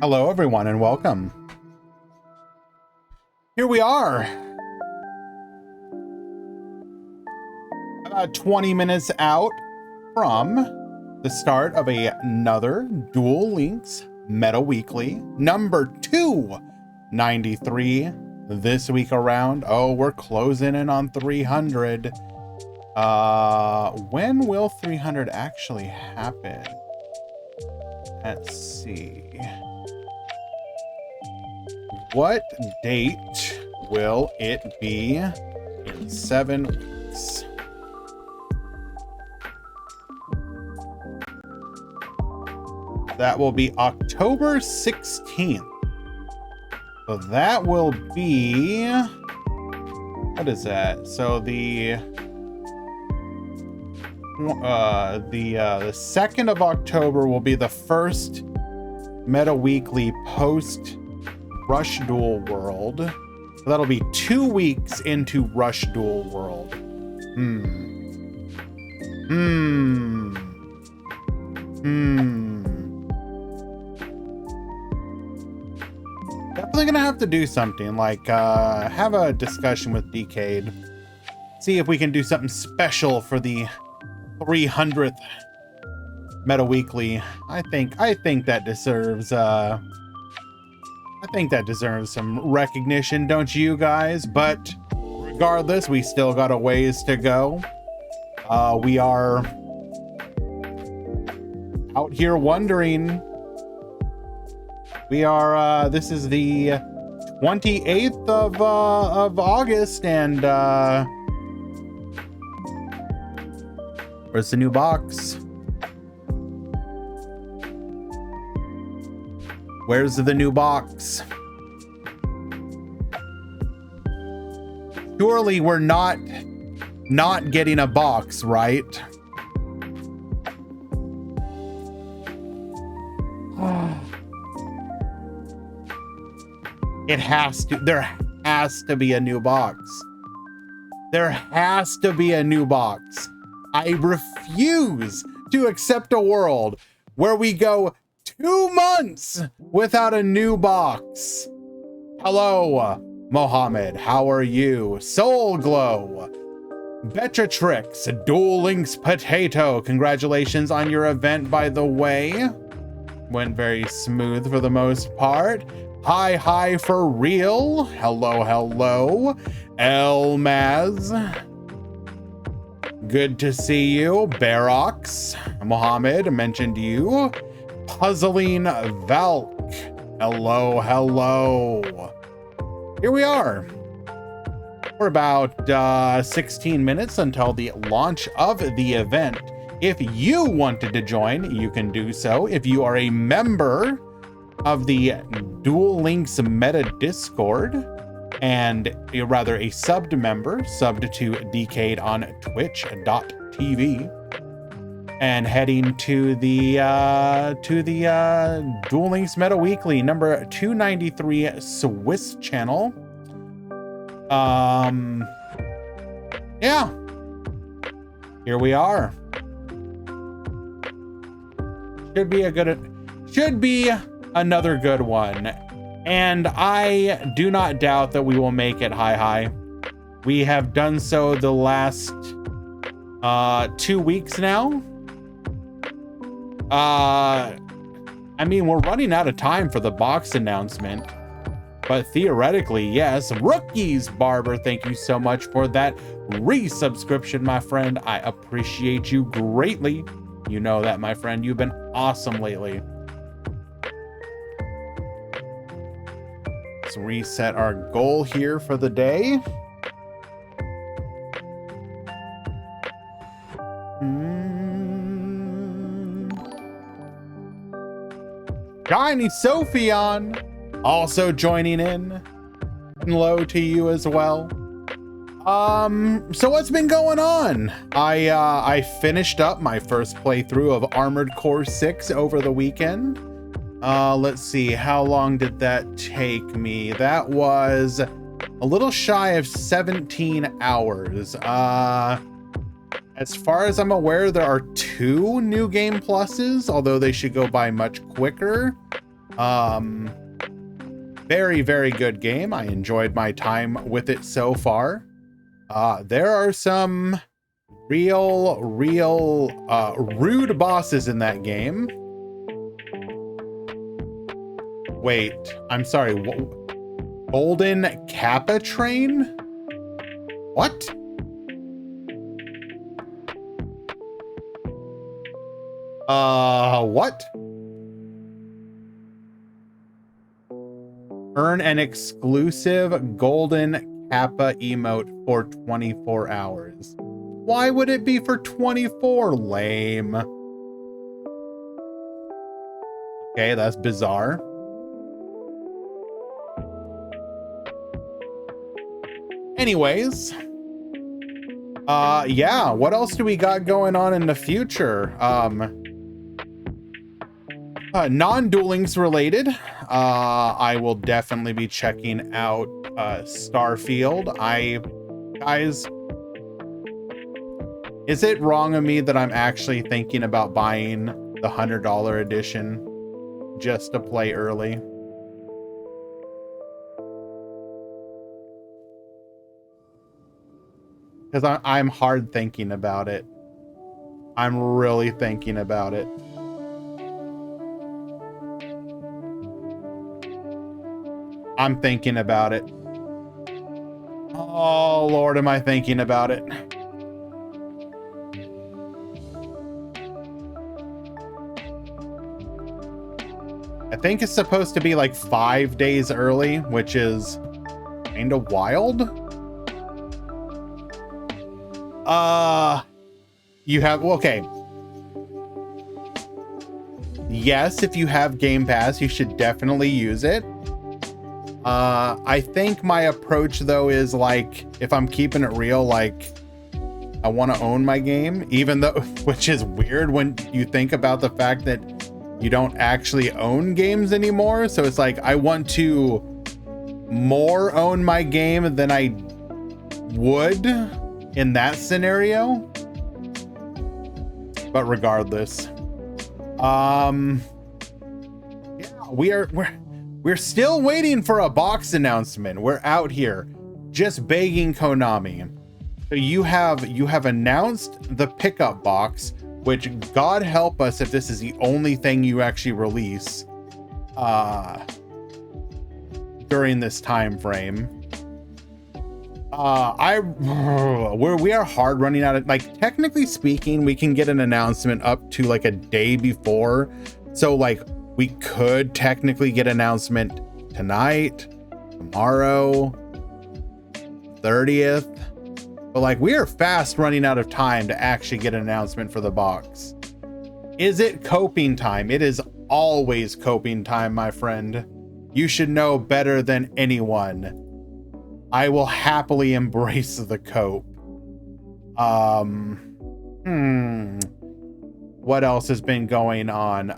Hello everyone and welcome. Here we are. About 20 minutes out from the start of another Duel Links Meta Weekly, number 293 this week around. Oh, we're closing in on 300. When will 300 actually happen? Let's see. What date will it be in 7 weeks? That will be October 16th. So that will be, what is that? So the 2nd of October will be the first Meta Weekly post Rush Duel World. So that'll be 2 weeks into Rush Duel World. Definitely gonna have to do something like have a discussion with Decade. See if we can do something special for the 300th Meta Weekly. I think that deserves some recognition, don't you guys? But regardless, we still got a ways to go. We are out here wondering. We are this is the 28th of August, and where's the new box? Where's the new box? Surely we're not getting a box, right? It has to. There has to be a new box. There has to be a new box. I refuse to accept a world where we go 2 months without a new box. Hello, Mohammed. How are you? Soul Glow. Betratrix. Duel Links Potato. Congratulations on your event, by the way. Went very smooth for the most part. Hi for real. Hello. Elmaz. Good to see you. Barox. Mohammed mentioned you. Puzzling Valk. Hello. Here we are. We're about 16 minutes until the launch of the event. If you wanted to join, you can do so. If you are a member of the Duel Links Meta Discord, and rather a subbed member, subbed to Decade on twitch.tv, and heading to the Duel Links Meta Weekly number 293 Swiss channel. Yeah, here we are. Should be another good one, and I do not doubt that we will make it high. We have done so the last 2 weeks now. I mean, we're running out of time for the box announcement, but theoretically, yes. Rookies Barber, thank you so much for that resubscription, my friend. I appreciate you greatly. You know that, my friend. You've been awesome lately. Let's reset our goal here for the day. Shiny Sophion also joining in. Hello to you as well. So what's been going on? I finished up my first playthrough of Armored Core 6 over the weekend. Let's see, how long did that take me? That was a little shy of 17 hours. As far as I'm aware, there are 2 new game pluses, although they should go by much quicker. Very, very good game. I enjoyed my time with it so far. There are some real rude bosses in that game. Wait, I'm sorry. Golden Kappa train? What? What? Earn an exclusive Golden Kappa emote for 24 hours. Why would it be for 24? Lame. Okay, that's bizarre. Anyways. Yeah, what else do we got going on in the future? Non-Duel Links related. I will definitely be checking out Starfield. Guys, is it wrong of me that I'm actually thinking about buying the $100 edition just to play early? Because I'm hard thinking about it. I'm really thinking about it. I'm thinking about it. Oh, Lord, am I thinking about it. I think it's supposed to be like 5 days early, which is kind of wild. You have, okay. Yes, if you have Game Pass, you should definitely use it. I think my approach though is like, if I'm keeping it real, like I want to own my game, even though, which is weird when you think about the fact that you don't actually own games anymore. So it's like, I want to more own my game than I would in that scenario. But regardless, yeah, we're still waiting for a box announcement. We're out here just begging Konami. So you have announced the pickup box, which God help us if this is the only thing you actually release during this time frame. We are hard running out of, like, technically speaking, we can get an announcement up to like a day before. So like we could technically get an announcement tonight, tomorrow, 30th. But like, we are fast running out of time to actually get an announcement for the box. Is it coping time? It is always coping time, my friend. You should know better than anyone. I will happily embrace the cope. What else has been going on?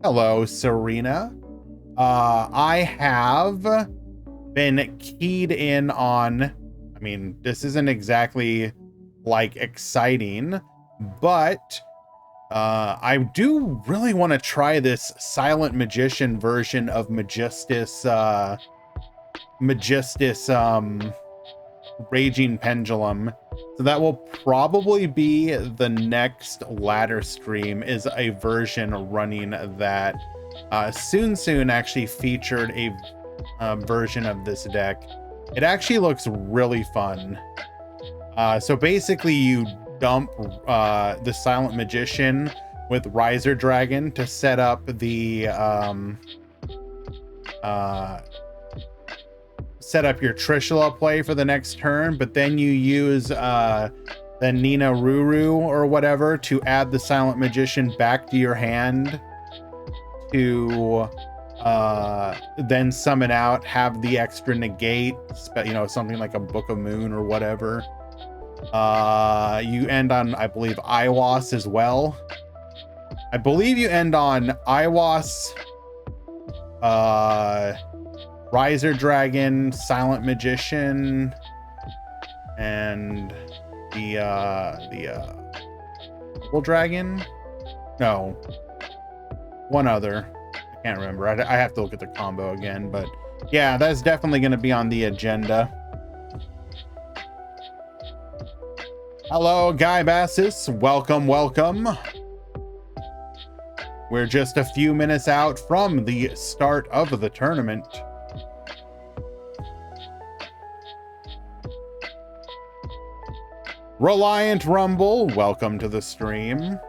Hello, Serena. I have been keyed in on, I mean, this isn't exactly like exciting, but I do really want to try this Silent Magician version of Magistus Raging Pendulum. So that will probably be the next ladder stream, is a version running that soon actually featured a version of this deck. It actually looks really fun. So basically you dump the Silent Magician with Riser Dragon to set up the set up your Trishula play for the next turn, but then you use the Nina Ruru or whatever to add the Silent Magician back to your hand to then summon out, have the extra negate, you know, something like a Book of Moon or whatever. You end on, I believe, Iwas as well. I believe you end on Iwas, Riser Dragon, Silent Magician, and the Double Dragon? No. One other. I can't remember. I have to look at the combo again, but yeah, that's definitely going to be on the agenda. Hello, Guy Bassis. Welcome, welcome. We're just a few minutes out from the start of the tournament. Reliant Rumble, welcome to the stream.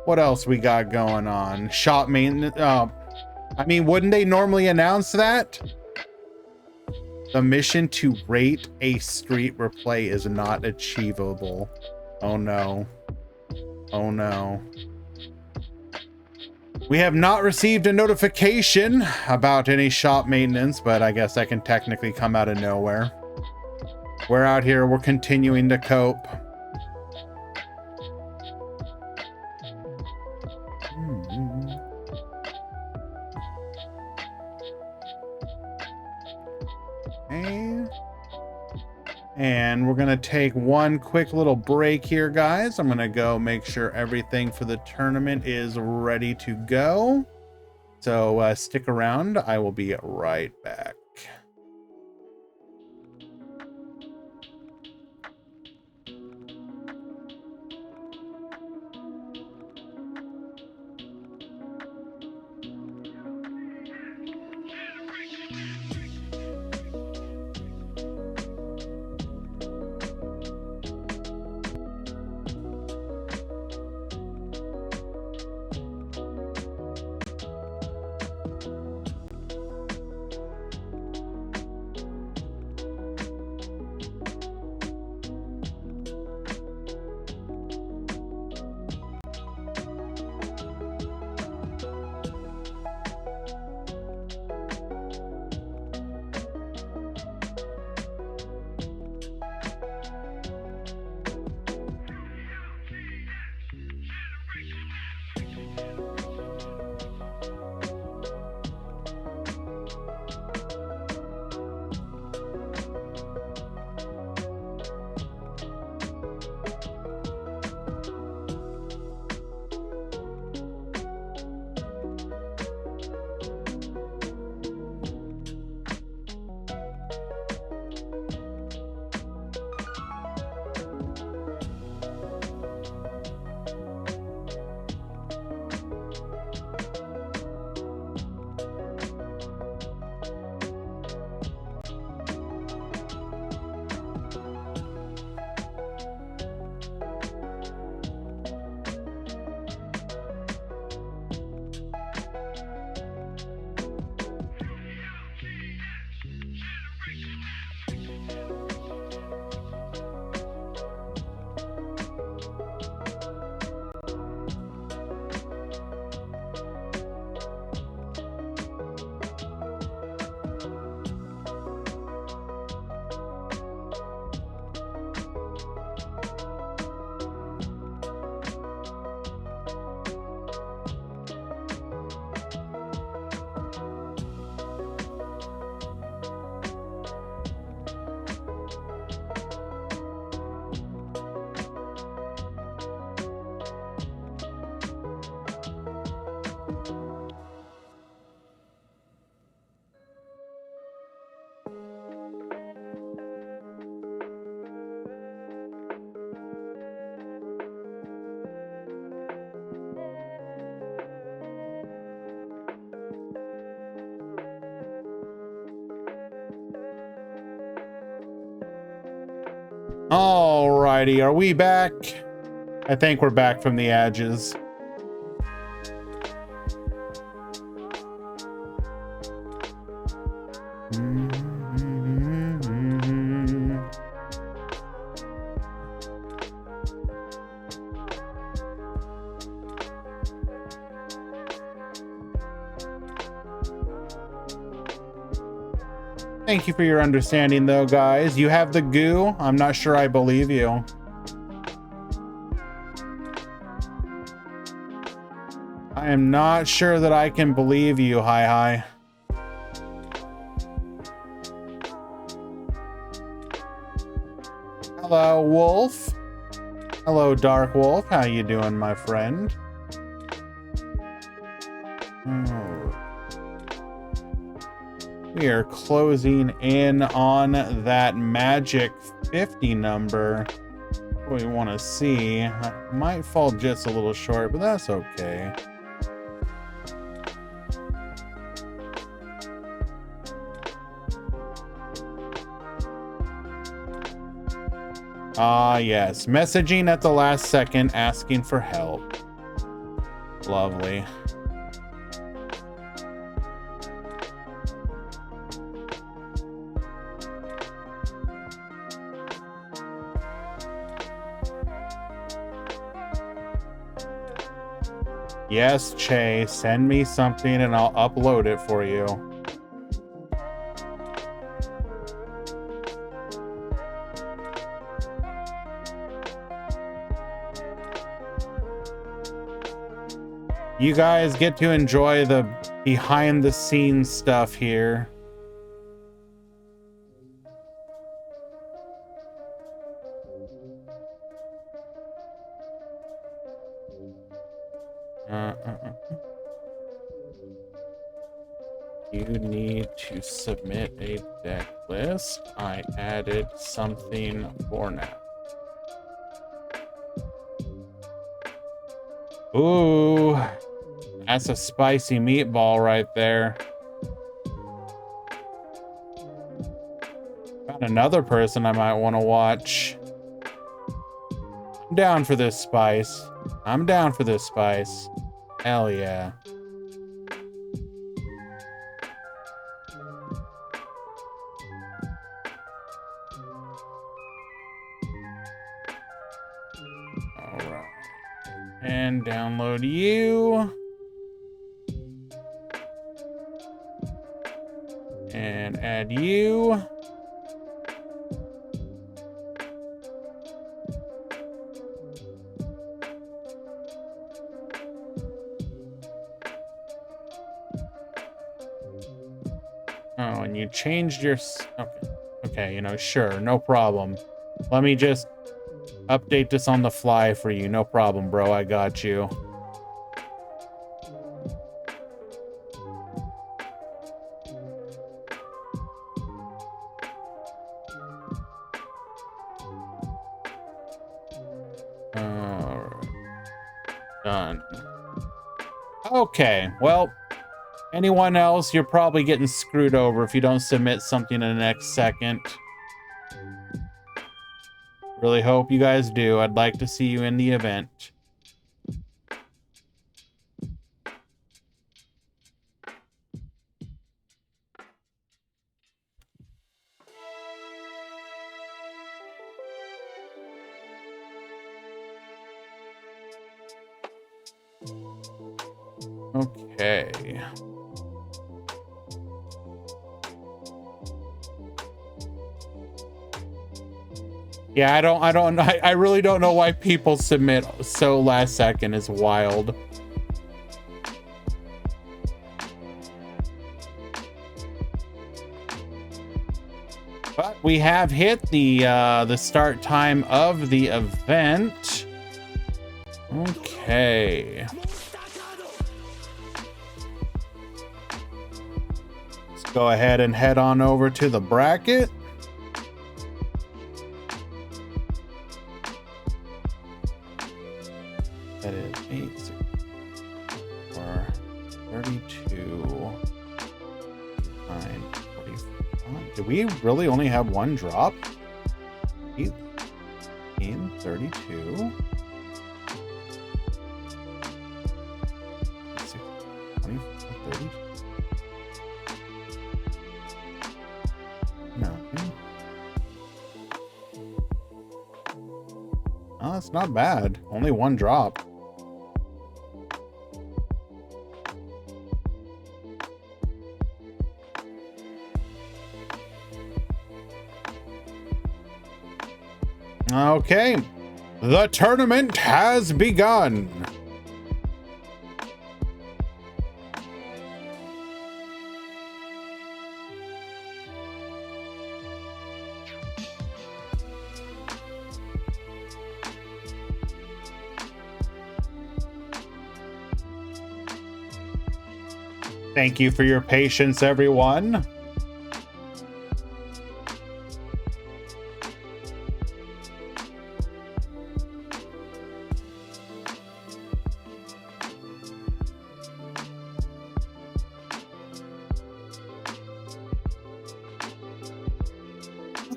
What else we got going on? Shop maintenance. I mean, wouldn't they normally announce that? The mission to rate a street replay is not achievable. Oh no. Oh no. We have not received a notification about any shop maintenance, but I guess that can technically come out of nowhere. We're out here, we're continuing to cope. Okay. And we're gonna take one quick little break here, guys. I'm gonna go make sure everything for the tournament is ready to go. So stick around, I will be right back. Alrighty, are we back? I think we're back from the edges. Thank you for your understanding, though, guys. You have the goo. I'm not sure I believe you. I am not sure that I can believe you, Hi. Hello, Wolf. Hello, Dark Wolf. How you doing, my friend? We are closing in on that magic 50 number. We want to see. I might fall just a little short, but that's okay. Ah, yes. Messaging at the last second, asking for help. Lovely. Yes, Che, send me something and I'll upload it for you. You guys get to enjoy the behind the scenes stuff here. You need to submit a deck list. I added something for now. Ooh, that's a spicy meatball right there. Got another person I might want to watch. I'm down for this spice. I'm down for this spice. Hell yeah. Alright. And download you. And add you. Oh, and you changed your... Okay. Okay, you know, sure, no problem. Let me just update this on the fly for you. No problem, bro. I got you. Done. Okay, well... Anyone else, you're probably getting screwed over if you don't submit something in the next second. Really hope you guys do. I'd like to see you in the event. Okay. Yeah, I really don't know why people submit so last second. Is wild. But we have hit the start time of the event. Okay. Let's go ahead and head on over to the bracket. That is 8, 6, 4, 32, 9, 45. Did we really only have one drop? 18, 32, 6, 24, 30. No. Oh, that's not bad. Only one drop. Okay, the tournament has begun. Thank you for your patience, everyone.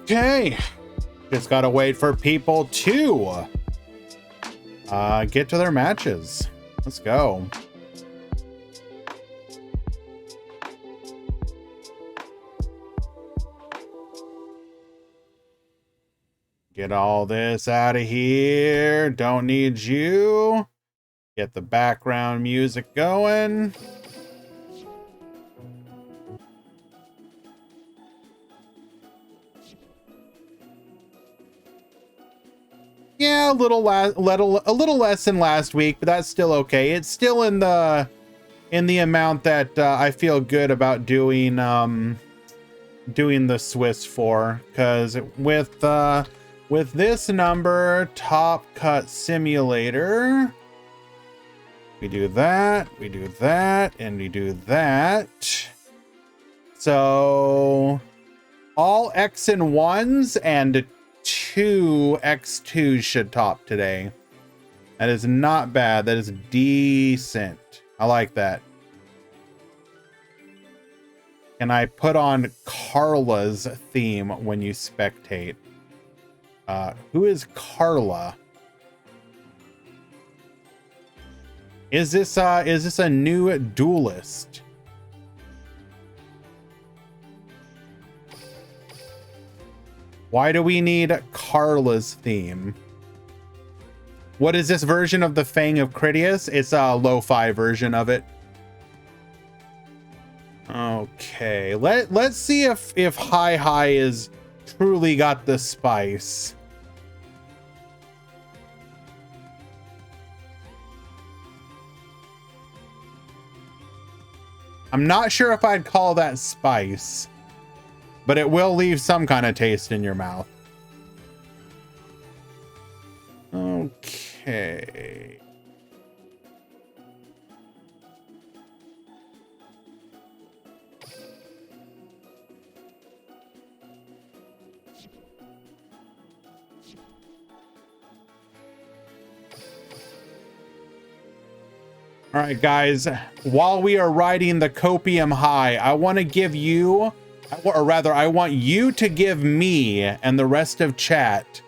Okay, just gotta wait for people to get to their matches. Let's go. Get all this out of here. Don't need you. Get the background music going. Yeah, a little less than last week, but that's still okay. It's still in the amount that I feel good about doing the Swiss for, because with this number, Top Cut Simulator, we do that, and we do that. So all X and 1s and 2 X2s should top today. That is not bad. That is decent. I like that. And I put on Carla's theme when you spectate. Who is Carla? Is this a new duelist? Why do we need Carla's theme? What is this version of the Fang of Critias? It's a lo-fi version of it. Okay, let's see if Hi is truly got the spice. I'm not sure if I'd call that spice, but it will leave some kind of taste in your mouth. Okay. All right, guys, while we are riding the copium high, I want to give you, or rather, I want you to give me and the rest of chat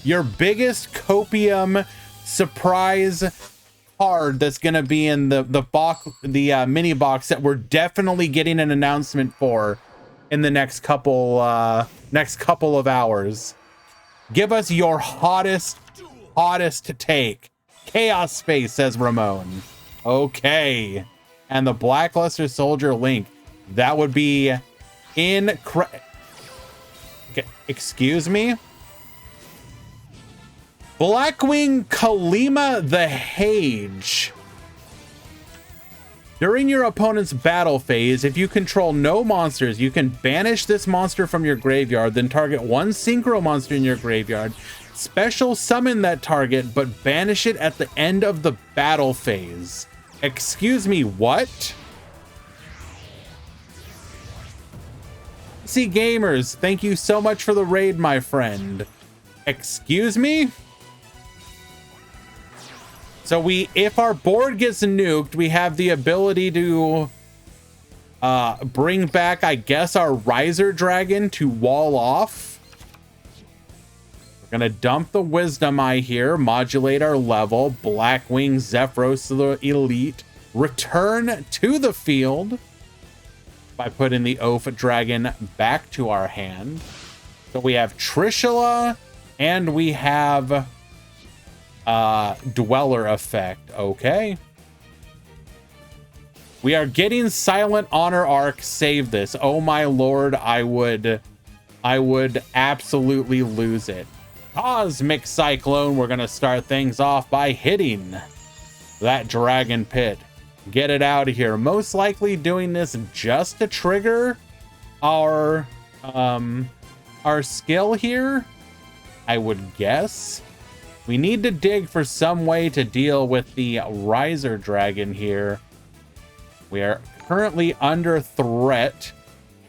your biggest copium surprise card that's going to be in the mini box that we're definitely getting an announcement for in the next couple of hours. Give us your hottest take. Chaos Space, says Ramon. Okay. And the Blackluster Soldier Link. That would be incredible. Okay, excuse me? Blackwing Kalima the Hage. During your opponent's battle phase, if you control no monsters, you can banish this monster from your graveyard, then target one synchro monster in your graveyard. Special summon that target, but banish it at the end of the battle phase. Excuse me, what? PC Gamers, thank you so much for the raid, my friend. Excuse me? So if our board gets nuked, we have the ability to bring back, I guess, our Riser Dragon to wall off. We're gonna dump the Wisdom Eye here, modulate our level, Blackwing Zephyros the Elite, return to the field by putting the Oath Dragon back to our hand. So we have Trishula and we have Dweller effect. Okay. We are getting Silent Honor Arc. Save this. Oh my lord, I would absolutely lose it. Cosmic Cyclone, we're gonna start things off by hitting that Dragon Pit. Get it out of here. Most likely doing this just to trigger our skill here, I would guess. We need to dig for some way to deal with the Riser Dragon here. We are currently under threat.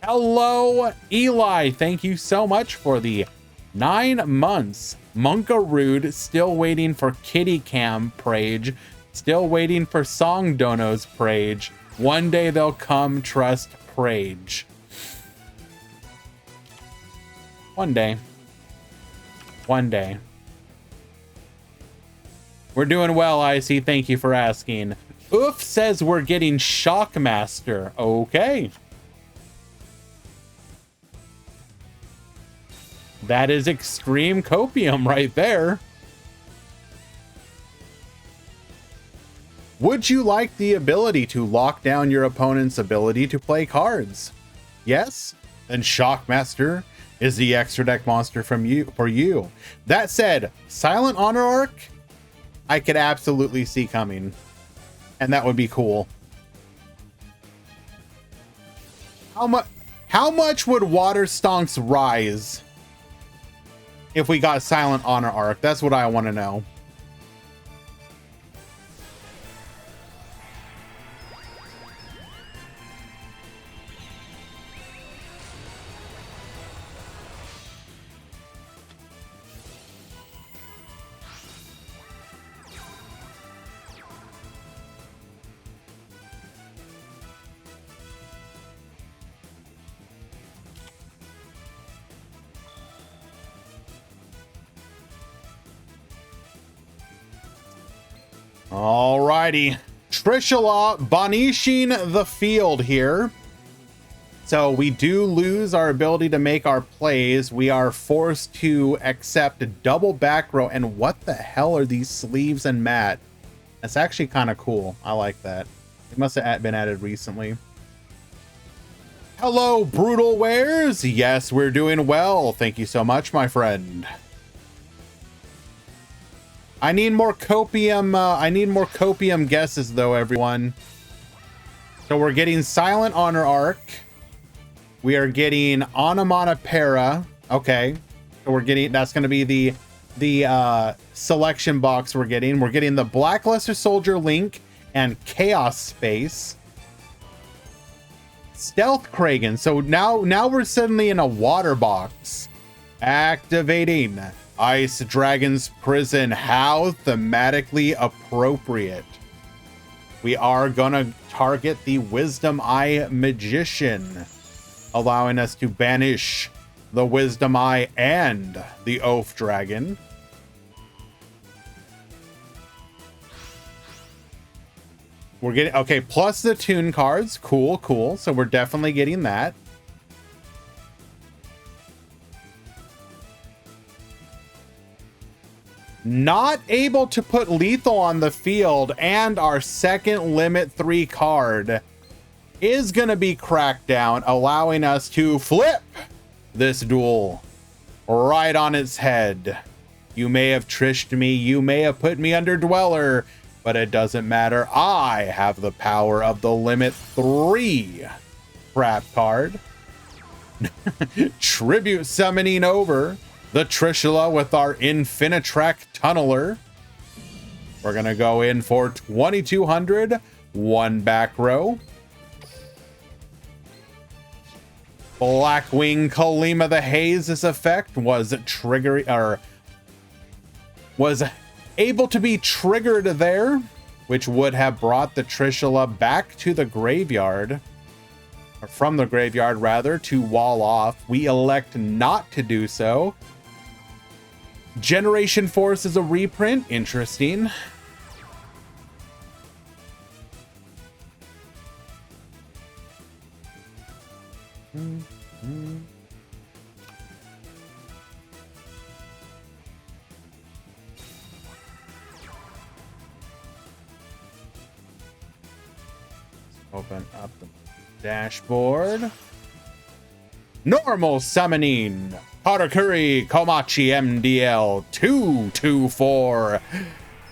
Hello, Eli. Thank you so much for the 9 months. Monkarude, still waiting for Kitty Cam Prage. Still waiting for Song Dono's Prage. One day they'll come, trust Prage. One day. One day. We're doing well, Icy. Thank you for asking. Oof says we're getting Shockmaster. Okay. That is extreme copium right there. Would you like the ability to lock down your opponent's ability to play cards? Yes? Then Shockmaster is the extra deck monster for you. That said, Silent Honor Arc, I could absolutely see coming. And that would be cool. How much would Water Stonks rise if we got Silent Honor Arc? That's what I want to know. Alrighty, Trishula banishing the field here. So we do lose our ability to make our plays. We are forced to accept double back row. And what the hell are these sleeves and mat? That's actually kind of cool. I like that. It must have been added recently. Hello, Brutal Wares. Yes, we're doing well. Thank you so much, my friend. I need more copium guesses though, everyone. So we're getting Silent Honor Arc. We are getting Onomatopoeia. Okay. So we're getting, that's going to be the selection box we're getting. We're getting the Blackluster Soldier Link and Chaos Space. Stealth Kragan. So now we're suddenly in a water box. Activating Ice Dragon's Prison. How thematically appropriate. We are gonna target the Wisdom Eye Magician, allowing us to banish the Wisdom Eye and the Oath Dragon. We're getting, okay, plus the tune cards. Cool, cool. So we're definitely getting that. Not able to put lethal on the field, and our second limit 3 card is going to be cracked down, allowing us to flip this duel right on its head. You may have trished me, you may have put me under Dweller, but it doesn't matter. I have the power of the limit 3 trap card. Tribute summoning over the Trishula with our Infinitrack Tunneler. We're gonna go in for 2200, 1 back row. Blackwing Kalima the Haze's effect was was able to be triggered there, which would have brought the Trishula back to the graveyard, or from the graveyard rather, to wall off. We elect not to do so. Generation Force is a reprint. Interesting. Open up the dashboard. Normal summoning Harakuri Komachi MDL 224.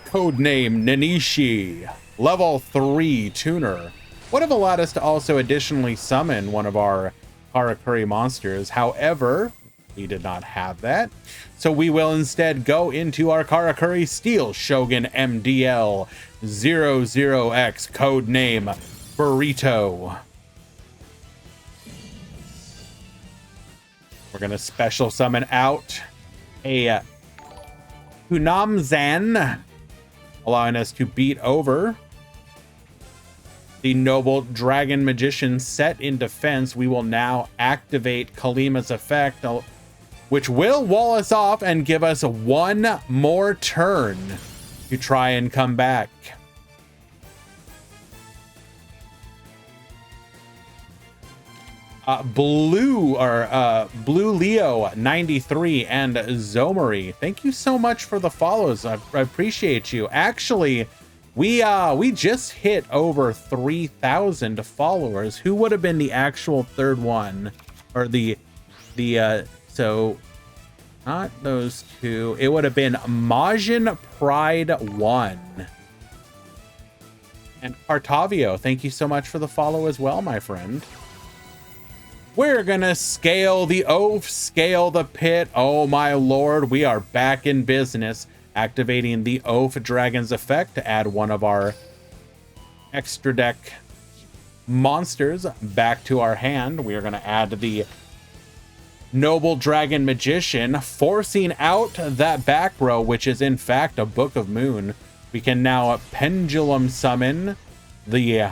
Codename Nanishi. Level 3 tuner. Would have allowed us to also additionally summon one of our Harakuri monsters. However, we did not have that. So we will instead go into our Karakuri Steel Shogun MDL 00X, codename Burrito. We're going to special summon out a Kunamzan, allowing us to beat over the Noble Dragon Magician set in defense. We will now activate Kalima's effect, which will wall us off and give us one more turn to try and come back. Blue Leo 93 and Zomari, thank you so much for the follows. I appreciate you. Actually, we just hit over 3,000 followers. Who would have been the actual third one? Or so not those two. It would have been Majin Pride 1. And Cartavio, thank you so much for the follow as well, my friend. We're gonna scale the oaf, scale the pit. Oh my lord, we are back in business. Activating the Oaf Dragon's effect to add one of our extra deck monsters back to our hand. We are going to add the Noble Dragon Magician, forcing out that back row, which is in fact a Book of Moon. We can now pendulum summon the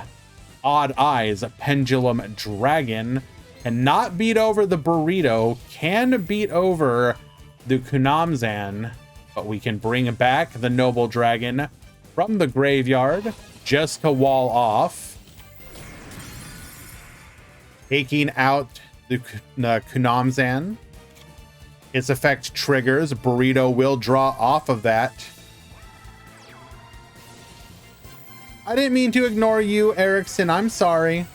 Odd Eyes Pendulum Dragon. Cannot beat over the Burrito, can beat over the Kunamzan, but we can bring back the Noble Dragon from the graveyard just to wall off. Taking out the Kunamzan. Its effect triggers. Burrito will draw off of that. I didn't mean to ignore you, Erickson. I'm sorry.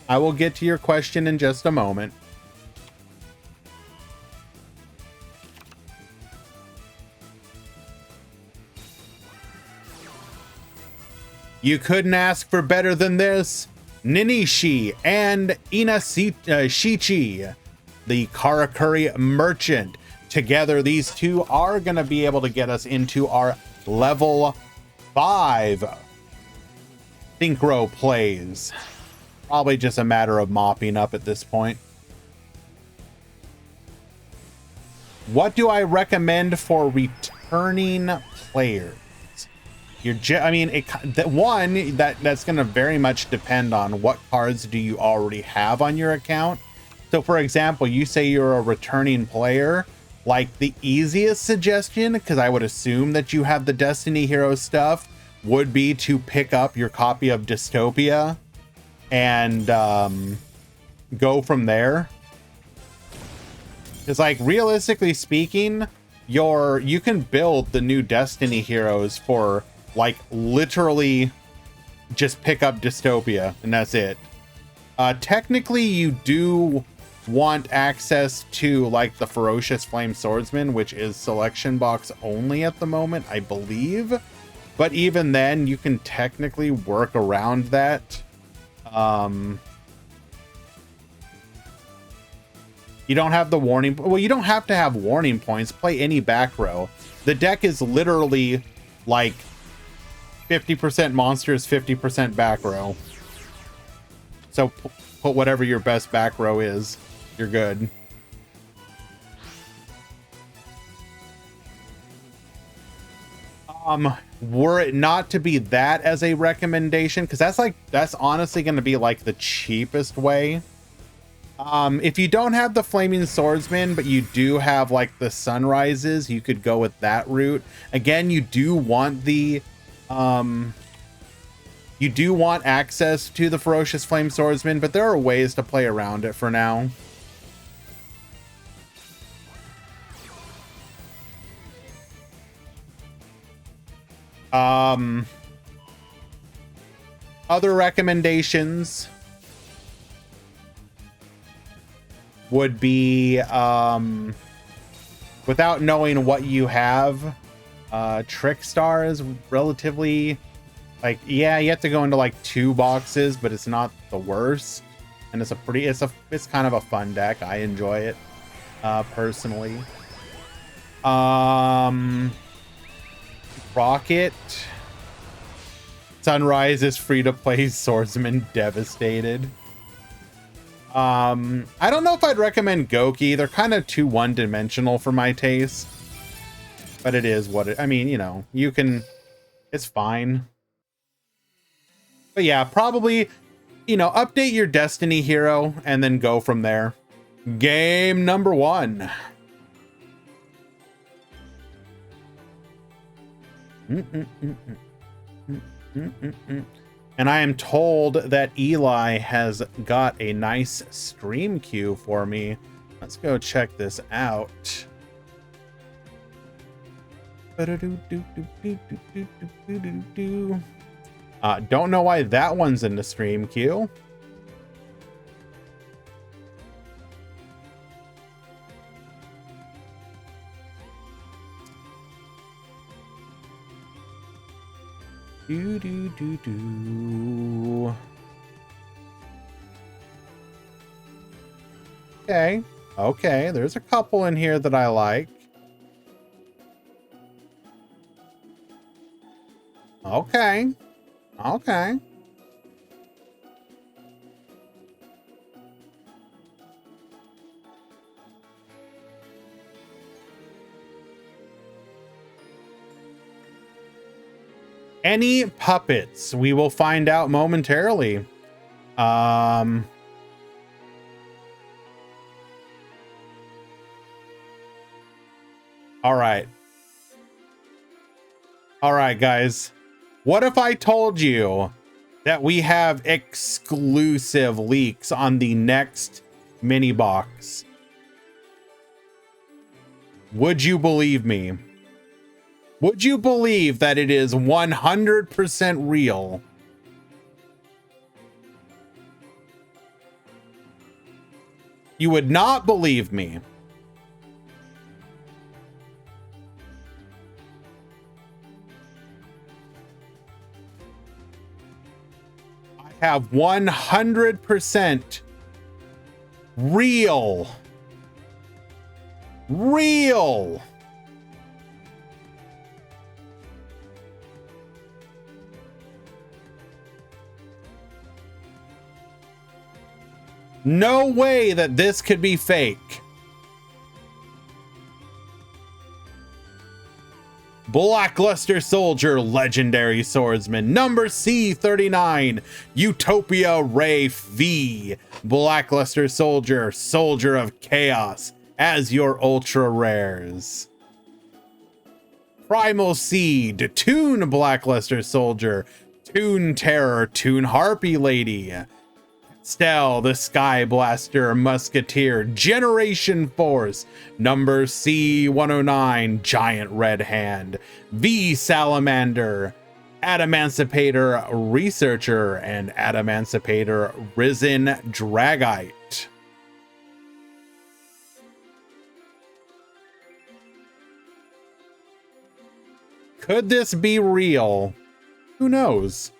I will get to your question in just a moment. You couldn't ask for better than this. Ninishi and Shichi, the Karakuri Merchant. Together, these two are going to be able to get us into our level 5 synchro plays. Probably just a matter of mopping up at this point. What do I recommend for returning players? That's going to very much depend on what cards do you already have on your account. So for example, you say you're a returning player, like the easiest suggestion, because I would assume that you have the Destiny Hero stuff, would be to pick up your copy of Dystopia and go from there. Because like realistically speaking, you can build the new Destiny Heroes for like literally just pick up Dystopia and that's it. Technically you do want access to like the Ferocious Flame Swordsman, which is selection box only at the moment, I believe. But even then you can technically work around that. You don't have the warning. Well, you don't have to have warning points. Play any back row. The deck is literally like 50% monsters, 50% back row. So put whatever your best back row is. You're good. Were it not to be that as a recommendation, because that's honestly going to be like the cheapest way. If you don't have the Flaming Swordsman, but you do have like the Sunrises, you could go with that route. Again, you do want the you do want access to the Ferocious Flame Swordsman, but there are ways to play around it for now. Other recommendations would be, without knowing what you have, Trickstar is relatively, like, yeah, you have to go into like 2 boxes, but it's not the worst. And it's it's kind of a fun deck. I enjoy it, personally. Rocket. Sunrise is free to play. Swordsman devastated. I don't know if I'd recommend Goki. They're kind of too one-dimensional for my taste. But it is what it, I mean, you know, you can, it's fine. But yeah, probably, you know, update your Destiny hero and then go from there. Game number 1. And I am told that Eli has got a nice stream queue for me. Let's go check this out. Don't know why that one's in the stream queue. Okay, there's a couple in here that I like. Okay. Any puppets? We will find out momentarily. All right. All right, guys. What if I told you that we have exclusive leaks on the next mini box? Would you believe me? Would you believe that it is 100% real? You would not believe me. I have 100% real. No way that this could be fake. Blackluster Soldier, Legendary Swordsman, number C39, Utopia Wraith V. Blackluster Soldier, Soldier of Chaos, as your ultra rares. Primal Seed, Toon Blackluster Soldier, Toon Terror, Toon Harpy Lady. Stel, the Sky Blaster Musketeer, Generation Force, number C109, Giant Red Hand, V Salamander, Adamancipator Researcher, and Adamancipator Risen Dragite. Could this be real? Who knows?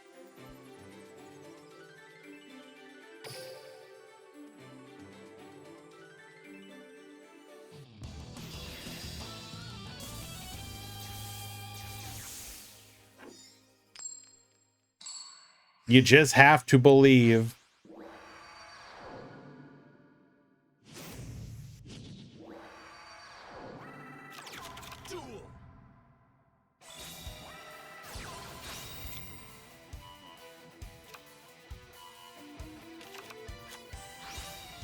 You just have to believe.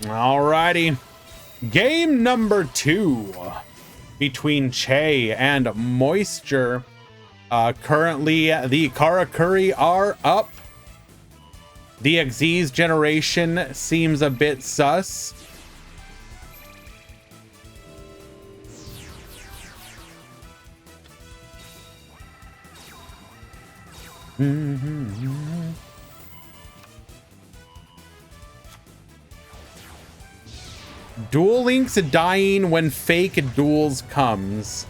Alrighty. Game number 2 between Che and Moisture. Currently, the Karakuri are up. The Xyz generation seems a bit sus. Duel Links dying when fake duels comes.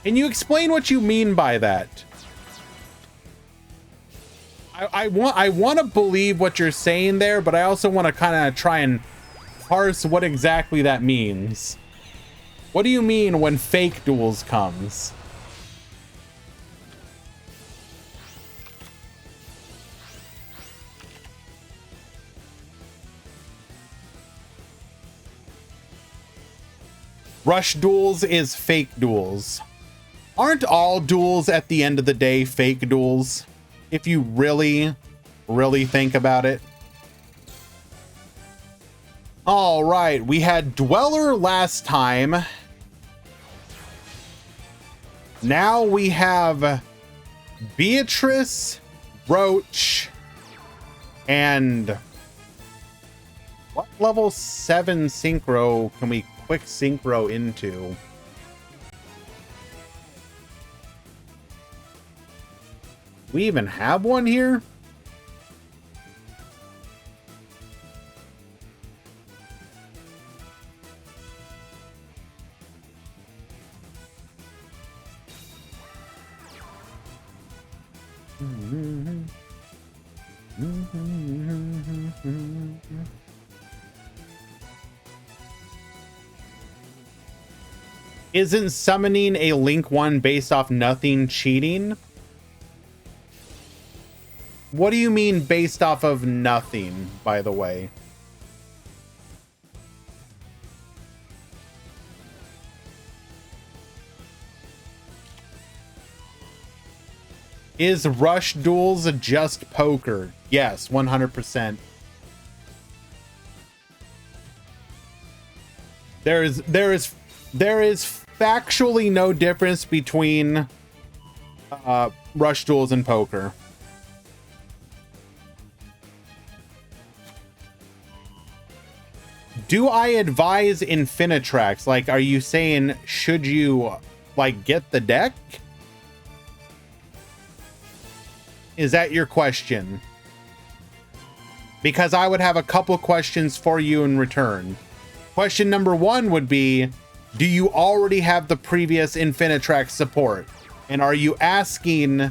Can you explain what you mean by that? I want to believe what you're saying there, but I also want to kind of try and parse what exactly that means. What do you mean when fake duels comes? Rush duels is fake duels. Aren't all duels at the end of the day fake duels? If you really, really think about it. All right, we had Dweller last time. Now we have Beatrice, Roach, and what level 7 synchro can we quick synchro into? We even have one here? Isn't summoning a Link 1 based off nothing cheating? What do you mean based off of nothing, by the way? Is Rush Duels just poker? Yes, 100%. There is factually no difference between Rush Duels and poker. Do I advise Infinitrax? Like, are you saying, should you, like, get the deck? Is that your question? Because I would have a couple questions for you in return. Question number 1 would be, do you already have the previous Infinitrax support? And are you asking,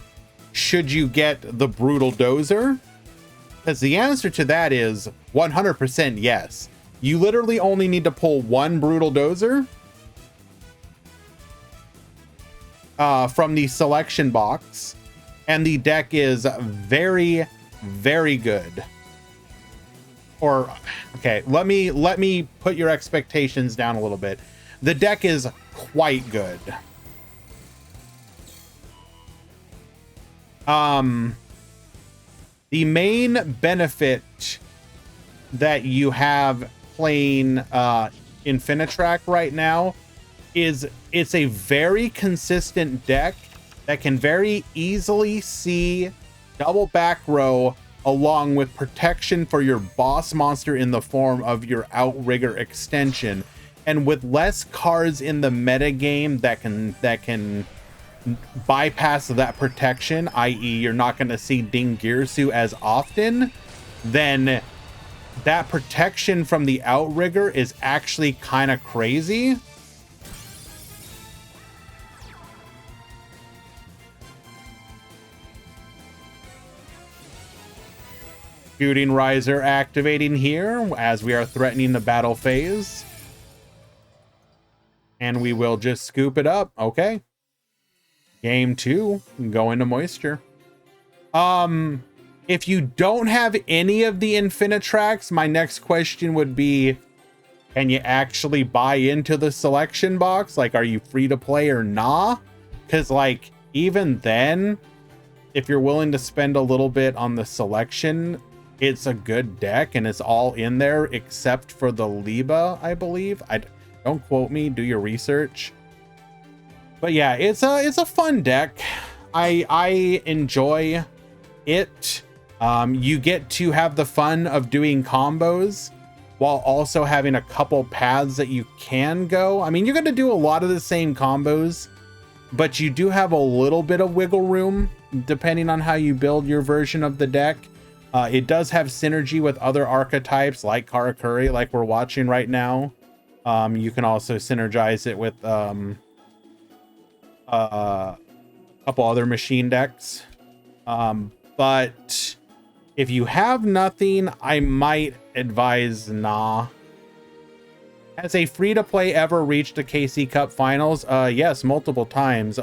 should you get the Brutal Dozer? Because the answer to that is 100% yes. You literally only need to pull one Brutal Dozer from the selection box, and the deck is very, very good. Or, okay, let me put your expectations down a little bit. The deck is quite good. The main benefit that you have playing Infinitrack right now is it's a very consistent deck that can very easily see double back row along with protection for your boss monster in the form of your Outrigger extension, and with less cards in the meta game that can bypass that protection, i.e. you're not going to see Dingirsu as often, then that protection from the Outrigger is actually kind of crazy. Shooting Riser activating here as we are threatening the battle phase. And we will just scoop it up. Okay. Game 2, go into Moisture. If you don't have any of the Infinitrax, my next question would be, can you actually buy into the selection box? Like, are you free to play or nah? Because, like, even then, if you're willing to spend a little bit on the selection, it's a good deck and it's all in there except for the Liba, I believe. Don't quote me, do your research. But yeah, it's a fun deck. I enjoy it. You get to have the fun of doing combos while also having a couple paths that you can go. I mean, you're going to do a lot of the same combos, but you do have a little bit of wiggle room depending on how you build your version of the deck. It does have synergy with other archetypes like Karakuri, like we're watching right now. You can also synergize it with a couple other machine decks. But if you have nothing, I might advise nah. Has a free-to-play ever reached the KC Cup finals? Yes, multiple times.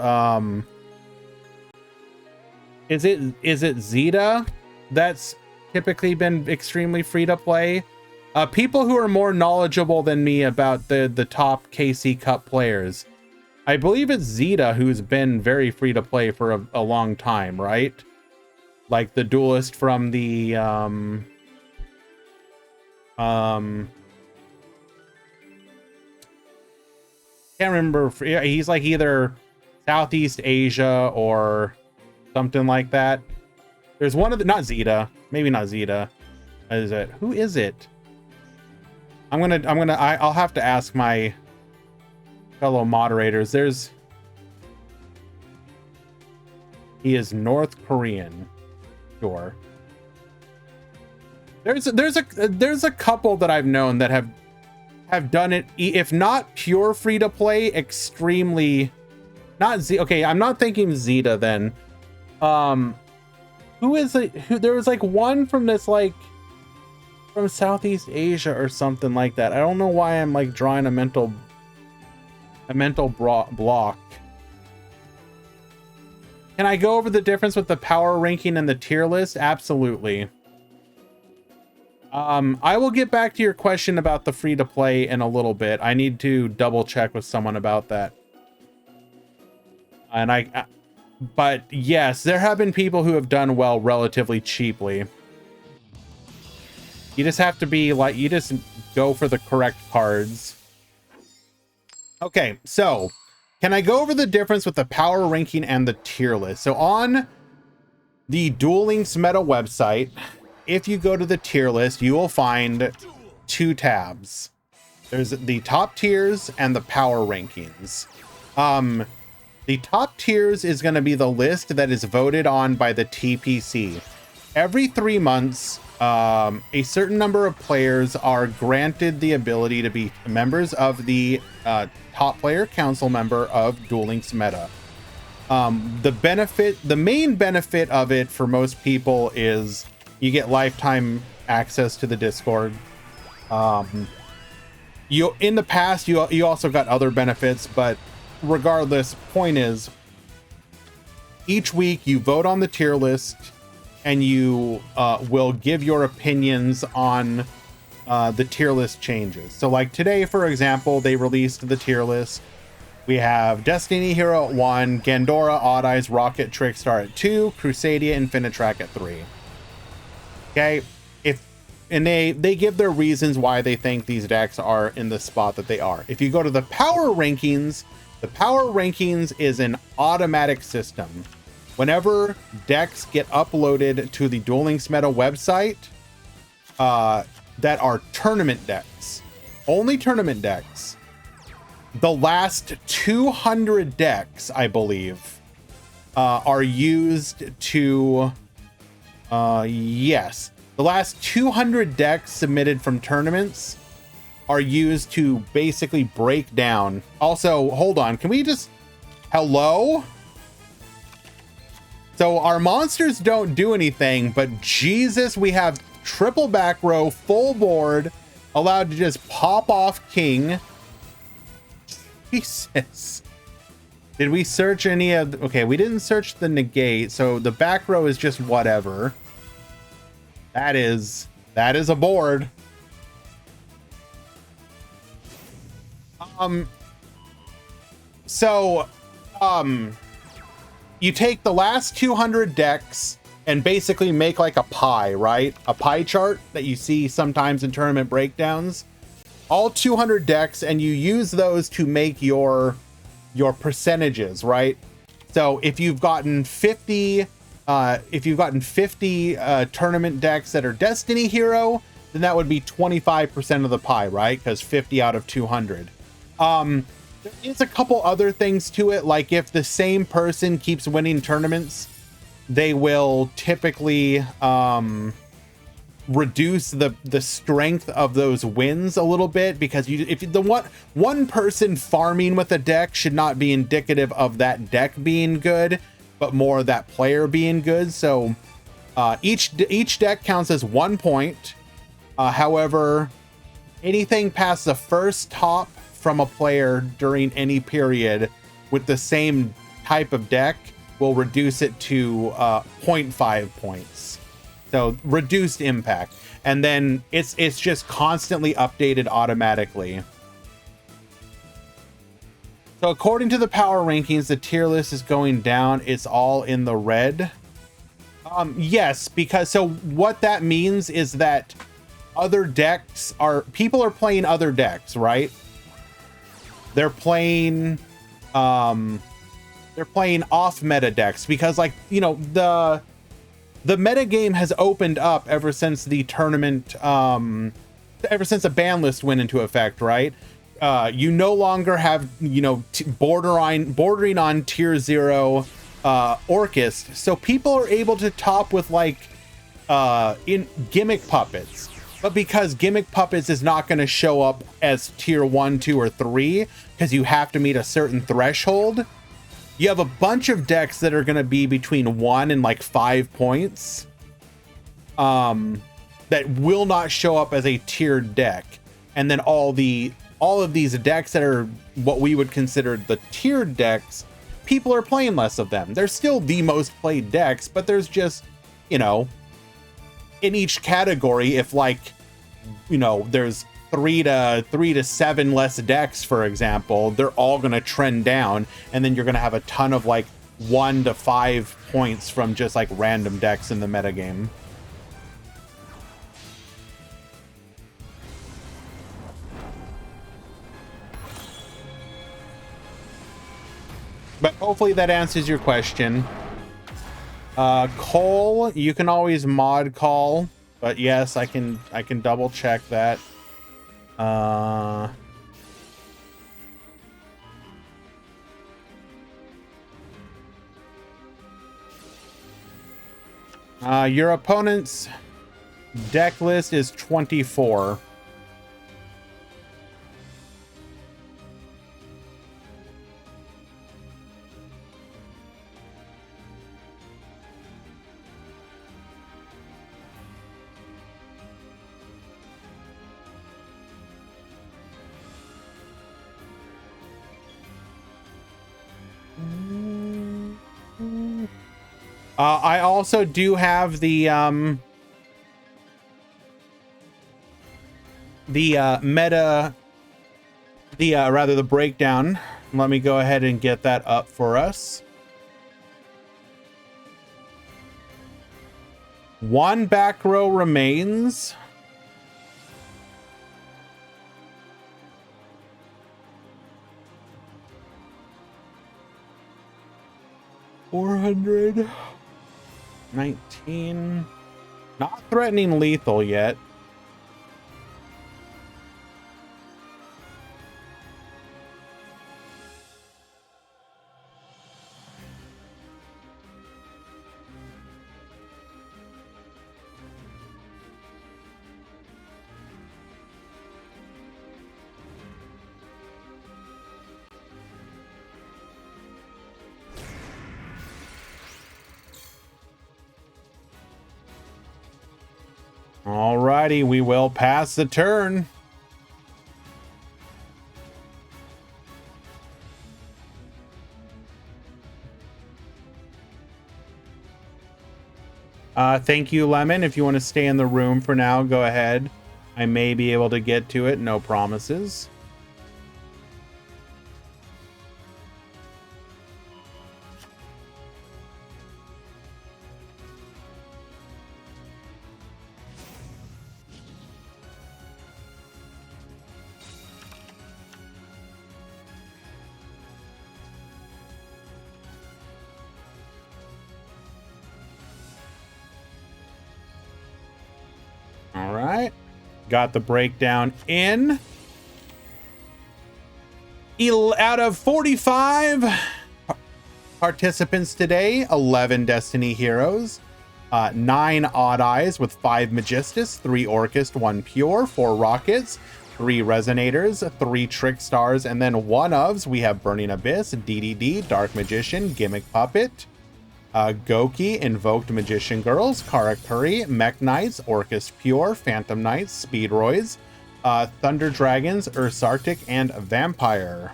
Is it Zeta that's typically been extremely free to play? People who are more knowledgeable than me about the top KC Cup players. I believe it's Zeta who's been very free to play for a long time, right? Like the duelist from the can't remember. He's like either Southeast Asia or something like that. There's one of the, not Zeta, maybe not Zeta. Is it? Who is it? I'll have to ask my fellow moderators. He is North Korean. Sure. There's a couple that I've known that have done it, if not pure free to play, extremely not Z. Okay, I'm not thinking Zeta then. Who is it? There was like one from this, like from Southeast Asia or something like that. I don't know why I'm like drawing a mental block. Can I go over the difference with the power ranking and the tier list? Absolutely. I will get back to your question about the free to play in a little bit. I need to double check with someone about that. And but yes, there have been people who have done well relatively cheaply. You just have to be like, you just go for the correct cards. Okay, so can I go over the difference with the power ranking and the tier list? So on the Duel Links Meta website, if you go to the tier list, you will find two tabs. There's the top tiers and the power rankings. The top tiers is going to be the list that is voted on by the TPC. Every 3 months, a certain number of players are granted the ability to be members of the top player council member of Duel Links Meta. The main benefit of it for most people is you get lifetime access to the Discord. In the past, you also got other benefits, but regardless, point is, each week you vote on the tier list and you will give your opinions on the tier list changes. So like today, for example, they released the tier list. We have Destiny Hero at 1, Gandora, Odd Eyes, Rocket, Trickstar at 2, Crusadia, Infinitrack at 3. Okay, they give their reasons why they think these decks are in the spot that they are. If you go to the power rankings, the power rankings is an automatic system. Whenever decks get uploaded to the Duel Links Meta website that are tournament decks, only tournament decks, the last 200 decks, I believe, are used to... yes, the last 200 decks submitted from tournaments are used to basically break down. Also, hold on, can we just... Hello? So our monsters don't do anything, but Jesus, we have triple back row, full board, allowed to just pop off king. Jesus. Did we search any of... Okay, we didn't search the negate, so the back row is just whatever. That is a board. You take the last 200 decks and basically make like a pie, right? A pie chart that you see sometimes in tournament breakdowns. All 200 decks, and you use those to make your percentages, right? So if you've gotten 50 tournament decks that are Destiny Hero, then that would be 25% of the pie, right? Because 50 out of 200. There is a couple other things to it, like if the same person keeps winning tournaments, they will typically reduce the strength of those wins a little bit, because if the one person farming with a deck should not be indicative of that deck being good, but more that player being good. So each deck counts as 1 point. However, anything past the first top from a player during any period with the same type of deck will reduce it to 0.5 points. So reduced impact. and then it's just constantly updated automatically. So according to the power rankings, the tier list is going down. It's all in the red. Yes, because so what that means is that other decks people are playing other decks, right? They're playing off meta decks because, like, you know, the meta game has opened up ever since the tournament, ever since the ban list went into effect, right? You no longer have, you know, bordering on tier 0 Orcust, so people are able to top with, like, in gimmick puppets. But because gimmick puppets is not going to show up as tier 1, 2, or 3 because you have to meet a certain threshold, you have a bunch of decks that are going to be between 1 and like 5 points that will not show up as a tiered deck. And then all of these decks that are what we would consider the tiered decks, people are playing less of them. They're still the most played decks, but there's just, you know, in each category, if, like, you know, there's 3 to 7 less decks, for example, they're all going to trend down, and then you're going to have a ton of like 1 to 5 points from just like random decks in the metagame. But hopefully that answers your question. Cole, you can always mod call, but yes, I can double check that. Your opponent's deck list is 24. I also do have the breakdown. Let me go ahead and get that up for us. One back row remains. $419. Not threatening lethal yet. Alrighty, we will pass the turn. Thank you, Lemon. If you want to stay in the room for now, go ahead. I may be able to get to it. No promises. All right. Got the breakdown in. Out of 45 participants today, 11 Destiny Heroes, 9 Odd Eyes with 5 Magistus, 3 Orcust, 1 Pure, 4 Rockets, 3 Resonators, 3 Trick Stars, and then 1 ofs. We have Burning Abyss, DDD, Dark Magician, Gimmick Puppet, Goki, Invoked Magician Girls, Karakuri, Mech Knights, Orcust Pure, Phantom Knights, Speedroids, Thunder Dragons, Ursartic, and Vampire.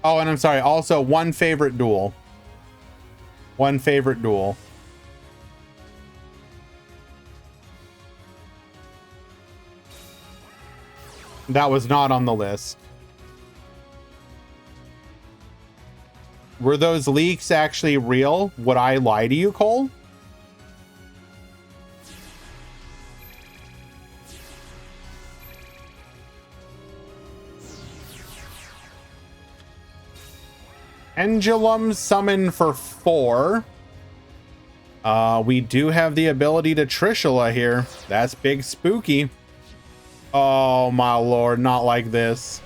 Oh, and I'm sorry. Also, one favorite duel. One favorite duel. That was not on the list. Were those leaks actually real? Would I lie to you, Cole? Pendulum summon for 4. We do have the ability to Trishula here. That's big spooky. Oh my lord, not like this.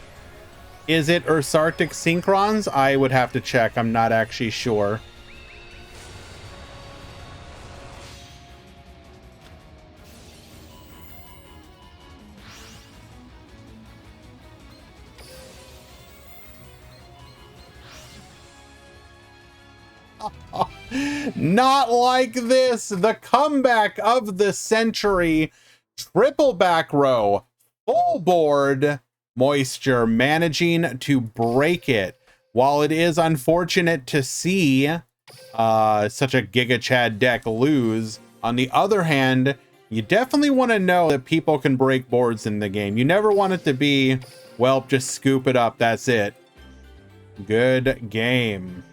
Is it Ursartic Synchrons? I would have to check. I'm not actually sure. Not like this. The comeback of the century. Triple back row. Full board. Moisture managing to break it. While it is unfortunate to see such a Giga Chad deck lose, on the other hand, you definitely want to know that people can break boards in the game. You never want it to be, well, just scoop it up. That's it. Good game.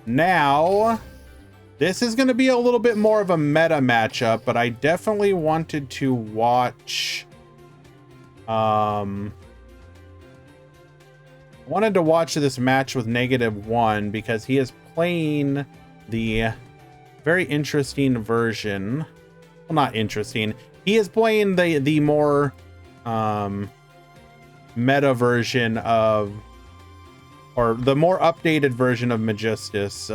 Now, this is going to be a little bit more of a meta matchup, but I definitely wanted to watch... I wanted to watch this match with -1 because he is playing the very interesting version. Well, not interesting. He is playing the more meta version of, or the more updated version of Magistus,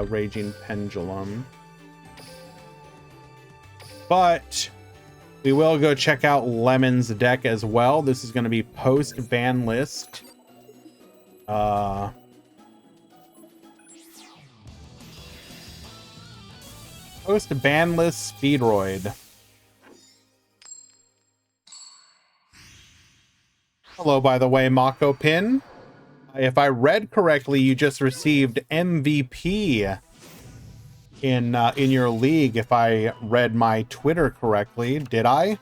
Raging Pendulum. But we will go check out Lemon's deck as well. This is going to be post ban list. Post ban list Speedroid. Hello, by the way, Mako Pin. If I read correctly, you just received MVP in your league. If I read my Twitter correctly, did I?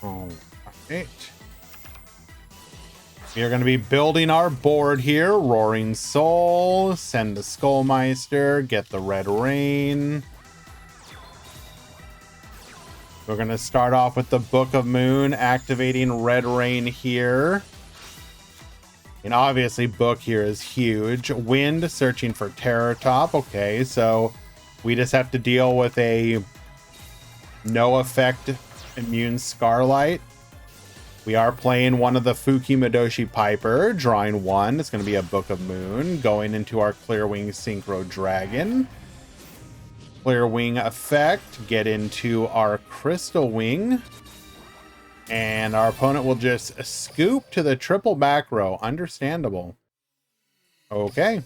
All right. We are going to be building our board here. Roaring Soul, send the Skullmeister, get the Red Rain. We're going to start off with the Book of Moon, activating Red Rain here. And obviously Book here is huge. Wind, searching for Terror Top. Okay, so we just have to deal with a no effect Immune Scarlight. We are playing one of the Fuki Madoshi Piper, drawing 1. It's going to be a Book of Moon, going into our Clearwing Synchro Dragon. Clearwing effect, get into our Crystal Wing. And our opponent will just scoop to the triple back row. Understandable. Okay.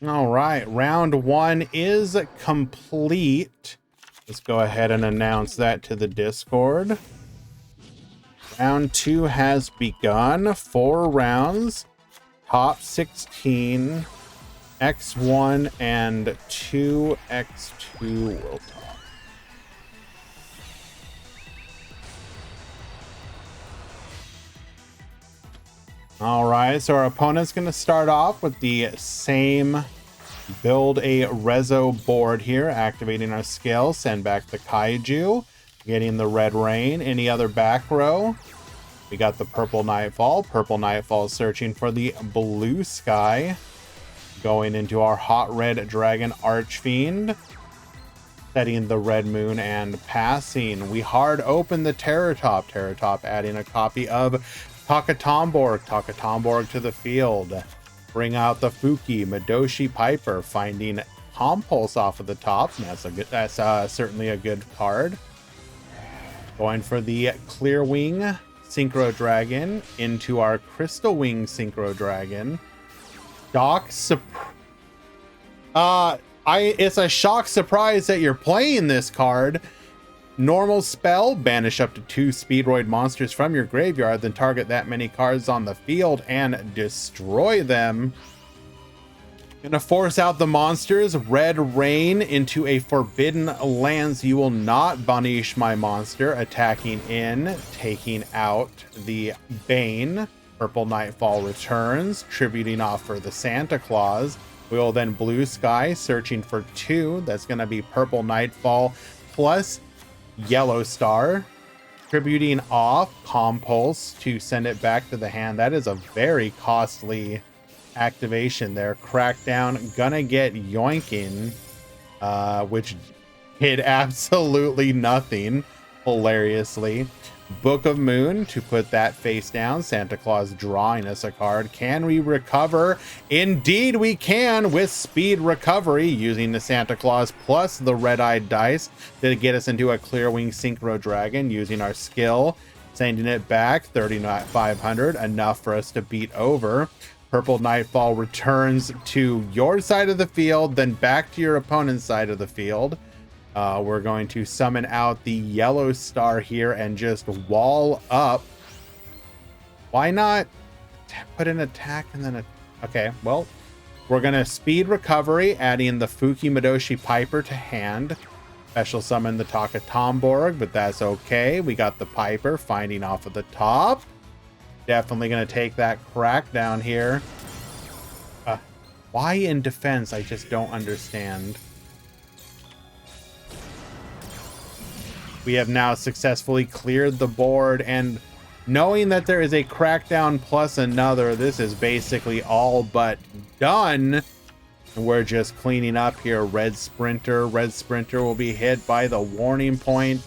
All right, round 1 is complete. Let's go ahead and announce that to the Discord. Round 2 has begun. 4 rounds. Top 16. X1 and 2x2 will talk. All right, so our opponent's going to start off with the same build a Rezo board here, activating our skill, send back the Kaiju, getting the Red Rain. Any other back row? We got the Purple Nightfall. Purple Nightfall searching for the Blue Sky, going into our Hot Red Dragon Archfiend, setting the Red Moon and passing. We hard open the Terror Top. Terror Top adding a copy of Takatomborg to the field. Bring out the Fuki, Madoshi Piper, finding Palm Pulse off of the top. That's certainly a good card. Going for the Clear Wing Synchro Dragon into our Crystal Wing Synchro Dragon. It's a shock surprise that you're playing this card. Normal spell, banish up to 2 Speedroid monsters from your graveyard, then target that many cards on the field and destroy them. Gonna force out the monsters. Red Rain into a Forbidden Lands. You will not banish my monster. Attacking in, taking out the Bane. Purple Nightfall returns, tributing off for the Santa Claus. We will then Blue Sky, searching for 2. That's gonna be Purple Nightfall plus Yellow Star, tributing off Palm Pulse to send it back to the hand. That is a very costly activation there. Crackdown gonna get yoinking, which did absolutely nothing, hilariously. Book of Moon to put that face down. Santa Claus drawing us a card. Can we recover? Indeed we can, with speed recovery, using the Santa Claus plus the red-eyed dice to get us into a Clear Wing Synchro Dragon, using our skill, sending it back 3,500, enough for us to beat over. Purple Nightfall returns to your side of the field, then back to your opponent's side of the field. We're going to summon out the Yellow Star here and just wall up. Why not put an attack and then okay, well, we're gonna speed recovery, adding the Fuki Madoshi Piper to hand. Special summon the Takatomborg, but that's okay. We got the Piper finding off of the top. Definitely gonna take that crackdown here. Why in defense? I just don't understand. We have now successfully cleared the board, and knowing that there is a crackdown plus another, this is basically all but done. And we're just cleaning up here. Red Sprinter will be hit by the warning point.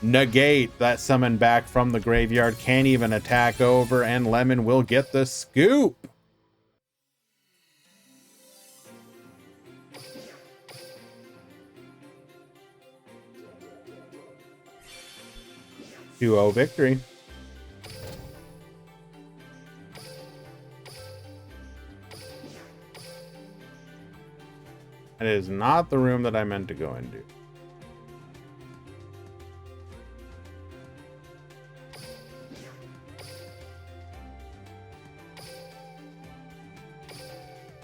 Negate that summon back from the graveyard. Can't even attack over, and Lemon will get the scoop. Duo victory. That is not the room that I meant to go into.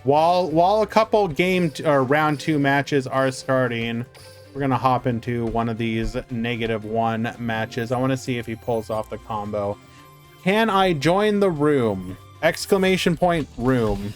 While a couple round 2 matches are starting, we're gonna hop into one of these -1 matches. I want to see if he pulls off the combo. Can I join the room? Exclamation point room.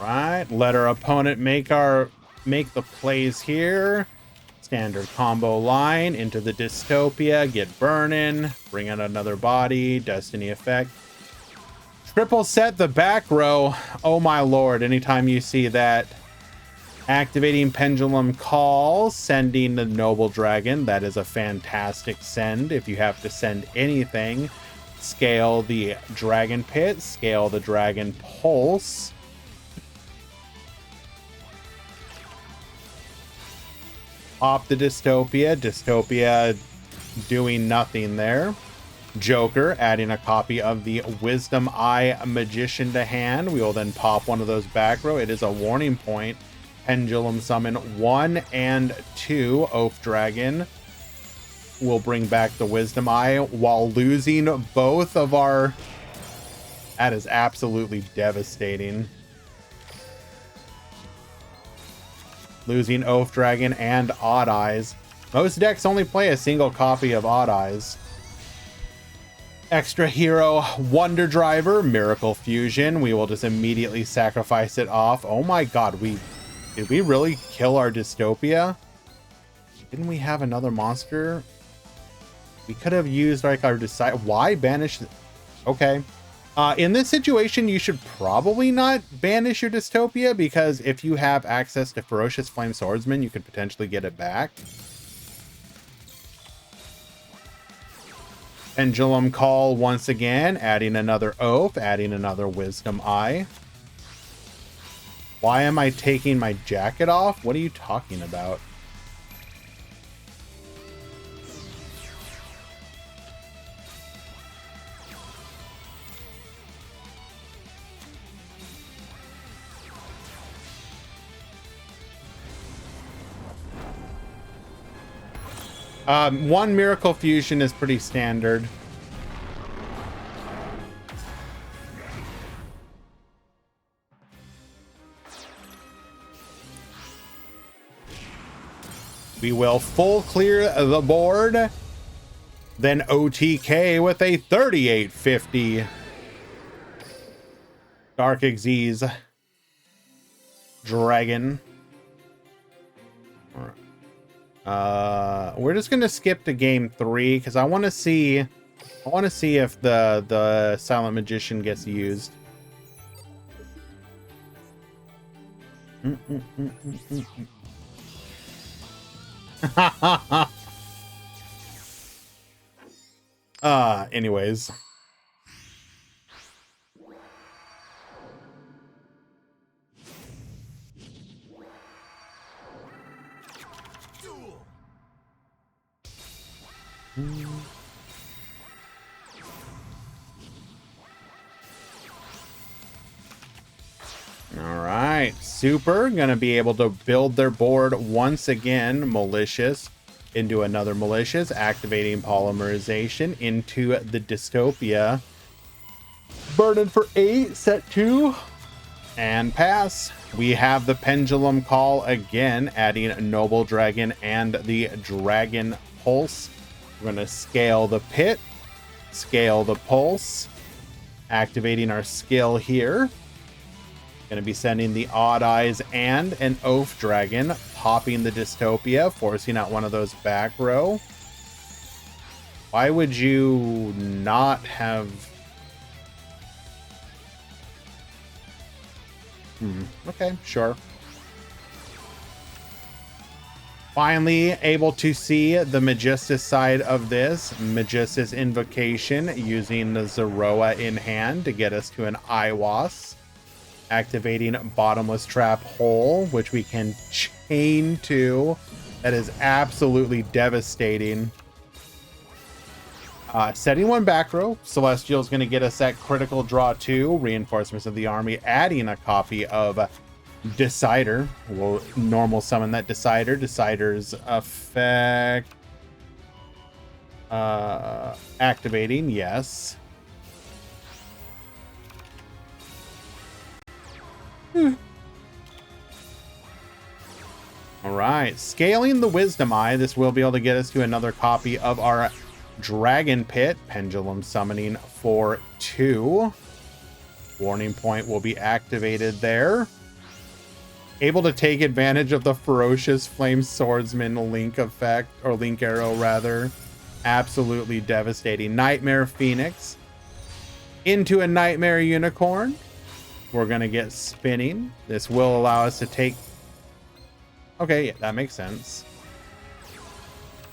Right, let our opponent make the plays here. Standard combo line into the Dystopia, get burning, bring out another body, Destiny effect. Triple set the back row. Oh my lord, anytime you see that. Activating Pendulum Call, sending the Noble Dragon. That is a fantastic send. If you have to send anything, scale the Dragon Pit, scale the Dragon Pulse. Pop the Dystopia doing nothing there. Joker adding a copy of the Wisdom Eye Magician to hand. We will then pop one of those back row. It is a warning point. Pendulum summon 1 and 2. Oath Dragon will bring back the Wisdom Eye while losing both of our... That is absolutely devastating. Losing Oath Dragon and Odd Eyes. Most decks only play a single copy of Odd Eyes. Extra Hero Wonder Driver, Miracle Fusion. We will just immediately sacrifice it off. Oh my god, did we really kill our Dystopia? Didn't we have another monster? We could have used like our decide. Why banish? Okay. In this situation, you should probably not banish your Dystopia, because if you have access to Ferocious Flame Swordsman, you could potentially get it back. Pendulum Call once again, adding another Oath, adding another Wisdom Eye. Why am I taking my jacket off? What are you talking about? One Miracle Fusion is pretty standard. We will full clear the board, then OTK with a 3850. Dark Xyz Dragon. All right. We're just gonna skip to game 3 because I want to see if the Silent Magician gets used. Anyways. All right, Super gonna be able to build their board once again, Malicious into another Malicious, activating Polymerization into the Dystopia. Burden for 8, set 2, and pass. We have the Pendulum Call again, adding Noble Dragon and the Dragon Pulse. We're gonna scale the Pit, scale the Pulse, activating our skill here. Going to be sending the Odd Eyes and an Oath Dragon, popping the Dystopia, forcing out one of those back row. Why would you not have... Okay, sure. Finally able to see the Magistus side of this. Magistus Invocation, using the Zeroa in hand to get us to an Iwas. Activating Bottomless Trap Hole, which we can chain to. That is absolutely devastating. Setting one back row. Celestial is going to get us that critical draw 2. Reinforcements of the army, adding a copy of Decider. We'll normal summon that Decider. Decider's effect. Activating, yes. All right, scaling the Wisdom Eye. This will be able to get us to another copy of our Dragon Pit. Pendulum summoning for 2. Warning point will be activated there. Able to take advantage of the Ferocious Flame Swordsman Link effect, or Link Arrow rather. Absolutely devastating. Nightmare Phoenix into a Nightmare Unicorn. We're going to get spinning. This will allow us to take... Okay, yeah, that makes sense.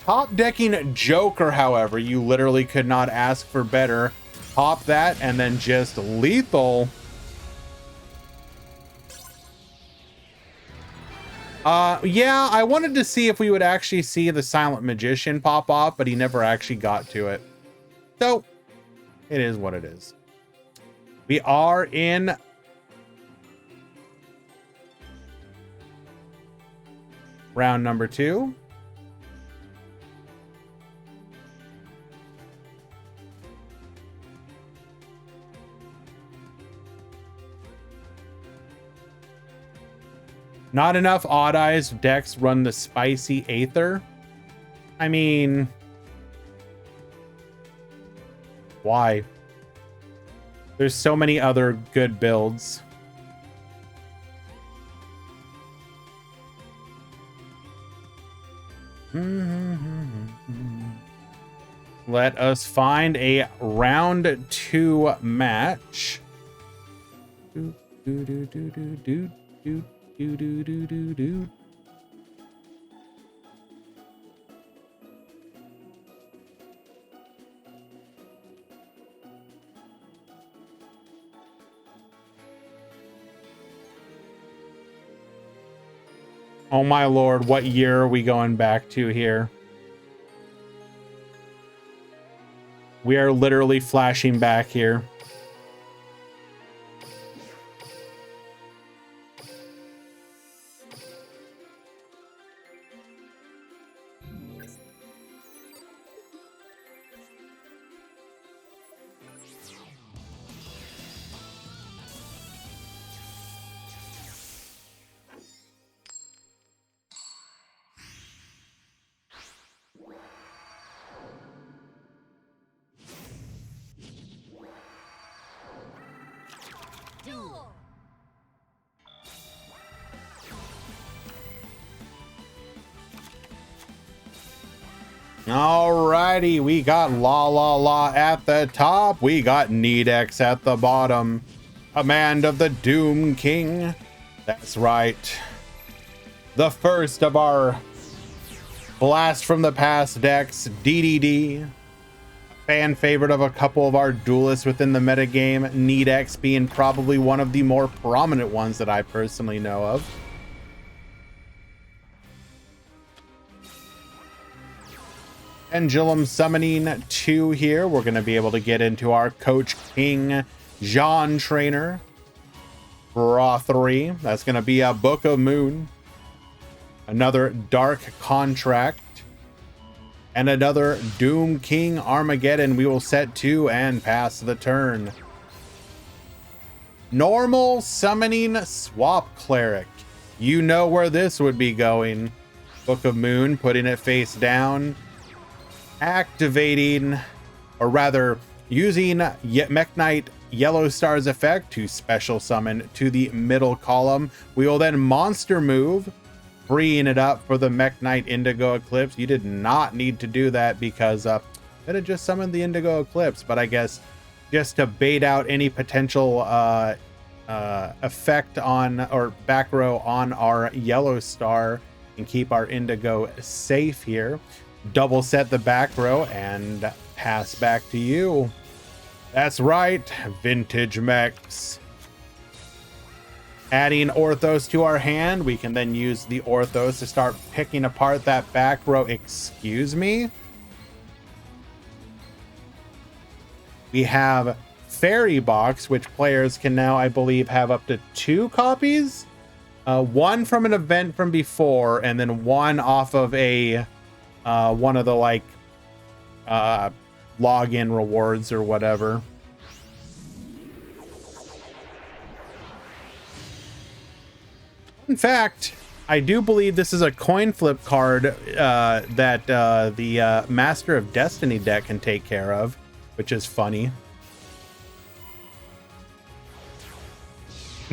Top decking Joker, however, you literally could not ask for better. Pop that and then just lethal. Yeah, I wanted to see if we would actually see the Silent Magician pop off, but he never actually got to it. So, it is what it is. We are in... round number 2. Not enough Odd Eyes decks run the Spicy Aether. I mean, why? There's so many other good builds. Let us find a round 2 match. Do, do, do, do, do, do, do, do, do, do, do, do. Oh my lord, what year are we going back to here? We are literally flashing back here. Alrighty, we got La La La at the top. We got Nedex at the bottom. Command of the Doom King. That's right. The first of our Blast from the Past decks, DDD. Fan favorite of a couple of our duelists within the metagame, Nedex being probably one of the more prominent ones that I personally know of. Pendulum Summoning 2 here. We're going to be able to get into our Coach King Jean Trainer. Draw 3. That's going to be a Book of Moon. Another Dark Contract. And another Doom King Armageddon. We will set 2 and pass the turn. Normal Summoning Swap Cleric. You know where this would be going. Book of Moon, putting it face down. Activating, or rather using Mekk-Knight Yellow Star's effect to special summon to the middle column. We will then monster move, freeing it up for the Mekk-Knight Indigo Eclipse. You did not need to do that because could have just summoned the Indigo Eclipse, but I guess just to bait out any potential effect on or back row on our Yellow Star and keep our Indigo safe here. Double set the back row and pass back to you. That's right, Vintage Mechs. Adding Orthos to our hand, we can then use the Orthos to start picking apart that back row. Excuse me? We have Fairy Box, which players can now, I believe, have up to 2 copies. One from an event from before, and then one off of a one of the like login rewards or whatever. In fact, I do believe this is a coin flip card that the Master of Destiny deck can take care of, which is funny.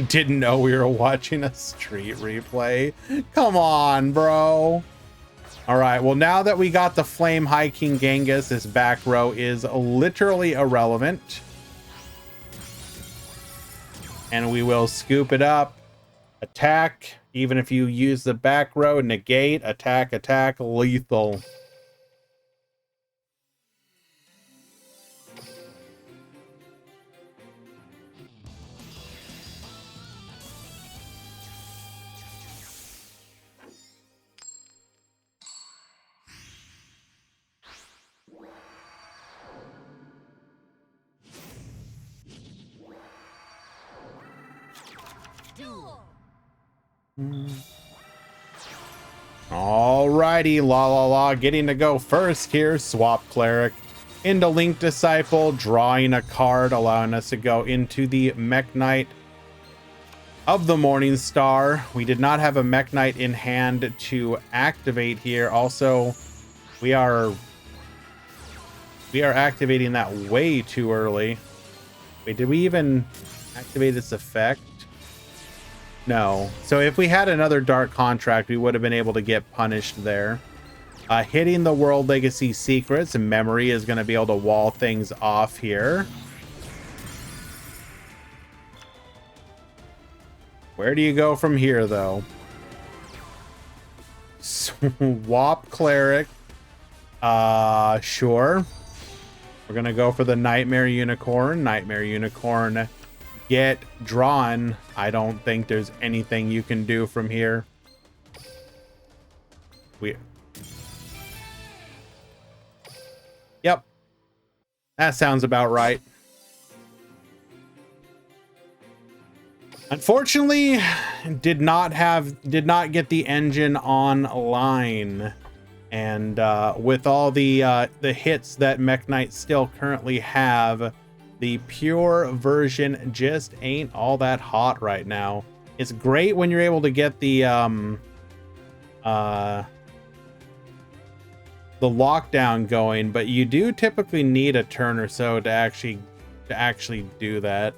Didn't know we were watching a street replay. Come on, bro. All right, well, now that we got the Flame High King Genghis, this back row is literally irrelevant. And we will scoop it up. Attack, even if you use the back row, negate, attack, attack, lethal. Alrighty, La La La getting to go first here. Swap Cleric into Link Disciple, drawing a card, allowing us to go into the Mekk-Knight of the Morning Star. We did not have a Mekk-Knight in hand to activate here. Also, we are activating that way too early. Wait, did we even activate this effect? No. So if we had another Dark Contract, we would have been able to get punished there. Hitting the World Legacy secrets and memory is going to be able to wall things off here. Where do you go from here, though? Swap Cleric. Sure. We're going to go for the Nightmare Unicorn. Nightmare Unicorn, get drawn. I don't think there's anything you can do from here. Yep. That sounds about right. Unfortunately, did not get the engine online, and with all the hits that Mech Knights still currently have, the pure version just ain't all that hot right now. It's great when you're able to get the lockdown going, but you do typically need a turn or so to actually do that.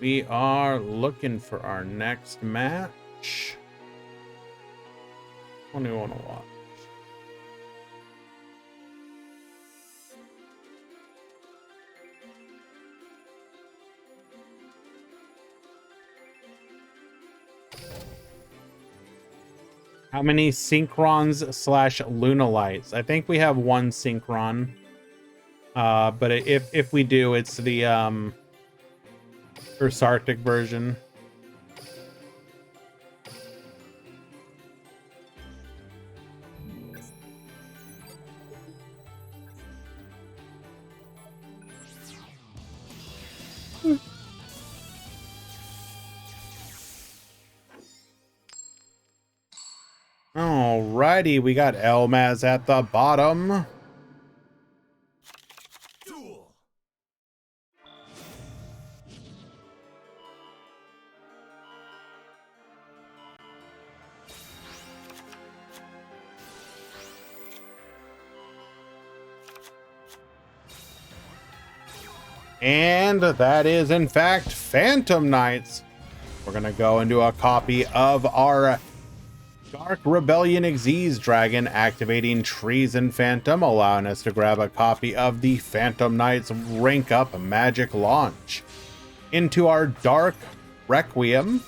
We are looking for our next match. What do you want to watch? How many Synchrons / Lunalights? I think we have one Synchron. But if we do, it's the Earth Arctic version. Alrighty, we got Elmaz at the bottom. And that is, in fact, Phantom Knights. We're going to go into a copy of our Dark Rebellion Xyz Dragon, activating Treason Phantom, allowing us to grab a copy of the Phantom Knights Rank Up Magic Launch. Into our Dark Requiem,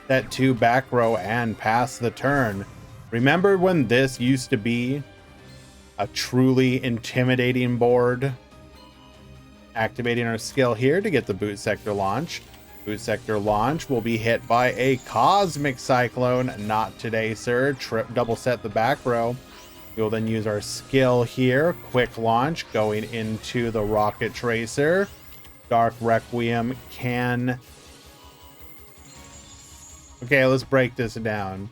set to back row and pass the turn. Remember when this used to be a truly intimidating board? Activating our skill here to get the Boot Sector launch. Boot Sector launch will be hit by a Cosmic Cyclone. Not today, sir. Double set the back row. We'll then use our skill here. Quick launch going into the Rocket Tracer. Dark Requiem can... Okay, let's break this down.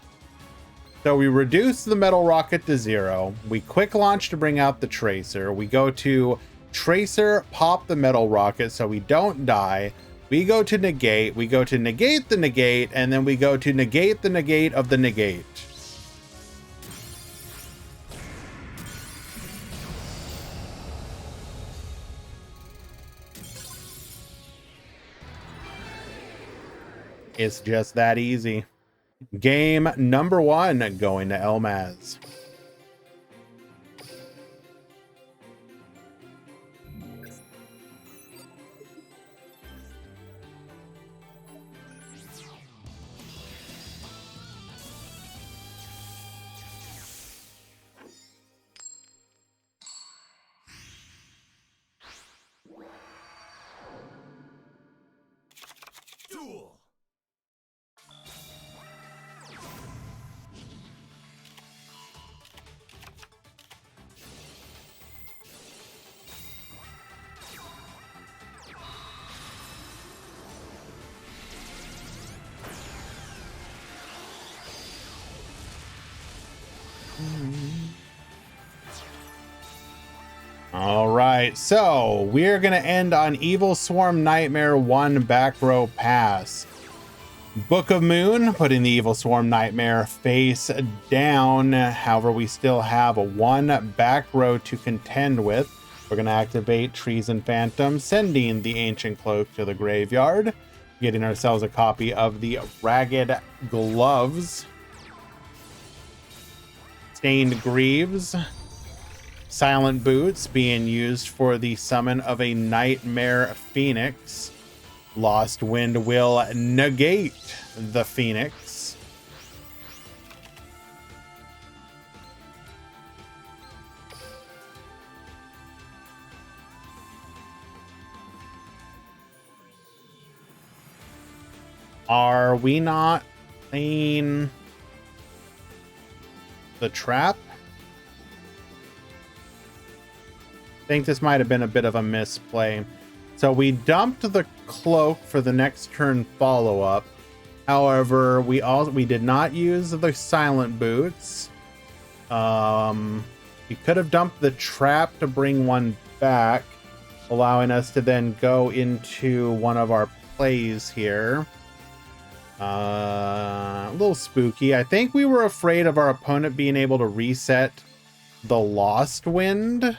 So we reduce the Metal Rocket to 0. We quick launch to bring out the Tracer. We go to Tracer, pop the Metal Rocket so we don't die. We go to negate. We go to negate the negate, and then we go to negate the negate of the negate. It's just that easy. Game number 1 going to Elmaz. right, so we're gonna end on Evil Swarm Nightmare 1 back row pass. Book of Moon, putting the Evil Swarm Nightmare face down. However, we still have a 1 back row to contend with. We're gonna activate Treason Phantom, sending the Ancient Cloak to the graveyard, getting ourselves a copy of the Ragged Gloves, Stained Greaves, Silent Boots being used for the summon of a Nightmare Phoenix. Lost Wind will negate the Phoenix. Are we not playing the trap? I think this might have been a bit of a misplay. So we dumped the cloak for the next turn follow-up. However, we did not use the silent boots. We could have dumped the trap to bring one back, allowing us to then go into one of our plays here. A little spooky. I think we were afraid of our opponent being able to reset the Lost Wind.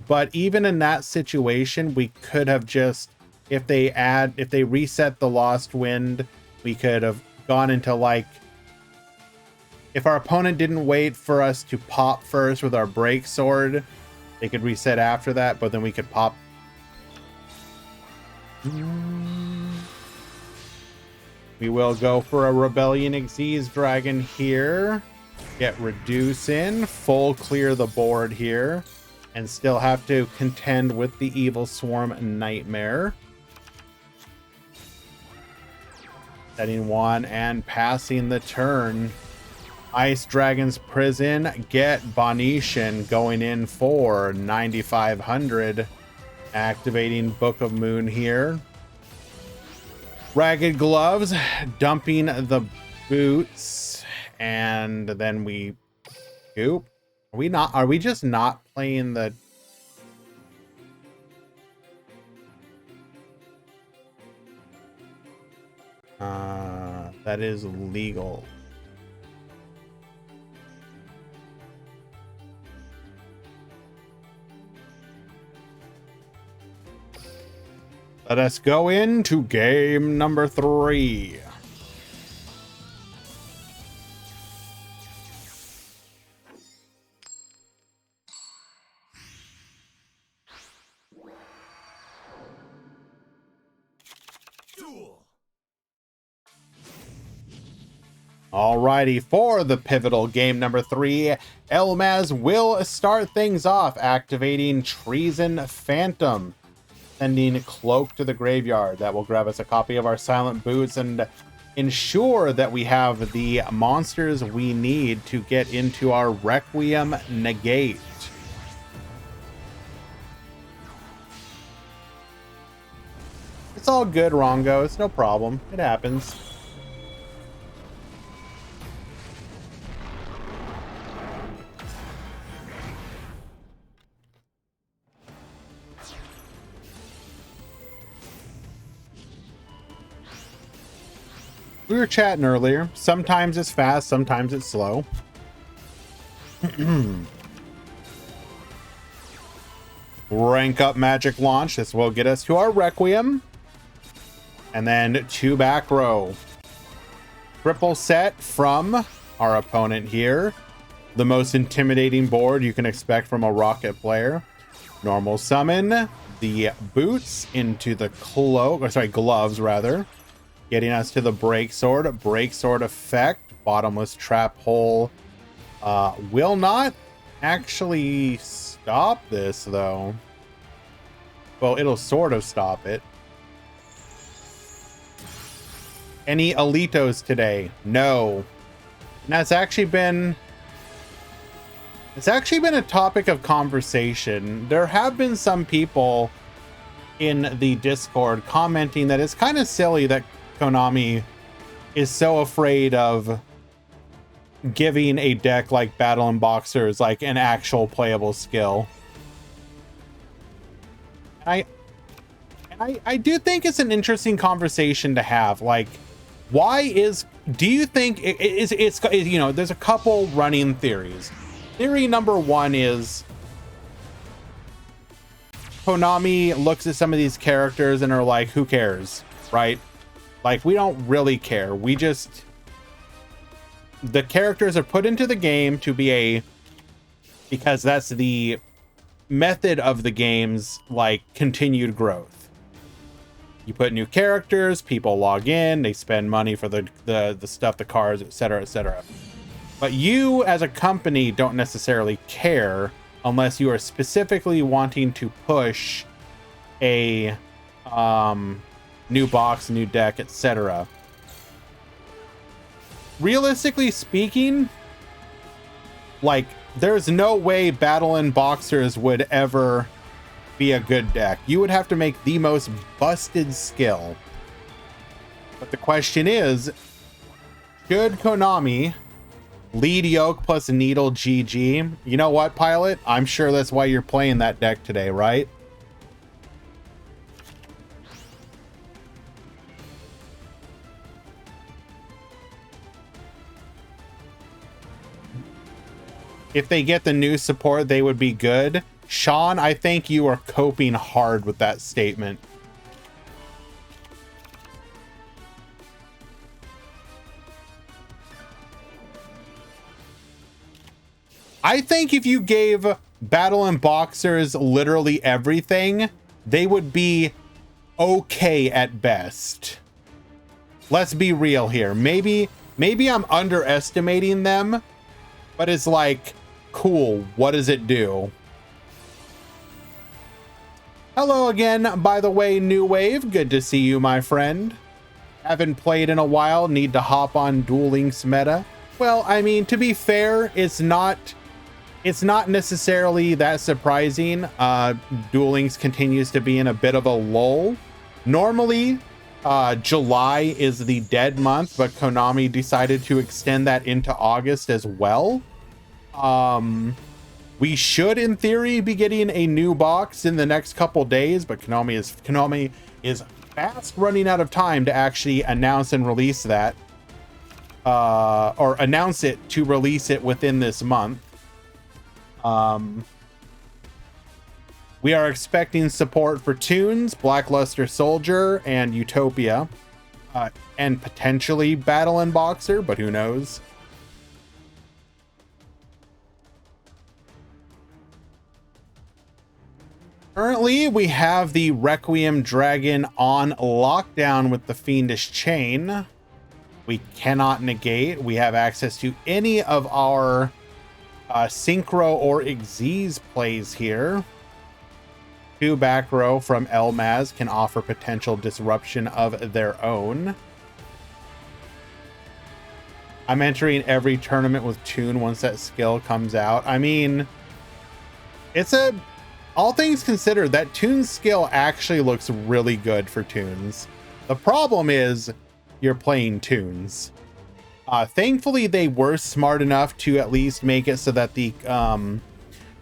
But even in that situation, we could have just, if they reset the Lost Wind, we could have gone into, like, if our opponent didn't wait for us to pop first with our break sword, they could reset after that, but then we could pop. We will go for a Rebellion Xyz Dragon here. Get Reduce in, full clear the board here. And still have to contend with the Evil Swarm Nightmare. Setting 1 and passing the turn. Ice Dragon's Prison, get Bonetian going in for 9,500. Activating Book of Moon here. Ragged Gloves, dumping the boots. And then we scoop. Are we just not playing the... that is legal. Let us go into game number 3. Alrighty, for the pivotal game number 3, Elmaz will start things off, activating Treason Phantom, sending Cloak to the graveyard. That will grab us a copy of our Silent Boots and ensure that we have the monsters we need to get into our Requiem Negate. It's all good, Rongo. It's no problem. It happens. We were chatting earlier. Sometimes it's fast, sometimes it's slow. Rank up Magic Launch. This will get us to our Requiem. And then 2 back row. Triple set from our opponent here. The most intimidating board you can expect from a Rocket player. Normal summon the boots into the cloak, or sorry, gloves rather. Getting us to the break sword effect. Bottomless trap hole will not actually stop this though. Well, it'll sort of stop it. Any Alitos today? No. And that's actually been... it's actually been a topic of conversation. There have been some people in the Discord commenting that it's kind of silly that Konami is so afraid of giving a deck like Battle and Boxers like an actual playable skill. I do think it's an interesting conversation to have. Like, why is, do you think it's you know, there's a couple running theories. Theory number one is Konami looks at some of these characters and are like, who cares, right? Like, we don't really care. We just, the characters are put into the game to be because that's the method of the game's like continued growth. You put new characters, people log in, they spend money for the stuff, the cars, etc., etc. But you as a company don't necessarily care unless you are specifically wanting to push a new box, new deck, etc. Realistically speaking, like, there's no way Battle and Boxers would ever be a good deck. You would have to make the most busted skill. But the question is, should Konami lead Yoke plus Needle GG? You know what, Pilot? I'm sure that's why you're playing that deck today, right? If they get the new support, they would be good. Sean, I think you are coping hard with that statement. I think if you gave Battle and Boxers literally everything, they would be okay at best. Let's be real here. Maybe I'm underestimating them, but it's like, cool, what does it do? Hello again, by the way, New Wave. Good to see you, my friend. Haven't played in a while, need to hop on Duel Links Meta. Well, I mean, to be fair, it's not necessarily that surprising. Duel Links continues to be in a bit of a lull. Normally, July is the dead month, but Konami decided to extend that into August as well. We should, in theory, be getting a new box in the next couple days, but Konami is fast running out of time to actually announce and release that, or announce it to release it within this month. We are expecting support for Toons, Blackluster Soldier, and Utopia, and potentially Battle and Boxer, but who knows? Currently, we have the Requiem Dragon on lockdown with the Fiendish Chain. We cannot negate. We have access to any of our Synchro or Xyz plays here. 2 back row from Elmaz can offer potential disruption of their own. I'm entering every tournament with Toon once that skill comes out. I mean, it's a... all things considered, that Toon skill actually looks really good for Toons. The problem is you're playing Toons. Thankfully, they were smart enough to at least make it so that the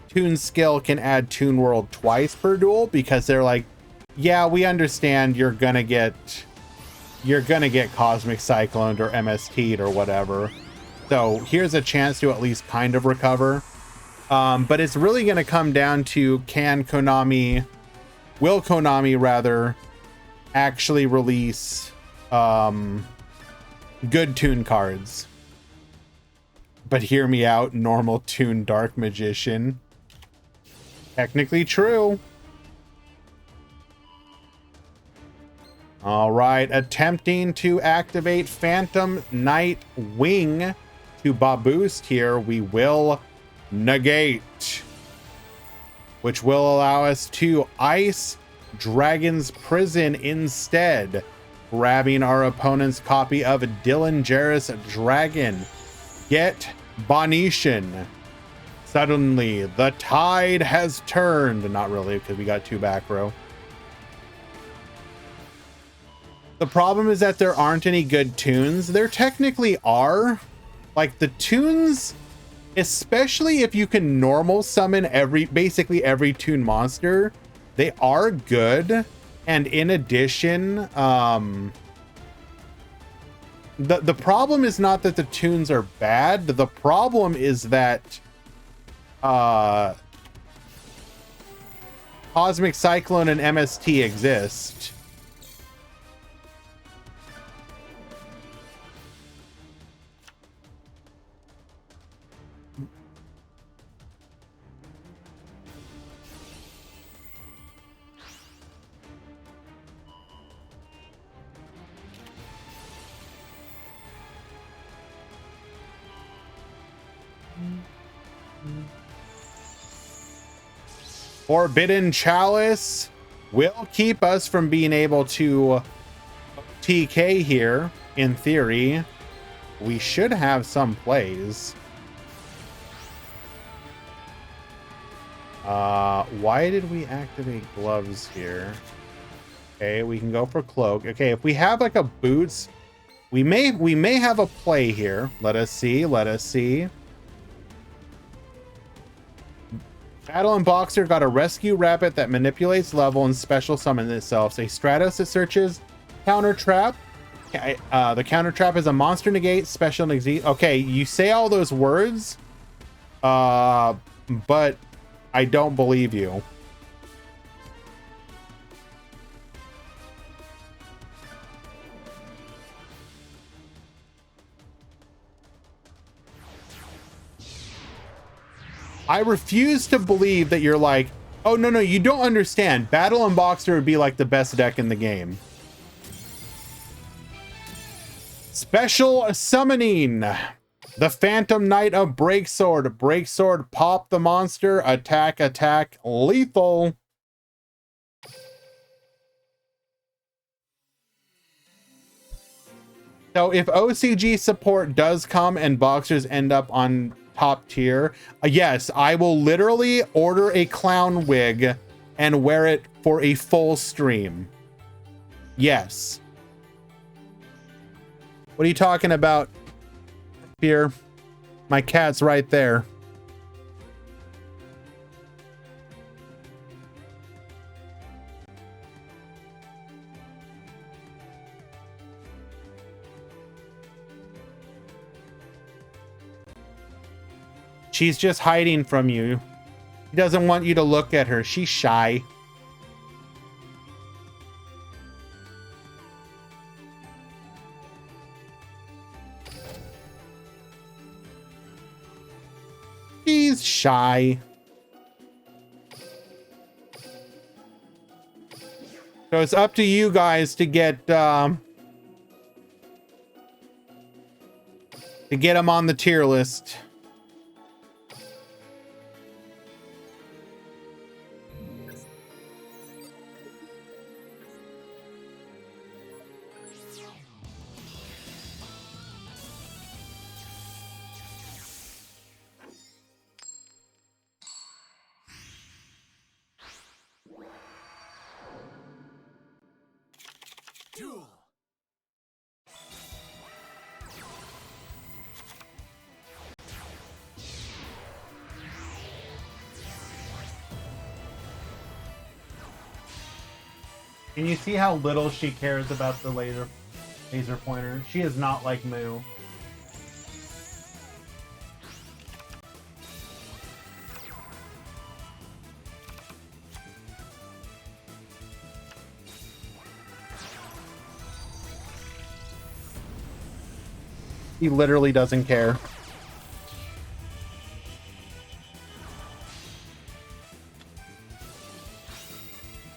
Toon skill can add Toon World twice per duel, because they're like, yeah, we understand you're gonna get Cosmic Cycloned or MST'd or whatever. So here's a chance to at least kind of recover. But it's really going to come down to, will Konami rather actually release good Toon cards? But hear me out, normal Toon Dark Magician. Technically true. All right, attempting to activate Phantom Knight Wing to boost here. We will negate, which will allow us to ice Dragon's Prison instead, grabbing our opponent's copy of Dylan Jarrus Dragon. Get Bonetian. Suddenly, the tide has turned. Not really, because we got 2 back row. The problem is that there aren't any good Toons. There technically are. Like, the Toons, especially if you can normal summon basically every Toon monster, They are good. And in addition, the problem is not that the tunes are bad. The problem is that Cosmic Cyclone and MST exist. Forbidden Chalice will keep us from being able to TK here. In theory, we should have some plays. Why did we activate gloves here? Okay, we can go for cloak. Okay, if we have like a boots, we may have a play here. Let us see. Battle and Boxer got a rescue rabbit that manipulates level and special summon itself. A Stratos that searches counter trap. The counter trap is a monster negate, special negate. Okay, you say all those words, but I don't believe you. I refuse to believe that you're like, oh, no, you don't understand. Battle and Boxer would be like the best deck in the game. Special summoning. The Phantom Knight of Breaksword. Breaksword, pop the monster. Attack, lethal. So if OCG support does come and Boxers end up on top tier, yes, I will literally order a clown wig and wear it for a full stream. Yes. What are you talking about here? My cat's right there. She's just hiding from you. She doesn't want you to look at her. She's shy. She's shy. So it's up to you guys to get him on the tier list. Can you see how little she cares about the laser pointer? She is not like Moo. He literally doesn't care.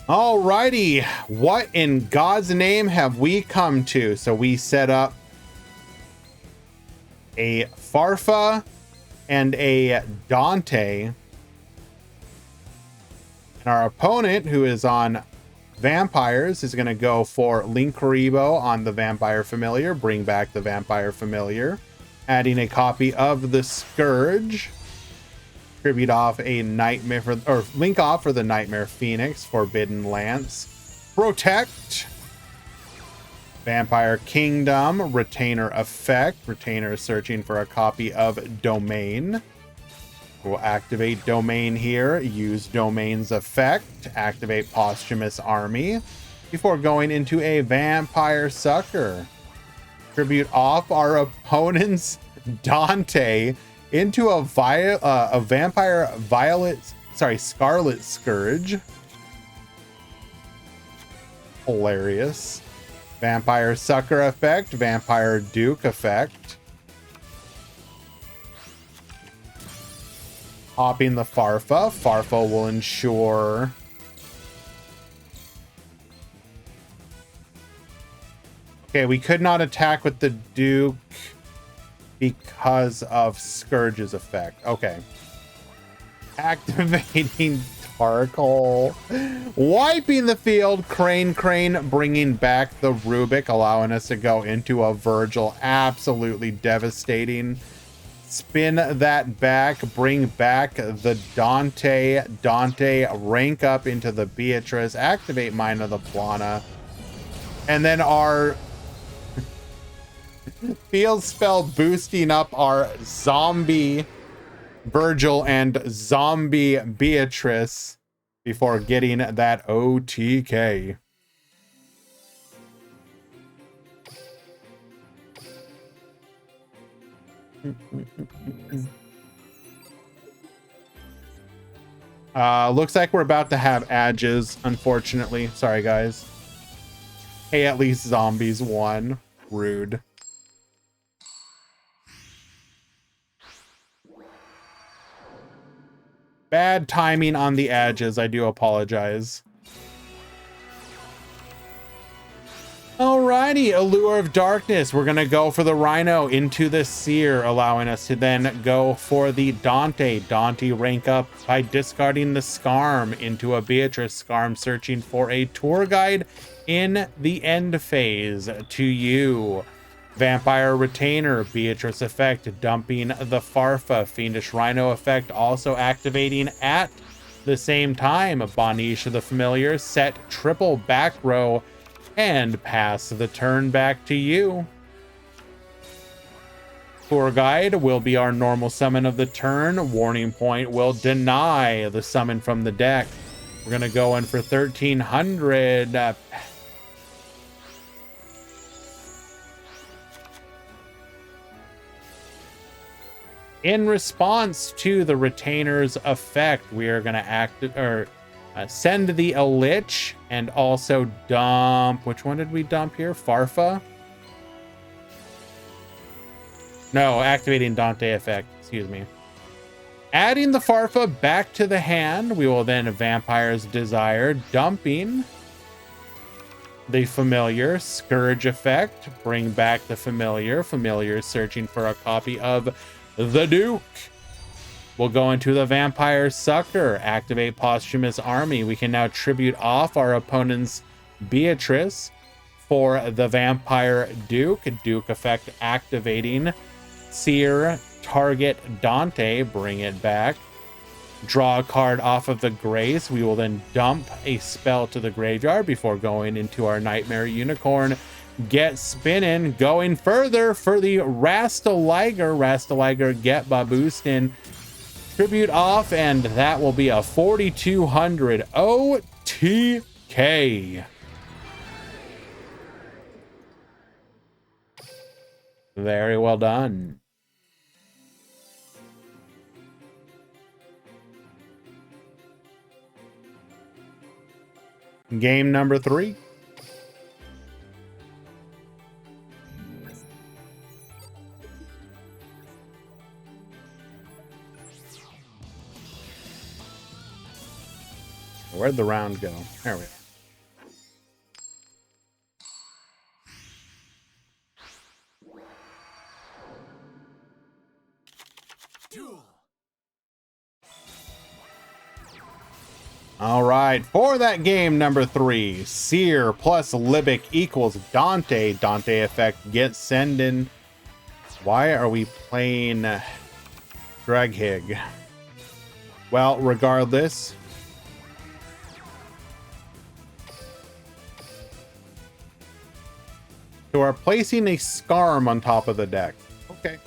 Alrighty, what in God's name have we come to? So we set up a Farfa and a Dante. And our opponent, who is on Vampires, is going to go for Linkuriboh on the Vampire Familiar. Bring back the Vampire Familiar. Adding a copy of the Scourge. Tribute off a Nightmare or link off for the Nightmare Phoenix. Forbidden Lance. Protect. Vampire Kingdom. Retainer Effect. Retainer searching for a copy of Domain. We'll activate Domain here, use Domain's effect, activate Posthumous Army, before going into a Vampire Sucker. Tribute off our opponent's Dante into a Vampire Scarlet Scourge. Hilarious. Vampire Sucker effect, Vampire Duke effect. Hopping the Farfa. Farfa will ensure okay, we could not attack with the Duke because of Scourge's effect. Okay. Activating Tarkle. Wiping the field. Crane, bringing back the Rubik, allowing us to go into a Virgil. Absolutely devastating. Spin that back. Bring back the Dante. Rank up into the Beatrice. Activate Mind of the Plana. And then our field spell boosting up our zombie Virgil and zombie Beatrice before getting that OTK. Looks like we're about to have Adges, unfortunately. Sorry, guys. Hey, at least zombies won. Rude. Bad timing on the edges. I do apologize. Alrighty, Allure of Darkness. We're going to go for the Rhino into the Seer, allowing us to then go for the Dante. Dante rank up by discarding the Scarm into a Beatrice. Scarm searching for a tour guide in the end phase to you. Vampire Retainer, Beatrice effect, dumping the Farfa. Fiendish Rhino effect also activating at the same time. Banish the Familiar, set triple back row, and pass the turn back to you. Tour Guide will be our normal summon of the turn. Warning Point will deny the summon from the deck. We're going to go in for 1300. In response to the Retainer's effect, we are going to send the Lich and also dump. Which one did we dump here? Farfa? No, activating Dante effect. Excuse me. Adding the Farfa back to the hand, we will then Vampire's Desire, dumping the Familiar. Scourge effect, bring back the Familiar. Familiar is searching for a copy of the Duke. We'll go into the Vampire Sucker, activate Posthumous Army. We can now tribute off our opponent's Beatrice for the Vampire Duke. Duke effect activating. Seer, target Dante, bring it back. Draw a card off of the Grace. We will then dump a spell to the graveyard before going into our Nightmare Unicorn. Get spinning, going further for the Rastaliger. Rastaliger, get Baboostin. Tribute off, and that will be a 4200 OTK. Very well done. Game number 3. Where'd the round go? There we are. All right, for that game number 3, Seer plus Libic equals Dante. Dante effect, get sending. Why are we playing Draghig? Well, regardless, so we're placing a Scarm on top of the deck. Okay.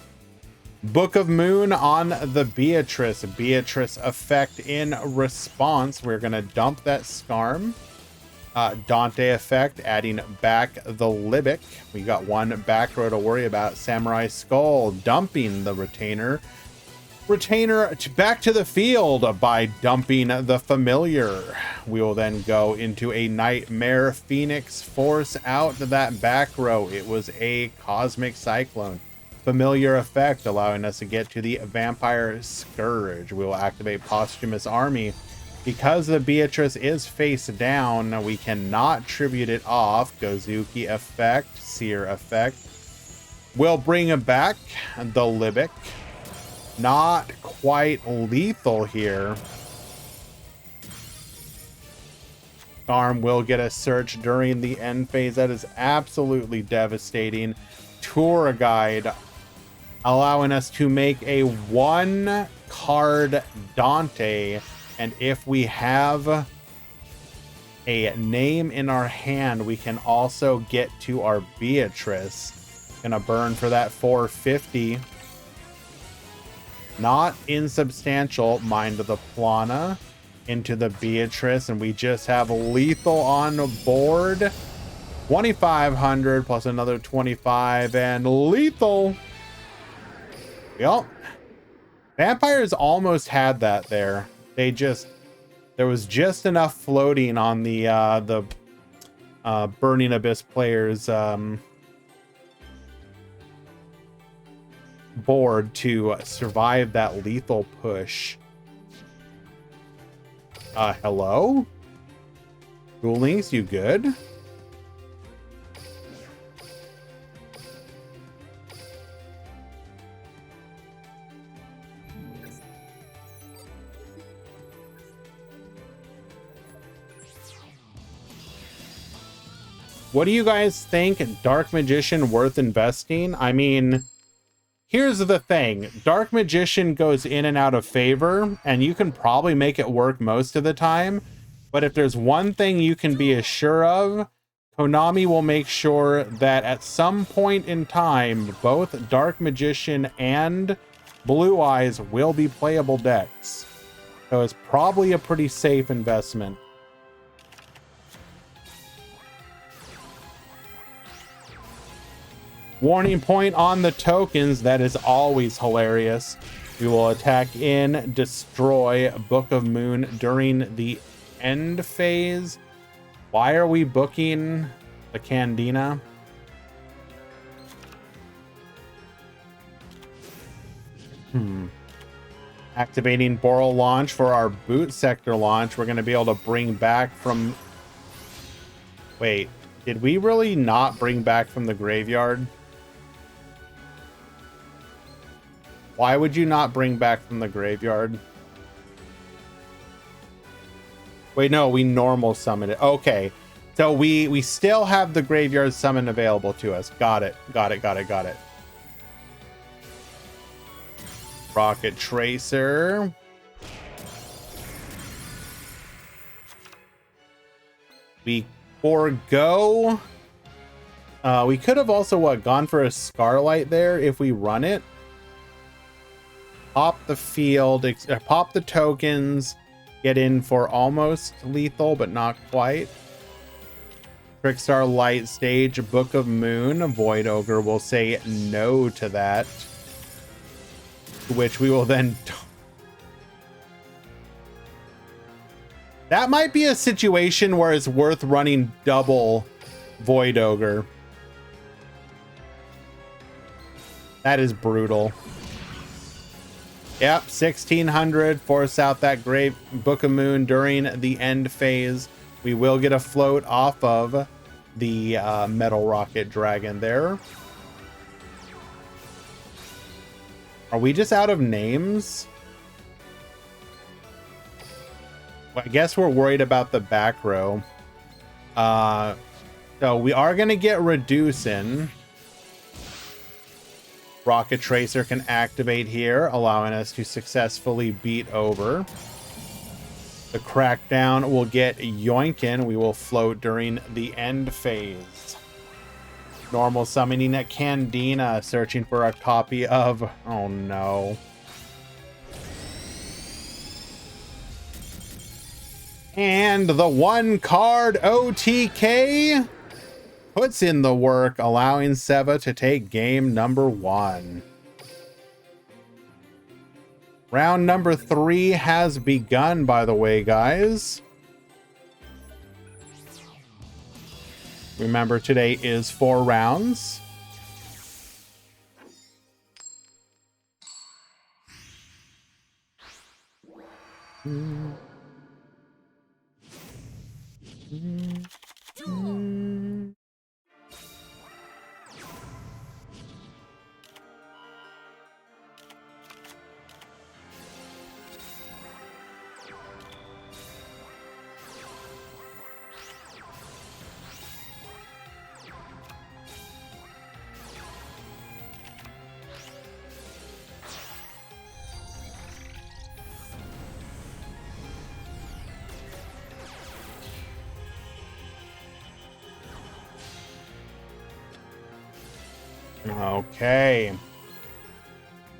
Book of Moon on the Beatrice. Beatrice effect in response. We're going to dump that Skarm. Dante effect, adding back the Libic. We got one back row to worry about. Samurai Skull, dumping the Retainer. Retainer back to the field by dumping the Familiar. We will then go into a Nightmare Phoenix, force out that back row. It was a Cosmic Cyclone. Familiar effect, allowing us to get to the Vampire Scourge. We will activate Posthumous Army. Because the Beatrice is face down, we cannot tribute it off. Gozuki effect, Seer effect. We'll bring it back, the Libic. Not quite lethal here. Arm will get a search during the end phase. That is absolutely devastating. Tour Guide, allowing us to make a 1-card Dante. And if we have a name in our hand, we can also get to our Beatrice. Gonna burn for that 450. Not insubstantial. Mind of the Plana into the Beatrice, and we just have lethal on board. 2,500 plus another 25 and lethal. Yep. Vampires almost had that there. There was just enough floating on the Burning Abyss players board to survive that lethal push. Hello? Duel Links, you good? What do you guys think? Dark Magician worth investing? I mean, here's the thing. Dark Magician goes in and out of favor, and you can probably make it work most of the time. But if there's one thing you can be as sure of, Konami will make sure that at some point in time, both Dark Magician and Blue Eyes will be playable decks. So it's probably a pretty safe investment. Warning point on the tokens. That is always hilarious. We will attack in, destroy Book of Moon during the end phase. Why are we booking the Candina? Activating Boral launch for our boot sector launch. We're going to be able to bring back from... Wait, did we really not bring back from the graveyard? Why would you not bring back from the graveyard? Wait, no, we normal summon it. Okay. So we still have the graveyard summon available to us. Got it. Got it. Rocket Tracer. We forego. We could have also gone for a Scarlight there if we run it. Pop the field, pop the tokens, get in for almost lethal, but not quite. Trickstar Light Stage, Book of Moon. Void Ogre will say no to that. Which we will then... That might be a situation where it's worth running double Void Ogre. That is brutal. Yep, 1,600. Force out that Grave Book of Moon during the end phase. We will get a float off of the Metal Rocket Dragon there. Are we just out of names? Well, I guess we're worried about the back row. So we are going to get Reducin. Rocket Tracer can activate here, allowing us to successfully beat over. The Crackdown will get Yoinkin. We will float during the end phase. Normal summoning at Candina, searching for a copy of... Oh no. And the one card OTK puts in the work, allowing Seva to take game number 1. Round number 3 has begun, by the way, guys. Remember, today is 4 rounds. Okay.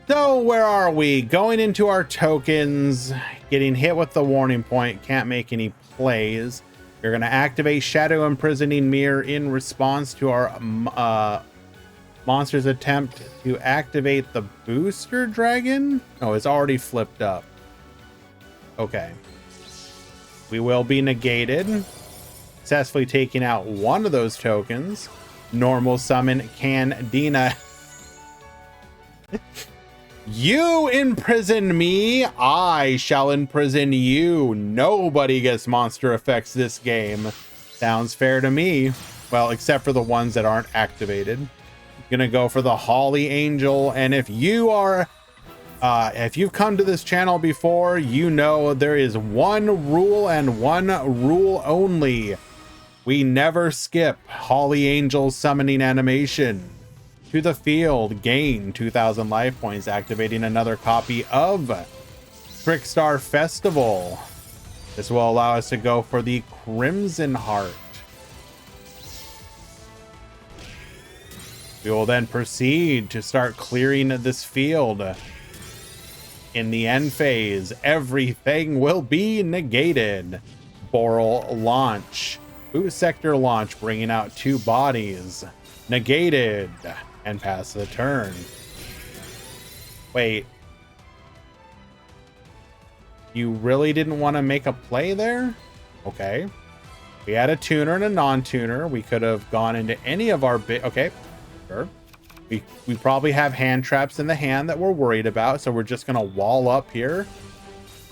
So where are we? Going into our tokens, getting hit with the warning point, can't make any plays. You're going to activate Shadow Imprisoning Mirror in response to our monster's attempt to activate the booster dragon. Oh, it's already flipped up. Okay. We will be negated, successfully taking out one of those tokens. Normal summon Candina. You imprison me, I shall imprison you. Nobody gets monster effects this game. Sounds fair to me. Well, except for the ones that aren't activated. Gonna go for the Holly Angel, and if you are if you've come to this channel before, you know there is one rule and one rule only. We never skip Holly Angel's summoning animation. To the field, gain 2,000 life points, activating another copy of Trickstar Festival. This will allow us to go for the Crimson Heart. We will then proceed to start clearing this field. In the end phase, everything will be negated. Boral launch. Boot sector launch, bringing out 2 bodies. Negated. And pass the turn. Wait. You really didn't want to make a play there? Okay. We had a tuner and a non-tuner. We could have gone into any of our okay. Sure. We probably have hand traps in the hand that we're worried about, so we're just gonna wall up here.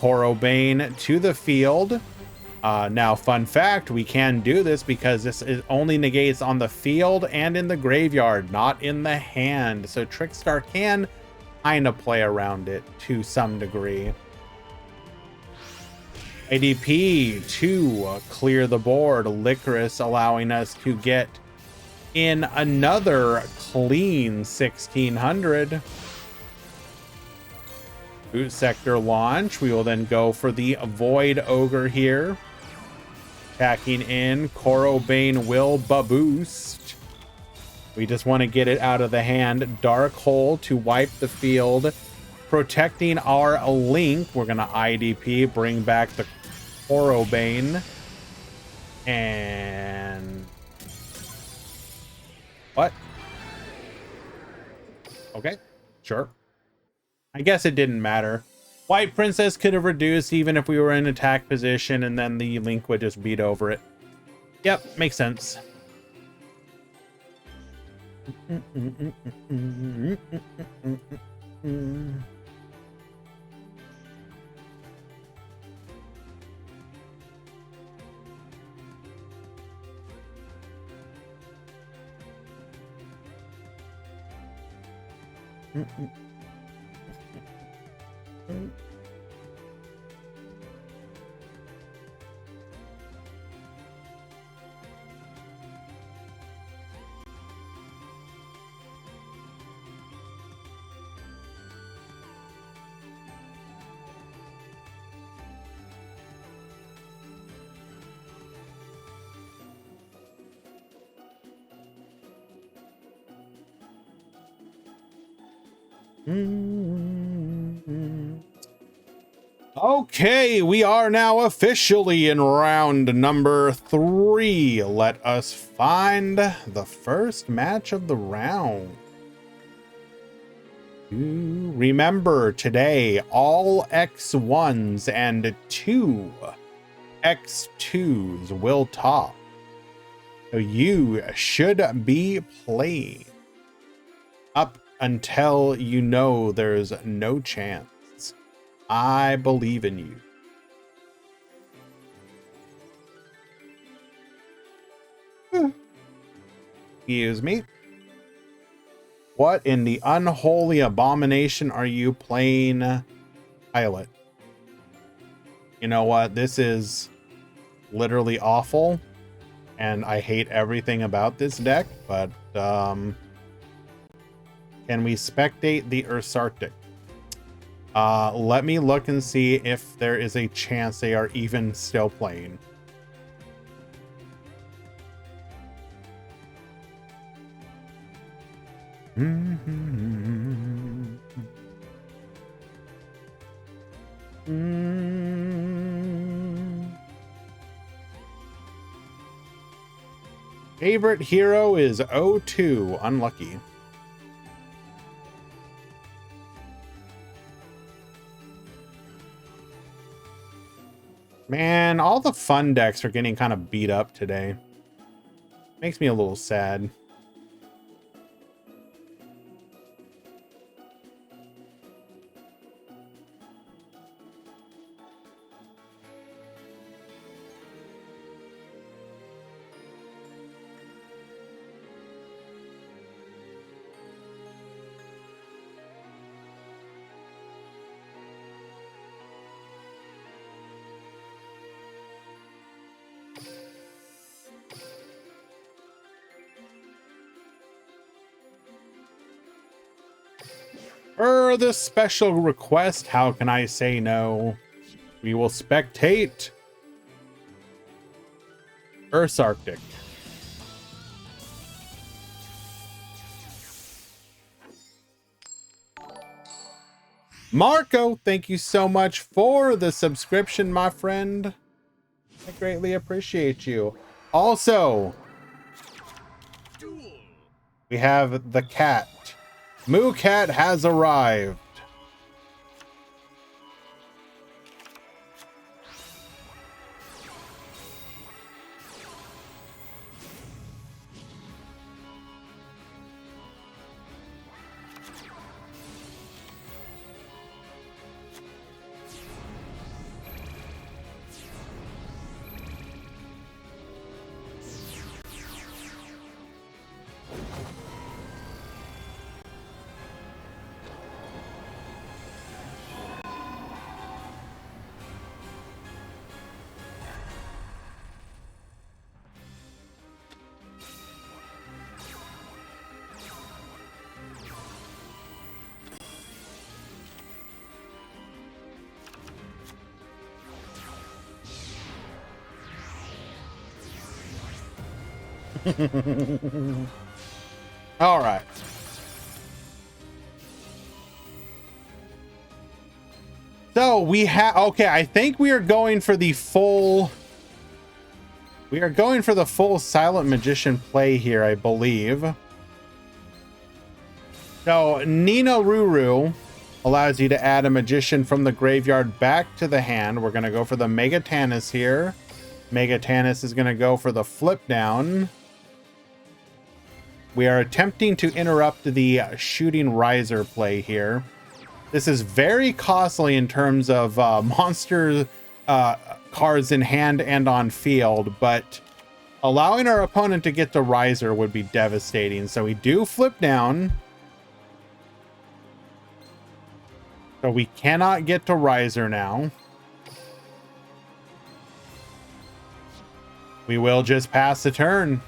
Corobane to the field. Now, fun fact, we can do this because this only negates on the field and in the graveyard, not in the hand. So Trickstar can kind of play around it to some degree. ADP to clear the board. Licorice allowing us to get in another clean 1,600. Boot sector launch. We will then go for the Void Ogre here. Attacking in. Corobane will boost. We just want to get it out of the hand. Dark Hole to wipe the field. Protecting our Link. We're going to IDP, bring back the Corobane. And... what? Okay, sure. I guess it didn't matter. White Princess could have reduced even if we were in attack position, and then the Link would just beat over it. Yep, makes sense. Okay, we are now officially in round number 3. Let us find the first match of the round. Remember, today, all X1s and 2 X2s will top. So you should be playing up until you know there's no chance. I believe in you. Excuse me. What in the unholy abomination are you playing, Pilot? You know what? This is literally awful, and I hate everything about this deck, but can we spectate the Ursarctic? Let me look and see if there is a chance they are even still playing. Favorite hero is O2. Unlucky. Man, all the fun decks are getting kind of beat up today. Makes me a little sad. Per the special request, how can I say no? We will spectate Ursarctic. Marco, thank you so much for the subscription, my friend. I greatly appreciate you. Also, we have the cat. Moo Cat has arrived. All right. So we have, okay, I think we are going for the full, Silent Magician play here, I believe. So Nino Ruru allows you to add a magician from the graveyard back to the hand. We're going to go for the Megatannis here. Megatannis is going to go for the flip down. We are attempting to interrupt the Shooting Riser play here. This is very costly in terms of monster cards in hand and on field, but allowing our opponent to get to Riser would be devastating. So we do flip down. So we cannot get to Riser now. We will just pass the turn.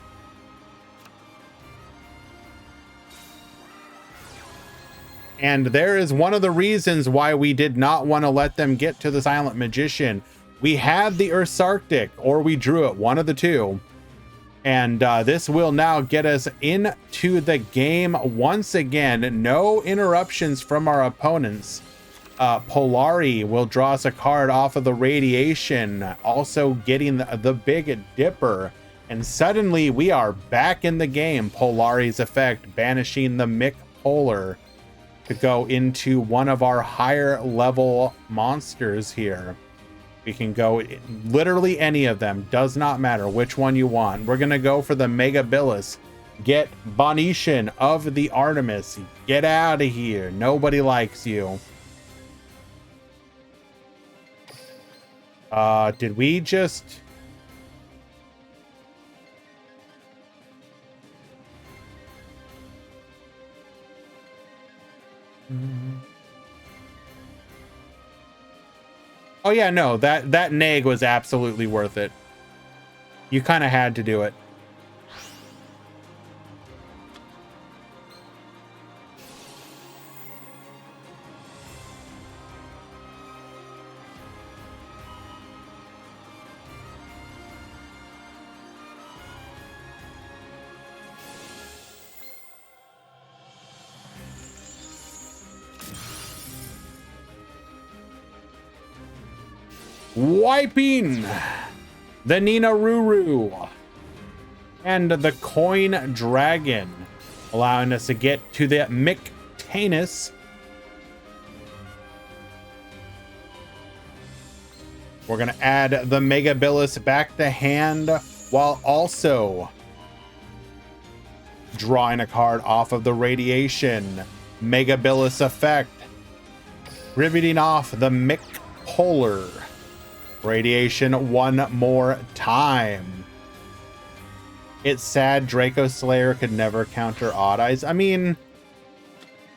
And there is one of the reasons why we did not want to let them get to the Silent Magician. We had the Ursarctic, or we drew it, one of the two. And this will now get us into the game once again. No interruptions from our opponents. Polari will draw us a card off of the radiation, also getting the Big Dipper. And suddenly we are back in the game. Polari's effect, banishing the Mick Polar to go into one of our higher level monsters here. We can go literally any of them. Does not matter which one you want. We're going to go for the Megabilis. Get Bonetian of the Artemis. Get out of here. Nobody likes you. Did we just... Oh yeah, no, that neg was absolutely worth it. You kind of had to do it. Wiping the Nina Ruru and the Coin Dragon, allowing us to get to the Mictanus. We're going to add the Megabilis back to hand while also drawing a card off of the radiation. Megabilis effect, riveting off the Mick Polar. Radiation one more time. It's sad Draco Slayer could never counter Odd Eyes. I mean,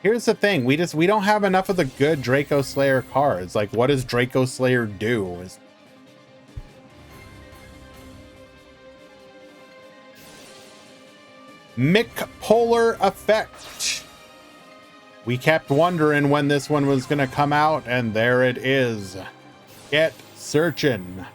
here's the thing. We don't have enough of the good Draco Slayer cards. Like, what does Draco Slayer do? Mick Polar effect. We kept wondering when this one was going to come out, and there it is. Get searching.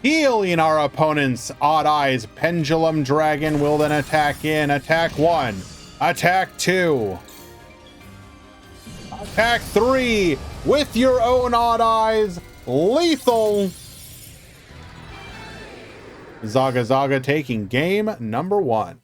Healing our opponent's Odd Eyes. Pendulum Dragon will then attack in. Attack 1. Attack 2. Attack 3. With your own Odd Eyes. Lethal. Zaga Zaga taking game number 1.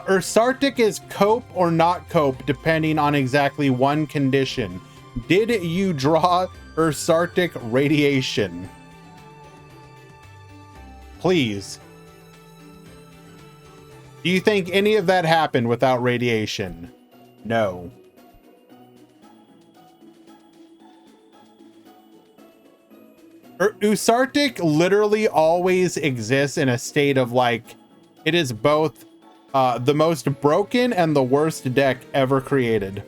Ursartic is cope or not cope, depending on exactly one condition. Did you draw Ursartic Radiation? Please. Do you think any of that happened without radiation? No. Usartic literally always exists in a state of like, it is both the most broken and the worst deck ever created.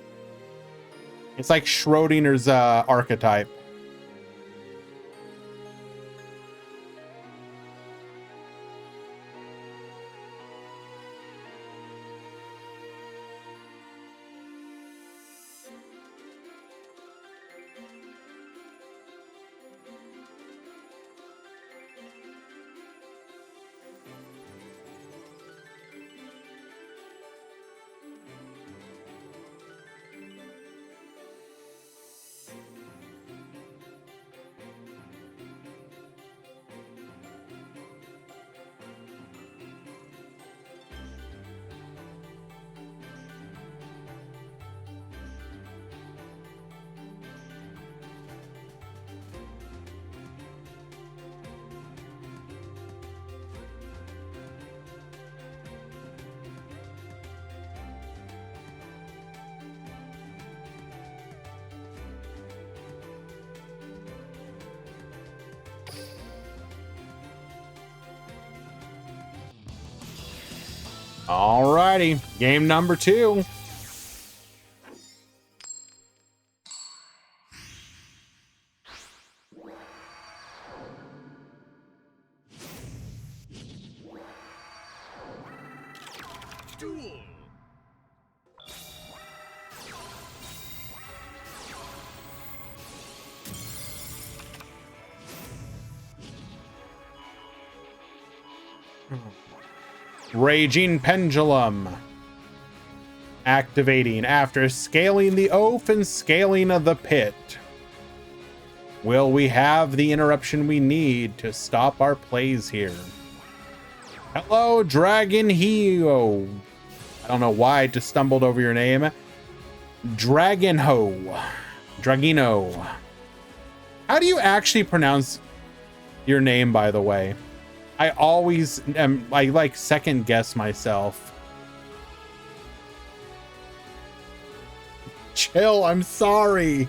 It's like Schrodinger's archetype. Alrighty, game number 2. Duel. Raging Pendulum. Activating after scaling the oaf and scaling of the pit. Will we have the interruption we need to stop our plays here? Hello, Dragon Heo. I don't know why I just stumbled over your name. Dragonho. Dragino. How do you actually pronounce your name, by the way? I always am, I like second guess myself. Chill, I'm sorry.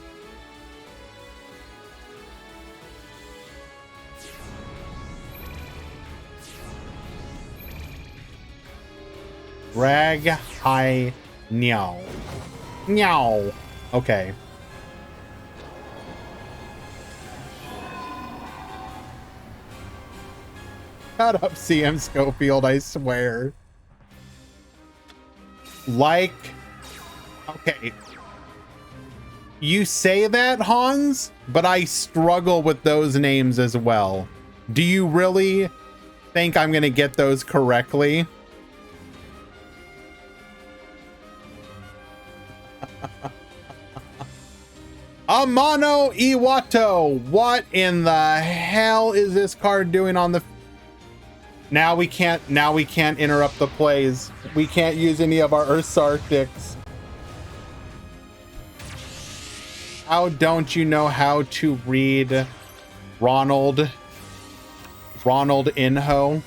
Drag high meow. Meow. Okay. Shut up, CM Schofield, I swear. Like, okay. You say that, Hans, but I struggle with those names as well. Do you really think I'm gonna get those correctly? Amano Iwato. What in the hell is this card doing on the... Now we can't interrupt the plays. We can't use any of our Earth's Arctics. How don't you know how to read Ronald Inho?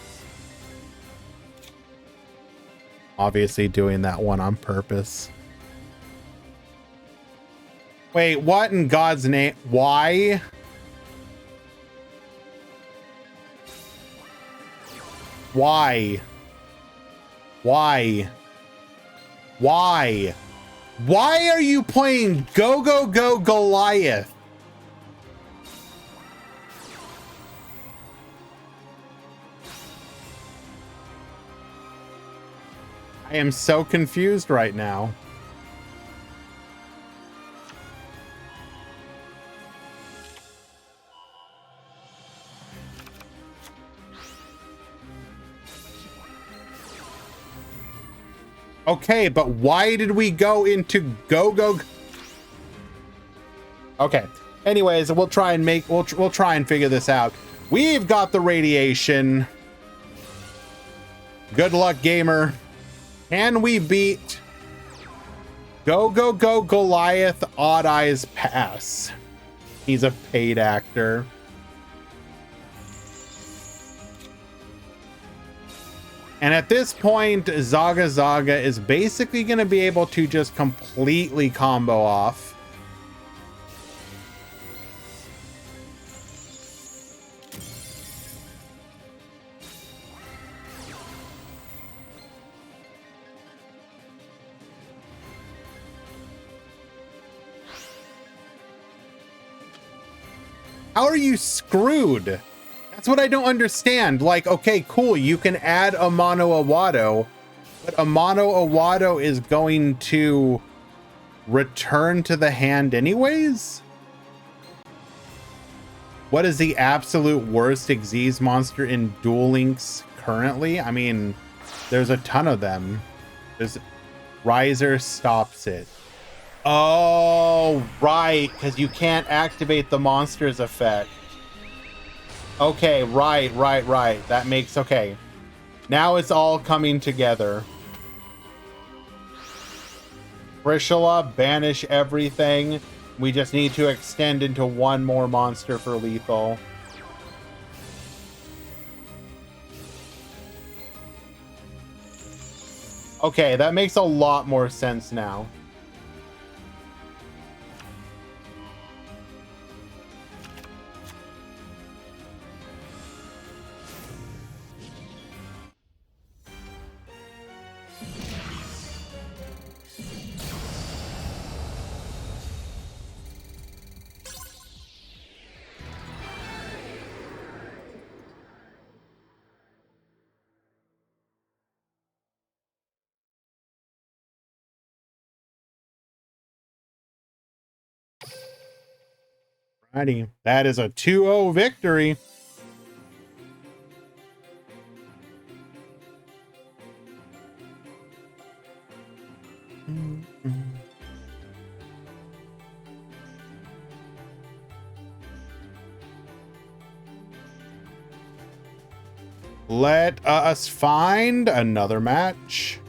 Obviously doing that one on purpose. Wait, what in God's name? Why? Why? Why? Why? Why are you playing Go Go Go Goliath? I am so confused right now. Okay, but why did we go into go? Okay. Anyways, we'll try and figure this out. We've got the radiation. Good luck, gamer. Can we beat Go Goliath Odd Eyes Pass? He's a paid actor. And at this point, Zaga Zaga is basically going to be able to just completely combo off. How are you screwed? That's what I don't understand. Like, okay, cool. You can add Amano Awado, but Amano Awado is going to return to the hand anyways? What is the absolute worst Xyz monster in Duel Links currently? I mean, there's a ton of them. There's Riser stops it. Oh, right, because you can't activate the monster's effect. Okay, right. That makes... Okay. Now it's all coming together. Brishula, banish everything. We just need to extend into one more monster for lethal. Okay, that makes a lot more sense now. Alrighty, that is a 2-0 victory. Let us find another match.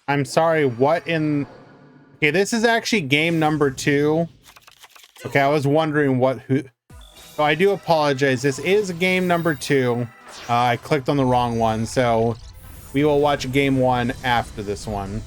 I'm sorry, what in... Okay, this is actually game number 2. Okay, I was wondering who... So I do apologize. This is game number 2. I clicked on the wrong one, so we will watch game 1 after this one.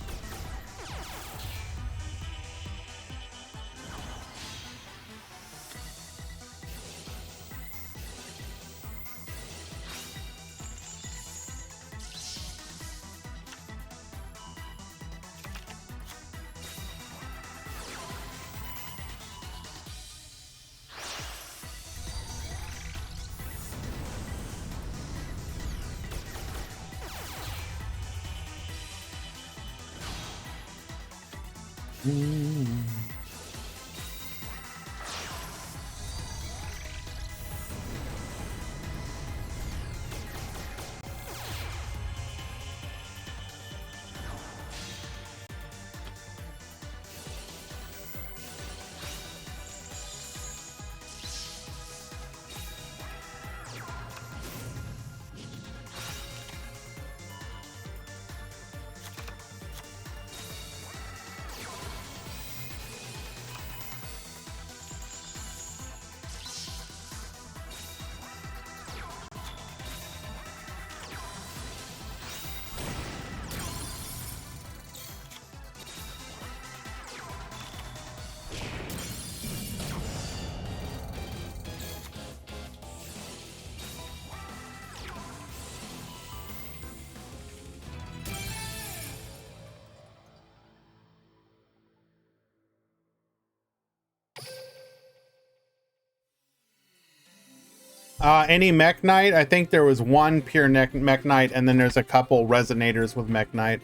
Any Mech Knight? I think there was one pure Mech Knight, and then there's a couple resonators with Mech Knight.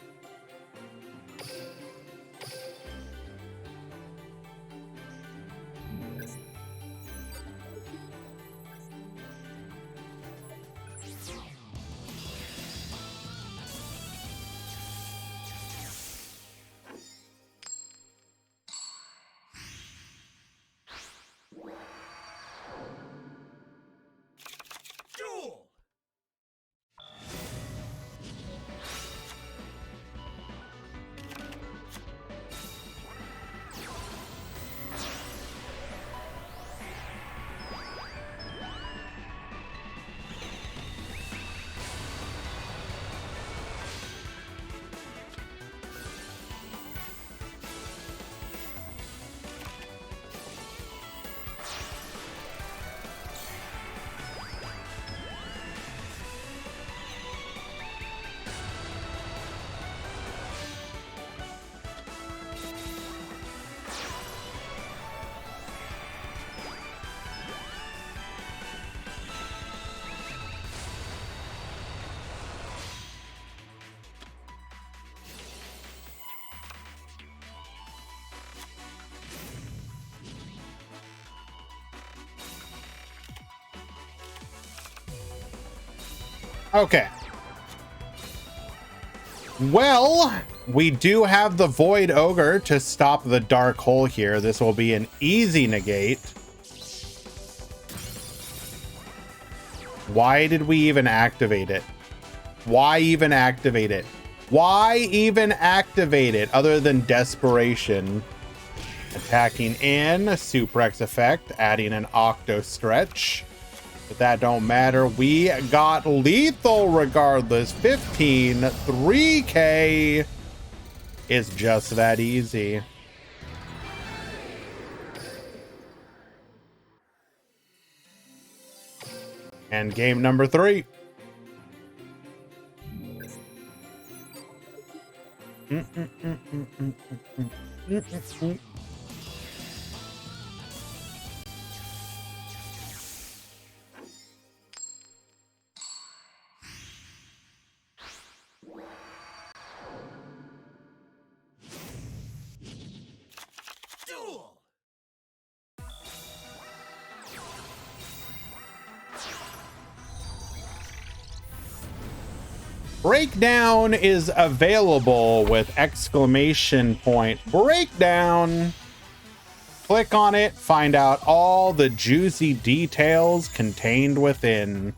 Duel. Okay. Well, we do have the Void Ogre to stop the Dark Hole here. This will be an easy negate. Why did we even activate it? Why even activate it? Why even activate it other than desperation? Attacking in, Suplex effect, adding an Octo Stretch. But that don't matter. We got lethal regardless. 15, 3K. It's just that easy. And game number 3. Duel. Breakdown is available with exclamation point breakdown. Click on it, find out all the juicy details contained within.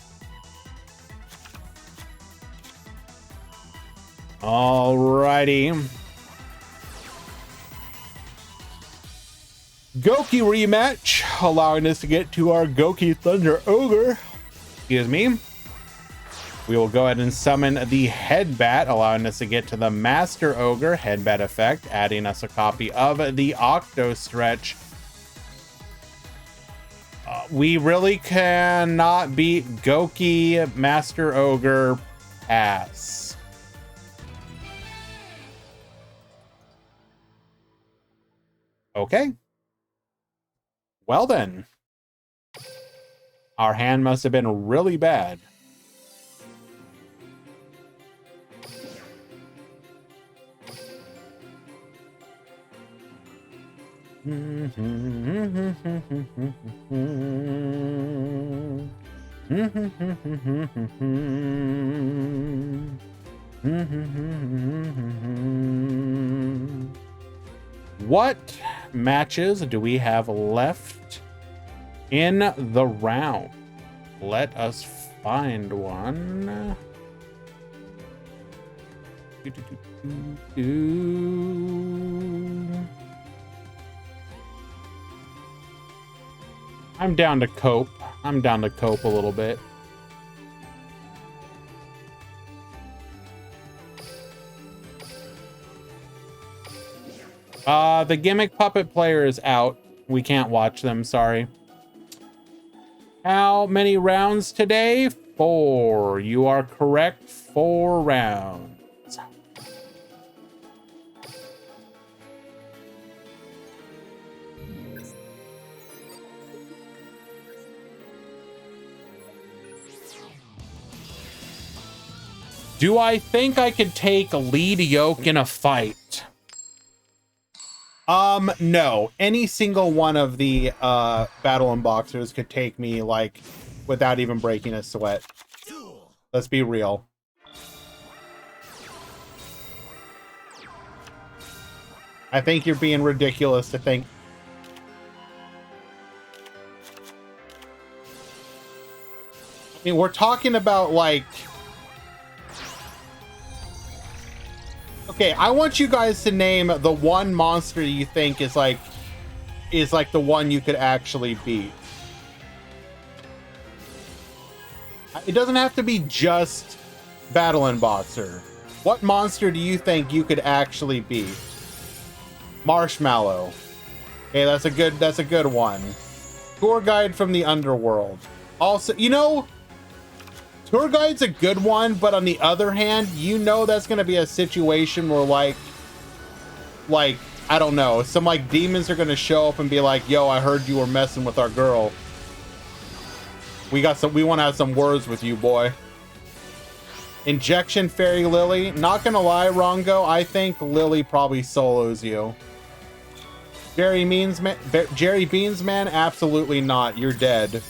Alrighty. Goki rematch, allowing us to get to our Goki Thunder Ogre. Excuse me. We will go ahead and summon the Headbat, allowing us to get to the Master Ogre Headbat effect, adding us a copy of the Octo Stretch. We really cannot beat Goki Master Ogre Pass. Okay. Well then. Our hand must have been really bad. What matches do we have left in the round? Let us find one. I'm down to cope. I'm down to cope a little bit. The gimmick puppet player is out. We can't watch them, sorry. How many rounds today? 4. You are correct. 4 rounds. Do I think I could take lead yoke in a fight? No. Any single one of the battle unboxers could take me, like, without even breaking a sweat. Let's be real. I think you're being ridiculous to think. I mean, we're talking about, like... Okay, I want you guys to name the one monster you think is like the one you could actually beat. It doesn't have to be just Battle and Boxer. What monster do you think you could actually beat? Marshmallow. Okay, that's a good one. Tour guide from the underworld. Also, you know, Tour guide's a good one, but on the other hand, you know that's gonna be a situation where like I don't know, some like demons are gonna show up and be like, "Yo, I heard you were messing with our girl. We want to have some words with you, boy." Injection Fairy Lily. Not gonna lie, Rongo, I think Lily probably solos you. Jerry Beans Man, absolutely not. You're dead.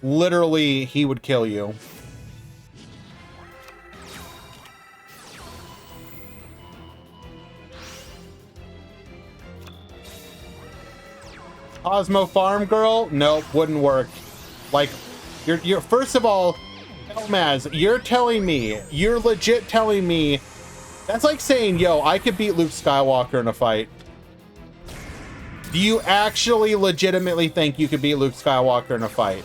Literally, he would kill you. Cosmo Farm Girl? Nope, wouldn't work. Like, you're first of all, Elmaz, you're legit telling me That's like saying, yo, I could beat Luke Skywalker in a fight. Do you actually legitimately think you could beat Luke Skywalker in a fight?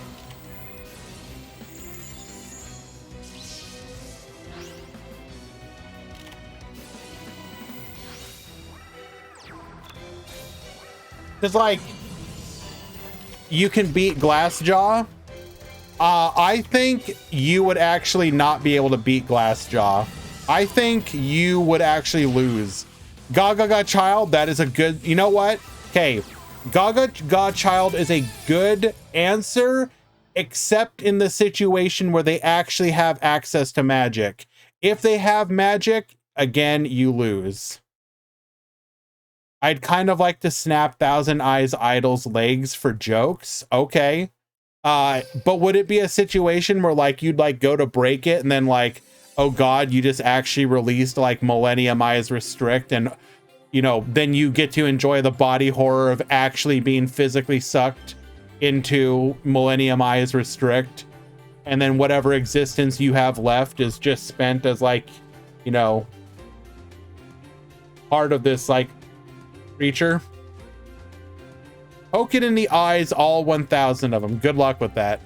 Because, like, you can beat Glassjaw. I think you would actually not be able to beat Glassjaw. I think you would actually lose. Gaga Child, that is a good... You know what? Okay, Gaga Child is a good answer, except in the situation where they actually have access to magic. If they have magic, again, you lose. I'd kind of like to snap Thousand Eyes Idol's legs for jokes. Okay. But would it be a situation where like you'd like go to break it and then like, oh God, you just actually released like Millennium Eyes Restrict, and you know, then you get to enjoy the body horror of actually being physically sucked into Millennium Eyes Restrict, and then whatever existence you have left is just spent as like, you know, part of this like creature. Poke it in the eyes, all 1,000 of them. Good luck with that.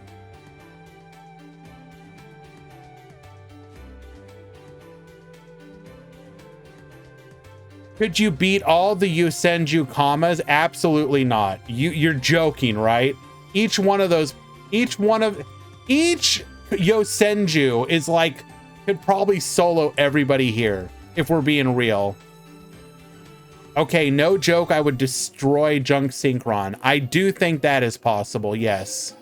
Could you beat all the Yosenju commas? Absolutely not. You're joking, right? Each Yosenju is like, could probably solo everybody here, if we're being real. Okay, no joke, I would destroy Junk Synchron. I do think that is possible, yes.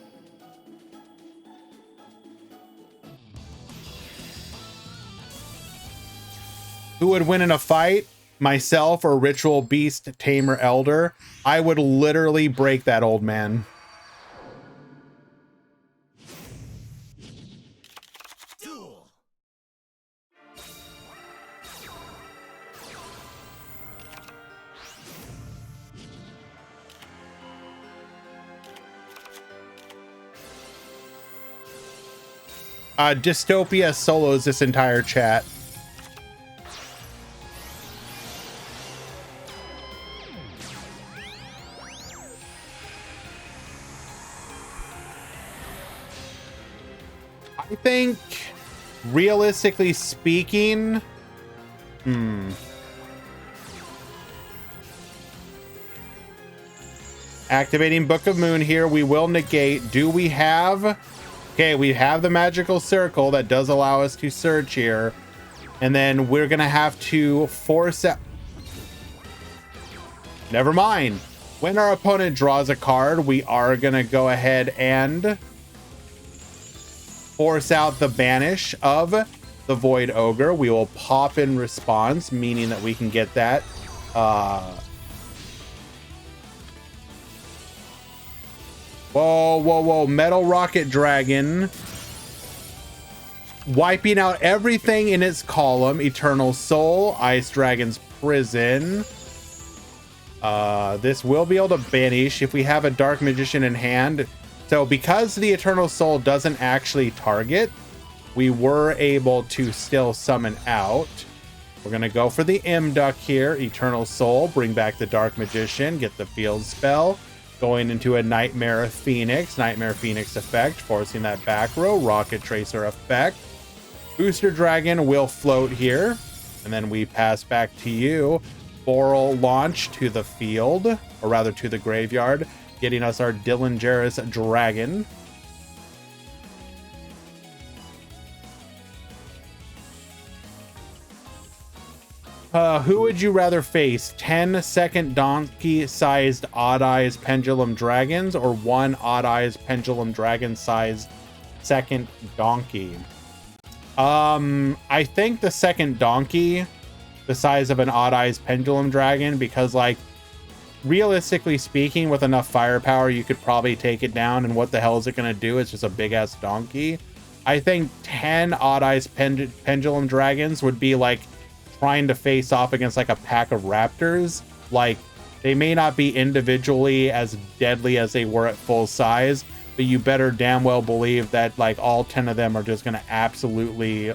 Who would win in a fight? Myself or Ritual Beast, Tamer Elder? I would literally break that old man. Duel. Dystopia solos this entire chat. I think, realistically speaking, activating Book of Moon here, we will negate. Do we have... Okay, we have the magical circle that does allow us to search here. And then we're going to have to force out... Never mind. When our opponent draws a card, we are going to go ahead and force out the banish of the Void Ogre. We will pop in response, meaning that we can get that. Whoa. Metal Rocket Dragon. Wiping out everything in its column. Eternal Soul. Ice Dragon's Prison. This will be able to banish if we have a Dark Magician in hand. So because the Eternal Soul doesn't actually target, we were able to still summon out. We're going to go for the M-Duck here. Eternal Soul. Bring back the Dark Magician. Get the field spell. Going into a Nightmare Phoenix effect, forcing that back row. Rocket Tracer effect. Booster Dragon will float here. And then we pass back to you. Boral launch to the field, or rather to the graveyard, getting us our Dillingerous Dragon. Who would you rather face? 10 second donkey-sized Odd Eyes Pendulum Dragons, or 1 Odd Eyes Pendulum Dragon-sized second donkey? I think the second donkey, the size of an Odd Eyes Pendulum Dragon, because like realistically speaking, with enough firepower, you could probably take it down. And what the hell is it going to do? It's just a big-ass donkey. I think 10 Odd Eyes Pendulum Dragons would be like trying to face off against like a pack of raptors. Like, they may not be individually as deadly as they were at full size, but you better damn well believe that like all 10 of them are just going to absolutely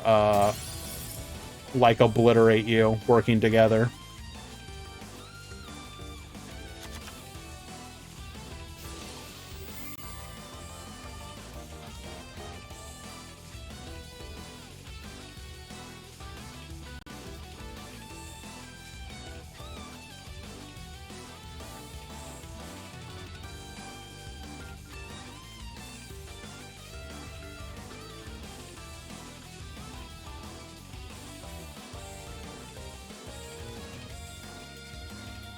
like obliterate you working together.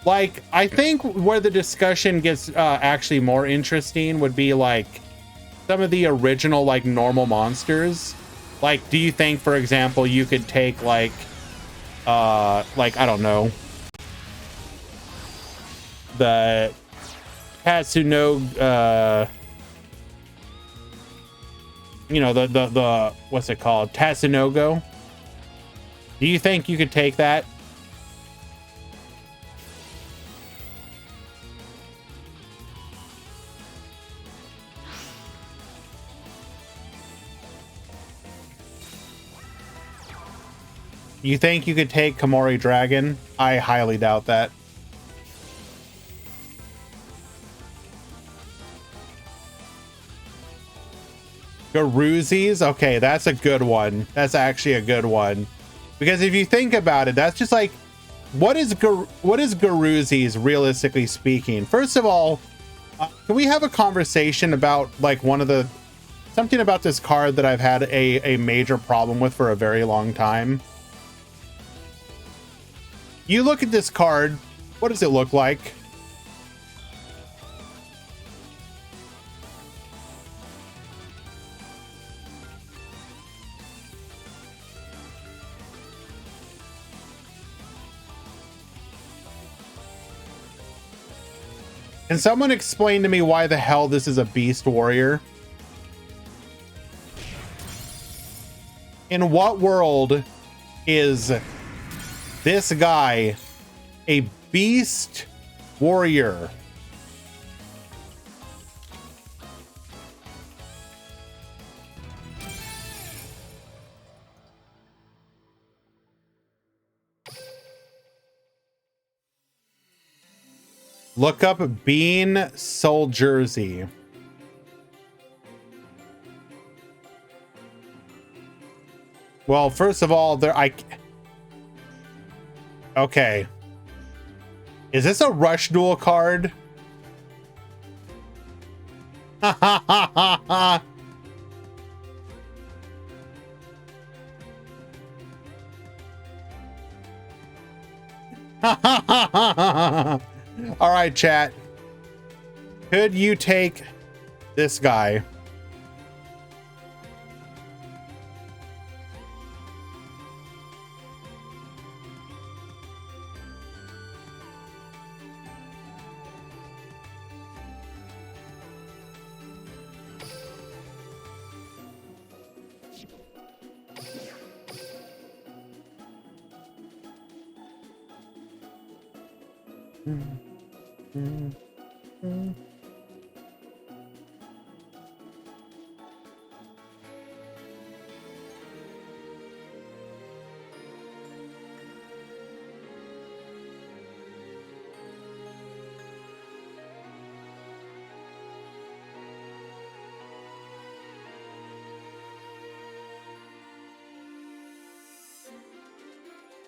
Like, I think where the discussion gets actually more interesting would be like some of the original like normal monsters. Like, do you think, for example, you could take like I don't know, the Tatsuno, you know, the what's it called, Tatsunogo? Do you think you could take that? You think you could take Komori Dragon? I highly doubt that. Garuzis? Okay, that's a good one. That's actually a good one. Because if you think about it, that's just like, what is Garuzis realistically speaking? First of all, can we have a conversation about like something about this card that I've had a major problem with for a very long time? You look at this card, what does it look like? Can someone explain to me why the hell this is a beast warrior? In what world is this guy a beast warrior? Look up Bean Soul Jersey. Well, first of all, okay. Is this a Rush Duel card? All right, chat. Could you take this guy?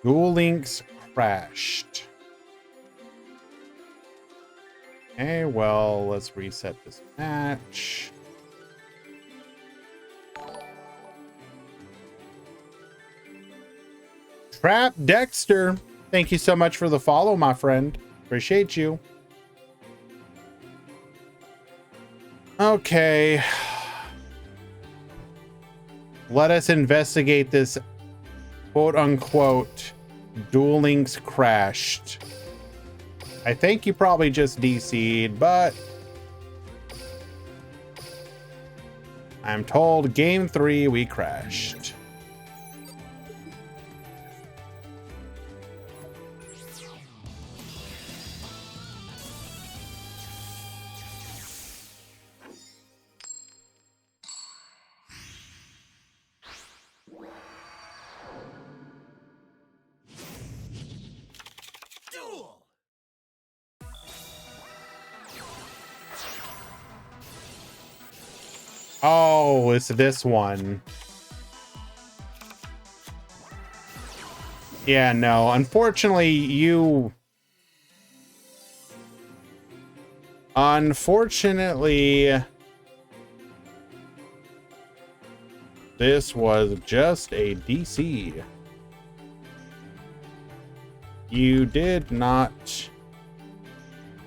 Duel Links crashed. Okay, well, let's reset this match. Trap Dexter, thank you so much for the follow, my friend. Appreciate you. Okay. Let us investigate this quote unquote Duel Links crashed. I think you probably just DC'd, but I'm told game 3 we crashed. Oh, it's this one. Yeah, no, unfortunately, this was just a DC. You did not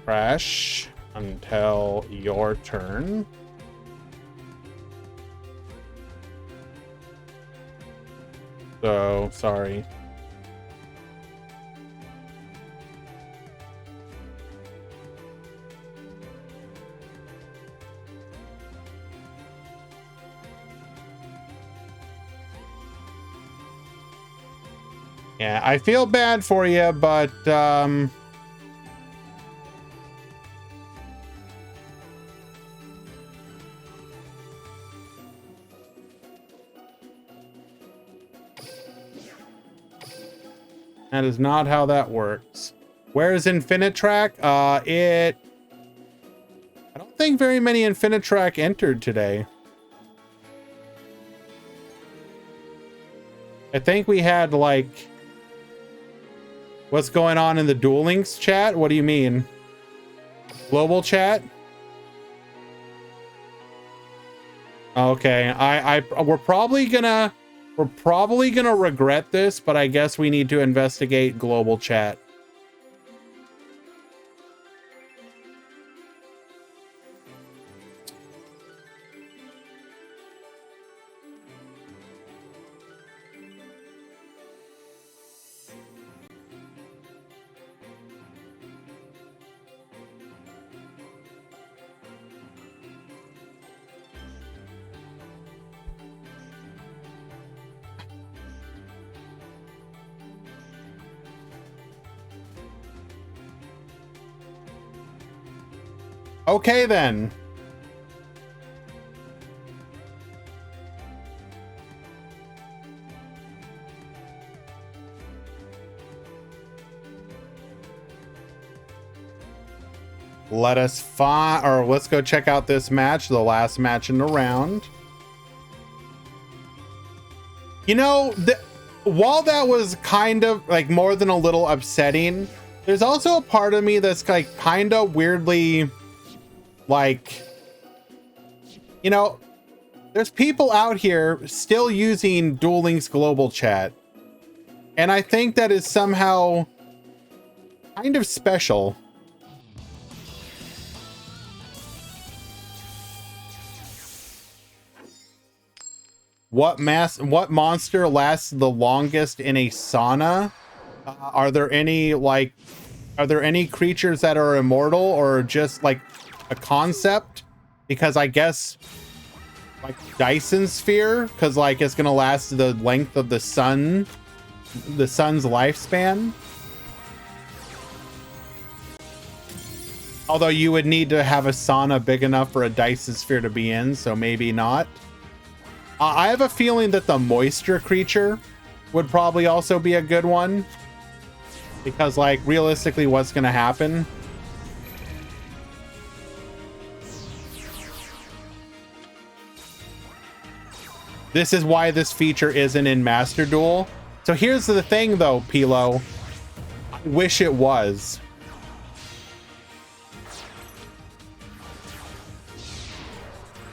crash until your turn. So, sorry. Yeah, I feel bad for you, but that is not how that works. Where's Infinitrack? I don't think very many Infinitrack entered today. I think we had like, what's going on in the Duel Links chat? What do you mean? Global chat? Okay, we're probably gonna regret this, but I guess we need to investigate global chat. Okay, then. Let's go check out this match, the last match in the round. You know, while that was kind of like more than a little upsetting, there's also a part of me that's like kind of weirdly like, you know, there's people out here still using Duel Links global chat. And I think that is somehow kind of special. What monster lasts the longest in a sauna? Are there any creatures that are immortal or just like a concept? Because I guess like Dyson sphere, because like it's gonna last the length of the sun's lifespan. Although you would need to have a sauna big enough for a Dyson sphere to be in, so maybe not. I have a feeling that the moisture creature would probably also be a good one. Because, like, realistically, what's going to happen? This is why this feature isn't in Master Duel. So here's the thing, though, Pilo. I wish it was.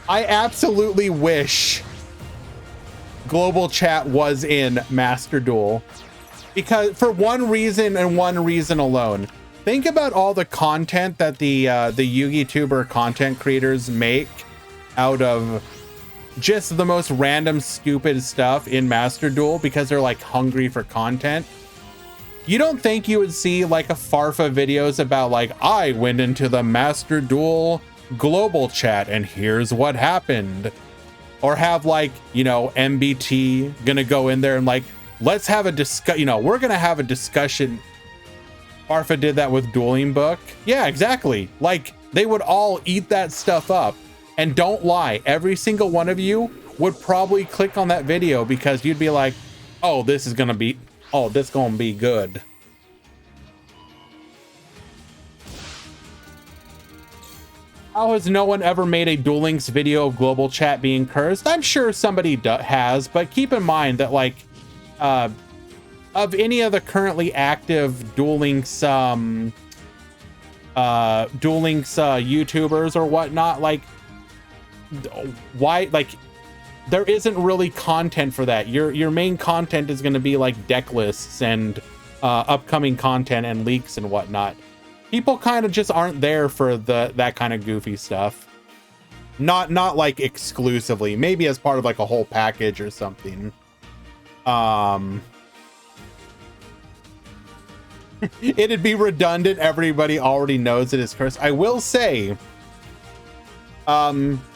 I absolutely wish global chat was in Master Duel, because for one reason and one reason alone. Think about all the content that the YouTuber content creators make out of just the most random stupid stuff in Master Duel because they're like hungry for content. You don't think you would see like a Farfa videos about like, I went into the Master Duel global chat and here's what happened? Or have like, you know, MBT gonna go in there and like, let's have a discuss, you know, we're gonna have a discussion. Farfa did that with Dueling Book. Yeah, exactly. Like they would all eat that stuff up. And don't lie, every single one of you would probably click on that video because you'd be like, oh, this is gonna be good. How has no one ever made a Duel Links video of global chat being cursed? I'm sure somebody has, but keep in mind that, like, of any of the currently active Duel Links YouTubers or whatnot, like, why, like, there isn't really content for that. Your main content is going to be like deck lists and upcoming content and leaks and whatnot. People kind of just aren't there for that kind of goofy stuff. Not like exclusively, maybe as part of like a whole package or something. It'd be redundant. Everybody already knows it is cursed. I will say,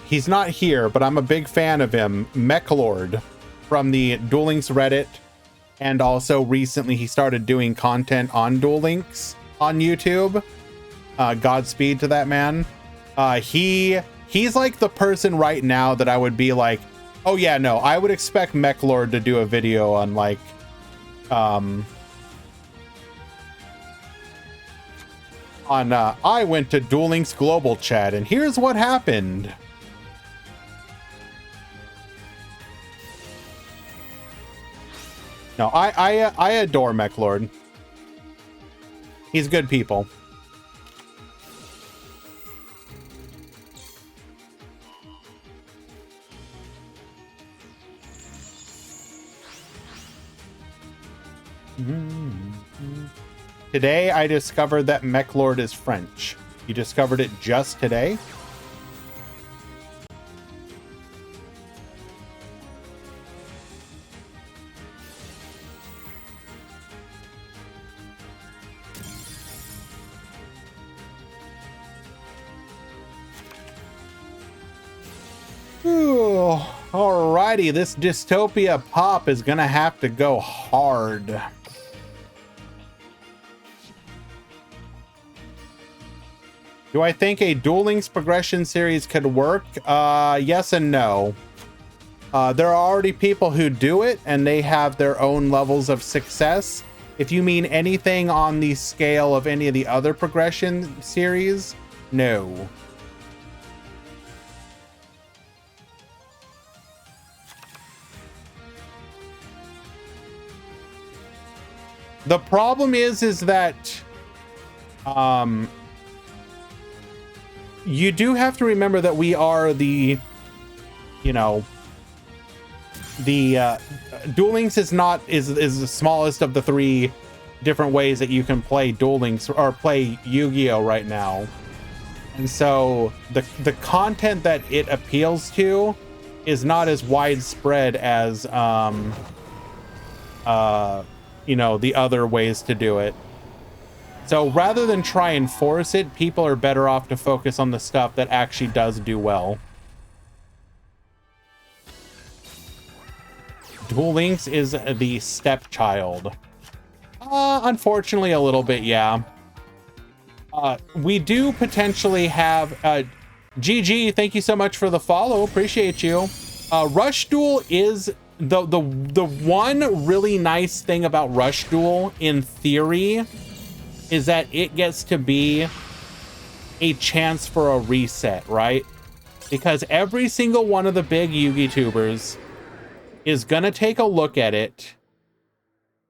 he's not here, but I'm a big fan of him. Mechlord from the Duel Links Reddit, and also recently he started doing content on Duel Links on YouTube. Godspeed to that man. He's like the person right now that I would be like, oh yeah, no, I would expect Mechlord to do a video on like I went to Duel Links global chat and here's what happened. No, I adore Mechlord. He's good people. Today I discovered that Mechlord is French. You discovered it just today? Ooh, alrighty, this dystopia pop is gonna have to go hard. Do I think a Duel Links progression series could work? Yes and no. There are already people who do it, and they have their own levels of success. If you mean anything on the scale of any of the other progression series, no. The problem is that you do have to remember that we are the, you know, the Duel Links is the smallest of the three different ways that you can play Duel Links or play Yu-Gi-Oh right now. And so the content that it appeals to is not as widespread as you know, the other ways to do it. So rather than try and force it, people are better off to focus on the stuff that actually does do well. Duel Links is the stepchild. Unfortunately, a little bit, yeah. We do potentially have... GG, thank you so much for the follow. Appreciate you. Rush Duel is... The one really nice thing about Rush Duel, in theory, is that it gets to be a chance for a reset, right? Because every single one of the big Yu-Gi tubers is gonna take a look at it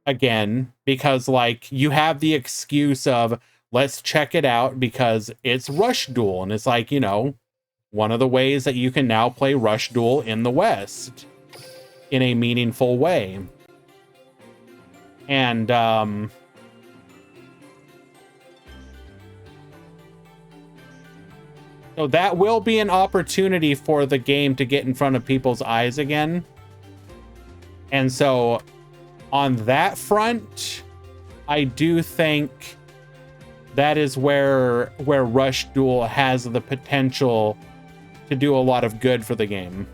again, because like you have the excuse of let's check it out because it's Rush Duel, and it's like, you know, one of the ways that you can now play Rush Duel in the West in a meaningful way. And so that will be an opportunity for the game to get in front of people's eyes again. And so on that front, I do think that is where Rush Duel has the potential to do a lot of good for the game.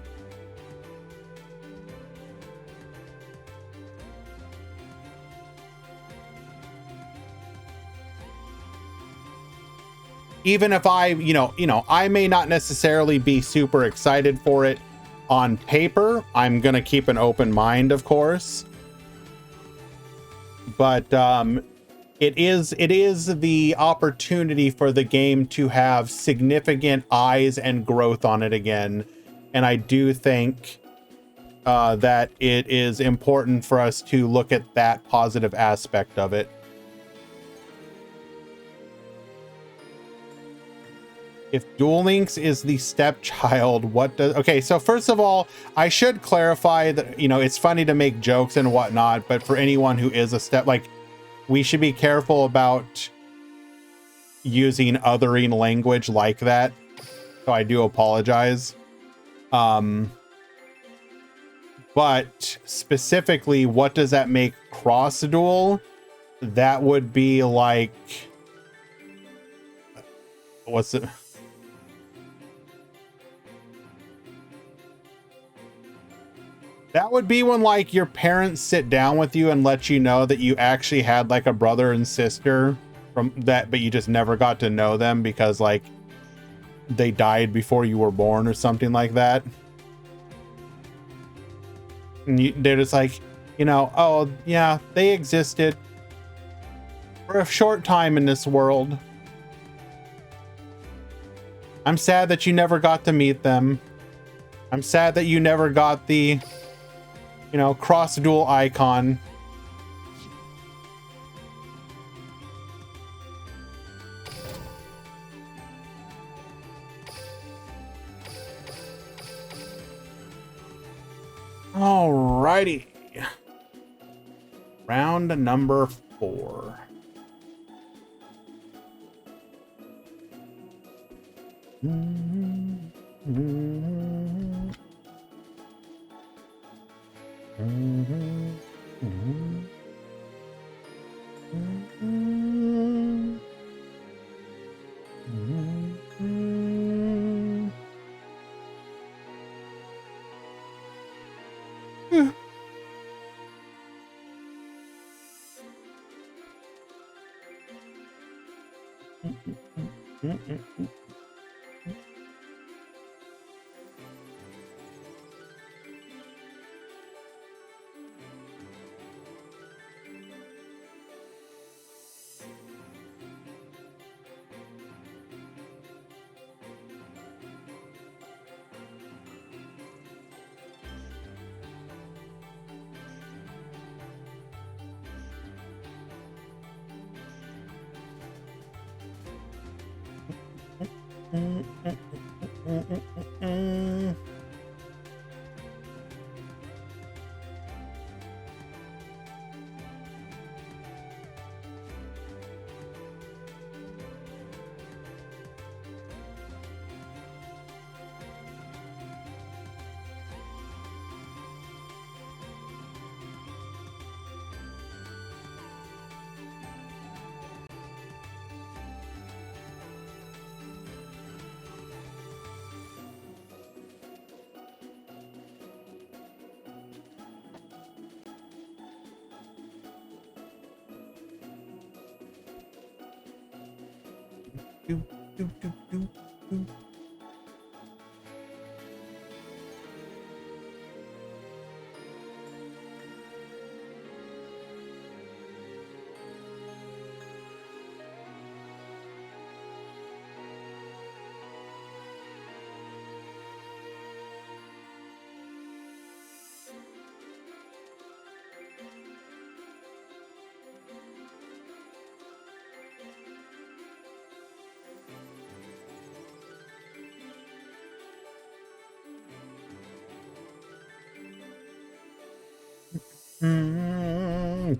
Even if I, you know, I may not necessarily be super excited for it on paper. I'm going to keep an open mind, of course. But it is the opportunity for the game to have significant eyes and growth on it again. And I do think that it is important for us to look at that positive aspect of it. If Duel Links is the stepchild, what does... Okay, so first of all, I should clarify that, you know, it's funny to make jokes and whatnot, but for anyone who is a step... Like, we should be careful about using othering language like that. So I do apologize. But specifically, what does that make cross-duel? That would be like... What's it... That would be when, like, your parents sit down with you and let you know that you actually had, like, a brother and sister from that, but you just never got to know them because, like, they died before you were born or something like that. And they're just like, you know, oh, yeah, they existed for a short time in this world. I'm sad that you never got to meet them. I'm sad that you never got the... You know, cross-duel icon. Alrighty. Round number 4.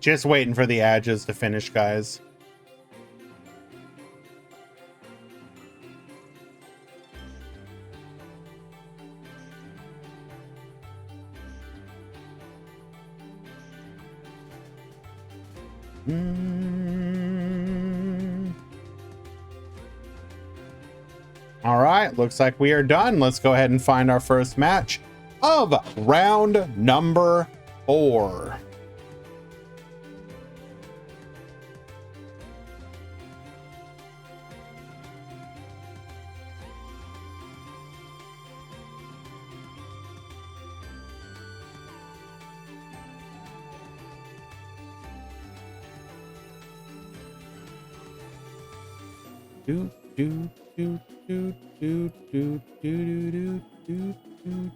Just waiting for the edges to finish, guys. All right, looks like we are done. Let's go ahead and find our first match of round number 4. Do, do, do, do, do, do, do, do, do, do.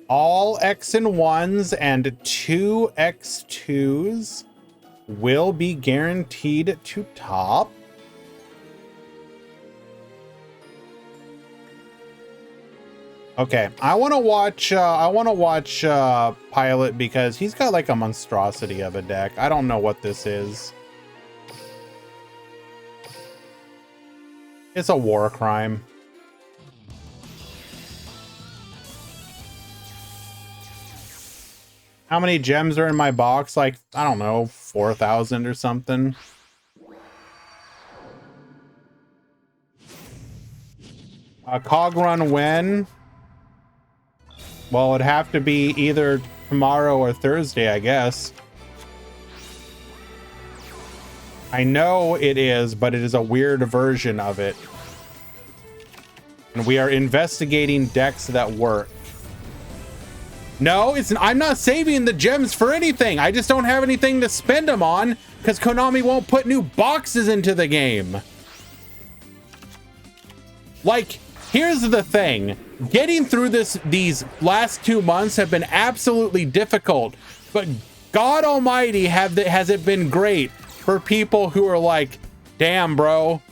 All X and 1s and 2 X2s will be guaranteed to top. Okay, I want to watch Pilot because he's got like a monstrosity of a deck. I don't know what this is. It's a war crime. How many gems are in my box? Like, I don't know, 4,000 or something. Cog run when? Well, it'd have to be either tomorrow or Thursday, I guess. I know it is, but it is a weird version of it. And we are investigating decks that work. No, I'm not saving the gems for anything. I just don't have anything to spend them on because Konami won't put new boxes into the game. Like, here's the thing. Getting through these last 2 months have been absolutely difficult, but God Almighty, has it been great for people who are like, damn, bro,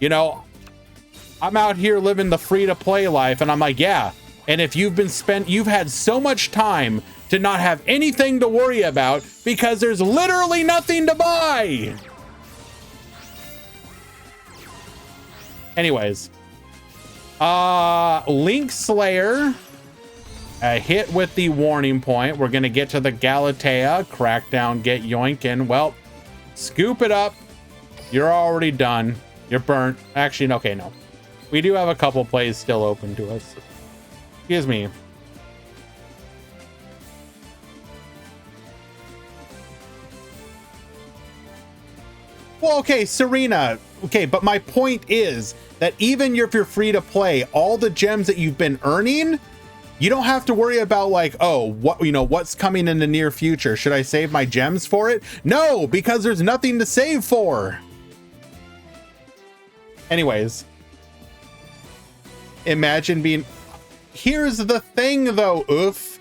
you know, I'm out here living the free-to-play life, and I'm like, yeah. And if you've had so much time to not have anything to worry about because there's literally nothing to buy. Anyways, Link Slayer, a hit with the warning point. We're gonna get to the Galatea, Crackdown, get yoinkin'. Well, scoop it up. You're already done. You're burnt. Actually, okay, no. We do have a couple plays still open to us. Excuse me. Well, okay, Serena. Okay, but my point is that even if you're free to play, all the gems that you've been earning, you don't have to worry about like, oh, what's coming in the near future? Should I save my gems for it? No, because there's nothing to save for. Anyways, imagine being... Here's the thing though, oof.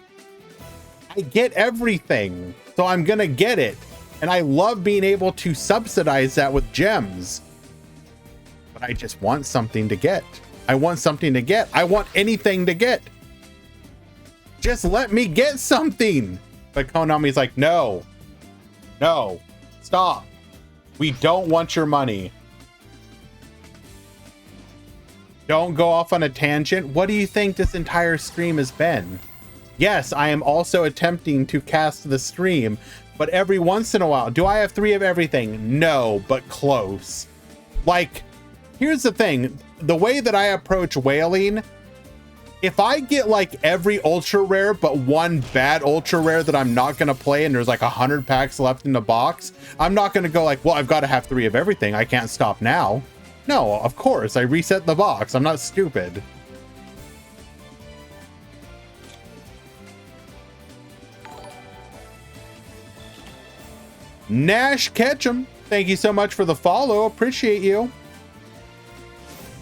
I get everything, so I'm gonna get it. And I love being able to subsidize that with gems. But I just want something to get. I want something to get. I want anything to get. Just let me get something. But Konami's like, no. No. Stop. We don't want your money. Don't go off on a tangent. What do you think this entire stream has been? Yes, I am also attempting to cast the stream, but every once in a while, do I have 3 of everything? No, but close. Like, here's the thing. The way that I approach whaling, if I get like every ultra rare, but 1 bad ultra rare that I'm not going to play and there's like 100 packs left in the box, I'm not going to go like, well, I've got to have 3 of everything. I can't stop now. No, of course, I reset the box. I'm not stupid. Nash Ketchum, thank you so much for the follow. Appreciate you.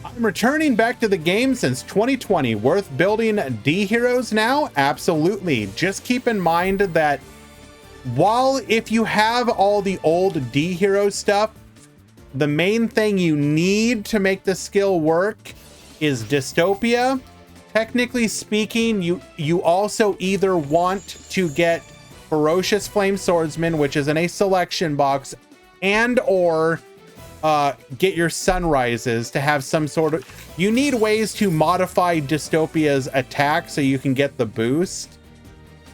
I'm returning back to the game since 2020. Worth building D heroes now? Absolutely. Just keep in mind that while if you have all the old D hero stuff, the main thing you need to make the skill work is Dystopia. Technically speaking, you also either want to get Ferocious Flame Swordsman, which is in a selection box, and or get your Sunrises to have some sort of... You need ways to modify Dystopia's attack so you can get the boost.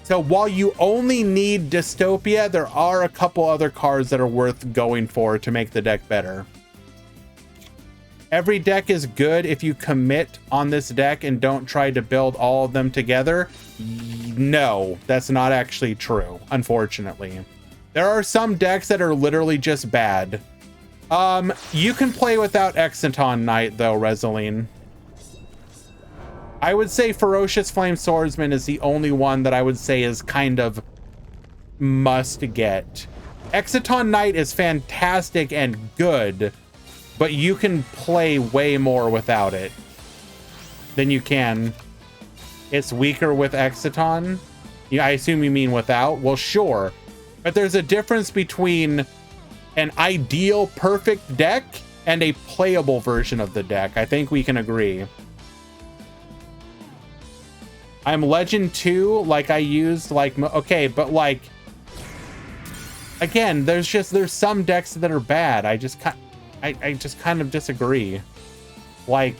So while you only need Dystopia, there are a couple other cards that are worth going for to make the deck better. Every deck is good if you commit on this deck and don't try to build all of them together. No, that's not actually true, unfortunately. There are some decks that are literally just bad. You can play without Exciton Knight though, Reseline. I would say Ferocious Flame Swordsman is the only one that I would say is kind of must get. Exciton Knight is fantastic and good, but you can play way more without it than you can. It's weaker with Exciton. Yeah, I assume you mean without. Well, sure. But there's a difference between an ideal perfect deck and a playable version of the deck. I think we can agree. I'm Legend 2, like I used, like, okay, but like, again, there's some decks that are bad. I just kind of disagree. Like,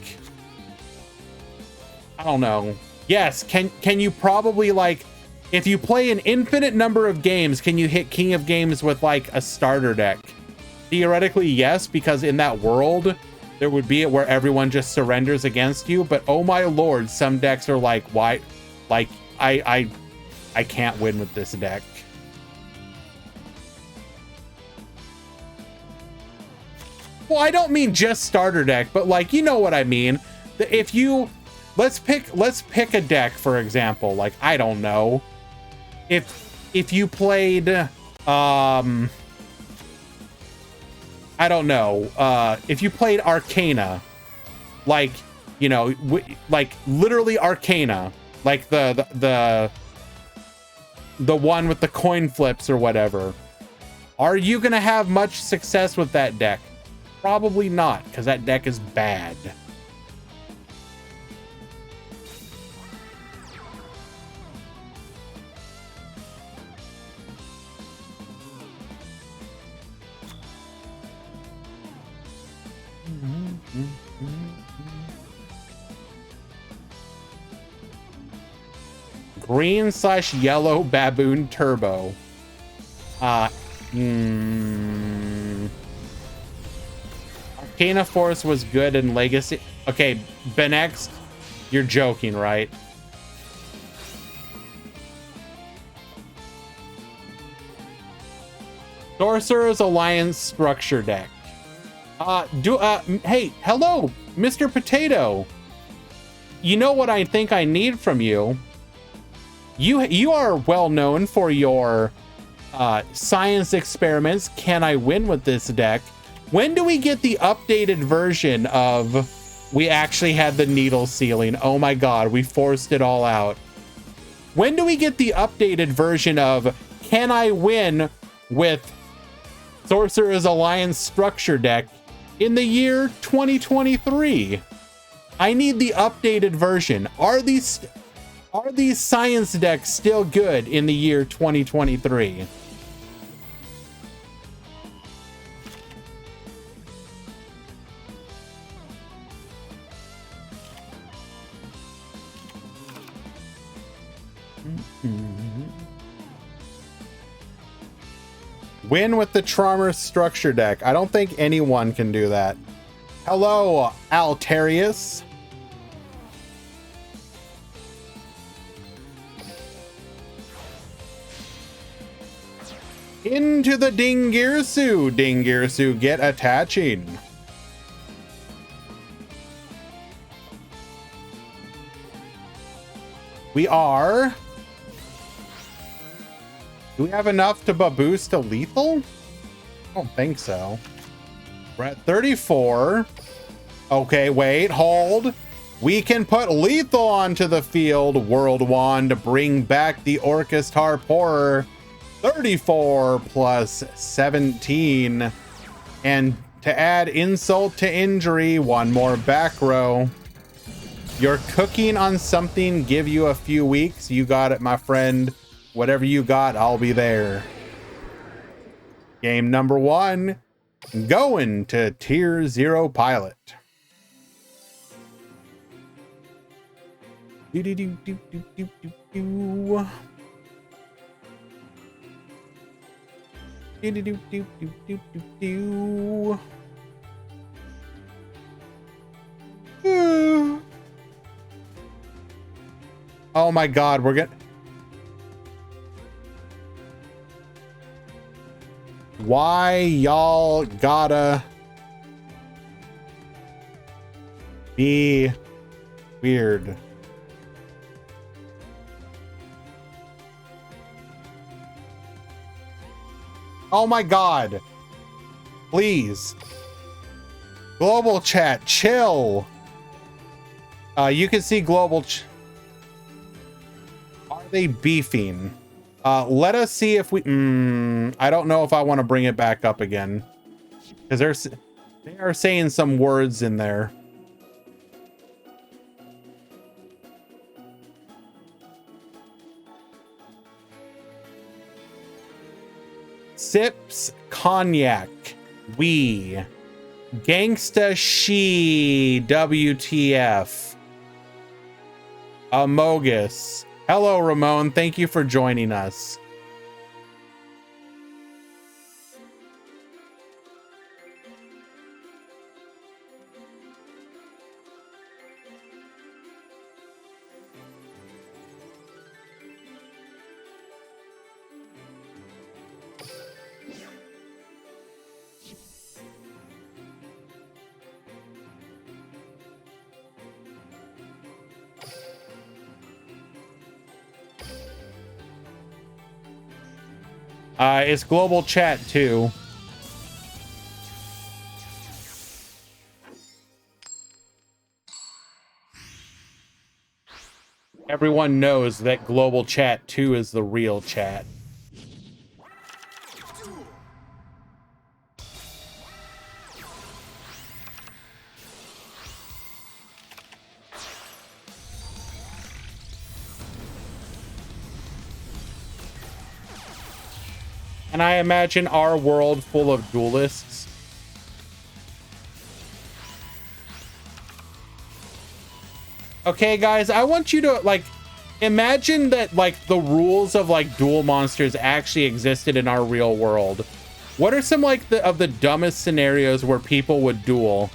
I don't know. Yes, can you probably, like, if you play an infinite number of games, can you hit King of Games with like a starter deck? Theoretically, yes, because in that world, there would be it where everyone just surrenders against you. But oh my lord, some decks are like, why? Like, I can't win with this deck. Well, I don't mean just starter deck, but like, you know what I mean. If you, let's pick a deck, for example. Like, I don't know. If you played, I don't know, if you played Arcana, like, you know, like literally Arcana, like the one with the coin flips or whatever, are you gonna have much success with that deck? Probably not, because that deck is bad. Green/yellow baboon turbo. Arcana Force was good in Legacy. Okay, Benex, you're joking, right? Sorcerer's Alliance structure deck. Hey, hello, Mr. Potato. You know what I think I need from you? You are well known for your science experiments. Can I win with this deck? When do we get the updated version of we actually had the needle ceiling? Oh my god, we forced it all out. When do we get the updated version of can I win with Sorcerer's Alliance structure deck in the year 2023? I need the updated version. Are these science decks still good in the year 2023? Win with the Traumer structure deck. I don't think anyone can do that. Hello, Altarius. Into the Dingirsu. Dingirsu, get attaching. We are... Do we have enough to boost to lethal? I don't think so. We're at 34. Okay, wait, hold. We can put lethal onto the field. World Wand to bring back the Orcust Harporer. 34 plus 17. And to add insult to injury, one more back row. You're cooking on something, give you a few weeks. You got it, my friend. Whatever you got, I'll be there. Game number 1, going to Tier 0 Pilot. Do do do do do do do do. Do do do do do do do do. Oh my god, we're getting... Why y'all gotta be weird? Oh my God. Please. Global chat, chill. You can see global. Are they beefing? Let us see if we. I don't know if I want to bring it back up again because they are saying some words in there. Sips cognac. We. Gangsta she. WTF. Amogus. Hello, Ramon. Thank you for joining us. It's global chat too. Everyone knows that global chat 2 is the real chat. And I imagine our world full of duelists. Okay, guys, I want you to, like, imagine that, like, the rules of, like, duel monsters actually existed in our real world. What are some, like, of the dumbest scenarios where people would duel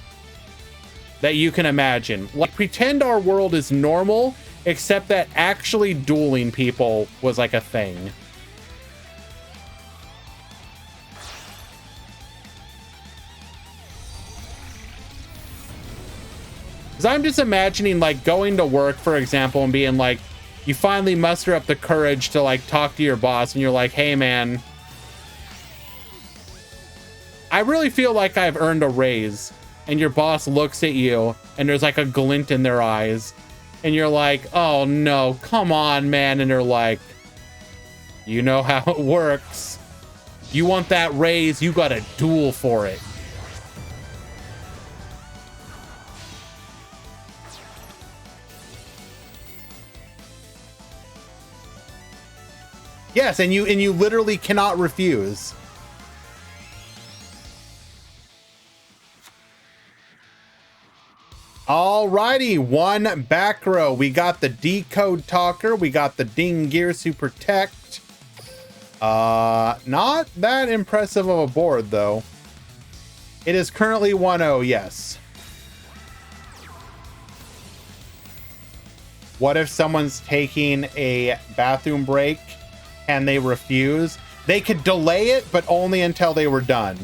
that you can imagine? Like, pretend our world is normal, except that actually dueling people was, like, a thing. Because I'm just imagining, like, going to work, for example, and being like, you finally muster up the courage to, like, talk to your boss, and you're like, hey, man, I really feel like I've earned a raise. And your boss looks at you, and there's, like, a glint in their eyes. And you're like, oh, no, come on, man. And they're like, you know how it works. You want that raise, you gotta duel for it. Yes, and you literally cannot refuse. Alrighty, one back row. We got the Decode Talker. We got the Ding Gears who protect. Not that impressive of a board, though. It is currently 1-0, yes. What if someone's taking a bathroom break and they refuse? They could delay it, but only until they were done.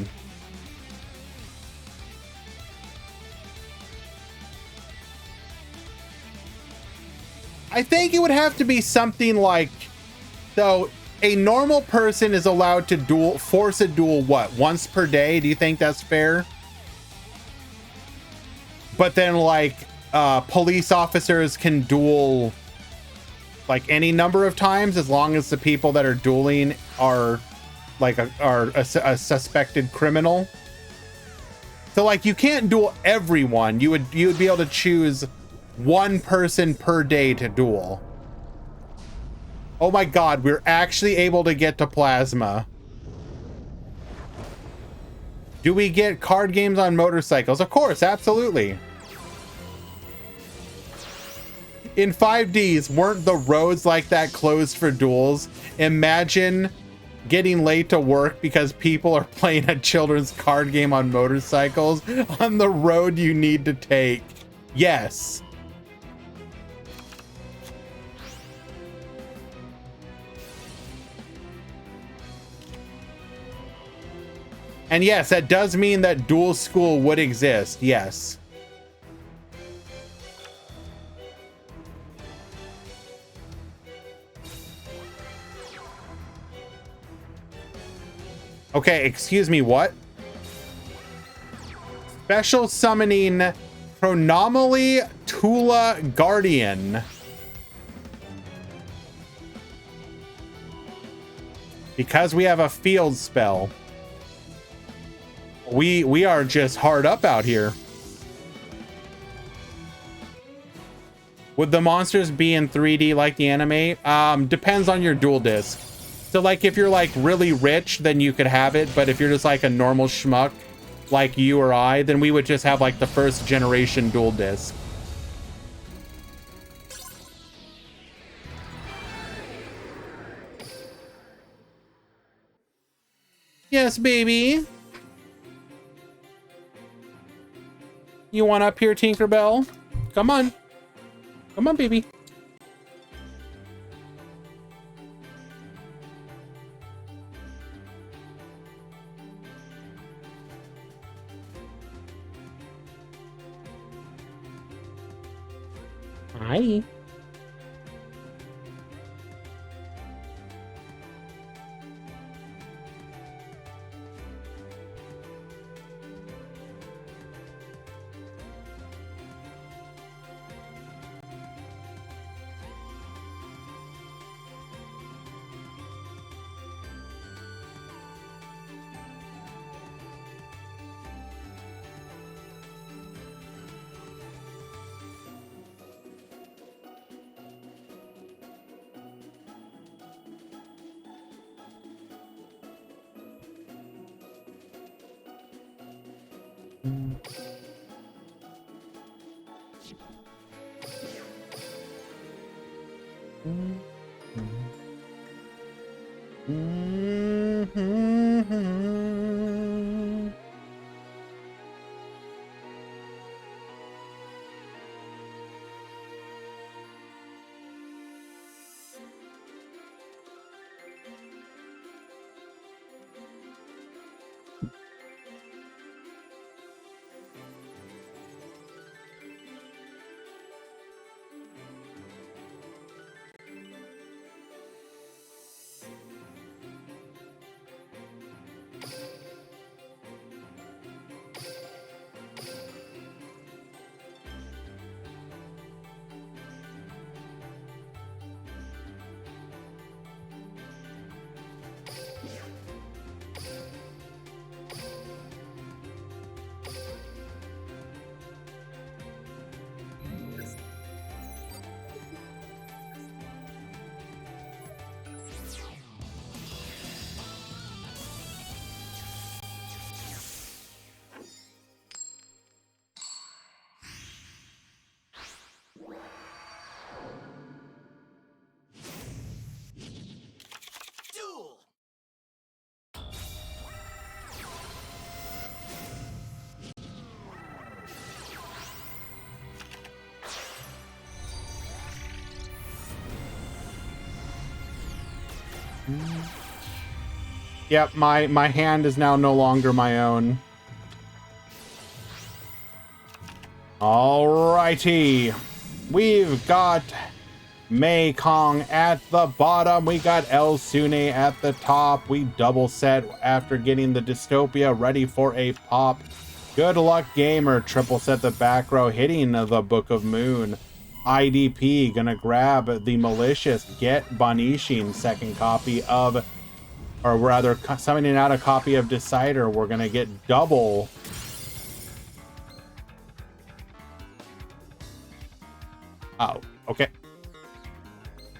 I think it would have to be something like, so a normal person is allowed to force a duel, what, once per day? Do you think that's fair? But then, like, police officers can duel like any number of times as long as the people that are dueling are like a suspected criminal. So, like, you can't duel everyone. You would be able to choose one person per day to duel. Oh my God, we're actually able to get to plasma. Do we get card games on motorcycles? Of course, absolutely. In 5Ds, weren't the roads like that closed for duels? Imagine getting late to work because people are playing a children's card game on motorcycles on the road you need to take. Yes. And yes, that does mean that duel school would exist. Yes. Okay, excuse me, what? Special summoning Chronomaly Tula Guardian. Because we have a field spell. We are just hard up out here. Would the monsters be in 3D like the anime? Depends on your dual disc. So like if you're like really rich, then you could have it. But if you're just like a normal schmuck like you or I, then we would just have like the first generation dual disc. Yes, baby. You want up here, Tinkerbell? Come on. Come on, baby. Hi. Duel. Yep, my hand is now no longer my own. Alrighty. We've got Mei Kong at the bottom. We got El Sune at the top. We double set after getting the Dystopia ready for a pop. Good luck, gamer. Triple set the back row, hitting the Book of Moon. IDP gonna grab the Malicious. Get Banishin, second copy of, or rather summoning out a copy of Decider. We're gonna get double. Oh, okay.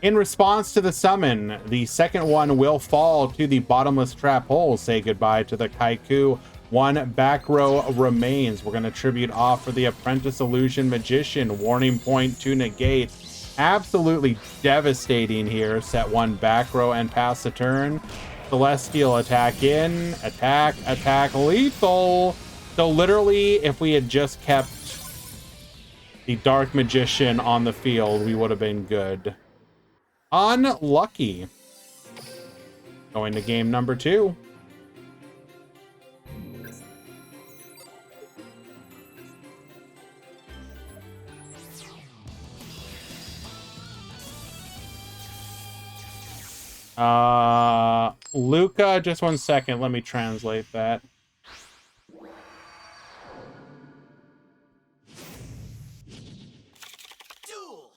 In response to the summon, the second one will fall to the bottomless trap hole. Say goodbye to the Kaiku. One back row remains. We're going to tribute off for the Apprentice Illusion Magician. Warning point to negate. Absolutely devastating here. Set one back row and pass the turn. Celestial attack in. Attack, attack, lethal. So literally, if we had just kept the Dark Magician on the field, we would have been good. Unlucky. Going to game number 2. Luca, just 1 second. Let me translate that. Duel.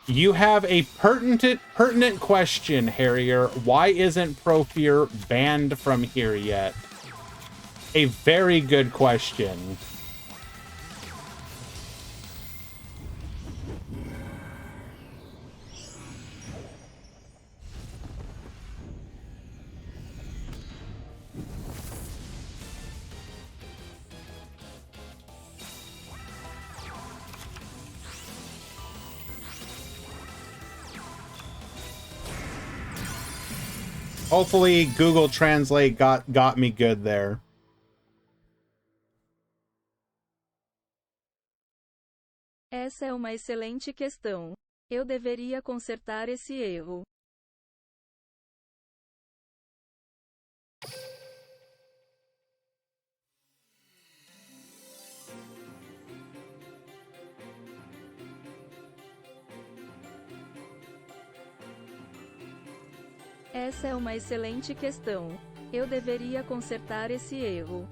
You have a pertinent question, Harrier. Why isn't Profear banned from here yet? A very good question. Hopefully Google Translate got me good there. Essa é uma excelente questão. Eu deveria consertar esse erro. Essa é uma excelente questão. Eu deveria consertar esse erro.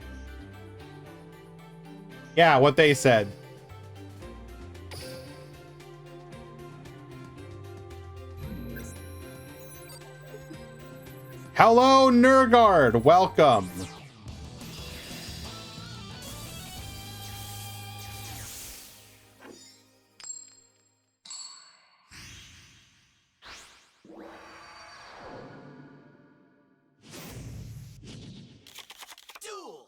Yeah, what they said. Hello, Nurgard. Welcome. Duel.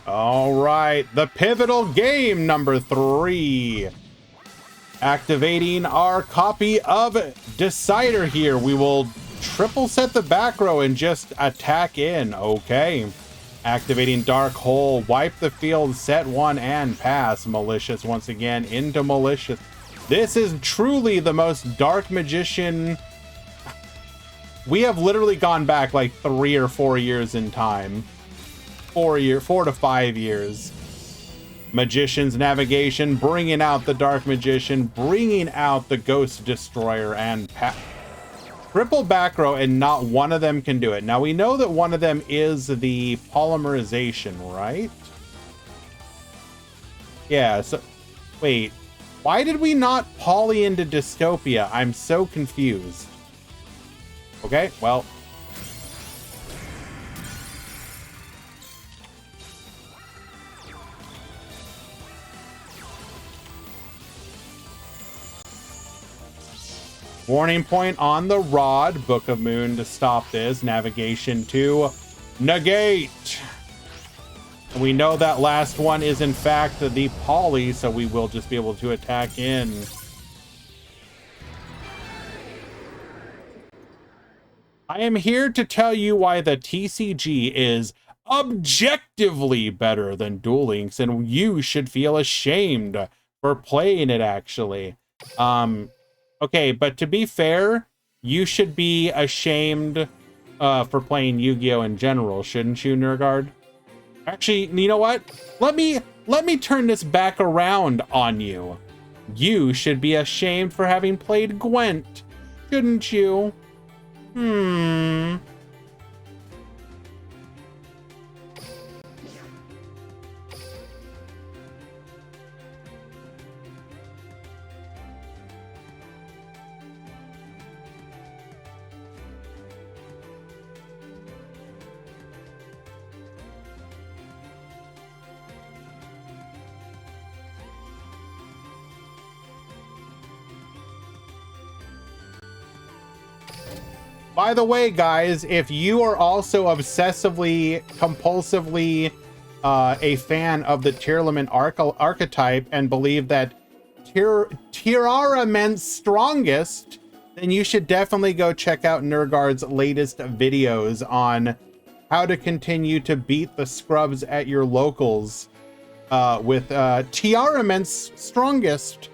All right, the pivotal game number 3. Activating our copy of Decider here. We will triple set the back row and just attack in. Okay. Activating Dark Hole, wipe the field, set 1 and pass. Malicious once again into Malicious. This is truly the most Dark Magician. We have literally gone back like 3 or 4 years in time. 4 to 5 years. Magician's Navigation, bringing out the Dark Magician, bringing out the Ghost Destroyer, and triple back row, and not one of them can do it. Now, we know that one of them is the polymerization, right? Yeah, so... Wait. Why did we not poly into Dystopia? I'm so confused. Okay, well... Warning point on the rod. Book of Moon to stop this. Navigation to negate. And we know that last one is in fact the poly, so we will just be able to attack in. I am here to tell you why the TCG is objectively better than Duel Links, and you should feel ashamed for playing it, actually. Okay, but to be fair, you should be ashamed for playing Yu-Gi-Oh! In general, shouldn't you, Nurgard? Actually, you know what? Let me turn this back around on you. You should be ashamed for having played Gwent, shouldn't you? By the way, guys, if you are also obsessively, compulsively a fan of the Tearlament archetype and believe that Tirara meant strongest, then you should definitely go check out Nurgard's latest videos on how to continue to beat the scrubs at your locals with Tiara meant strongest.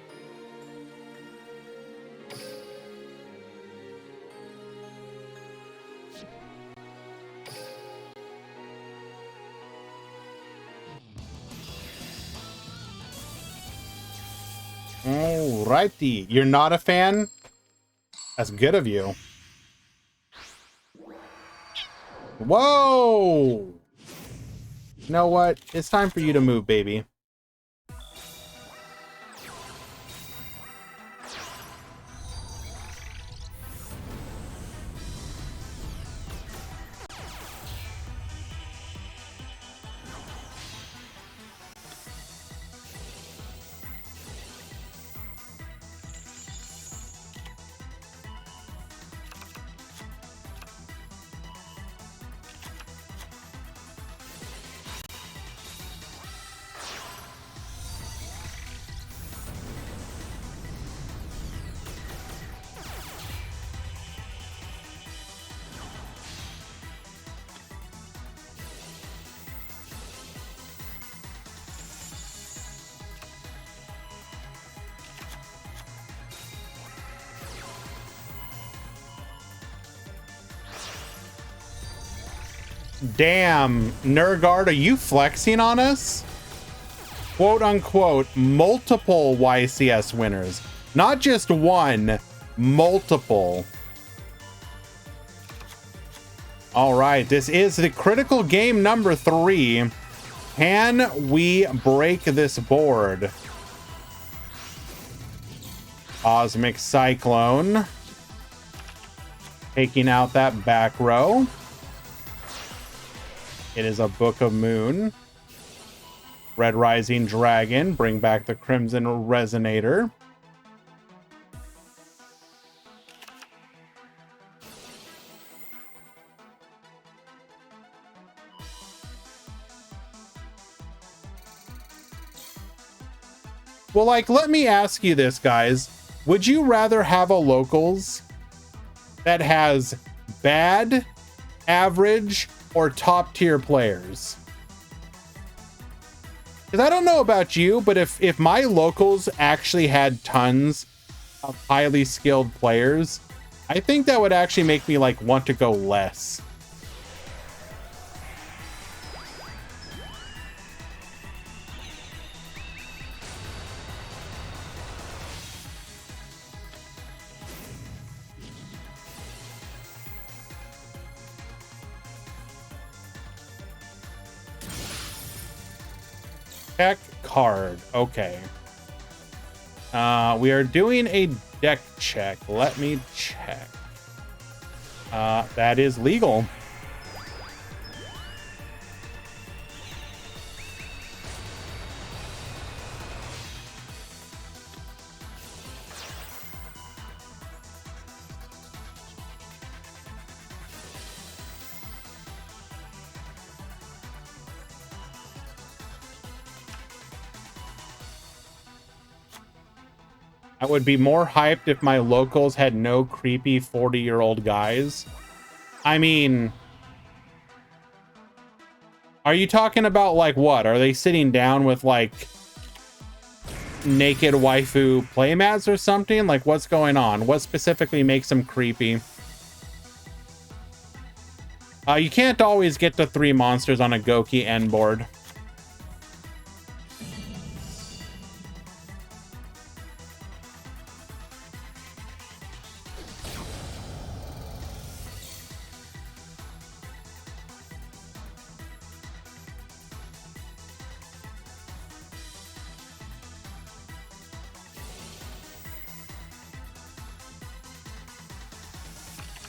Alrighty. You're not a fan? That's good of you. Whoa! You know what? It's time for you to move, baby. Damn, Nurgard, are you flexing on us? Quote unquote, multiple YCS winners. Not just one, multiple. All right, this is the critical game number 3. Can we break this board? Cosmic Cyclone. Taking out that back row. It is a Book of Moon. Red Rising Dragon. Bring back the Crimson Resonator. Well, like, let me ask you this, guys. Would you rather have a locals that has bad, average, or top tier players? Because I don't know about you, but if my locals actually had tons of highly skilled players, I think that would actually make me like want to go less. Deck card. Okay. We are doing a deck check. Let me check. That is legal. I would be more hyped if my locals had no creepy 40-year-old guys. I mean, are you talking about like what? Are they sitting down with like naked waifu playmats or something? Like what's going on? What specifically makes them creepy? You can't always get the 3 monsters on a Goki end board.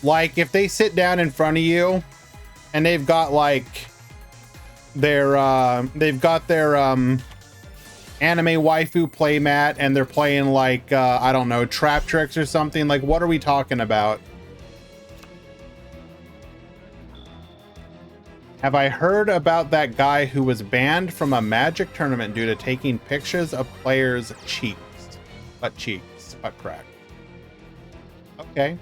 Like if they sit down in front of you and they've got like their anime waifu playmat and they're playing like I don't know, trap tricks or something, like what are we talking about? Have I heard about that guy who was banned from a Magic tournament due to taking pictures of players' cheeks? Butt crack. Okay.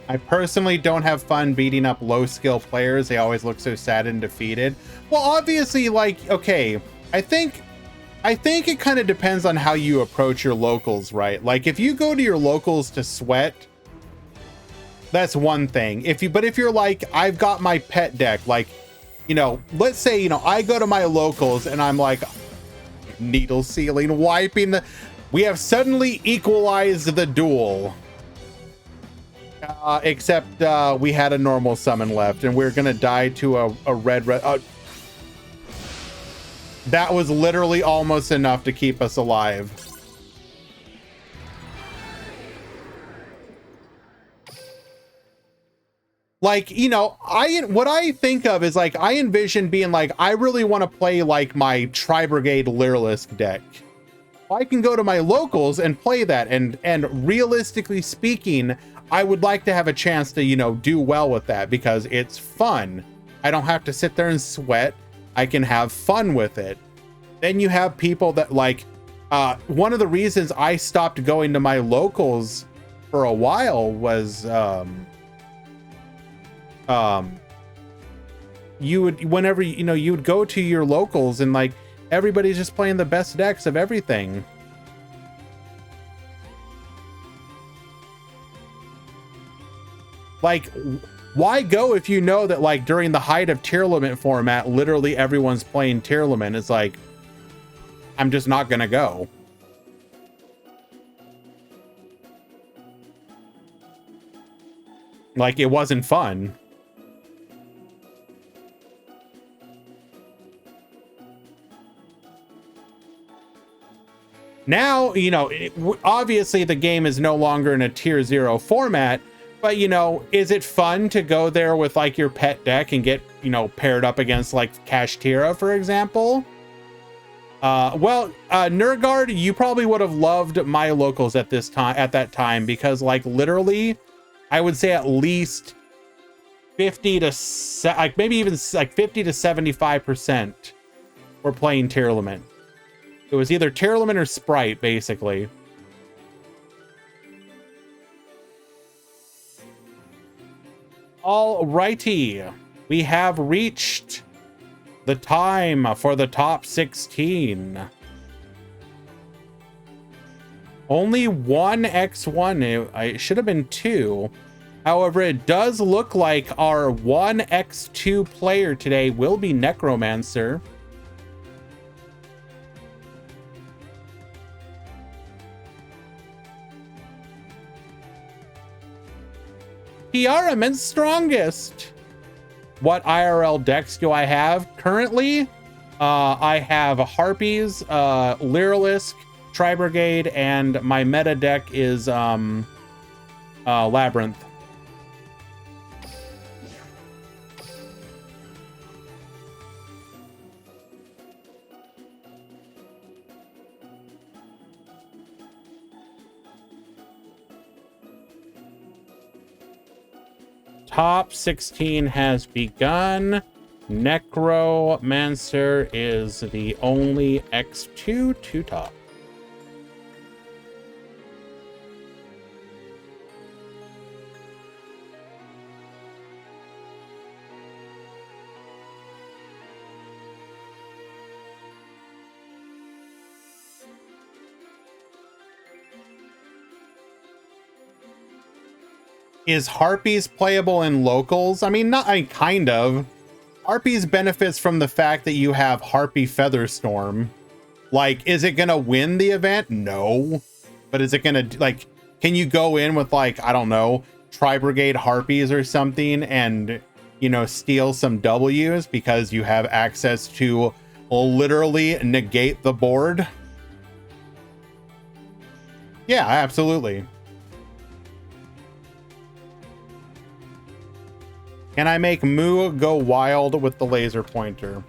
I personally don't have fun beating up low skill players. They always look so sad and defeated. Well, obviously, like, okay, I think it kind of depends on how you approach your locals, right? Like if you go to your locals to sweat, that's one thing. If you're like, I've got my pet deck, like, you know, let's say, you know, I go to my locals and I'm like, Needle ceiling, wiping the... We have suddenly equalized the duel. Except we had a normal summon left, and we're gonna die to a red... that was literally almost enough to keep us alive. Like, you know, what I think of is like, I envision being like, I really want to play like my Tri-Brigade Lyrilisk deck. I can go to my locals and play that, and realistically speaking, I would like to have a chance to, you know, do well with that because it's fun. I don't have to sit there and sweat. I can have fun with it. Then you have people that like, one of the reasons I stopped going to my locals for a while was, you would, whenever, you know, you would go to your locals and like, everybody's just playing the best decks of everything. Like, why go if you know that like during the height of tier limit format, literally everyone's playing tier limit? It's like, I'm just not gonna go. Like, it wasn't fun. Now, you know, obviously the game is no longer in a tier 0 format, but, you know, is it fun to go there with like your pet deck and get, you know, paired up against like Kashtira, for example? Nurgard, you probably would have loved my locals at that time, because like literally, I would say at least 50 to like maybe even like 50 to 75% were playing tier limit. It was either tier limit or Sprite, basically. Alrighty, we have reached the time for the top 16. Only one X1. It should have been two. However, it does look like our 1x2 player today will be Necromancer. Tiarament's strongest. What IRL decks do I have currently? I have Harpies, Lyrilisk, Tri-Brigade, and my meta deck is Labyrinth. Top 16 has begun. Necromancer is the only X2 to top. Is Harpies playable in locals? I mean, kind of. Harpies benefits from the fact that you have Harpy Featherstorm. Like, is it gonna win the event? No. But is it gonna, like, can you go in with, like, I don't know, Tri-Brigade Harpies or something and, you know, steal some W's because you have access to literally negate the board? Yeah, absolutely. Can I make Moo go wild with the laser pointer?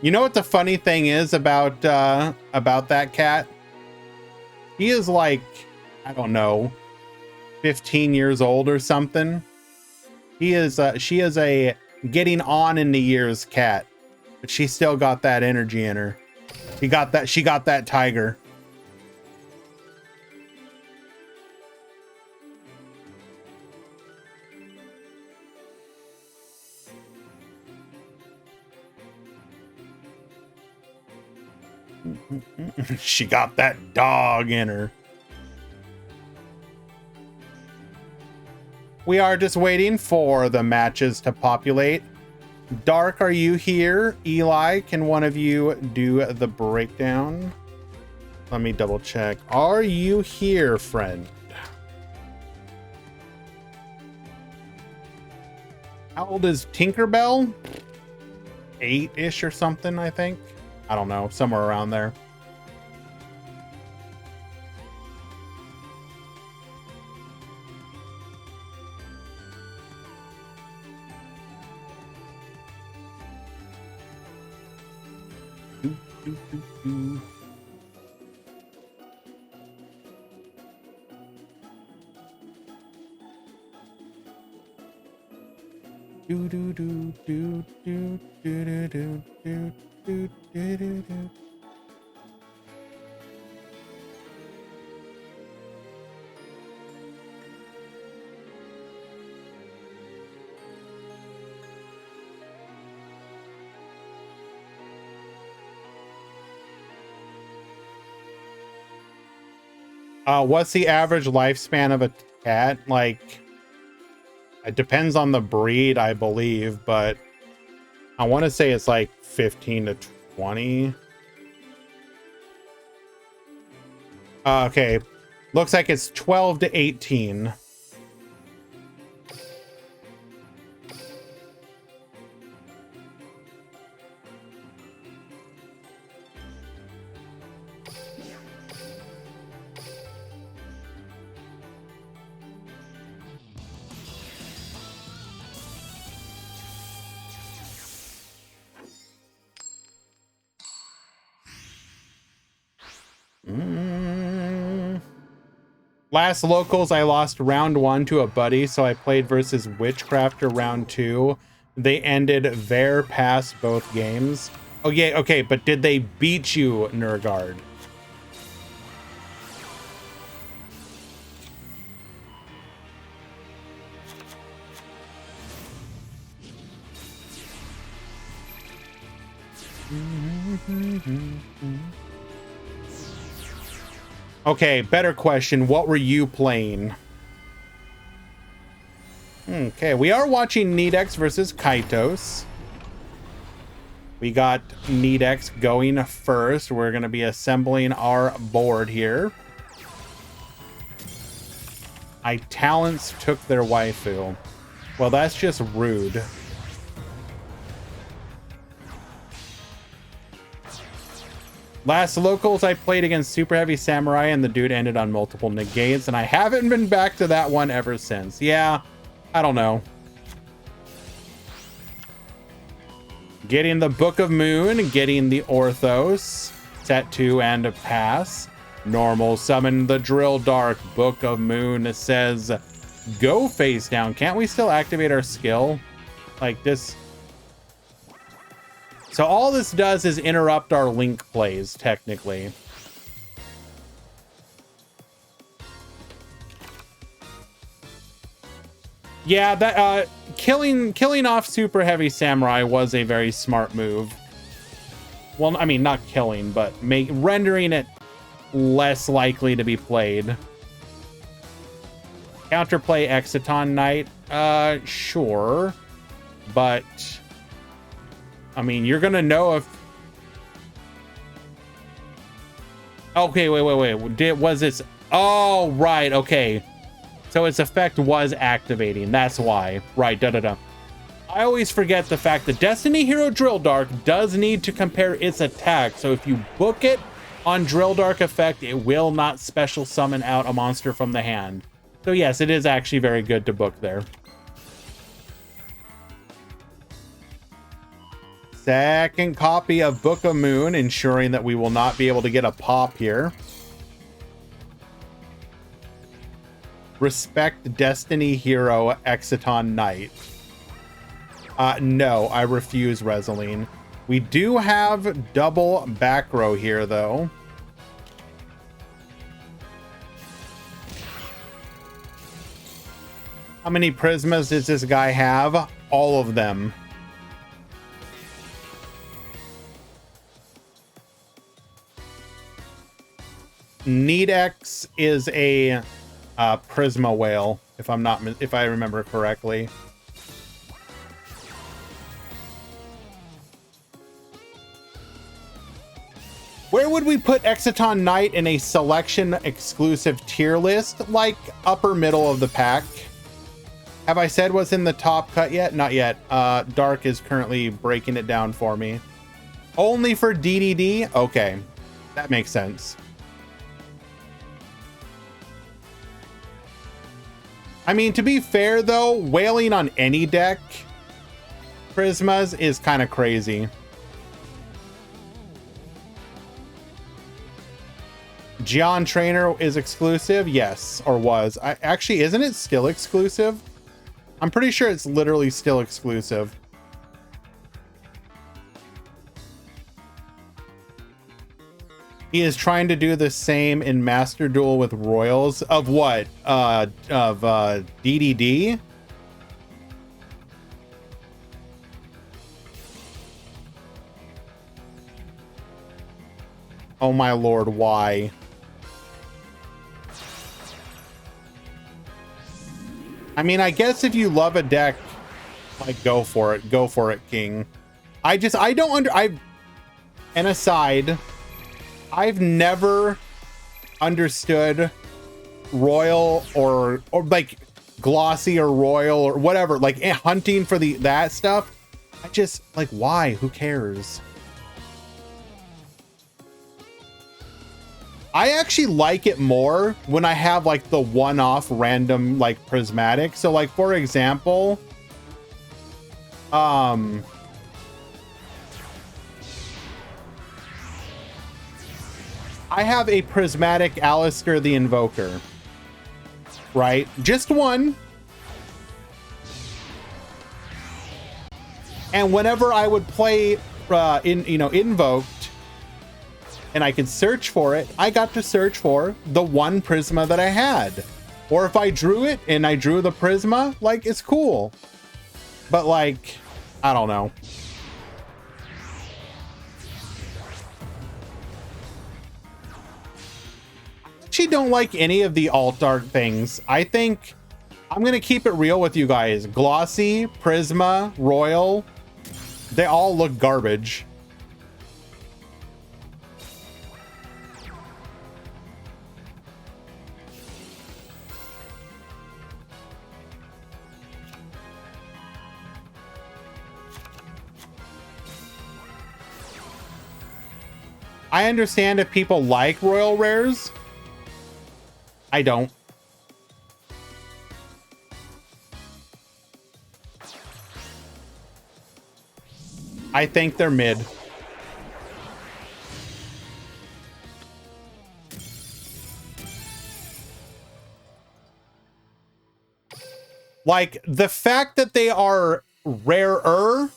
You know what the funny thing is about that cat? He is like, I don't know, 15 years old or something. She is a getting on in the years cat, but she still got that energy in her. She got that tiger. She got that dog in her. We are just waiting for the matches to populate. Dark, are you here? Eli, can one of you do the breakdown? Let me double check. Are you here, friend? How old is Tinkerbell? 8-ish or something, I think. I don't know, somewhere around there. What's the average lifespan of a cat? Like, it depends on the breed, I believe, but I want to say it's like 15 to 20. Okay, looks like it's 12 to 18. Last locals, I lost round 1 to a buddy, so I played versus Witchcrafter round 2. They ended Ver past both games. Oh yeah, okay, but did they beat you, Nurgard? Okay, better question. What were you playing? Okay, we are watching Nedex versus Kaitos. We got Nedex going first. We're going to be assembling our board here. Talents took their waifu. Well, that's just rude. Last locals, I played against Super Heavy Samurai, and the dude ended on multiple negates, and I haven't been back to that one ever since. Yeah, I don't know. Getting the Book of Moon, getting the Orthos, set 2 and a pass. Normal, summon the Drill Dark. Book of Moon says, go face down. Can't we still activate our skill? Like this... So all this does is interrupt our Link plays, technically. Yeah, that killing off Super Heavy Samurai was a very smart move. Well, I mean, not killing, but rendering it less likely to be played. Counterplay Exiton Knight, sure, but I mean, you're gonna know if... Okay, wait. Was it... Oh, right, okay. So its effect was activating. That's why. Right, I always forget the fact that Destiny Hero Drill Dark does need to compare its attack. So if you book it on Drill Dark effect, it will not special summon out a monster from the hand. So yes, it is actually very good to book there. second copy of Book of Moon, ensuring that we will not be able to get a pop here. Respect Destiny Hero Exiton Knight. No, I refuse Reseline. We do have double back row here, though. How many Prismas does this guy have? All of them. Needex is a Prisma whale, if I remember correctly. Where would we put Exiton Knight in a selection exclusive tier list? Like upper middle of the pack. Have I said what's in the top cut yet? Not yet. Dark is currently breaking it down for me. Only for DDD? Okay, that makes sense. I mean, to be fair though, whaling on any deck Prismas is kind of crazy. Gian Trainer is exclusive? Yes, or was. Actually, isn't it still exclusive? I'm pretty sure it's literally still exclusive. He is trying to do the same in Master Duel with Royals. Of what? Of DDD? Oh my lord, why? I mean, I guess if you love a deck, like, go for it. Go for it, King. I don't and aside, I've never understood Royal or like Glossy or Royal or whatever, like hunting for that stuff. I just, like, why? Who cares? I actually like it more when I have like the one-off random like prismatic. So like, for example, I have a prismatic Alistair the Invoker, right? Just one. And whenever I would play Invoked, and I could search for it, I got to search for the one Prisma that I had. Or if I drew it and I drew the Prisma, like, it's cool. But like, I don't know. I actually don't like any of the alt art things. I think I'm gonna keep it real with you guys. Glossy, Prisma, Royal, they all look garbage. I understand if people like Royal Rares. I don't. I think they're mid. Like, the fact that they are rarer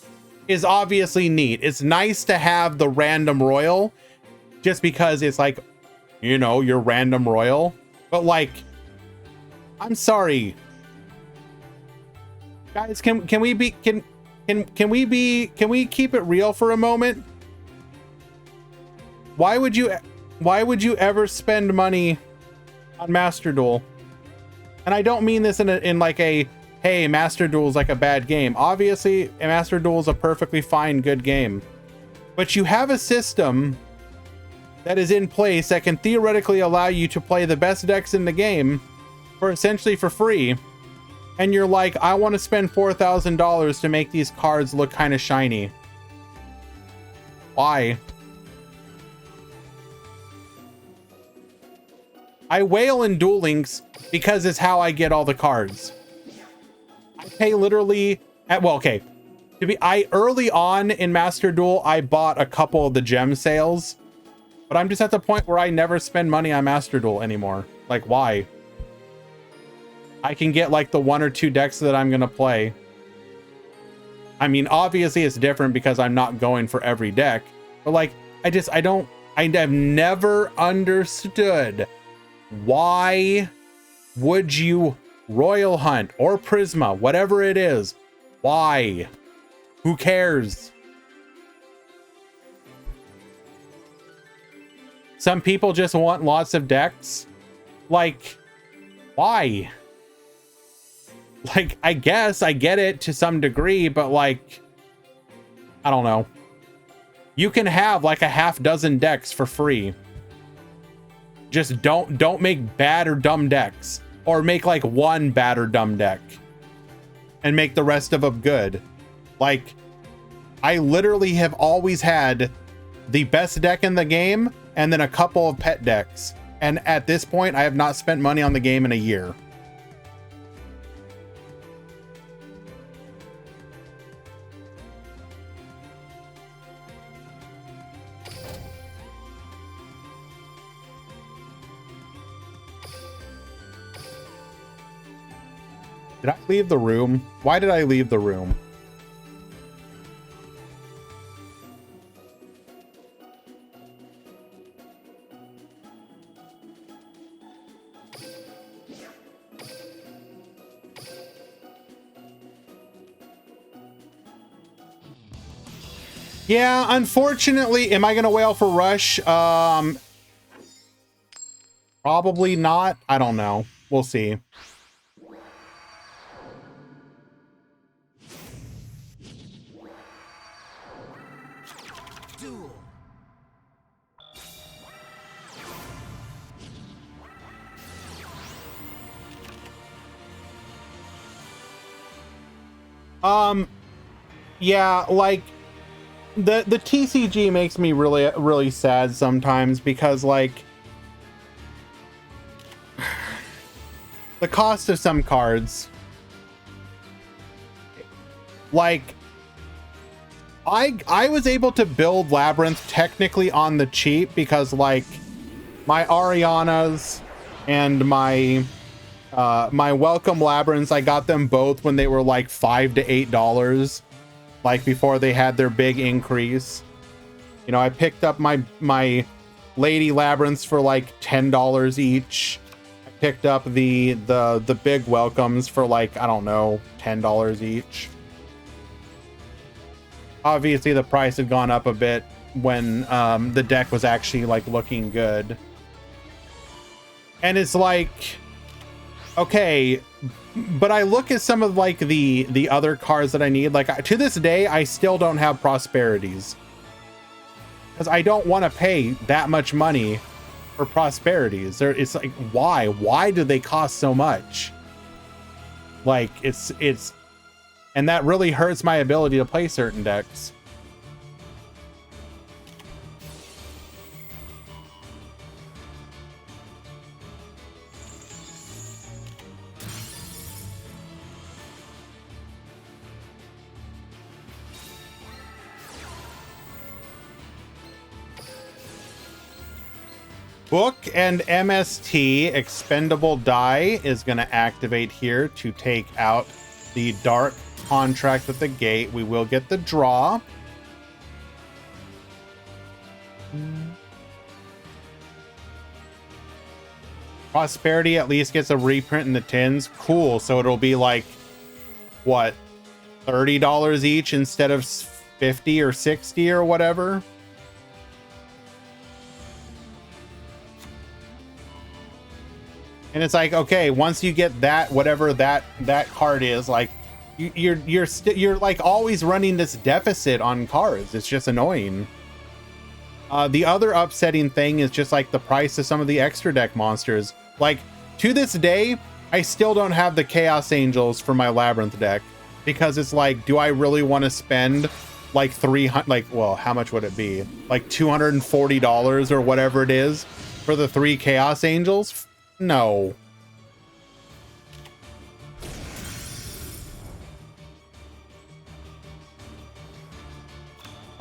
is obviously neat. It's nice to have the random Royal, just because it's like, you know, your random Royal. But like, I'm sorry, guys, can we keep it real for a moment? Why would you ever spend money on Master Duel? And I don't mean this in like a, hey, Master Duel is like a bad game. Obviously, Master Duel is a perfectly fine, good game. But you have a system that is in place that can theoretically allow you to play the best decks in the game for essentially for free. And you're like, I want to spend $4,000 to make these cards look kind of shiny. Why? I whale in Duel Links because it's how I get all the cards. I pay literally well, okay. I early on in Master Duel, I bought a couple of the gem sales, but I'm just at the point where I never spend money on Master Duel anymore. Like, why? I can get like the 1 or 2 decks that I'm gonna play. I mean, obviously it's different because I'm not going for every deck, but like, I've never understood why would you Royal Hunt or Prisma, whatever it is, why? Who cares? Some people just want lots of decks. Like, why? Like, I guess I get it to some degree, but like, I don't know. You can have like a half dozen decks for free. Just don't make bad or dumb decks, or make like one bad or dumb deck and make the rest of them good. Like, I literally have always had the best deck in the game and then a couple of pet decks. And at this point, I have not spent money on the game in a year. Did I leave the room? Why did I leave the room? Yeah, unfortunately, am I gonna wail for Rush? Probably not. I don't know. We'll see. Duel. Yeah, like the TCG makes me really sad sometimes because like the cost of some cards, like I was able to build Labyrinth technically on the cheap because like my Arianas and my my Welcome Labyrinths, I got them both when they were like $5 to $8, like before they had their big increase. You know, I picked up my Lady Labyrinths for like $10 each. I picked up the big Welcomes for like, I don't know, $10 each. Obviously the price had gone up a bit when the deck was actually like looking good. And it's like, okay, but I look at some of like the other cards that I need. Like to this day, I still don't have Prosperities because I don't want to pay that much money for Prosperities. It's like, why do they cost so much? Like it's and that really hurts my ability to play certain decks. Book and MST expendable die is going to activate here to take out the dark contract at the gate. We will get the draw. Prosperity at least gets a reprint in the tins. Cool. So it'll be like, what, $30 each instead of 50 or 60 or whatever. And it's like, okay, once you get that, whatever that card is, like you're like always running this deficit on cards. It's just annoying. The other upsetting thing is just like the price of some of the extra deck monsters. Like to this day, I still don't have the Chaos Angels for my Labyrinth deck because it's like, do I really want to spend like 300, like, well, how much would it be? Like $240 or whatever it is for the 3 Chaos Angels? No.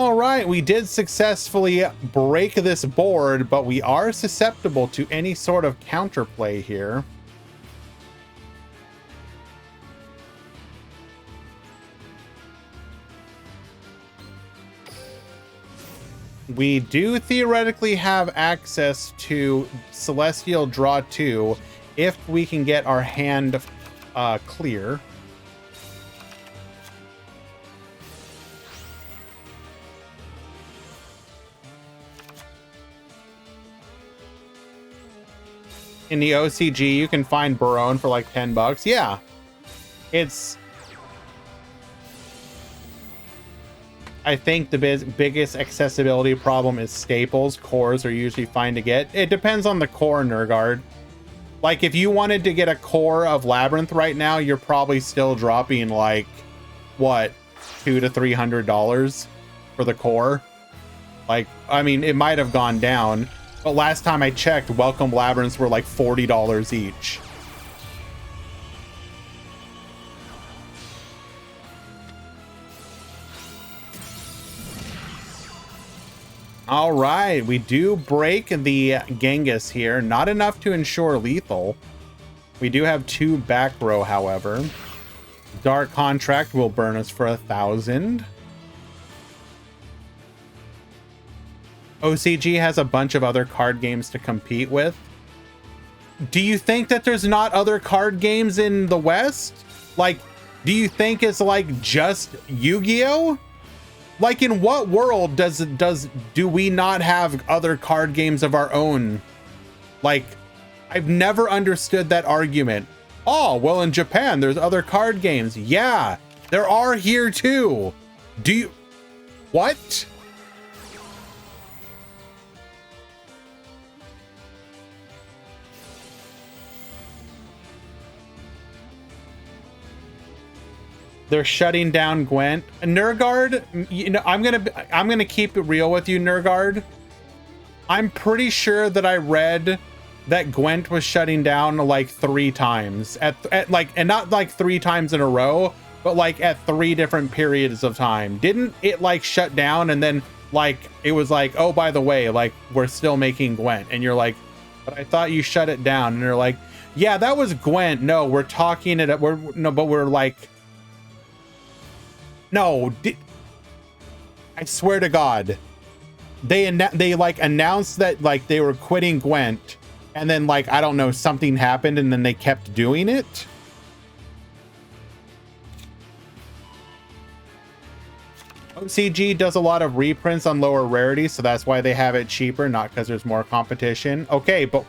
All right, we did successfully break this board, but we are susceptible to any sort of counterplay here. We do theoretically have access to Celestial Draw 2 if we can get our hand clear. In the OCG, you can find Barone for like 10 bucks. Yeah. It's... I think the biggest accessibility problem is staples. Cores are usually fine to get. It depends on the core, Nergard. Like, if you wanted to get a core of Labyrinth right now, you're probably still dropping, like, what, $200 to $300 for the core? Like, I mean, it might have gone down. But last time I checked, Welcome Labyrinths were like $40 each. All right, we do break the Genghis here. Not enough to ensure lethal. We do have 2 back row, however. Dark Contract will burn us for 1,000. OCG has a bunch of other card games to compete with. Do you think that there's not other card games in the West? Like, do you think it's like just Yu-Gi-Oh? Like, in what world do we not have other card games of our own? Like, I've never understood that argument. Oh, well, in Japan, there's other card games. Yeah, there are here too. Do you... What? They're shutting down Gwent. Nergard, you know, I'm gonna keep it real with you, Nergard. I'm pretty sure that I read that Gwent was shutting down like 3 times at like, and not like 3 times in a row, but like at 3 different periods of time. Didn't it like shut down and then like it was like, oh, by the way, like we're still making Gwent, and you're like, but I thought you shut it down, and they're like, yeah, that was Gwent. No, we're talking it. But we're like. No, I swear to God, they like announced that like they were quitting Gwent, and then like, I don't know, something happened and then they kept doing it. OCG does a lot of reprints on lower rarity, so that's why they have it cheaper, not because there's more competition. Okay, but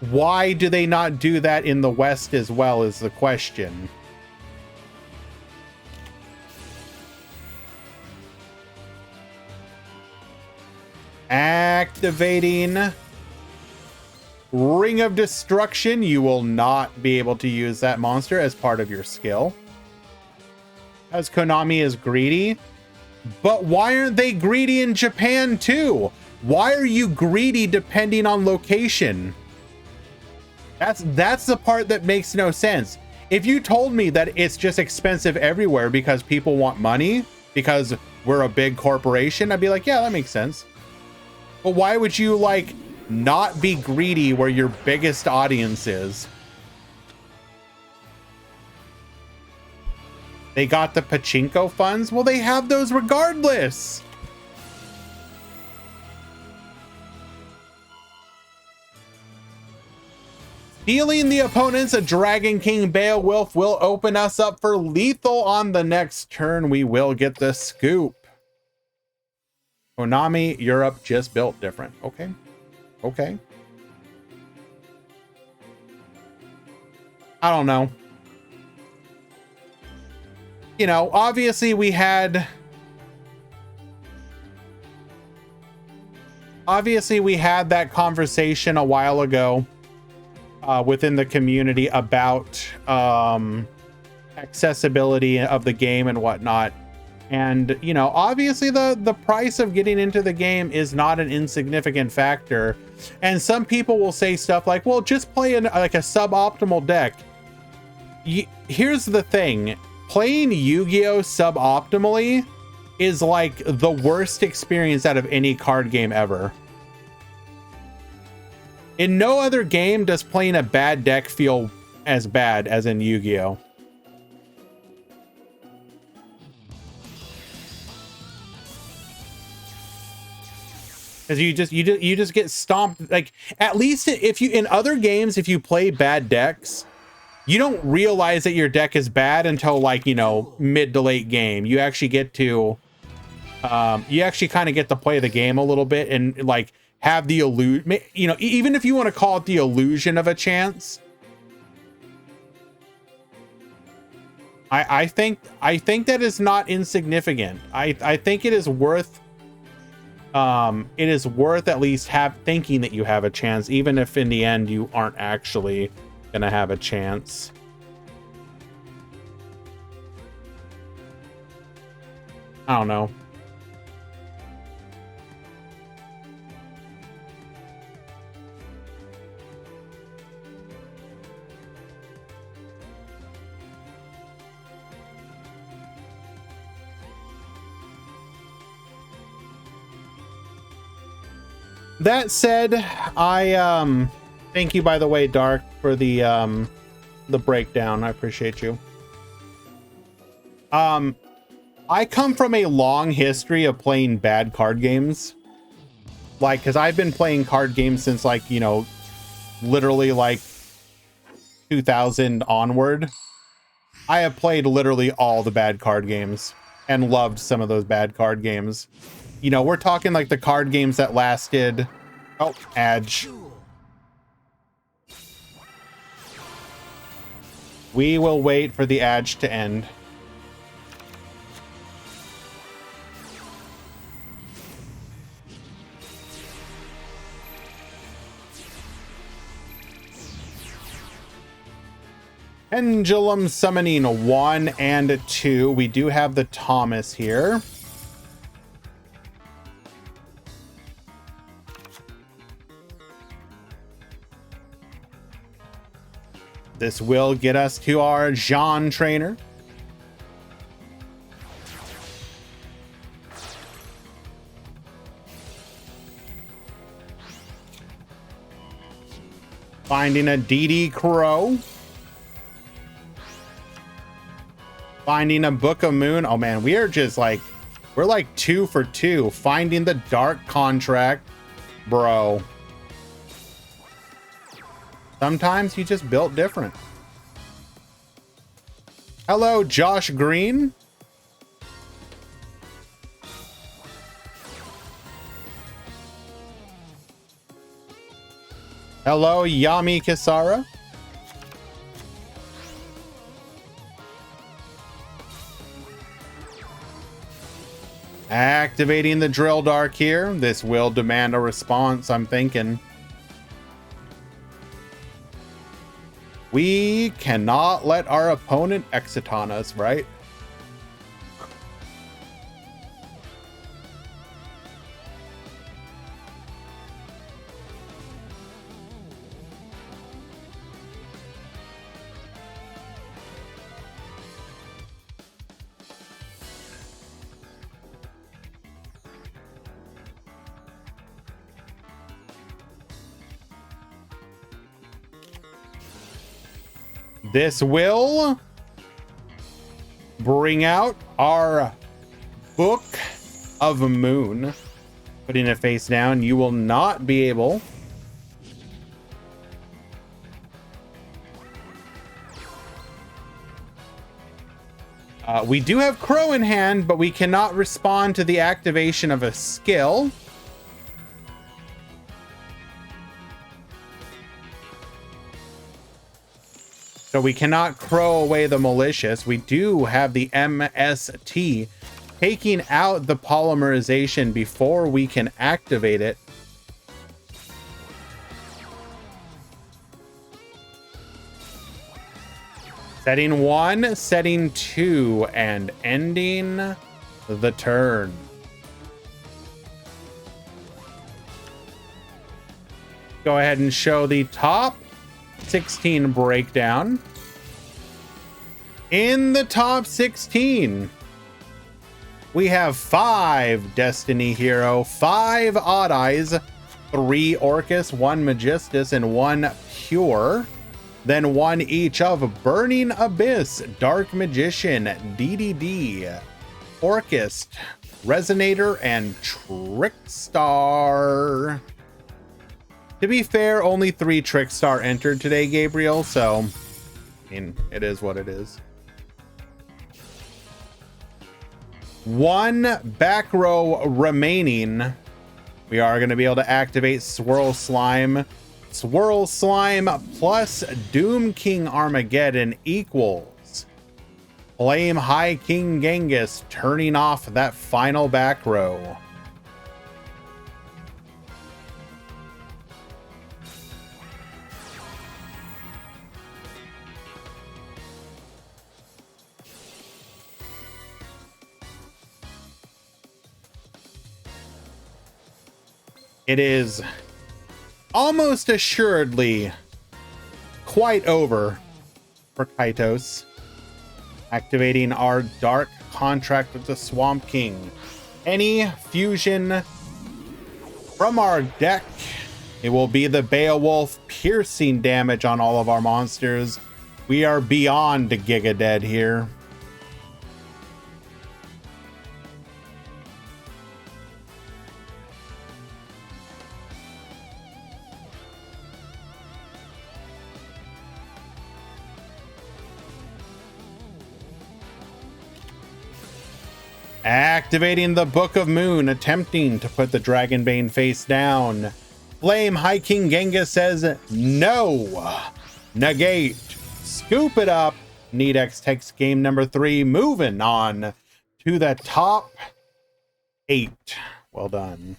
why do they not do that in the West as well is the question. Activating Ring of Destruction. You will not be able to use that monster as part of your skill, as Konami is greedy. But why aren't they greedy in Japan too? Why are you greedy depending on location? That's the part that makes no sense. If you told me that it's just expensive everywhere because people want money, because we're a big corporation, I'd be like, yeah, that makes sense. But why would you like not be greedy where your biggest audience is? They got the pachinko funds? Well, they have those regardless. Healing the opponents, a Dragon King Beowulf will open us up for lethal on the next turn. We will get the scoop. Konami Europe just built different. Okay. Okay. I don't know. You know, obviously we had that conversation a while ago within the community about accessibility of the game and whatnot. And, you know, obviously the price of getting into the game is not an insignificant factor. And some people will say stuff like, well, just play like a suboptimal deck. Here's the thing. Playing Yu-Gi-Oh! Suboptimally is like the worst experience out of any card game ever. In no other game does playing a bad deck feel as bad as in Yu-Gi-Oh! Because you just get stomped. Like, at least if you, in other games, if you play bad decks, you don't realize that your deck is bad until, like, you know, mid to late game. You actually get to you actually kind of get to play the game a little bit and like have the illusion, you know, even if you want to call it the illusion of a chance. I think that is not insignificant. I think it is worth at least thinking that you have a chance, even if in the end you aren't actually gonna have a chance. I don't know. That said, I thank you, by the way, Dark, for the breakdown. I appreciate you. I come from a long history of playing bad card games. Like, because I've been playing card games since, like, you know, literally like 2000 onward. I have played literally all the bad card games and loved some of those bad card games. You know, we're talking like the card games that lasted... Oh, Edge. We will wait for the Edge to end. Pendulum summoning 1 and 2. We do have the Thomas here. This will get us to our Jean trainer. Finding a DD Crow. Finding a Book of Moon. Oh man, we are just like, we're like 2 for 2. Finding the Dark Contract. Bro. Sometimes you just built different. Hello, Josh Green. Hello, Yami Kisara. Activating the Drill Dark here. This will demand a response, I'm thinking. We cannot let our opponent exit on us, right? This will bring out our Book of Moon. Putting it face down, you will not be able we do have Crow in hand, but we cannot respond to the activation of a skill. So we cannot Crow away the Malicious. We do have the MST taking out the polymerization before we can activate it. Setting 1, setting 2, and ending the turn. Go ahead and show the top 16 breakdown. In the top 16, We have 5 Destiny Hero, 5 Odd Eyes, 3 Orcus, 1 Magistus, and 1 Pure. Then 1 each of Burning Abyss, Dark Magician, DDD, Orcus, Resonator, and Trickstar. To be fair, only 3 Trickstar entered today, Gabriel, so I mean, it is what it is. 1 back row remaining. We are going to be able to activate Swirl Slime. Swirl Slime plus Doom King Armageddon equals Flame High King Genghis, turning off that final back row. It is almost assuredly quite over for Kaitos. Activating our Dark Contract with the Swamp King. Any fusion from our deck, it will be the Beowulf piercing damage on all of our monsters. We are beyond Giga Dead here. Activating the Book of Moon, attempting to put the Dragonbane face down. Flame High King Genghis says no. Negate. Scoop it up. Nedex takes game number 3. Moving on to the top 8. Well done.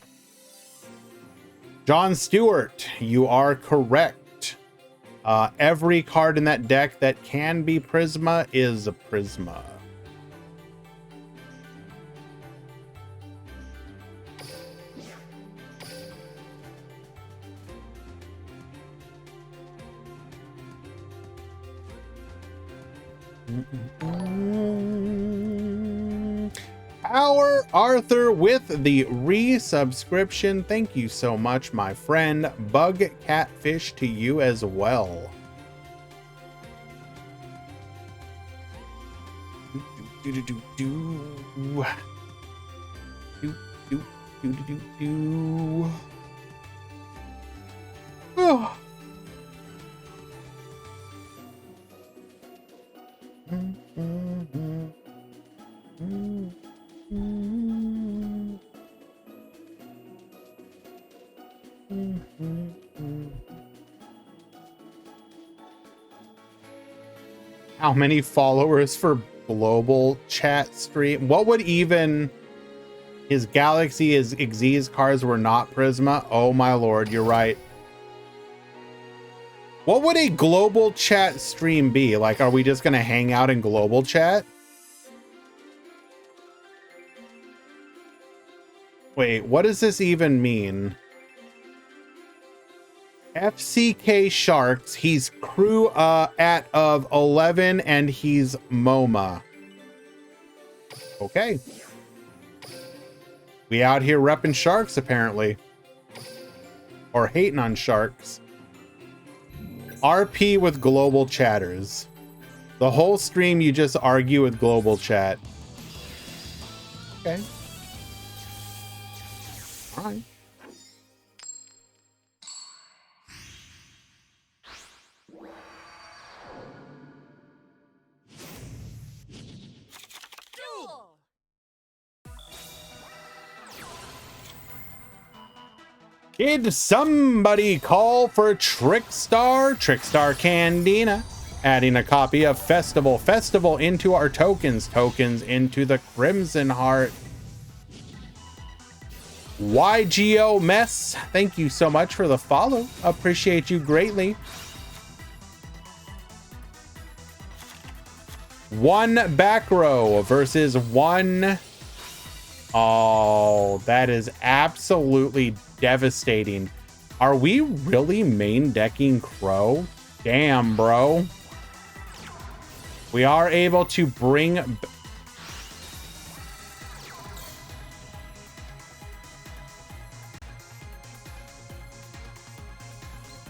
John Stewart, you are correct. Every card in that deck that can be Prisma is a Prisma. Our Arthur with the resubscription. Thank you so much, my friend. Bug Catfish to you as well. Oh. How many followers for global chat stream? What would even his Galaxy, his Xyz cards were not Prisma? Oh my lord, you're right. What would a global chat stream be? Like, are we just gonna hang out in global chat? Wait, what does this even mean? FCK Sharks, he's crew at of 11 and he's MoMA. Okay. We out here repping Sharks apparently. Or hating on Sharks. RP with global chatters. The whole stream you just argue with global chat. Okay. All right. Duel. Did somebody call for Trickstar? Trickstar Candina. Adding a copy of Festival. Festival into our tokens. Tokens into the Crimson Heart. YGO Mess, thank you so much for the follow. Appreciate you greatly. 1 back row versus 1. Oh, that is absolutely devastating. Are we really main decking Crow? Damn, bro. We are able to bring...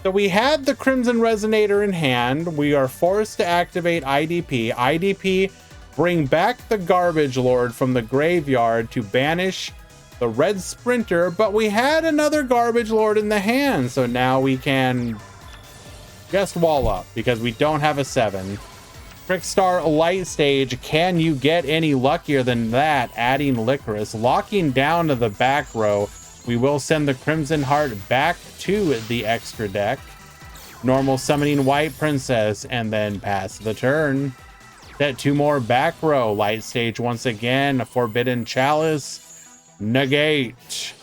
So we had the Crimson Resonator in hand. We are forced to activate IDP. IDP, bring back the Garbage Lord from the graveyard to banish the Red Sprinter, but we had another Garbage Lord in the hand, so now we can just wall up because we don't have a 7. Trickstar Light Stage, can you get any luckier than that? Adding Licorice, locking down to the back row. We will send the Crimson Heart back to the extra deck. Normal summoning White Princess, and then pass the turn. Set 2 more back row. Light Stage once again. A Forbidden Chalice. Negate.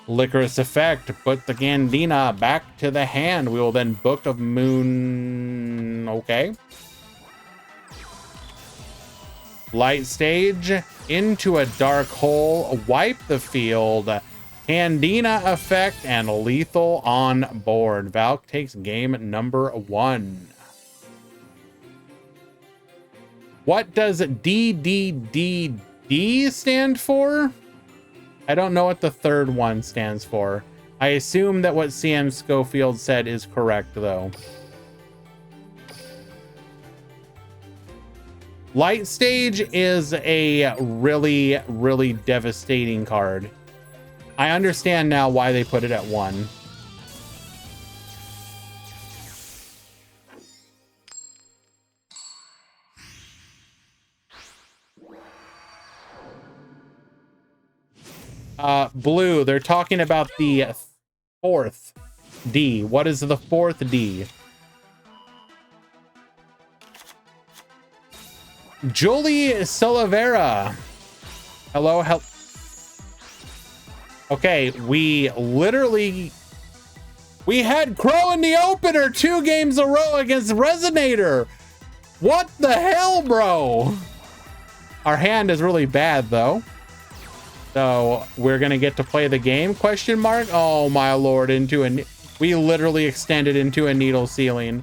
Licorice effect. Put the Gandina back to the hand. We will then Book of Moon. Okay. Light Stage into a dark hole. Wipe the field. Candina effect and lethal on board. Valk takes game number 1. What does DDDD stand for? I don't know what the third one stands for. I assume that what CM Schofield said is correct, though. Light Stage is a really, really devastating card. I understand now why they put it at 1. Blue, they're talking about the 4th D. What is the 4th D? Julie Silvera. Hello, help. Okay, we had Crow in the opener 2 games in a row against Resonator. What the hell, bro? Our hand is really bad, though. So we're gonna get to play the game? Question mark. Oh my lord! We literally extended into a needle ceiling.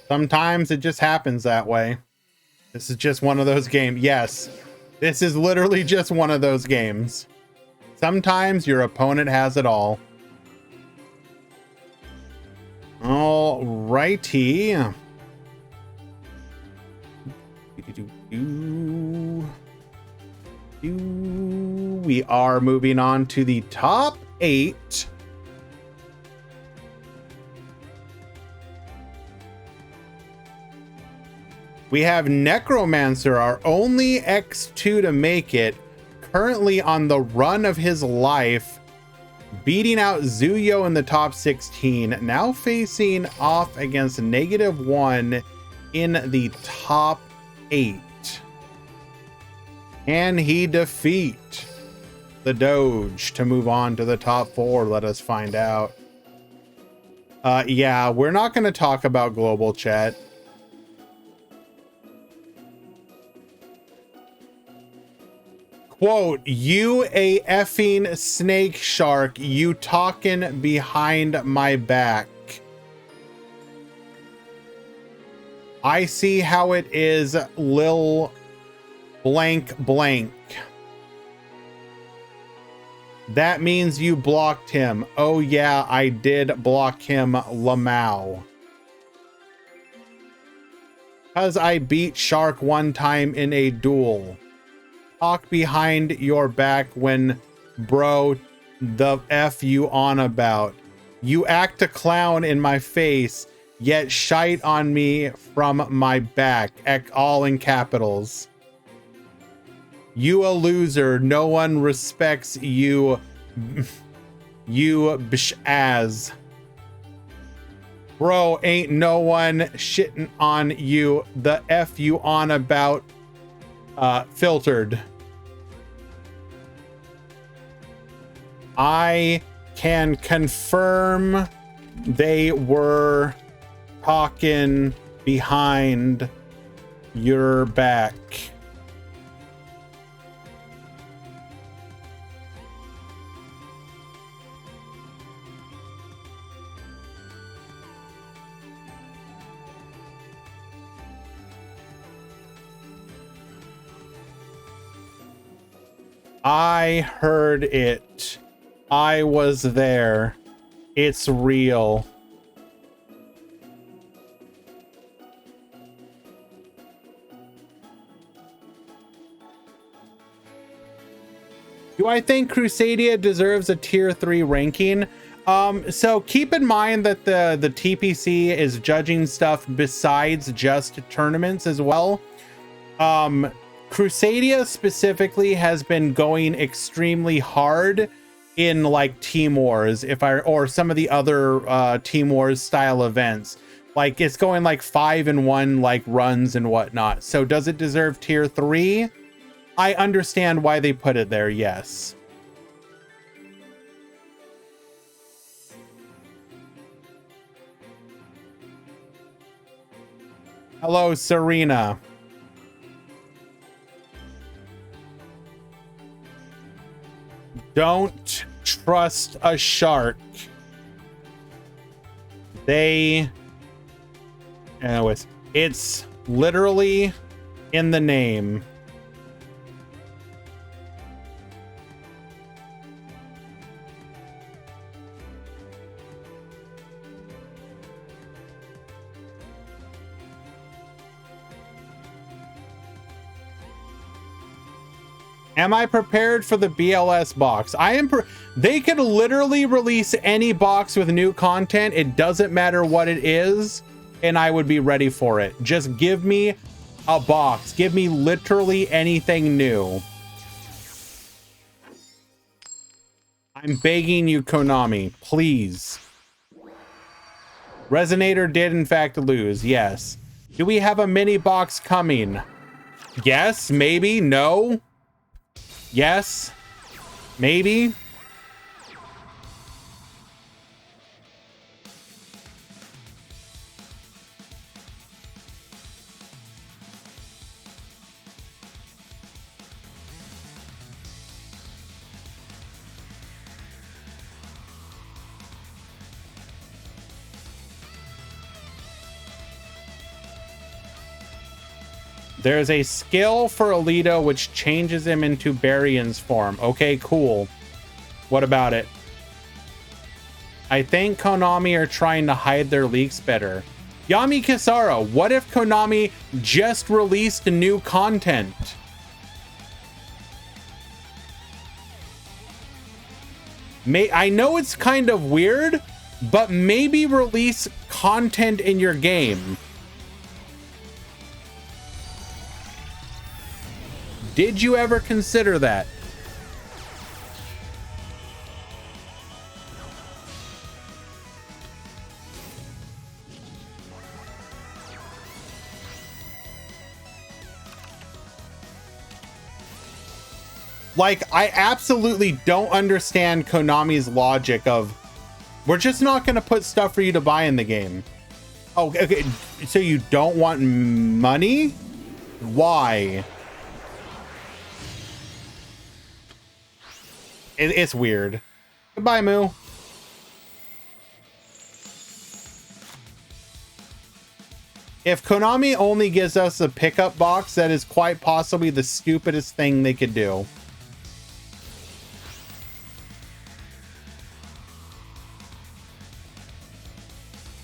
Sometimes it just happens that way. This is just one of those games. Yes, this is literally just one of those games. Sometimes your opponent has it all. All righty. We are moving on to the top 8. We have Necromancer, our only X2 to make it, currently on the run of his life, beating out Zuyo in the top 16, now facing off against -1 in the top 8. Can he defeat the Doge to move on to the top 4? Let us find out. Yeah, we're not going to talk about global chat. Quote, you a effing snake shark, you talking behind my back. I see how it is, Lil blank blank. That means you blocked him. Oh yeah, I did block him, Lamau. Cause I beat Shark one time in a duel. Talk behind your back when, bro, the F you on about. You act a clown in my face, yet shite on me from my back, all in capitals. You a loser, no one respects you, you bish as. Bro, ain't no one shitting on you, the F you on about, filtered. I can confirm they were talking behind your back. I heard it. I was there. It's real. Do I think Crusadia deserves a tier 3 ranking? So keep in mind that the TPC is judging stuff besides just tournaments as well. Crusadia specifically has been going extremely hard in like Team Wars, or some of the other Team Wars style events. Like it's going like 5-1 like runs and whatnot. So does it deserve tier 3? I understand why they put it there, yes. Hello, Serena. Don't trust a shark. Anyways, it's literally in the name. Am I prepared for the BLS box? I am. They could literally release any box with new content. It doesn't matter what it is, and I would be ready for it. Just give me a box. Give me literally anything new. I'm begging you, Konami, please. Resonator did in fact lose. Yes. Do we have a mini box coming? Yes, maybe, no. Yes, maybe. There's a skill for Alito which changes him into Barion's form. Okay, cool. What about it? I think Konami are trying to hide their leaks better. Yami Kisara, what if Konami just released new content? I know it's kind of weird, but maybe release content in your game. Did you ever consider that? Like, I absolutely don't understand Konami's logic of, we're just not going to put stuff for you to buy in the game. Oh, okay. So you don't want money? Why? It's weird. Goodbye, Moo. If Konami only gives us a pickup box, that is quite possibly the stupidest thing they could do.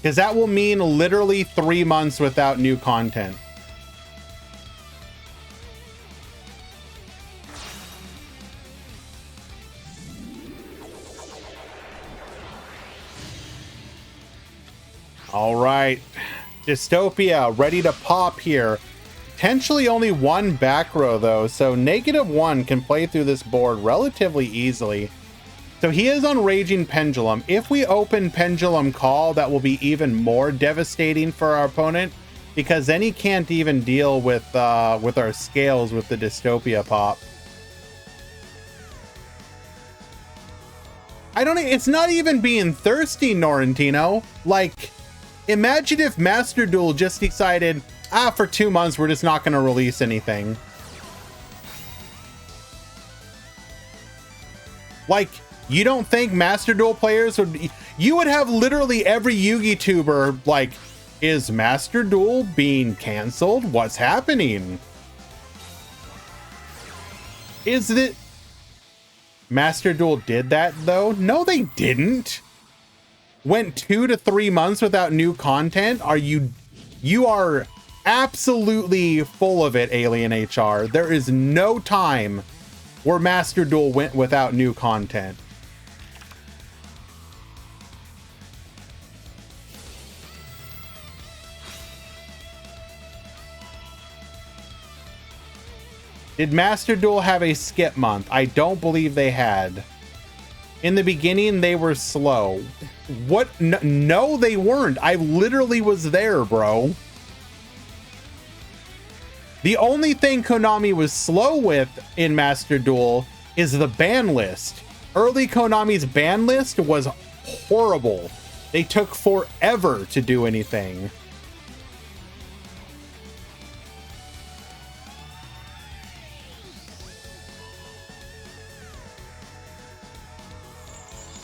Because that will mean literally 3 months without new content. All right, Dystopia ready to pop here. Potentially only one back row though, so -1 can play through this board relatively easily. So he is on Raging Pendulum. If we open Pendulum Call, that will be even more devastating for our opponent, because then he can't even deal with our scales with the Dystopia pop. It's not even being thirsty, Norrentino. Like, imagine if Master Duel just decided, for 2 months, we're just not going to release anything. Like, you don't think Master Duel players would... You would have literally every Yugi tuber like, is Master Duel being canceled? What's happening? Is it... Master Duel did that though? No, they didn't. Went 2 to 3 months without new content? You are absolutely full of it, Alien HR. There is no time where Master Duel went without new content. Did Master Duel have a skip month? I don't believe they had. In the beginning, they were slow. What? No, they weren't. I literally was there, bro. The only thing Konami was slow with in Master Duel is the ban list. Early Konami's ban list was horrible. They took forever to do anything.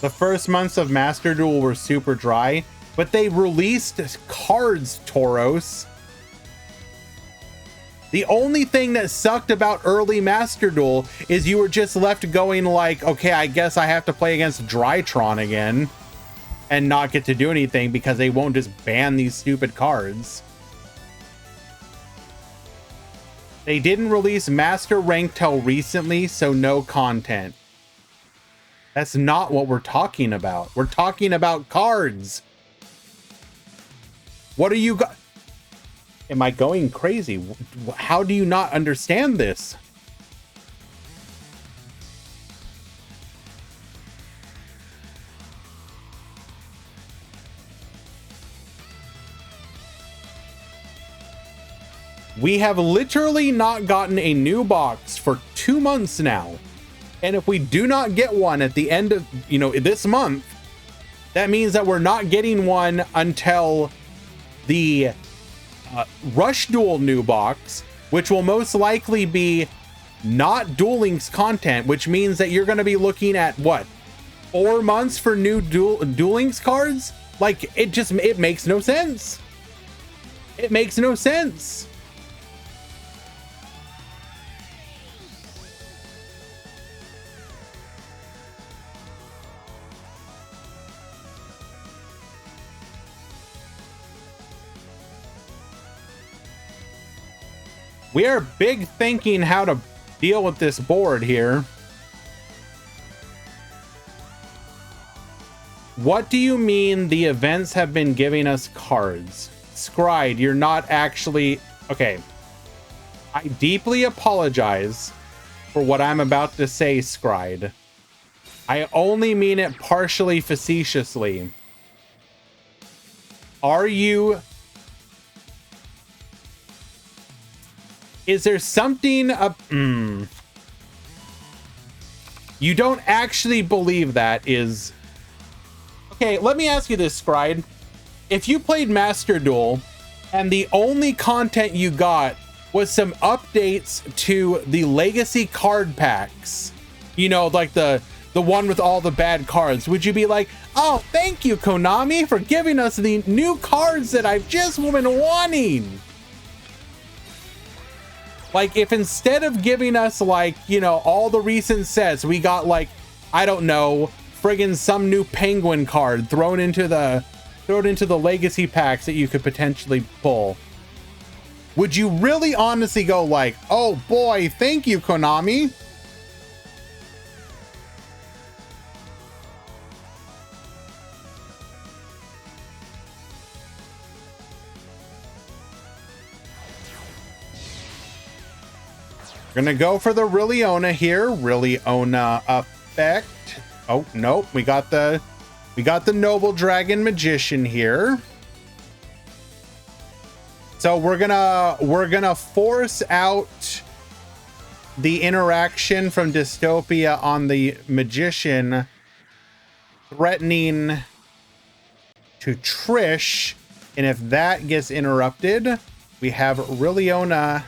The first months of Master Duel were super dry, but they released cards, Tauros. The only thing that sucked about early Master Duel is you were just left going like, okay, I guess I have to play against Drytron again and not get to do anything because they won't just ban these stupid cards. They didn't release Master Rank till recently, so no content. That's not what we're talking about. We're talking about cards. What are you got? Am I going crazy? How do you not understand this? We have literally not gotten a new box for 2 months now. And if we do not get one at the end of, this month, that means that we're not getting one until the Rush Duel new box, which will most likely be not Duel Links content, which means that you're going to be looking at what, 4 months for new Duel Links cards? Like, it makes no sense. It makes no sense. We are big thinking how to deal with this board here. What do you mean the events have been giving us cards? Scried, you're not actually... Okay. I deeply apologize for what I'm about to say, Scried. I only mean it partially facetiously. Are you... Is there something up? You don't actually believe that is... Okay, let me ask you this, Scried. If you played Master Duel and the only content you got was some updates to the legacy card packs, like the one with all the bad cards, would you be like, oh, thank you, Konami, for giving us the new cards that I've just been wanting? Like, if instead of giving us, like, all the recent sets, we got, like, I don't know, friggin' some new penguin card thrown into the legacy packs that you could potentially pull, would you really honestly go like, oh boy, thank you, Konami? We're gonna go for the Riliona here. Riliona effect. Oh, nope. We got the Noble Dragon Magician here. So we're gonna force out the interaction from Dystopia on the Magician, threatening to Trish. And if that gets interrupted, we have Riliona.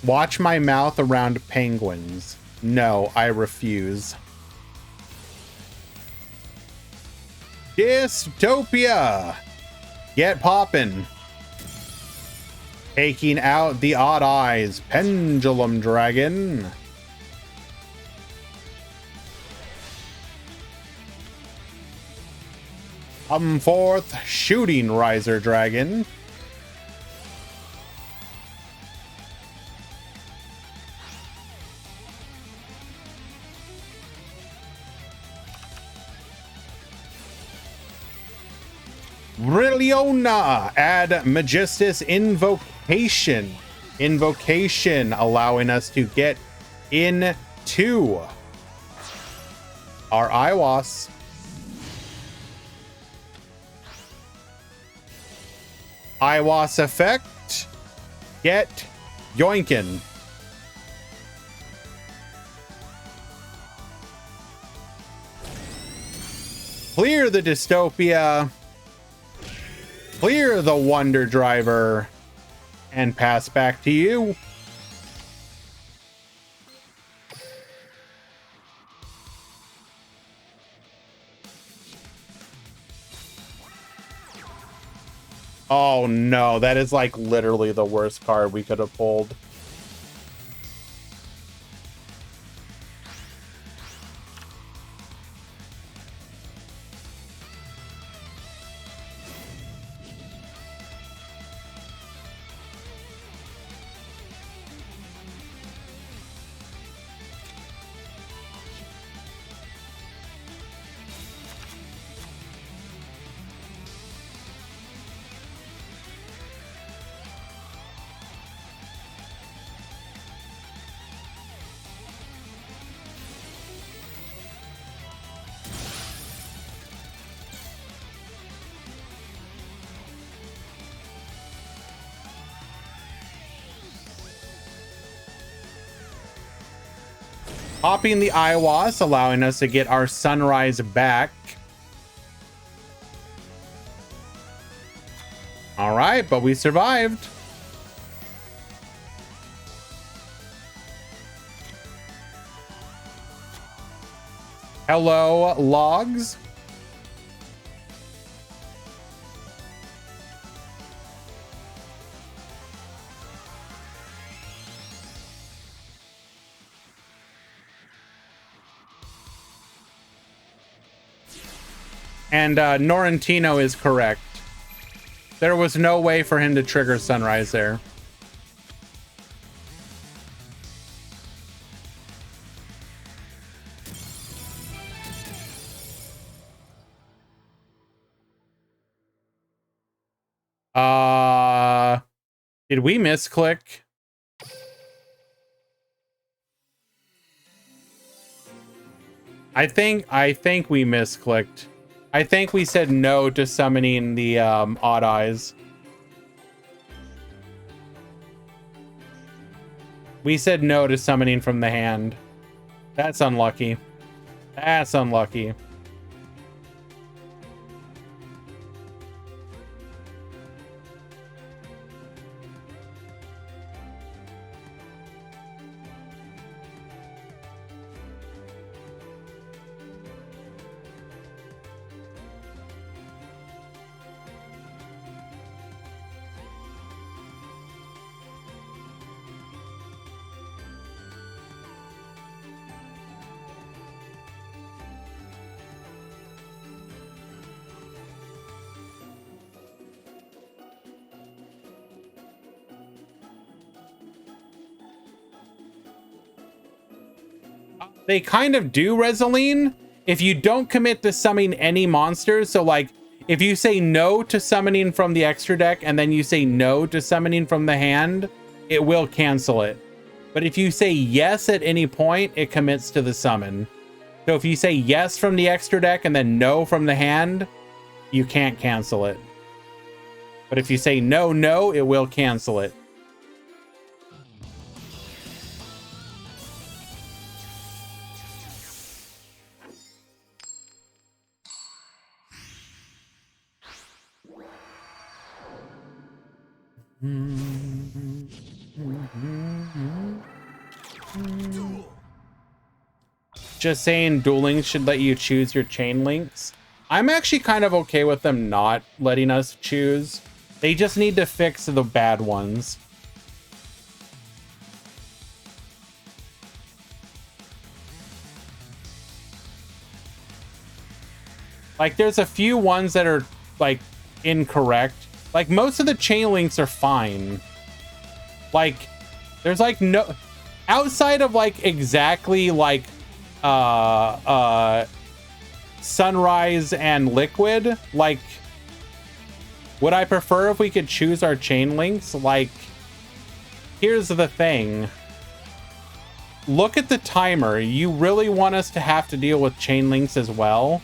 Watch my mouth around penguins. No, I refuse. Dystopia! Get poppin'. Taking out the Odd Eyes Pendulum Dragon. Come forth, Shooting Riser Dragon. Brilliona, add Magistus Invocation. Invocation, allowing us to get into our Iwas. Iwas effect, get Yoinkin. Clear the Dystopia. Clear the Wonder Driver and pass back to you. Oh no, that is like literally the worst card we could have pulled. Popping the Iwas, allowing us to get our Sunrise back. All right, but we survived. Hello, logs. And Norrentino is correct. There was no way for him to trigger Sunrise there. Did we misclick? I think we misclicked. I think we said no to summoning the Odd Eyes. We said no to summoning from the hand. That's unlucky. That's unlucky. They kind of do, Resoline, if you don't commit to summoning any monsters. So like if you say no to summoning from the extra deck and then you say no to summoning from the hand, it will cancel it. But if you say yes at any point, it commits to the summon. So if you say yes from the extra deck and then no from the hand, you can't cancel it. But if you say no, no, it will cancel it. Just saying Duel Links should let you choose your chain links. I'm actually kind of okay with them not letting us choose. They just need to fix the bad ones. Like there's a few ones that are like incorrect. Like most of the chain links are fine. Like there's like no outside of like exactly like Sunrise and Liquid, like would I prefer if we could choose our chain links? Like here's the thing. Look at the timer. You really want us to have to deal with chain links as well?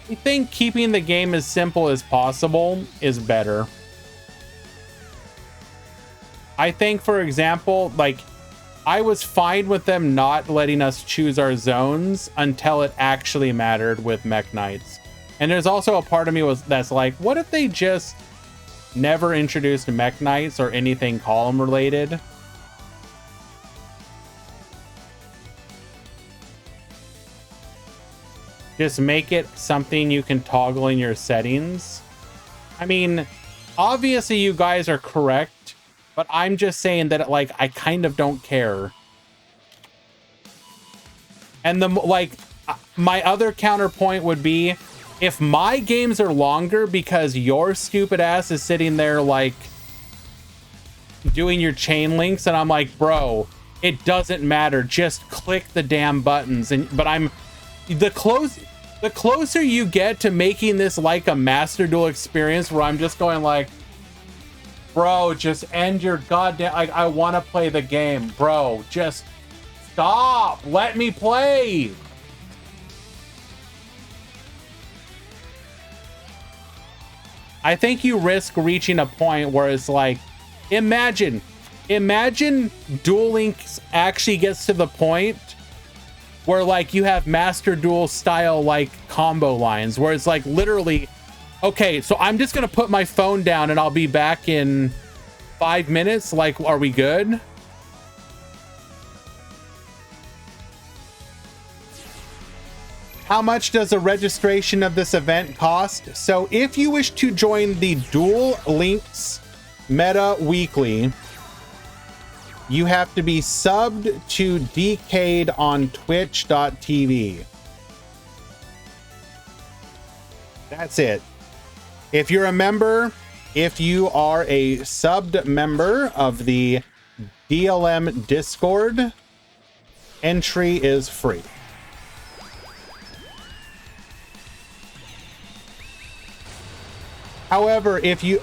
I think keeping the game as simple as possible is better. I think, for example, like, I was fine with them not letting us choose our zones until it actually mattered with Mech Knights. And there's also a part of me that's like, what if they just never introduced Mech Knights or anything column related? Just make it something you can toggle in your settings. I mean, obviously you guys are correct, but I'm just saying that, like, I kind of don't care. And my other counterpoint would be, if my games are longer because your stupid ass is sitting there, like, doing your chain links, and I'm like, bro, it doesn't matter. Just click the damn buttons. But I'm the closer you get to making this like a Master Duel experience, where I'm just going like, bro, just end your goddamn, like, I want to play the game, bro, just stop, let me play. I think you risk reaching a point where it's like, imagine Duel Links actually gets to the point where, like, you have Master Duel style, like, combo lines where it's like literally, okay, so I'm just gonna put my phone down and I'll be back in 5 minutes. Like, are we good? How much does the registration of this event cost? So if you wish to join the Duel Links Meta Weekly, you have to be subbed to Decade on twitch.tv. That's it. If you're a member, if you are a subbed member of the DLM Discord, entry is free. However, if you,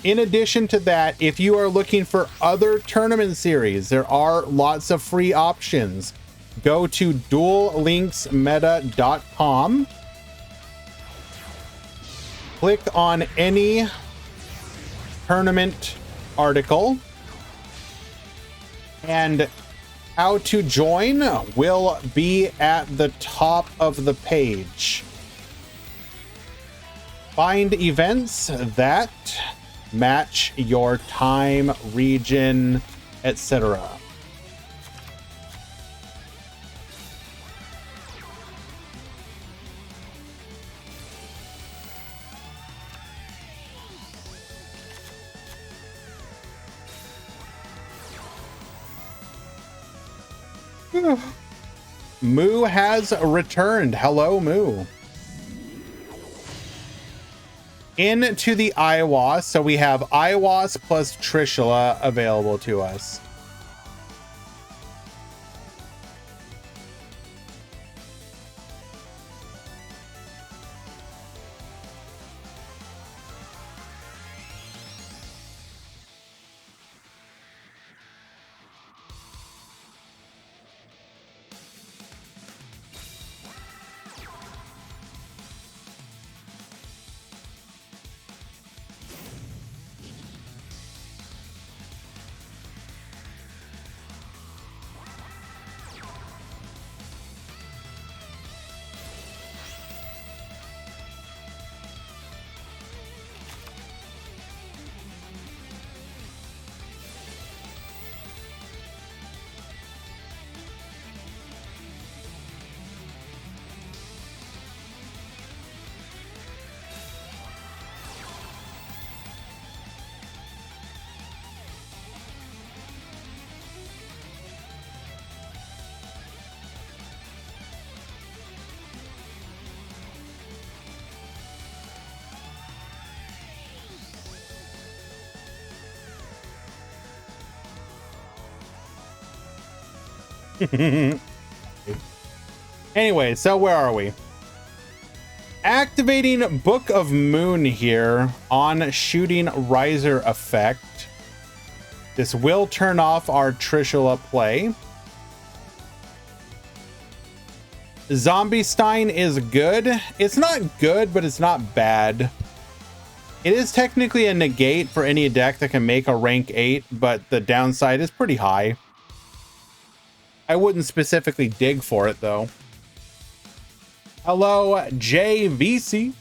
in addition to that, if you are looking for other tournament series, there are lots of free options. Go to duellinksmeta.com. Click on any tournament article, and how to join will be at the top of the page. Find events that match your time, region, etc. Moo has returned. Hello, Moo. Into the Iwas, so we have Iwas plus Trishula available to us. Anyway, so where are we? Activating Book of Moon here on shooting riser effect. This will turn off our Trishula play. Zombie Stein is good. It's not good, but it's not bad. It is technically a negate for any deck that can make a rank 8, but the downside is pretty high. I wouldn't specifically dig for it though. Hello, JVC.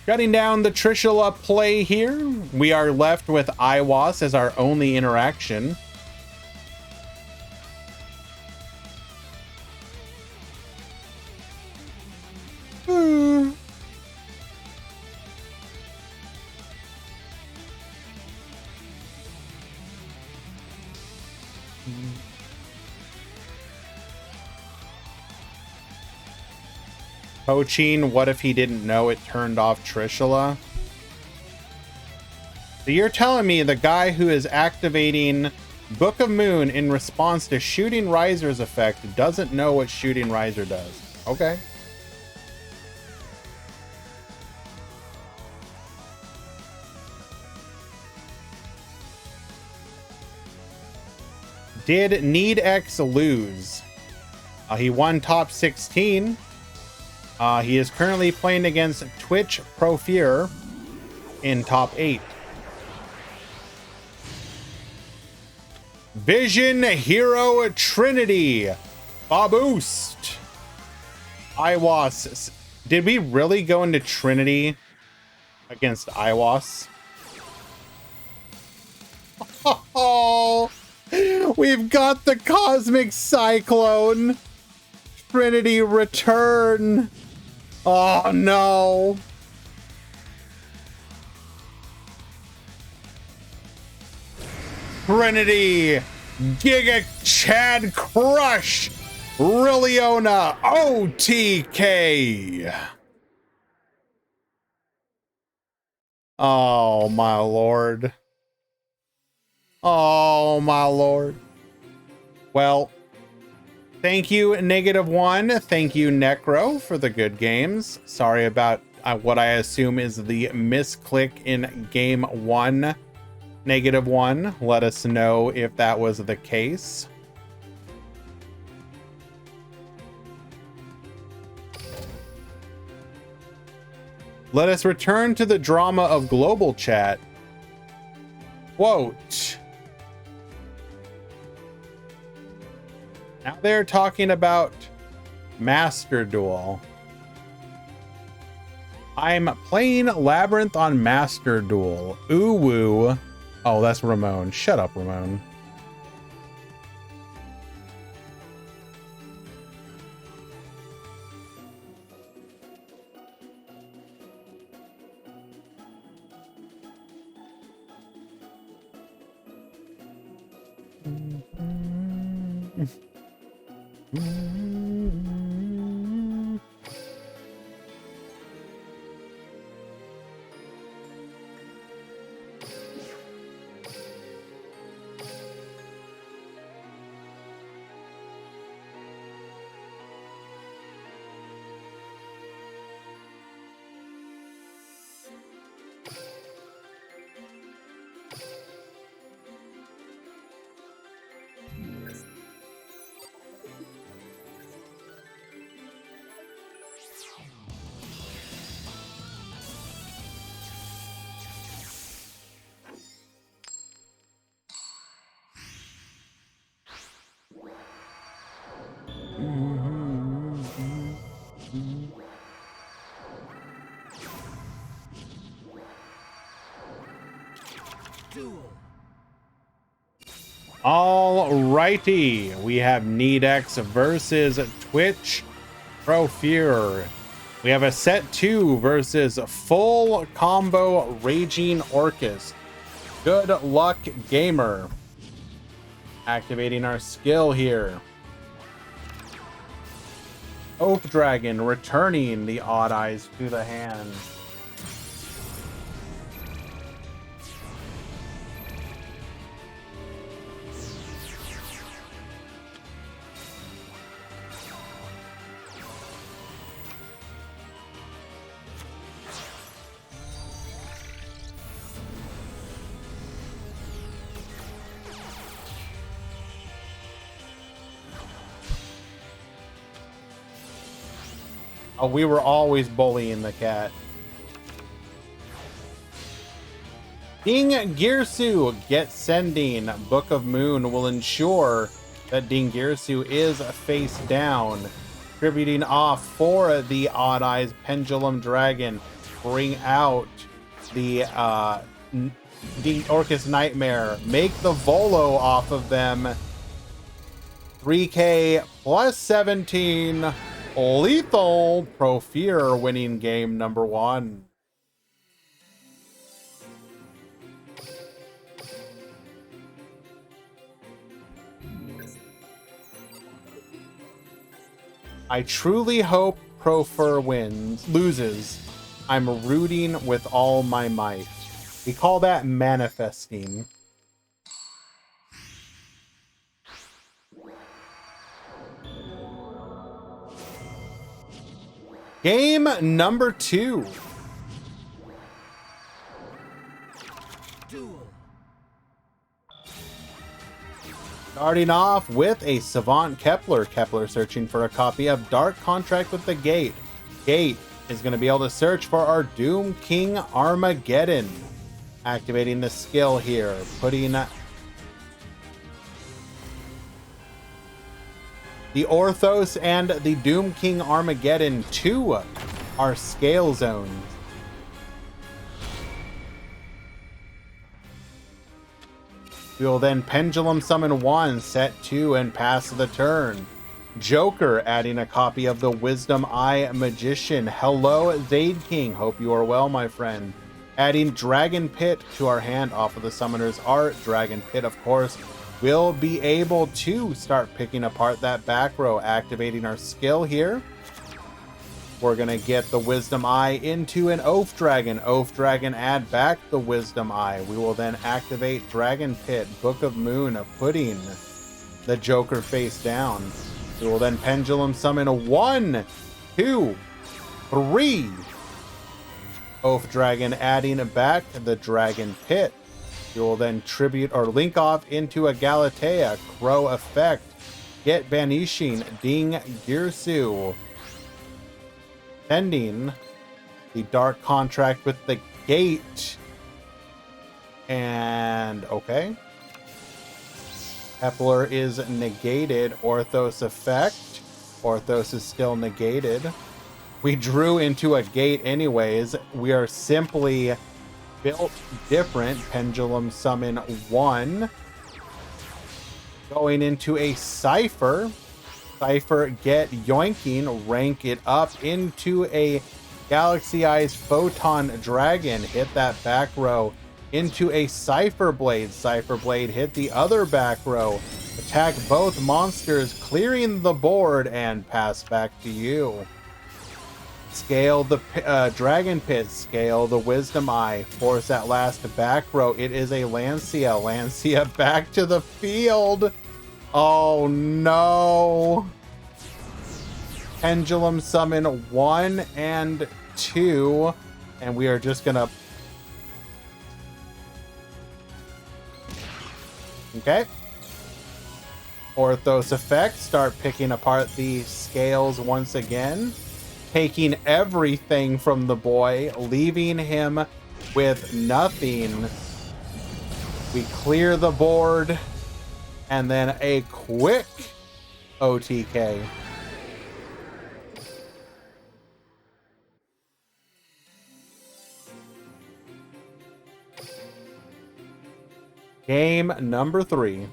Shutting down the Trishula play here. We are left with Iwas as our only interaction. Poaching, what if he didn't know it turned off Trishula? So you're telling me the guy who is activating Book of Moon in response to Shooting Riser's effect doesn't know what Shooting Riser does. Okay. Did Need X lose? He won top 16. He is currently playing against Twitch Pro Fear in top 8. Vision Hero Trinity. Baboost. Iwas. Did we really go into Trinity against Iwas? Oh, we've got the Cosmic Cyclone. Trinity return. Oh no. Trinity. Giga Chad Crush. Rilliona OTK. Oh my lord. Oh my lord. Well, thank you, -1. Thank you, Necro, for the good games. Sorry about what I assume is the misclick in game 1. -1. Let us know if that was the case. Let us return to the drama of global chat. Quote. Now they're talking about Master Duel. I'm playing Labyrinth on Master Duel. Ooh woo. Oh, that's Ramon. Shut up, Ramon. Duel. Alrighty, we have NeedX versus Twitch Pro Fear. We have a set 2 versus full combo Raging Orcus. Good luck, gamer. Activating our skill here. Oath Dragon returning the Odd Eyes to the hand. Oh, we were always bullying the cat. Ding Girsu, get sending. Book of Moon will ensure that Ding Girsu is face down. Tributing off for the Odd Eyes Pendulum Dragon. Bring out the Orcus Nightmare. Make the Volo off of them. 3K plus 17. Lethal Profeer winning game number 1. I truly hope Profeer loses. I'm rooting with all my might. We call that manifesting. Game number 2. Duel. Starting off with a Savant Kepler. Kepler searching for a copy of Dark Contract with the Gate. Gate is going to be able to search for our Doom King Armageddon. Activating the skill here. Putting the Orthos and the Doom King Armageddon to our scale zones. We will then Pendulum Summon 1, set 2, and pass the turn. Joker adding a copy of the Wisdom Eye Magician. Hello, Zaid King. Hope you are well, my friend. Adding Dragon Pit to our hand off of the Summoner's Art. Dragon Pit, of course, will be able to start picking apart that back row, activating our skill here. We're going to get the Wisdom Eye into an Oath Dragon. Oath Dragon, add back the Wisdom Eye. We will then activate Dragon Pit, Book of Moon, putting the Joker face down. We will then Pendulum Summon a 1, 2, 3. Oath Dragon, adding back the Dragon Pit. We will then tribute or link off into a Galatea. Crow effect. Get banishing Ding Girsu. Ending the Dark Contract with the Gate. And okay. Kepler is negated. Orthos effect. Orthos is still negated. We drew into a gate anyways. We are simply built different. Pendulum Summon 1. Going into a Cypher. Cypher, get yoinking. Rank it up into a Galaxy Eyes Photon Dragon. Hit that back row into a Cypher Blade. Cypher Blade hit the other back row. Attack both monsters, clearing the board, and pass back to you. Scale the Dragon Pit. Scale the Wisdom Eye. Force that last back row. It is a Lancia. Lancia back to the field. Oh no. Pendulum Summon 1 and 2. And we are just gonna... Okay. Orthos effect. Start picking apart the scales once again. Taking everything from the boy, leaving him with nothing. We clear the board, and then a quick OTK. Game number 3.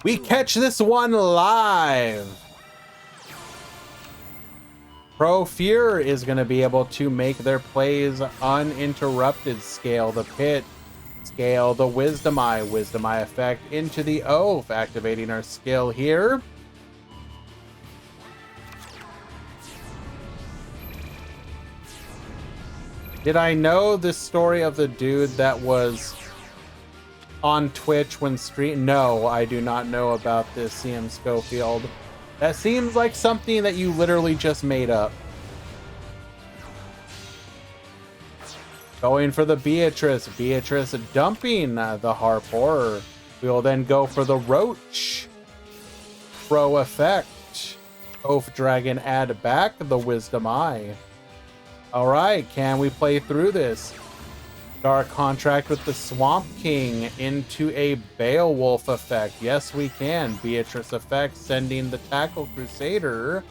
We catch this one live. Profeer is going to be able to make their plays uninterrupted. Scale the Pit. Scale the Wisdom Eye. Wisdom Eye effect into the Oath. Activating our skill here. Did I know the story of the dude that was on Twitch when stream? No, I do not know about this, CM Schofield. That seems like something that you literally just made up. Going for the Beatrice. Beatrice dumping the Harper. We will then go for the Roach. Pro effect. Oath Dragon add back the Wisdom Eye. Alright, can we play through this? Dark Contract with the Swamp King into a Beowulf effect. Yes, we can. Beatrice effect sending the Tackle Crusader.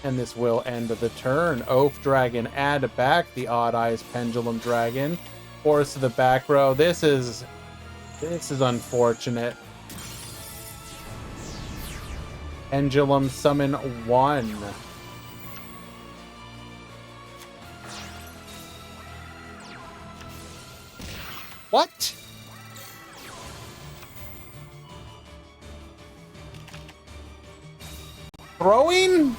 And this will end the turn. Oath Dragon add back the Odd Eyes Pendulum Dragon. Force to the back row. This is unfortunate. Pendulum summon 1. What? Throwing?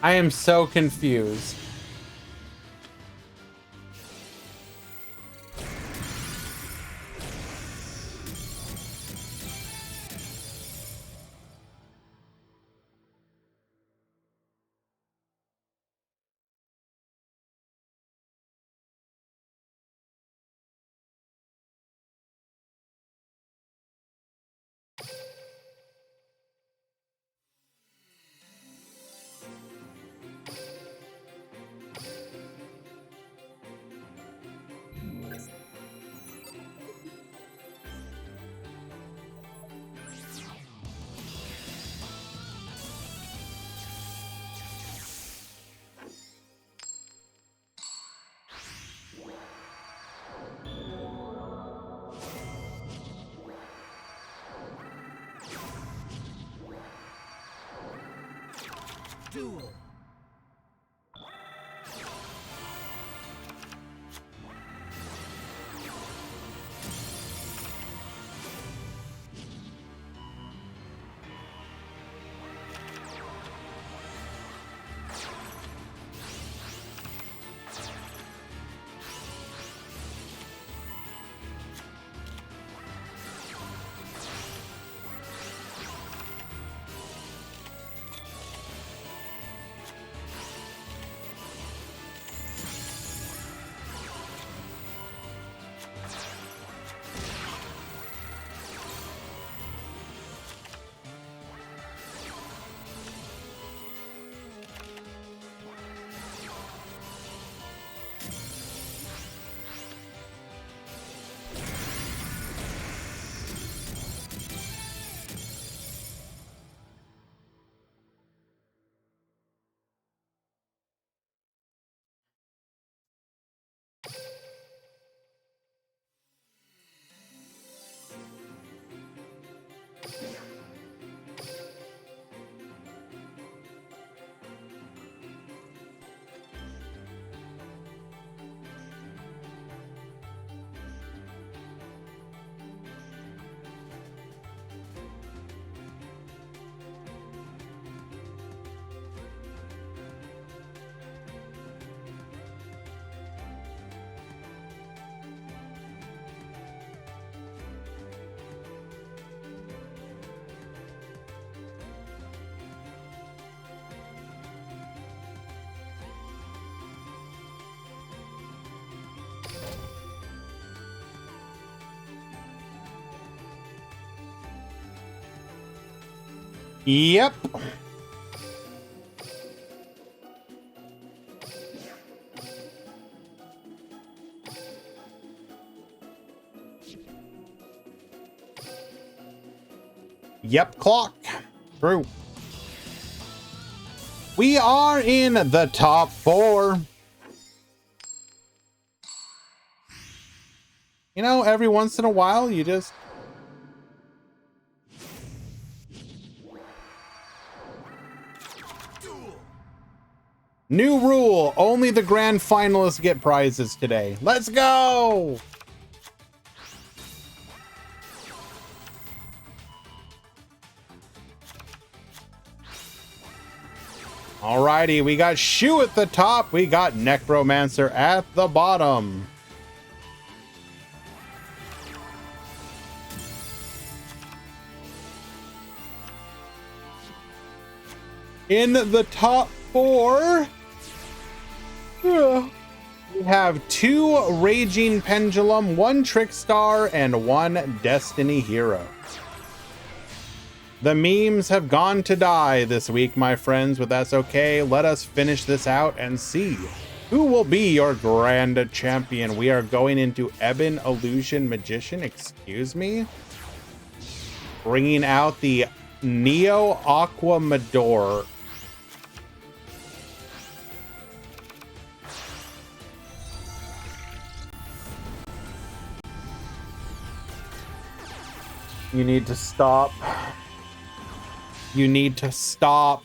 I am so confused. Duel. Yep. Yep, clock. True. We are in the top 4. You know, every once in a while, you just... New rule, only the grand finalists get prizes today. Let's go! Alrighty, we got Shu at the top. We got Necromancer at the bottom. In the top four, we have 2 Raging Pendulum, 1 Trickstar, and 1 Destiny Hero. The memes have gone to die this week, my friends, but that's okay. Let us finish this out and see who will be your grand champion. We are going into Ebon Illusion Magician, excuse me. Bringing out the Neo Aqua Mador. You need to stop. You need to stop.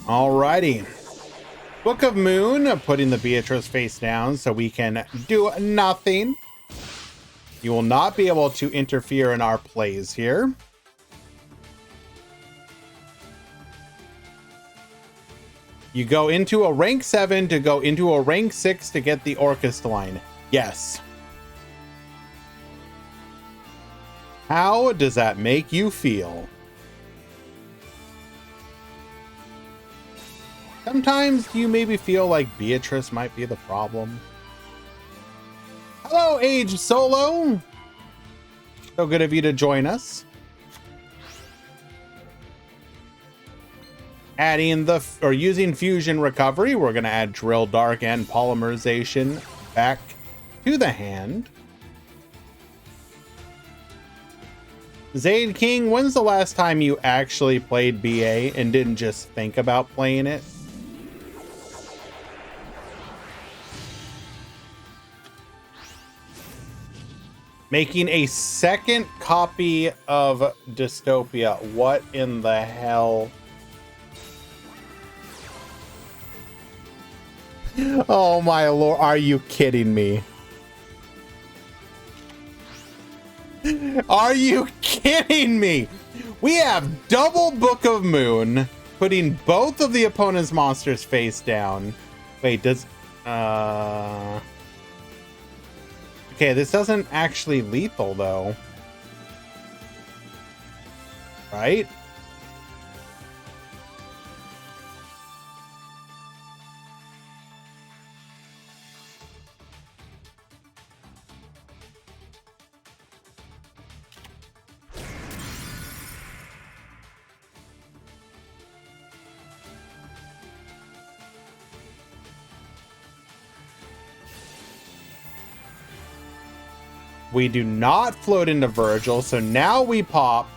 Alrighty. Book of Moon, putting the Beatrice face down so we can do nothing. You will not be able to interfere in our plays here. You go into a rank 7 to go into a rank 6 to get the Orcust line. Yes. How does that make you feel? Sometimes you maybe feel like Beatrice might be the problem. Hello, Age Solo. So good of you to join us. Using Fusion Recovery, we're going to add Drill Dark and Polymerization back to the hand. Zaid King, when's the last time you actually played BA and didn't just think about playing it? Making a second copy of Dystopia. What in the hell? Oh my lord, are you kidding me? Are you kidding me? We have double Book of Moon, putting both of the opponent's monsters face down. Wait, does... Okay, this doesn't actually lethal, though. Right? We do not float into Virgil, so now we pop.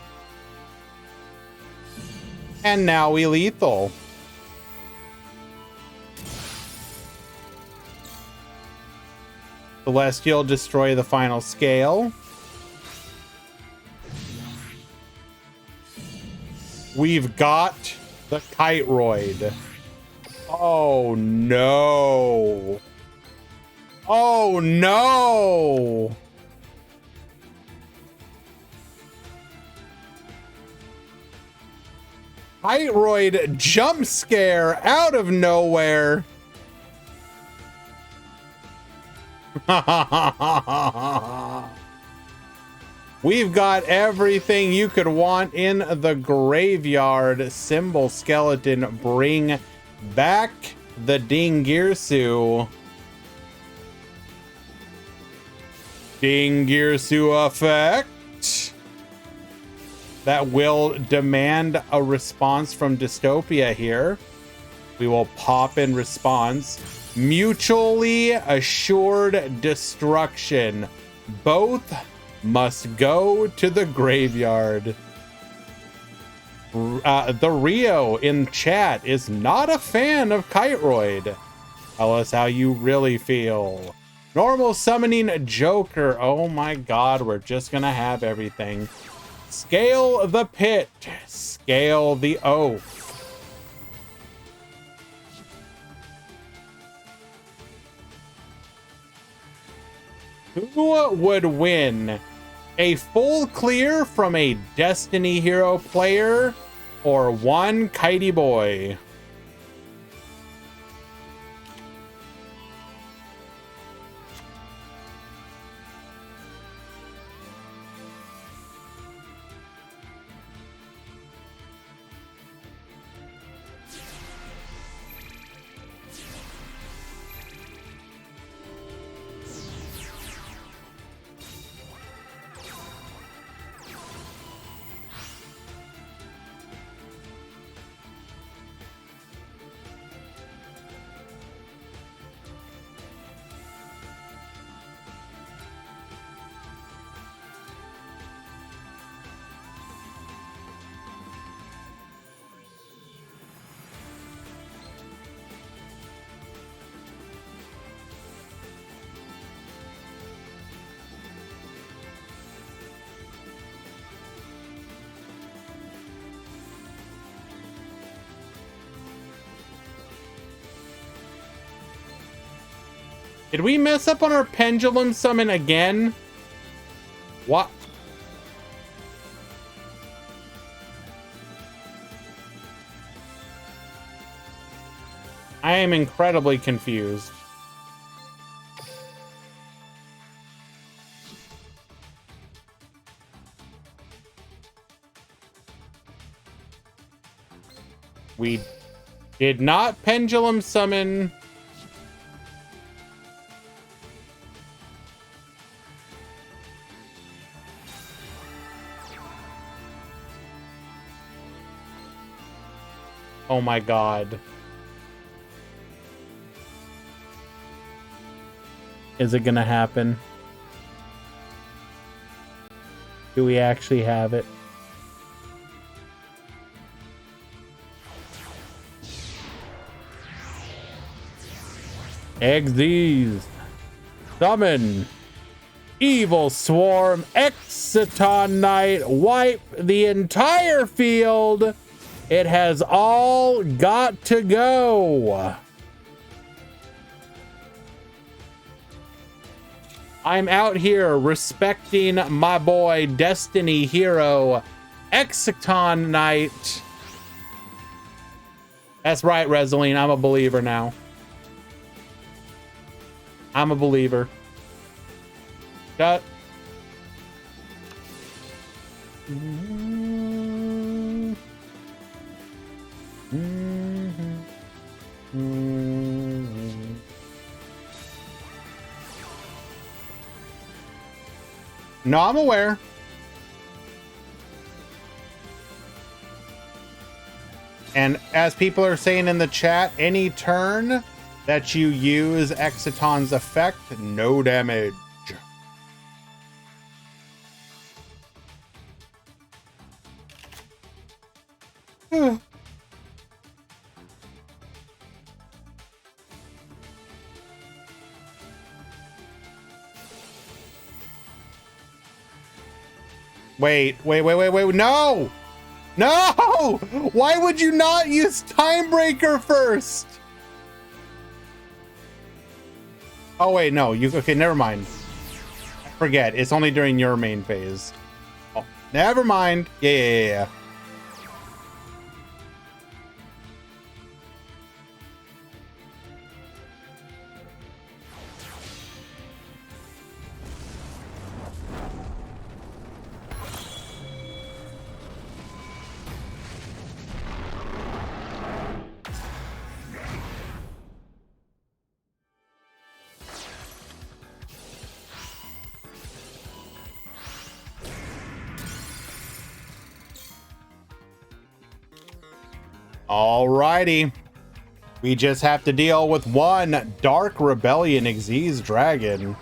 And now we lethal. Celestial, destroy the final scale. We've got the Kiteroid. Oh no. Oh no. Kiteroid jump scare out of nowhere. We've got everything you could want in the graveyard. Symbol Skeleton, bring back the Dingirsu. Dingirsu effect. That will demand a response from Dystopia here. We will pop in response. Mutually assured destruction. Both must go to the graveyard. The Rio in chat is not a fan of Kiteroid. Tell us how you really feel. Normal summoning Joker. Oh my god, we're just gonna have everything. Scale the pit. Scale the oath. Who would win? A full clear from a Destiny Hero player or one Kitey boy? Did we mess up on our pendulum summon again? What? I am incredibly confused. We did not pendulum summon. Oh my god. Is it gonna happen? Do we actually have it? Exes. Summon. Evil Swarm. Exciton Knight. Wipe the entire field. It has all got to go. I'm out here respecting my boy Destiny Hero Exciton Knight. That's right, Reseline. I'm a believer now. I'm a believer. Got. No, I'm aware. And as people are saying in the chat, any turn that you use Exciton's effect, no damage. Wait, no! No! Why would you not use Timebreaker first? Oh wait, no, okay, never mind. I forget, it's only during your main phase. Oh, never mind. Yeah. Alrighty. We just have to deal with one Dark Rebellion Xyz Dragon.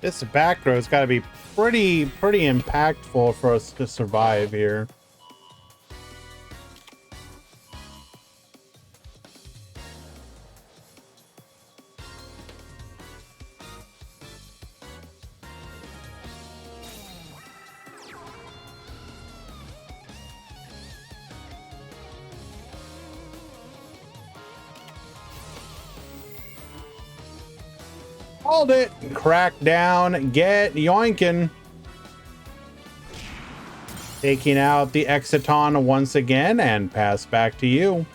This back row's got to be pretty impactful for us to survive here. Hold it. Crack down. Get yoinking. Taking out the Exiton once again and pass back to you.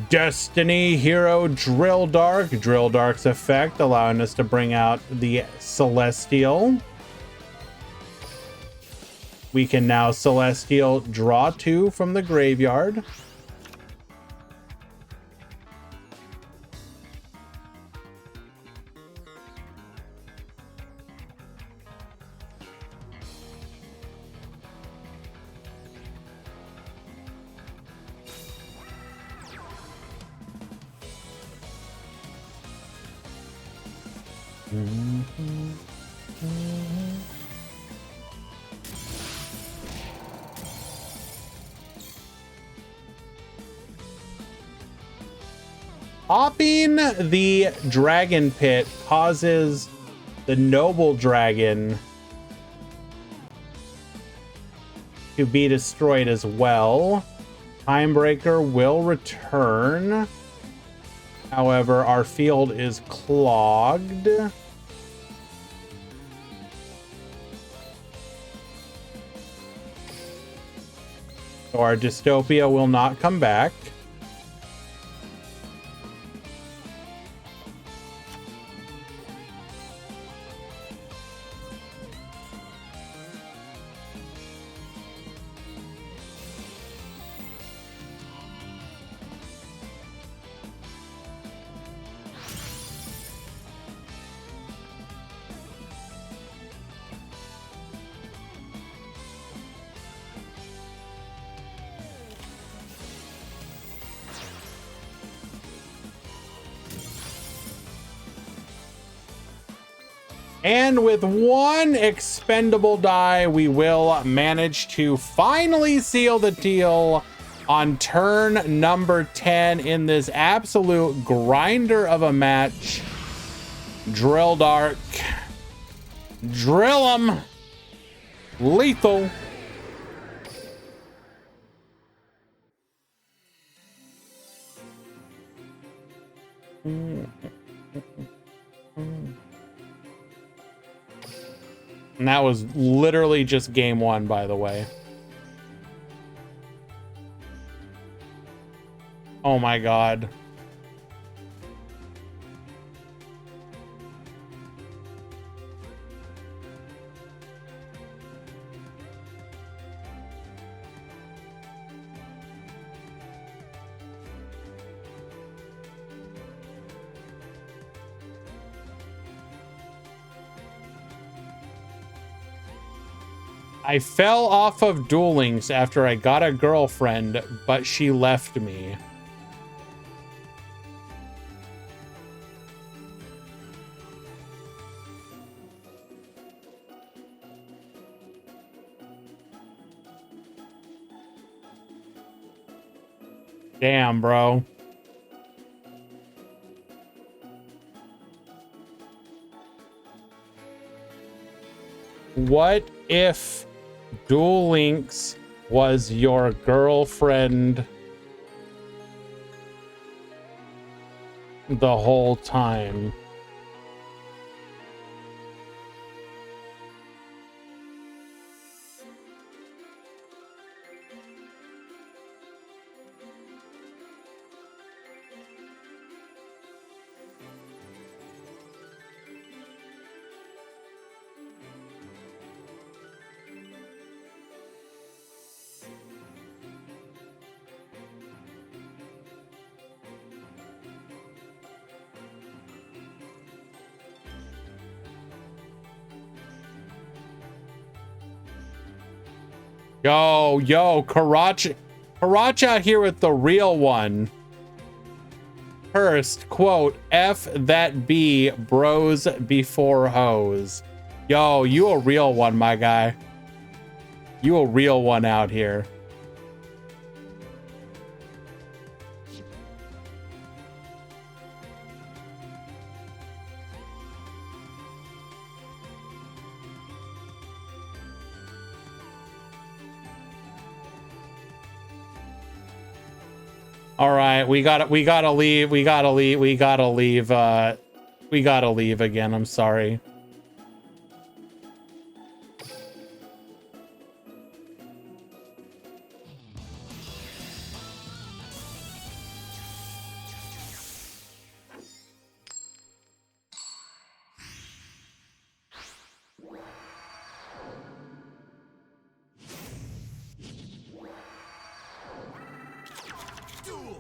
Destiny Hero Drill Dark. Drill Dark's effect allowing us to bring out the Celestial. We can now Celestial draw 2 from the graveyard. Popping the dragon pit causes the noble dragon to be destroyed as well. Timebreaker will return. However, our field is clogged. So our Dystopia will not come back. And with one expendable die, we will manage to finally seal the deal on turn number 10 in this absolute grinder of a match. Drill Dark. Drill 'em. Lethal. And that was literally just game one, by the way. Oh my God. I fell off of Duel Links after I got a girlfriend, but she left me. Damn, bro. What if Duel Links was your girlfriend the whole time? Yo, Karachi. Haracha out here with the real one. First, quote, F that B, bros before hoes. Yo, you a real one, my guy. You a real one out here. All right, we gotta leave again. I'm sorry. Duel.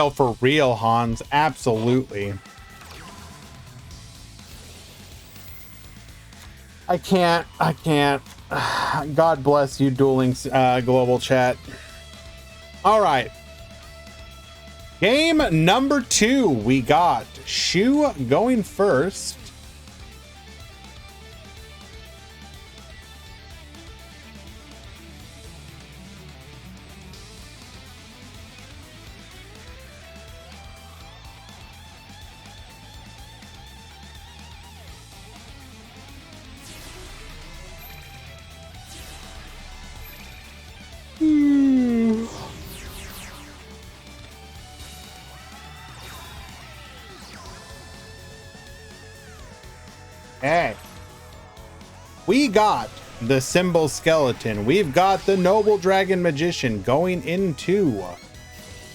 For real, Hans. Absolutely. I can't. God bless you, Duel Links global chat. All right. Game number 2. We got Shu going first. Hey, we got the symbol skeleton. We've got the noble dragon magician going into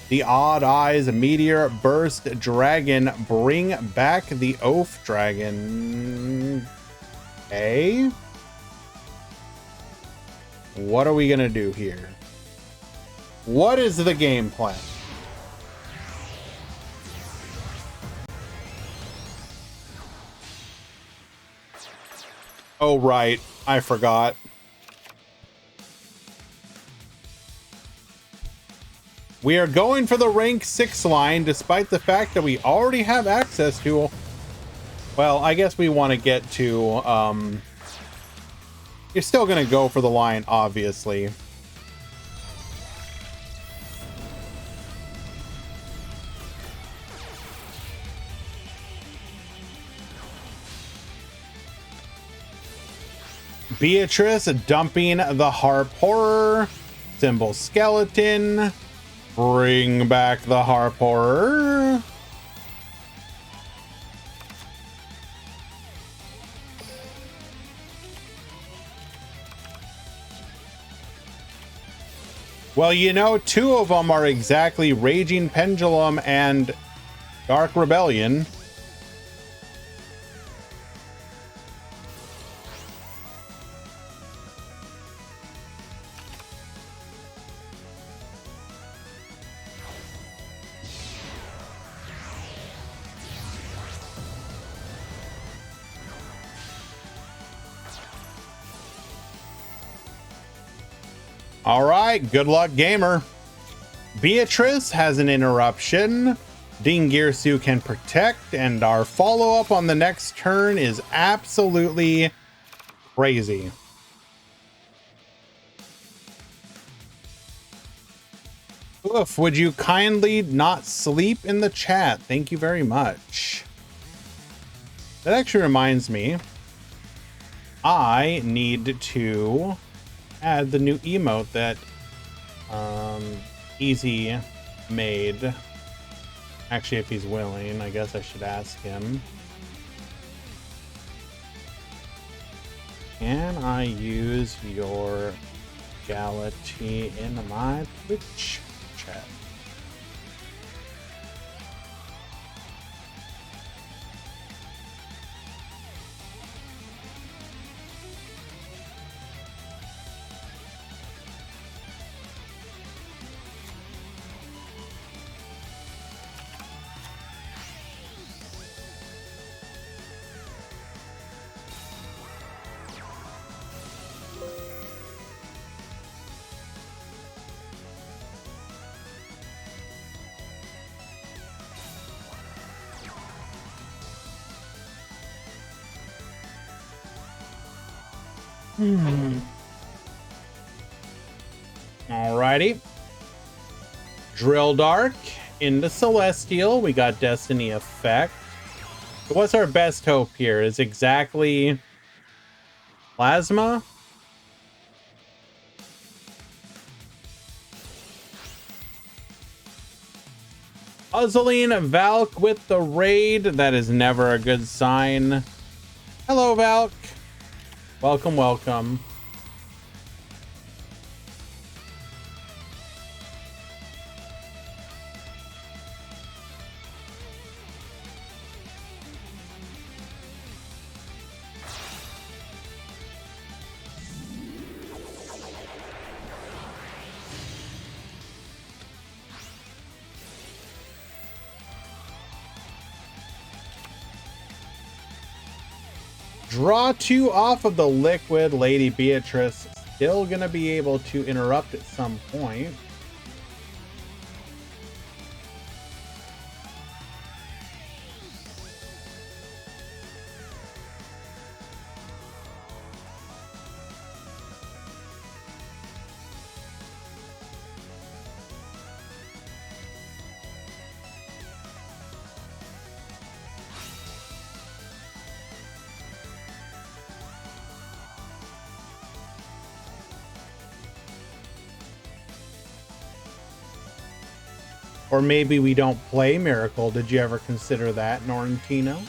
the odd eyes meteor burst dragon. Bring back the oaf dragon. Hey, what are we gonna do here? What is the game plan? Oh, right. I forgot. We are going for the rank 6 line, despite the fact that we already have access to... Well, I guess we want to get to... You're still going to go for the line, obviously. Beatrice dumping the harp horror. Symbol skeleton. Bring back the harp horror. Well, you know, 2 of them are exactly Raging Pendulum and Dark Rebellion. All right, good luck, gamer. Beatrice has an interruption. Dingirsu can protect, and our follow-up on the next turn is absolutely crazy. Oof, would you kindly not sleep in the chat? Thank you very much. That actually reminds me, I need to add the new emote that Easy made. Actually, if he's willing, I guess I should ask him. Can I use your Galaxy in my Twitch chat? Alrighty. Drill Dark into Celestial. We got Destiny Effect. What's our best hope here? Is exactly Plasma? Puzzling Valk with the raid. That is never a good sign. Hello, Valk. Welcome, welcome. Draw 2 off of the liquid. Lady Beatrice still gonna be able to interrupt at some point. Or maybe we don't play Miracle. Did you ever consider that, Norrentino?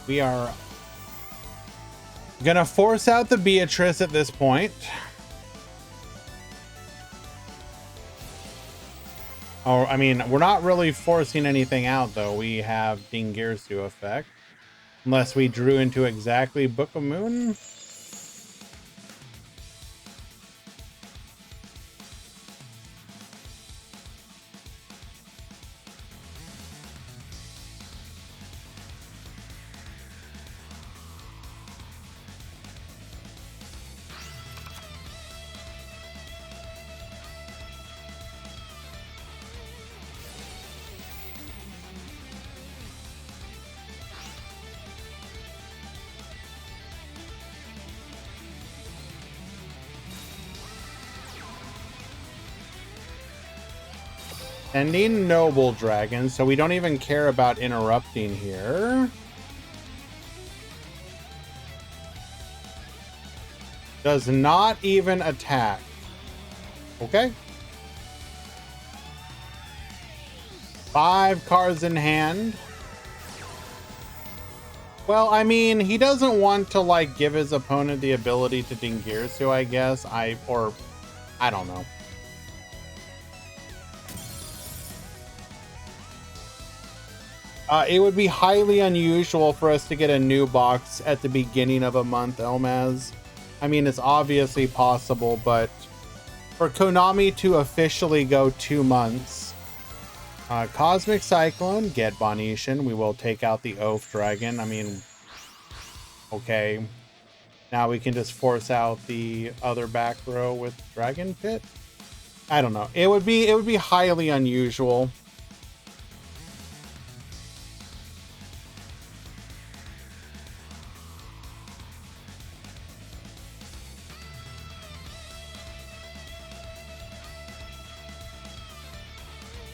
We are gonna force out the Beatrice at this point. Oh, I mean, we're not really forcing anything out, though. We have Dingirsu effect. Unless we drew into exactly Book of Moon. Ending Noble Dragon, so we don't even care about interrupting here. Does not even attack. Okay. 5 cards in hand. Well, I mean, he doesn't want to, like, give his opponent the ability to Dingirsu, I guess. I don't know. It would be highly unusual for us to get a new box at the beginning of a month, Elmaz. I mean, it's obviously possible, but for Konami to officially go 2 months, Cosmic Cyclone, get Bonetian. We will take out the Oath Dragon. I mean, okay. Now we can just force out the other back row with Dragon Pit. I don't know. It would be highly unusual.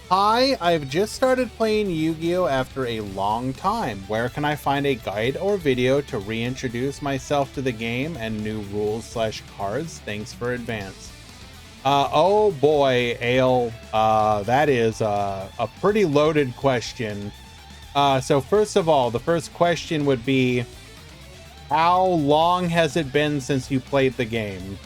Hi, I've just started playing Yu-Gi-Oh! After a long time. Where can I find a guide or video to reintroduce myself to the game and new rules / cards? Thanks for advance. Oh boy, Ale, that is a pretty loaded question. So first of all, the first question would be, how long has it been since you played the game?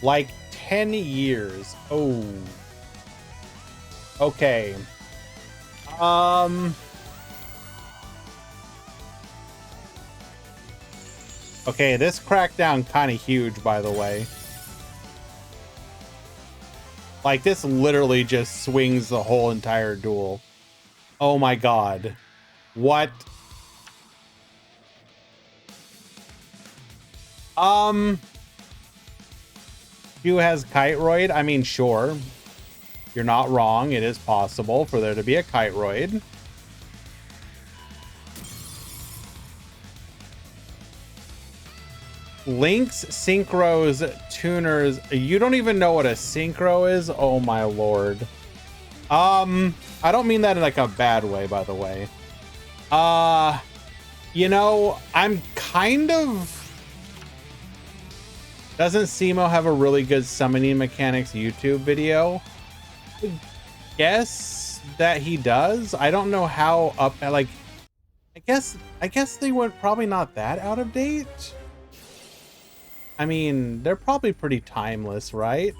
Like 10 years. Oh. Okay. Okay, this crackdown kind of huge, by the way. Like, this literally just swings the whole entire duel. Oh my god. What? Who has Kiteroid? I mean, sure. You're not wrong. It is possible for there to be a Kiteroid. Links, synchros, tuners. You don't even know what a synchro is? Oh my lord. I don't mean that in like a bad way, by the way. You know, I'm kind of... Doesn't Simo have a really good summoning mechanics YouTube video? I guess that he does. I don't know how up, like, I guess they went probably not that out of date. I mean, they're probably pretty timeless, right?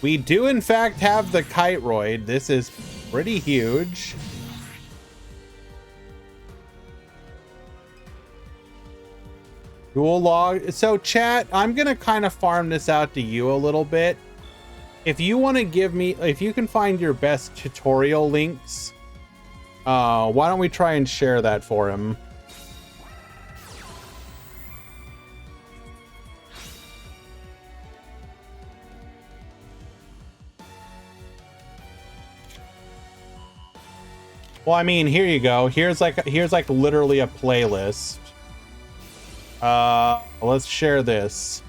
We do, in fact, have the Kiteroid. This is pretty huge. Dual log. So, chat, I'm going to kind of farm this out to you a little bit. If you want to give me... If you can find your best tutorial links, why don't we try and share that for him? Well, I mean, here you go. Here's like literally a playlist. Let's share this.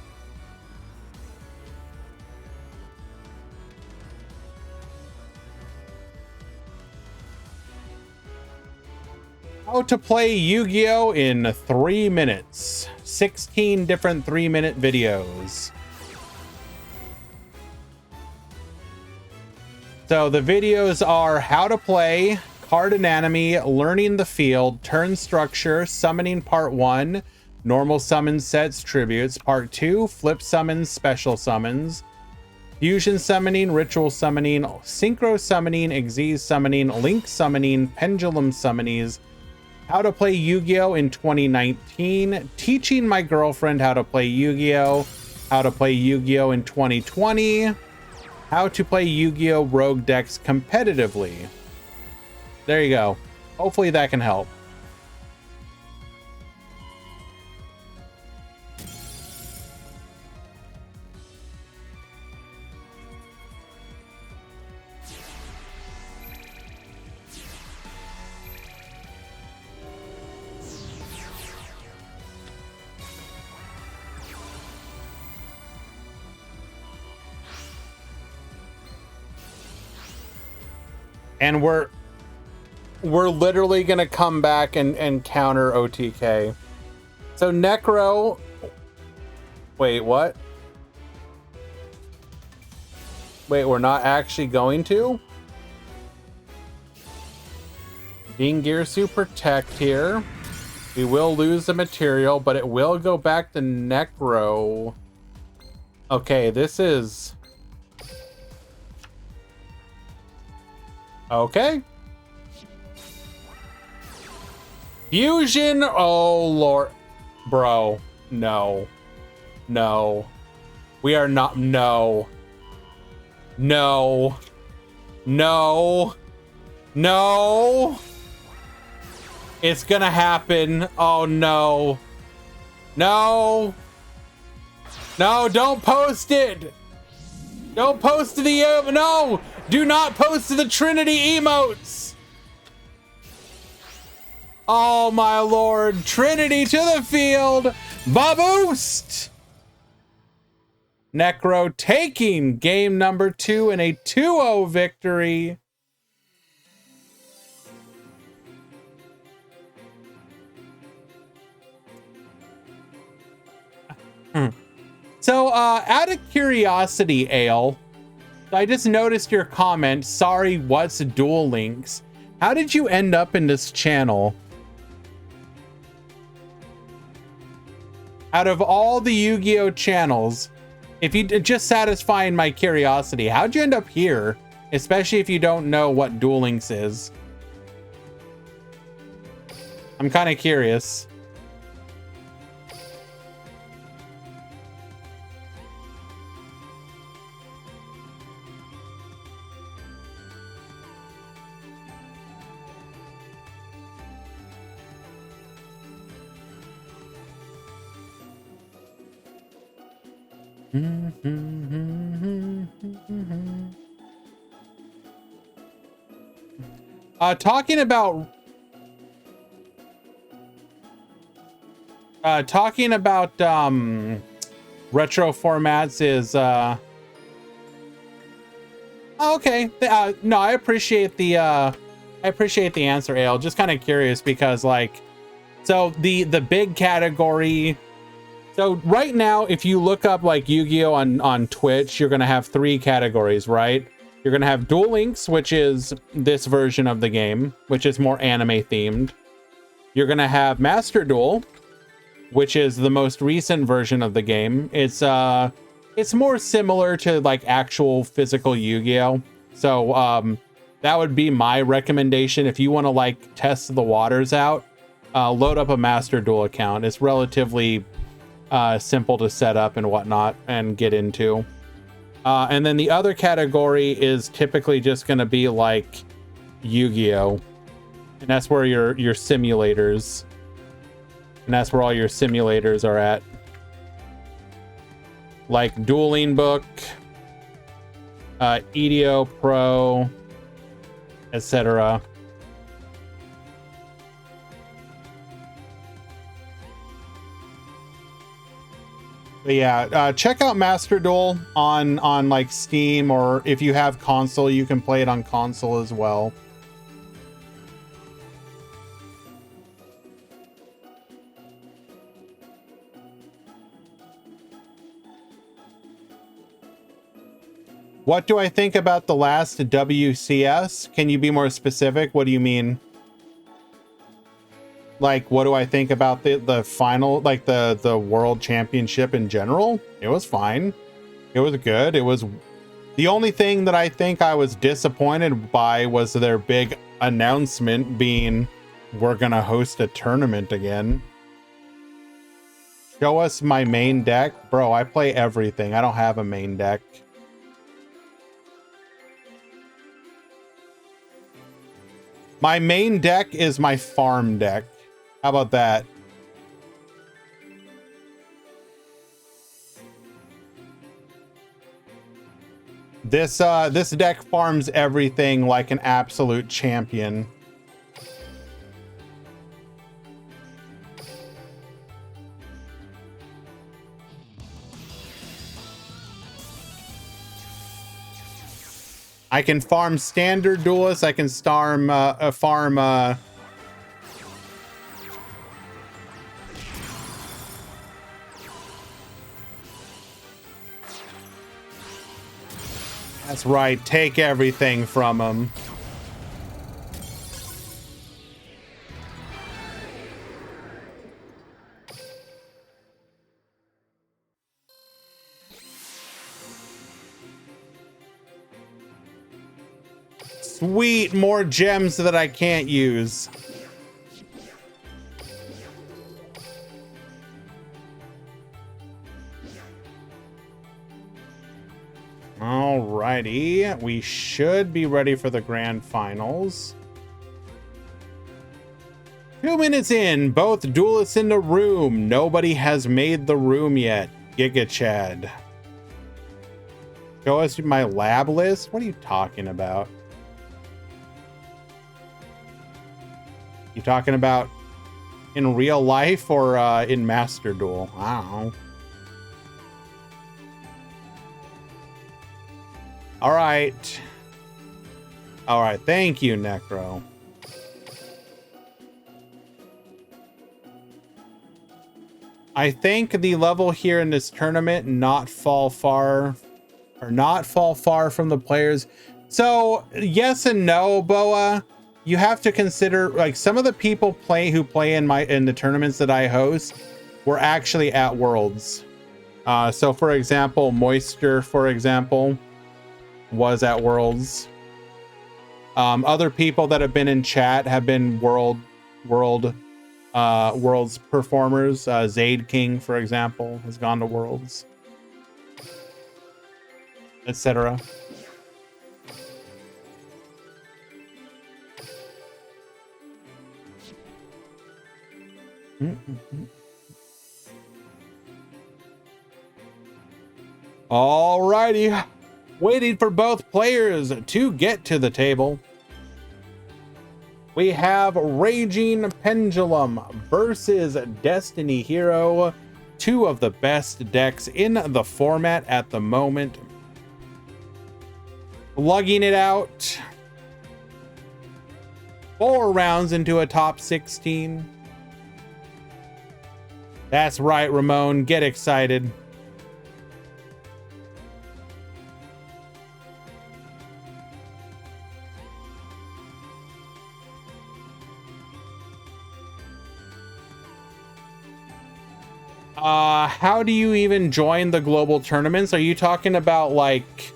How to play Yu-Gi-Oh! In 3 minutes. 16 different 3-minute videos. So the videos are how to play, card anatomy, learning the field, turn structure, summoning part 1, normal summons, sets, tributes, part 2, flip summons, special summons, fusion summoning, ritual summoning, synchro summoning, Xyz summoning, link summoning, pendulum summonings, how to play Yu-Gi-Oh! In 2019, teaching my girlfriend how to play Yu-Gi-Oh! How to play Yu-Gi-Oh! In 2020, how to play Yu-Gi-Oh! Rogue decks competitively. There you go. Hopefully that can help. And we're literally gonna come back and counter OTK. So Necro, wait, what? Wait, we're not actually going to? Dingirsu Protect here. We will lose the material, but it will go back to Necro. Okay, this is... Okay. Fusion? Oh, Lord. Bro, no. No. We are not... No. No. No. No. It's gonna happen. Oh no. No. No, don't post it. Don't post the no. Do not post the Trinity emotes. Oh my lord. Trinity to the field. Baboost. Necro taking game number 2 in a 2-0 victory. So, out of curiosity, Ale, I just noticed your comment. Sorry, what's Duel Links? How did you end up in this channel? Out of all the Yu-Gi-Oh channels, if you just satisfying my curiosity, how'd you end up here? Especially if you don't know what Duel Links is. I'm kind of curious. Talking about retro formats is oh, okay. No, I appreciate the answer, Ale. Just kind of curious because like, so the big category. So right now, if you look up like Yu-Gi-Oh on Twitch, you're gonna have 3 categories, right? You're gonna have Duel Links, which is this version of the game, which is more anime themed. You're gonna have Master Duel, which is the most recent version of the game. It's more similar to like actual physical Yu-Gi-Oh. So that would be my recommendation if you want to like test the waters out. Load up a Master Duel account. It's relatively simple to set up and whatnot and get into. And then the other category is typically just going to be like Yu-Gi-Oh, and that's where your simulators, and that's where all your simulators are at, like Dueling Book, EDO Pro, etc. But yeah, check out Master Duel on like Steam, or if you have console, you can play it on console as well. What do I think about the last WCS? Can you be more specific? What do you mean? Like, what do I think about the final, like the world championship in general? It was fine. It was good. It was, the only thing that I think I was disappointed by was their big announcement being, we're gonna host a tournament again. Show us my main deck. Bro, I play everything. I don't have a main deck. My main deck is my farm deck. How about that? This deck farms everything like an absolute champion. I can farm standard duelists. I can farm that's right. Take everything from them. Sweet, more gems that I can't use. Alrighty, we should be ready for the grand finals. 2 minutes in, both duelists in the room. Nobody has made the room yet. Giga Chad. Show us my lab list? What are you talking about? You talking about in real life or in Master Duel? I don't know. All right. All right. Thank you, Necro. I think the level here in this tournament not fall far from the players. So yes and no, Boa. You have to consider, like, some of the people who play in the tournaments that I host were actually at Worlds. So for example, Moisture, for example, was at Worlds. Other people that have been in chat have been Worlds performers. Zaid King, for example, has gone to Worlds, etc. Alrighty, waiting for both players to get to the table. We have Raging Pendulum versus Destiny Hero, two of the best decks in the format at the moment. Lugging it out 4 rounds into a top 16. That's right, Ramon, get excited. How do you even join the global tournaments? Are you talking about like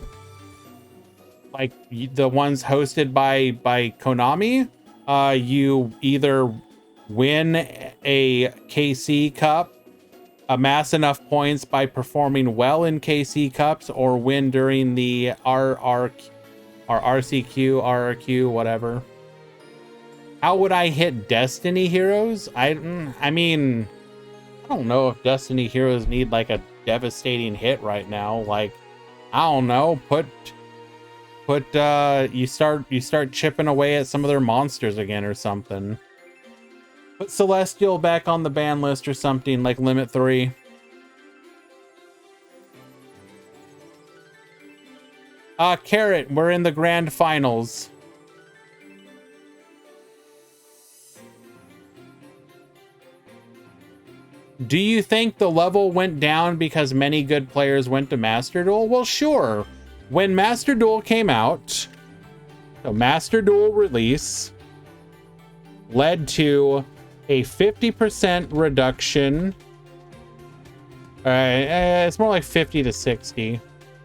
the ones hosted by Konami? You either win a KC Cup, amass enough points by performing well in KC Cups, or win during the RRQ, whatever. How would I hit Destiny Heroes? I mean, I don't know if Destiny Heroes need like a devastating hit right now. Like, I don't know, you start chipping away at some of their monsters again or something. Put Celestial back on the ban list or something, like Limit 3. Carrot, we're in the grand finals. Do you think the level went down because many good players went to Master Duel? Well, sure. When Master Duel came out, the Master Duel release led to a 50% reduction. It's more like 50 to 60.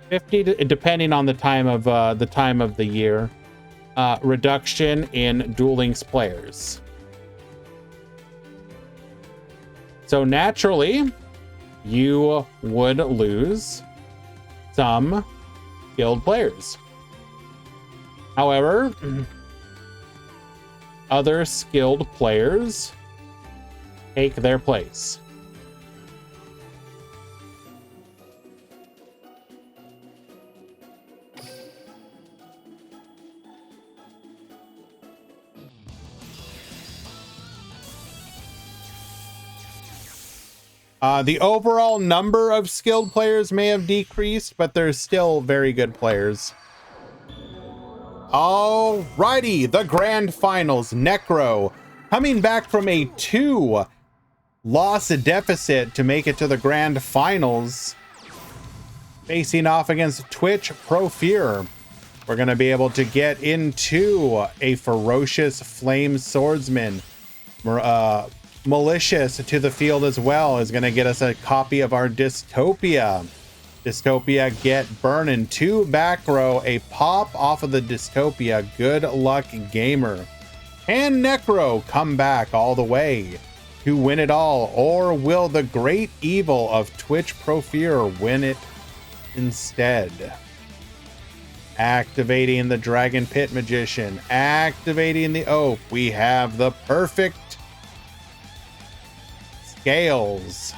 50 to, depending on the time of the year, reduction in Duel Links players. So naturally, you would lose some skilled players. However, other skilled players take their place. The overall number of skilled players may have decreased, but there's still very good players. Alrighty, the grand finals. Necro coming back from a 2-loss deficit to make it to the grand finals, facing off against Twitch Pro Fear. We're going to be able to get into a ferocious flame swordsman. Malicious to the field as well is going to get us a copy of our Dystopia. Dystopia get burning 2 back row, a pop off of the Dystopia. Good luck, gamer. Can Necro come back all the way to win it all, or will the great evil of Twitch Pro Fear win it instead? Activating the Dragon Pit Magician, activating the Oath. We have the perfect scales.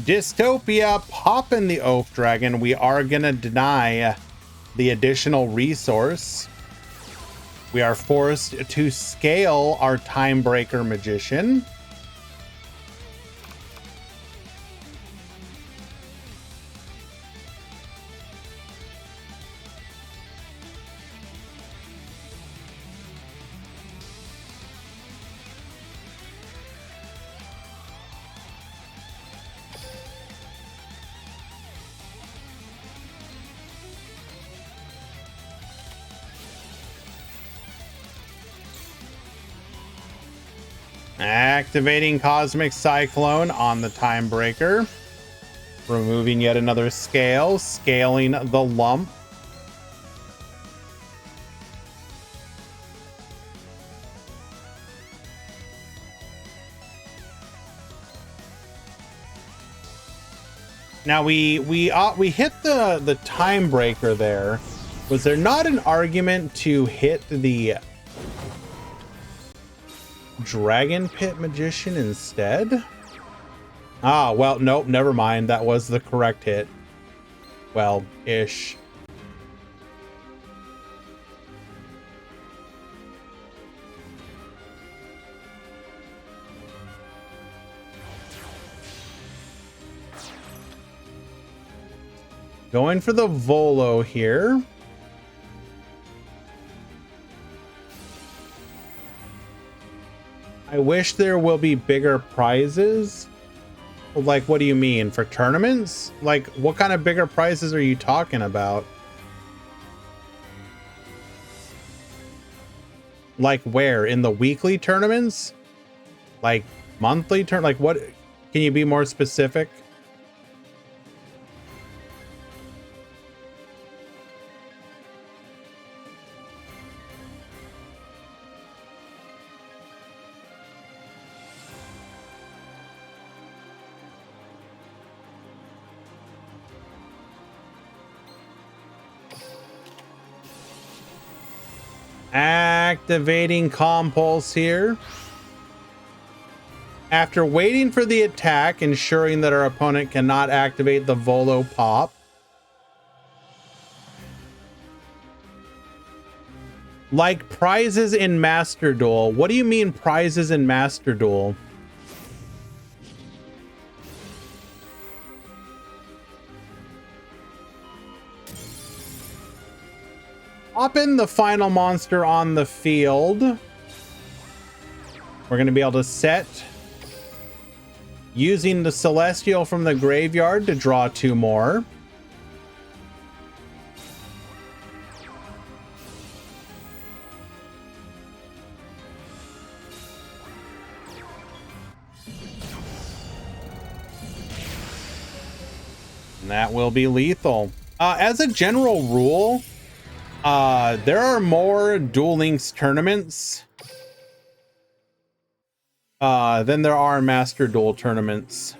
Dystopia, popping the Oath Dragon. We are gonna deny the additional resource. We are forced to scale our Timebreaker Magician. Activating Cosmic Cyclone on the Timebreaker. Removing yet another scale. Scaling the lump. Now we hit the Timebreaker there. Was there not an argument to hit the Dragon Pit Magician instead? Ah, well, nope, never mind. That was the correct hit. Well, ish. Going for the Volo here. I wish there will be bigger prizes. Like, what do you mean? For tournaments? Like, what kind of bigger prizes are you talking about? Like where? In the weekly tournaments? Like monthly like what? Can you be more specific? Activating Compulse here. After waiting for the attack, ensuring that our opponent cannot activate the Volo Pop. Like prizes in Master Duel. What do you mean prizes in Master Duel? Pop in the final monster on the field. We're going to be able to set using the Celestial from the graveyard to draw 2 more. And that will be lethal. As a general rule, there are more Duel Links tournaments than there are Master Duel tournaments.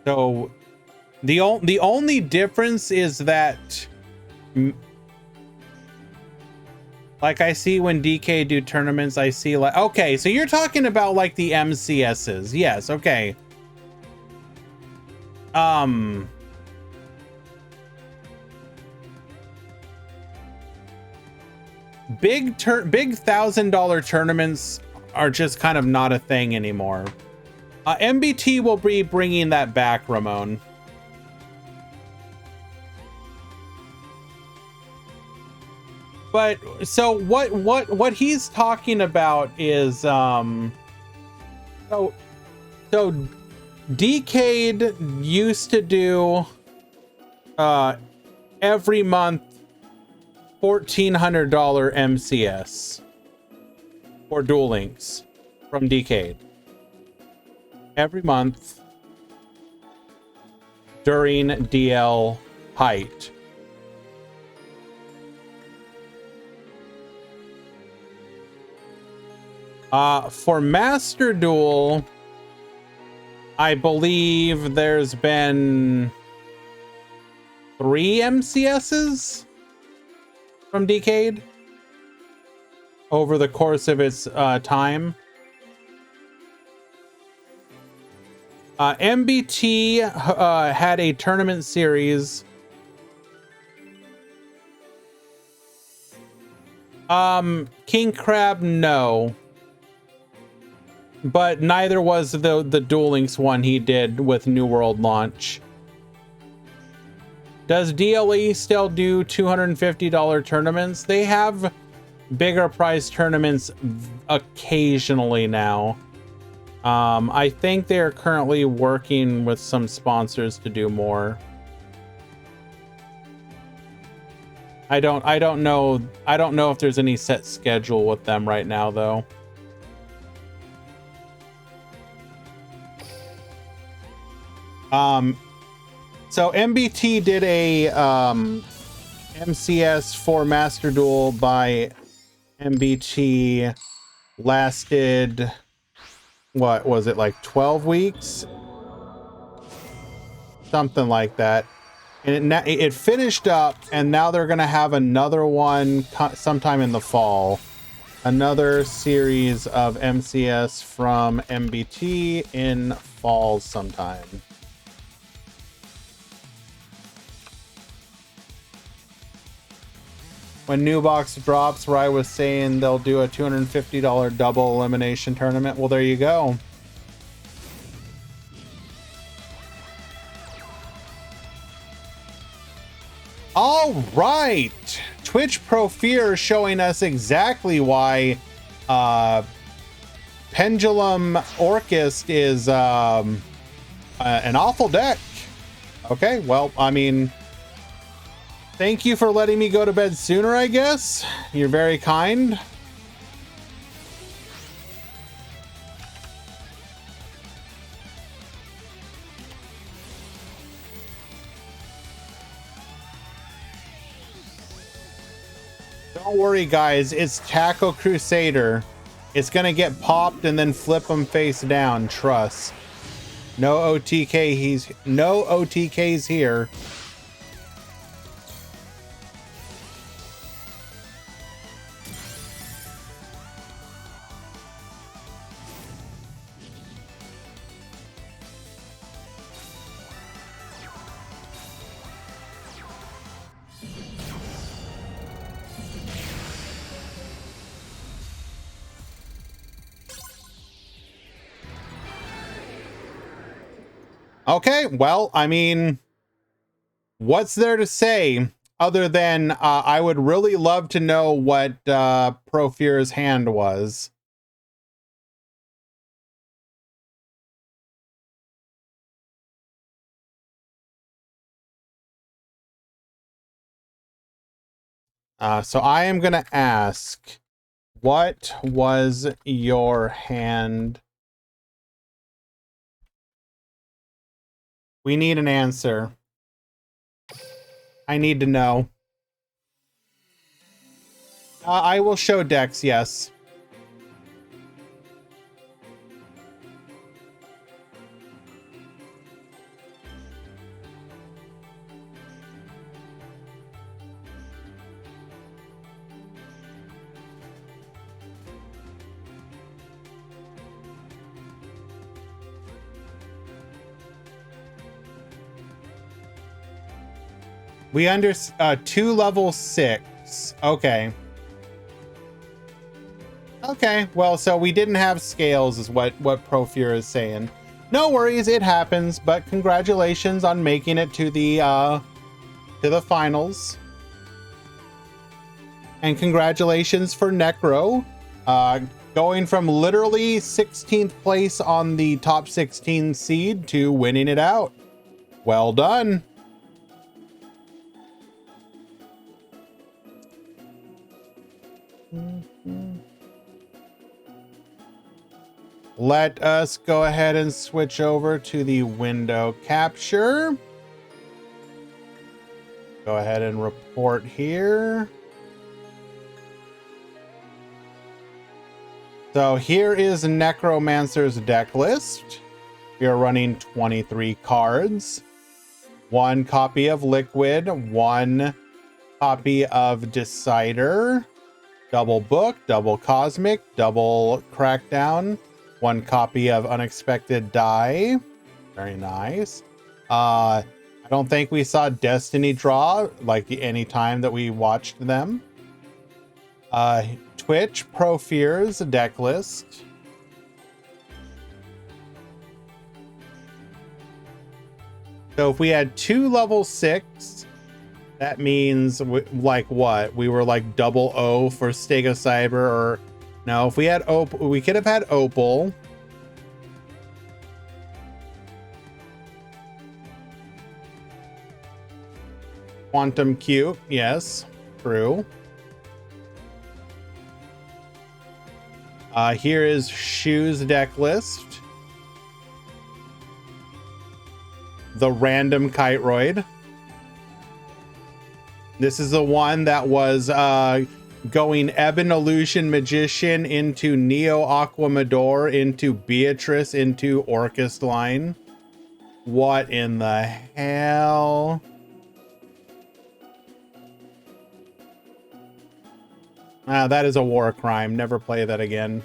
So the only difference is that, like, I see when DK do tournaments, I see like, okay, so you're talking about like the MCSs. Yes, okay. Big $1,000 tournaments are just kind of not a thing anymore. MBT will be bringing that back, Ramon. But so what he's talking about is so Decade used to do every month $1,400 MCS for Duel Links from Decade every month during DL height. For Master Duel, I believe there's been 3 MCSs from Decade over the course of its time. MBT had a tournament series. King Crab, no. But neither was the Duel Links one he did with New World launch. Does DLE still do $250 tournaments? They have bigger price tournaments occasionally now. I think they're currently working with some sponsors to do more. I don't know if there's any set schedule with them right now though. So MBT did a MCS for Master Duel by MBT, lasted, what was it, like 12 weeks? Something like that. And it finished up, and now they're going to have another one sometime in the fall. Another series of MCS from MBT in fall sometime. When New Box drops, where I was saying they'll do a $250 double elimination tournament. Well, there you go. All right. Twitch Pro Fear showing us exactly why Pendulum Orchest is an awful deck. Okay, well, I mean, thank you for letting me go to bed sooner, I guess. You're very kind. Don't worry, guys. It's Taco Crusader. It's going to get popped and then flip them face down. Trust. No OTK. No OTKs here. Okay, well, I mean, what's there to say other than I would really love to know what Pro Fear's hand was. So I am going to ask, what was your hand? We need an answer. I need to know. I will show decks, yes. We under 2 level 6. Okay. Okay, well, so we didn't have scales is what Pro Fear is saying. No worries, it happens, but congratulations on making it to the finals. And congratulations for Necro, going from literally 16th place on the top 16 seed to winning it out. Well done. Let us go ahead and switch over to the window capture. Go ahead and report here. So here is Necromancer's deck list. We are running 23 cards, 1 copy of Liquid, 1 copy of Decider, double Book, double Cosmic, double Crackdown, 1 copy of Unexpected Die. Very nice. I don't think we saw Destiny draw like any time that we watched them. Twitch Pro Fears deck list. So if we had 2 level 6, that means like what? We were like double O for Stego Cyber, or no, if we had Opal, we could have had Opal. Quantum Cube, yes, true. Here is Shoes deck list. The random Kiteroid. This is the one that was going Ebon Illusion Magician into Neo Aquamador into Beatrice into Orcust line. What in the hell? That is a war crime. Never play that again.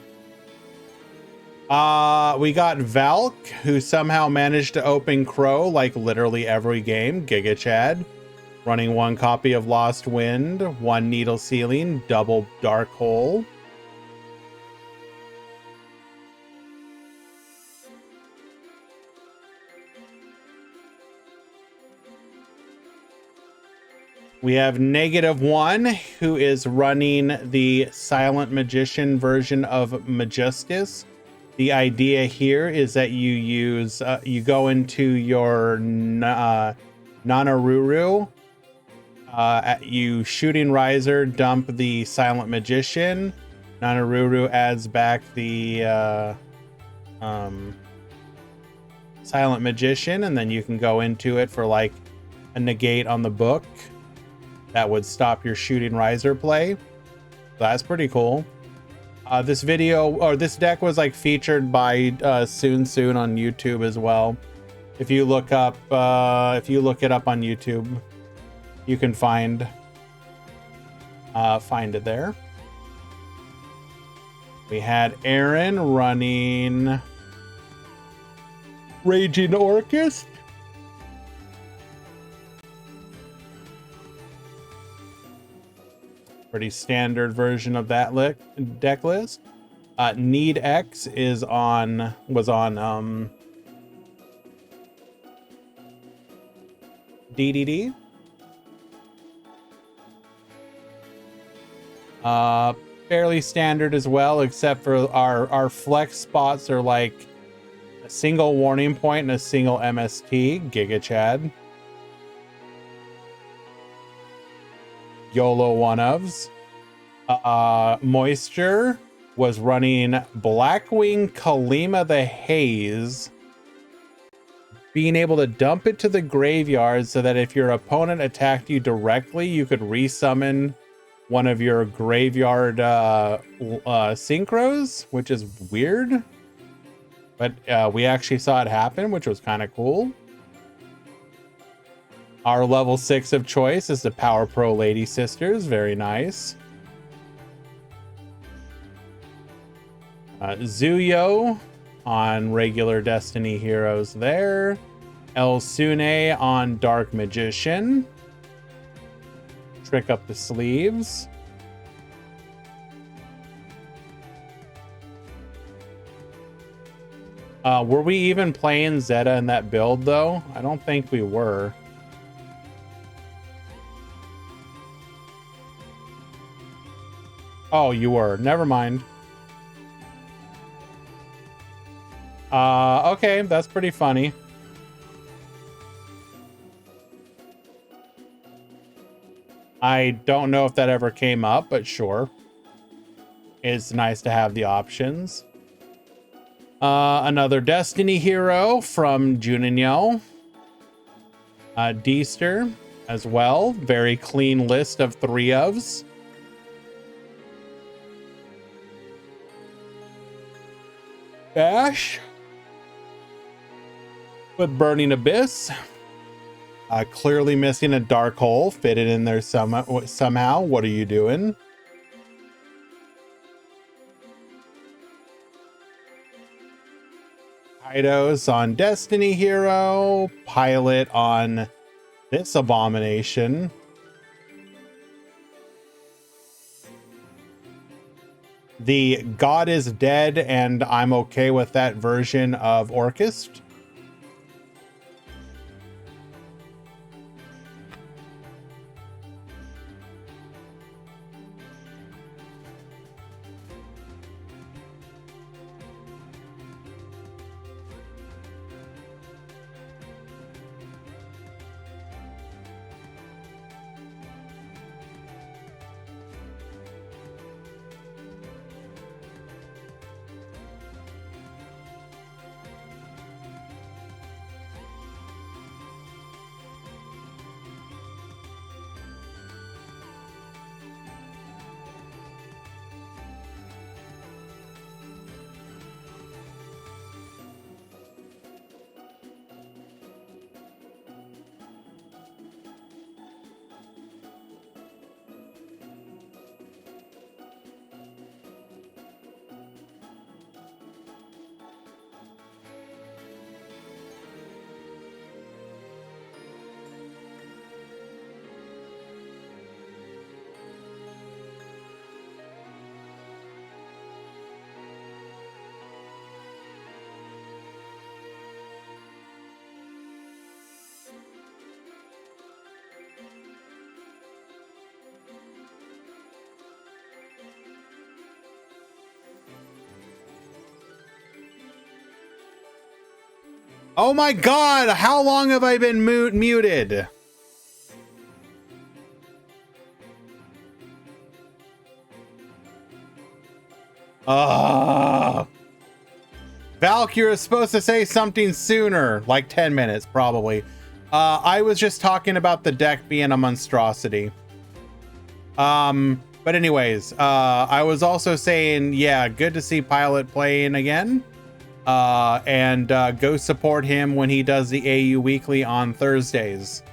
We got Valk, who somehow managed to open Crow like literally every game. Giga Chad. Running 1 copy of Lost Wind, 1 Needle Ceiling, double Dark Hole. We have -1, who is running the Silent Magician version of Majestus. The idea here is that you use, you go into your Nanaruru, you Shooting Riser, dump the Silent Magician. Nanaruru adds back the Silent Magician, and then you can go into it for like a negate on the book. That would stop your Shooting Riser play. That's pretty cool. This video, or this deck, was like featured by Soon on YouTube as well. If you look up, if you look it up on YouTube, you can find it there. We had Aaron running Raging Orcust. Pretty standard version of that deck list. Need X was on DDD. Fairly standard as well, except for our flex spots are like a single Warning Point and a single MST. Giga Chad. YOLO one-ofs. Moisture was running Blackwing Kalima the Haze, being able to dump it to the graveyard so that if your opponent attacked you directly, you could resummon one of your graveyard synchros, which is weird. But we actually saw it happen, which was kind of cool. Our level 6 of choice is the Power Pro Lady Sisters. Very nice. Zuyo on regular Destiny Heroes there. El Sune on Dark Magician. Trick up the sleeves. Were we even playing Zeta in that build, though? I don't think we were. Oh, you were. Never mind. Okay, that's pretty funny. I don't know if that ever came up, but sure. It's nice to have the options. Another Destiny hero from Juninho. Deester as well. Very clean list of 3 ofs. Bash. With Burning Abyss. Clearly missing a Dark Hole. Fit it in there somehow. What are you doing? Idos on Destiny Hero. Pilot on this abomination. The God is dead and I'm okay with that version of Orchist. Oh my God, how long have I been muted? Valk, you're supposed to say something sooner, like 10 minutes, probably. I was just talking about the deck being a monstrosity. But anyways, I was also saying, yeah, good to see Pilot playing again. And go support him when he does the AU Weekly on Thursdays.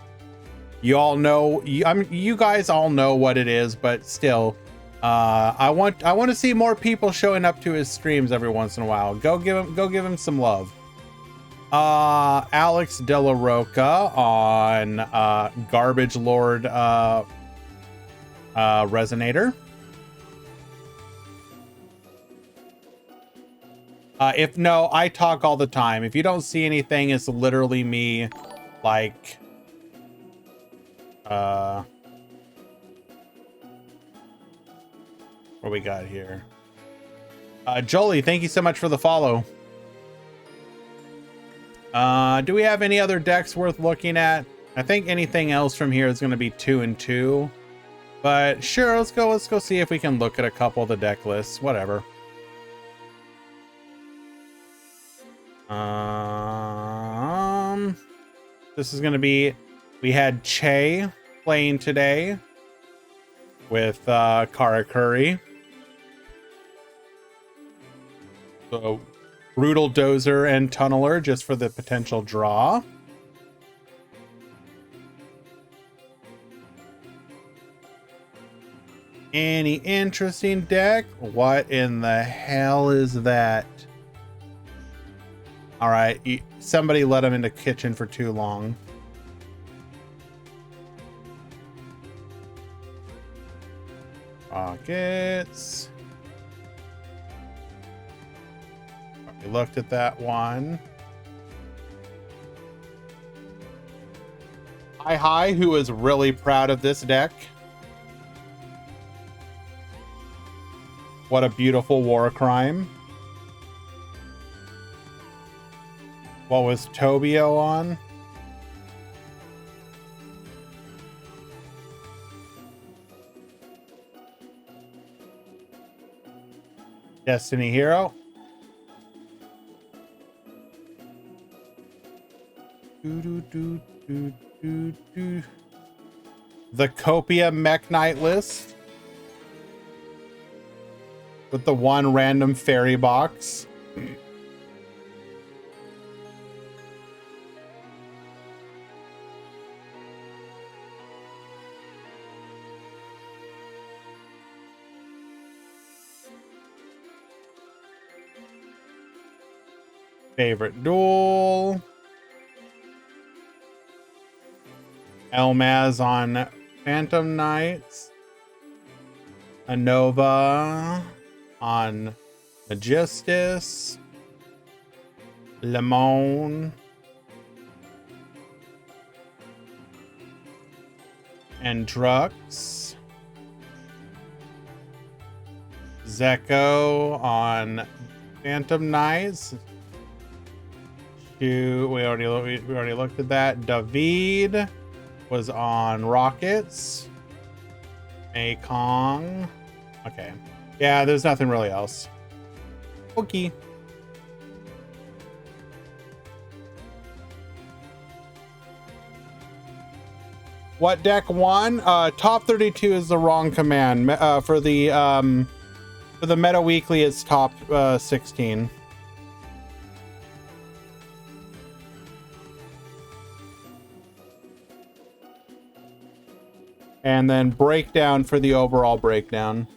You all know, you guys all know what it is, but still, I want to see more people showing up to his streams every once in a while. Go give him some love. Alex De La Roca on Garbage Lord Resonator. If no, I talk all the time. If you don't see anything, it's literally me, like, what we got here? Jolie, thank you so much for the follow. Do we have any other decks worth looking at? I think anything else from here is going to be 2 and 2, but sure, let's go see if we can look at a couple of the deck lists, whatever. This is gonna be, we had Che playing today with Karakuri. So Brutal Dozer and Tunneler just for the potential draw. Any interesting deck? What in the hell is that? All right, somebody let him in the kitchen for too long. Rockets. We looked at that one. Hi, who is really proud of this deck. What a beautiful war crime. What was Tobio on? Destiny Hero. The Copia Mech Knight list. With the one random fairy box. Favorite duel. Elmaz on Phantom Knights. Anova on Magistus. Lemon. And Drux. Zeko on Phantom Knights. We already looked at that. David was on Rockets. Kong. Okay. Yeah, there's nothing really else. Okay. What deck won? Top 32 is the wrong command. For the Meta Weekly, it's top 16. And then breakdown for the overall breakdown.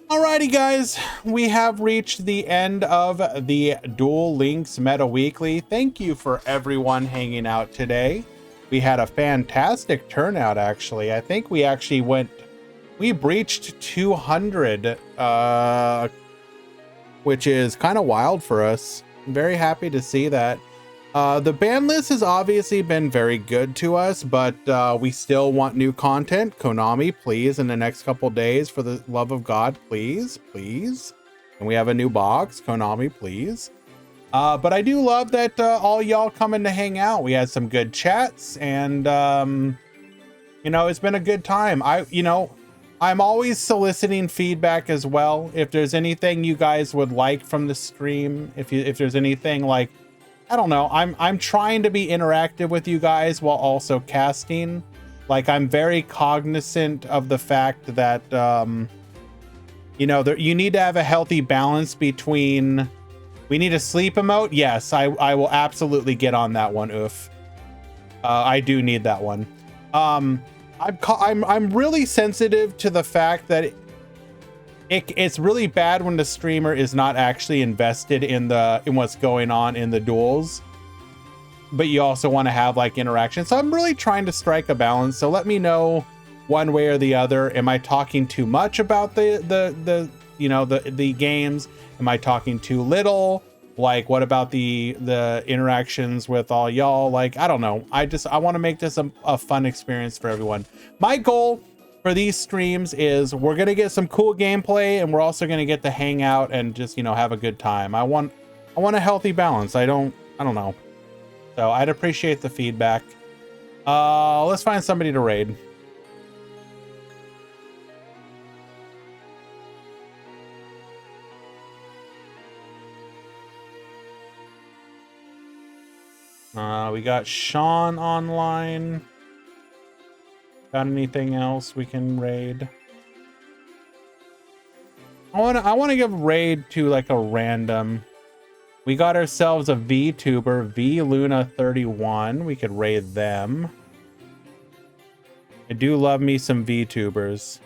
Alrighty, guys, we have reached the end of the Duel Links Meta Weekly. Thank you for everyone hanging out today. We had a fantastic turnout, actually. I think we breached 200, which is kind of wild for us. I'm very happy to see that. The ban list has obviously been very good to us, but we still want new content. Konami, please, in the next couple days, for the love of God, please. And we have a new box. Konami, please. But I do love that all y'all coming to hang out. We had some good chats, and it's been a good time. I'm always soliciting feedback as well. If there's anything you guys would like from the stream, if there's anything like, I don't know, I'm trying to be interactive with you guys while also casting. Like, I'm very cognizant of the fact that you need to have a healthy balance between. We need a sleep emote. Yes, I will absolutely get on that one. Oof. I do need that one. I'm really sensitive to the fact that it's really bad when the streamer is not actually invested in what's going on in the duels, but you also want to have like interaction. So I'm really trying to strike a balance. So let me know one way or the other. Am I talking too much about the games? Am I talking too little? Like, what about the interactions with all y'all? Like, I don't know. I want to make this a fun experience for everyone. My goal for these streams is we're going to get some cool gameplay, and we're also going to get to hang out and just, have a good time. I want a healthy balance. I don't know. So I'd appreciate the feedback. Let's find somebody to raid. We got Sean online. Got anything else we can raid? I want to give raid to like a random. We got ourselves a VTuber, VLuna31. We could raid them. I do love me some VTubers.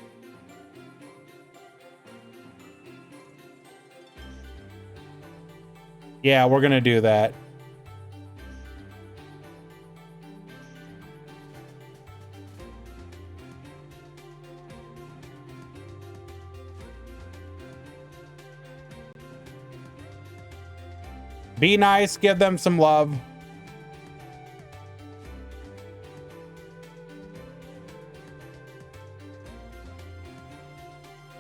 Yeah, we're gonna do that. Be nice, give them some love.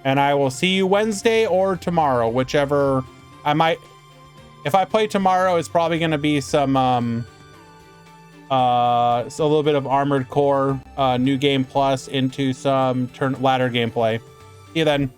And I will see you Wednesday or tomorrow, whichever. I might, if I play tomorrow, it's probably going to be some so a little bit of Armored Core, new game plus into some ladder gameplay. See you then.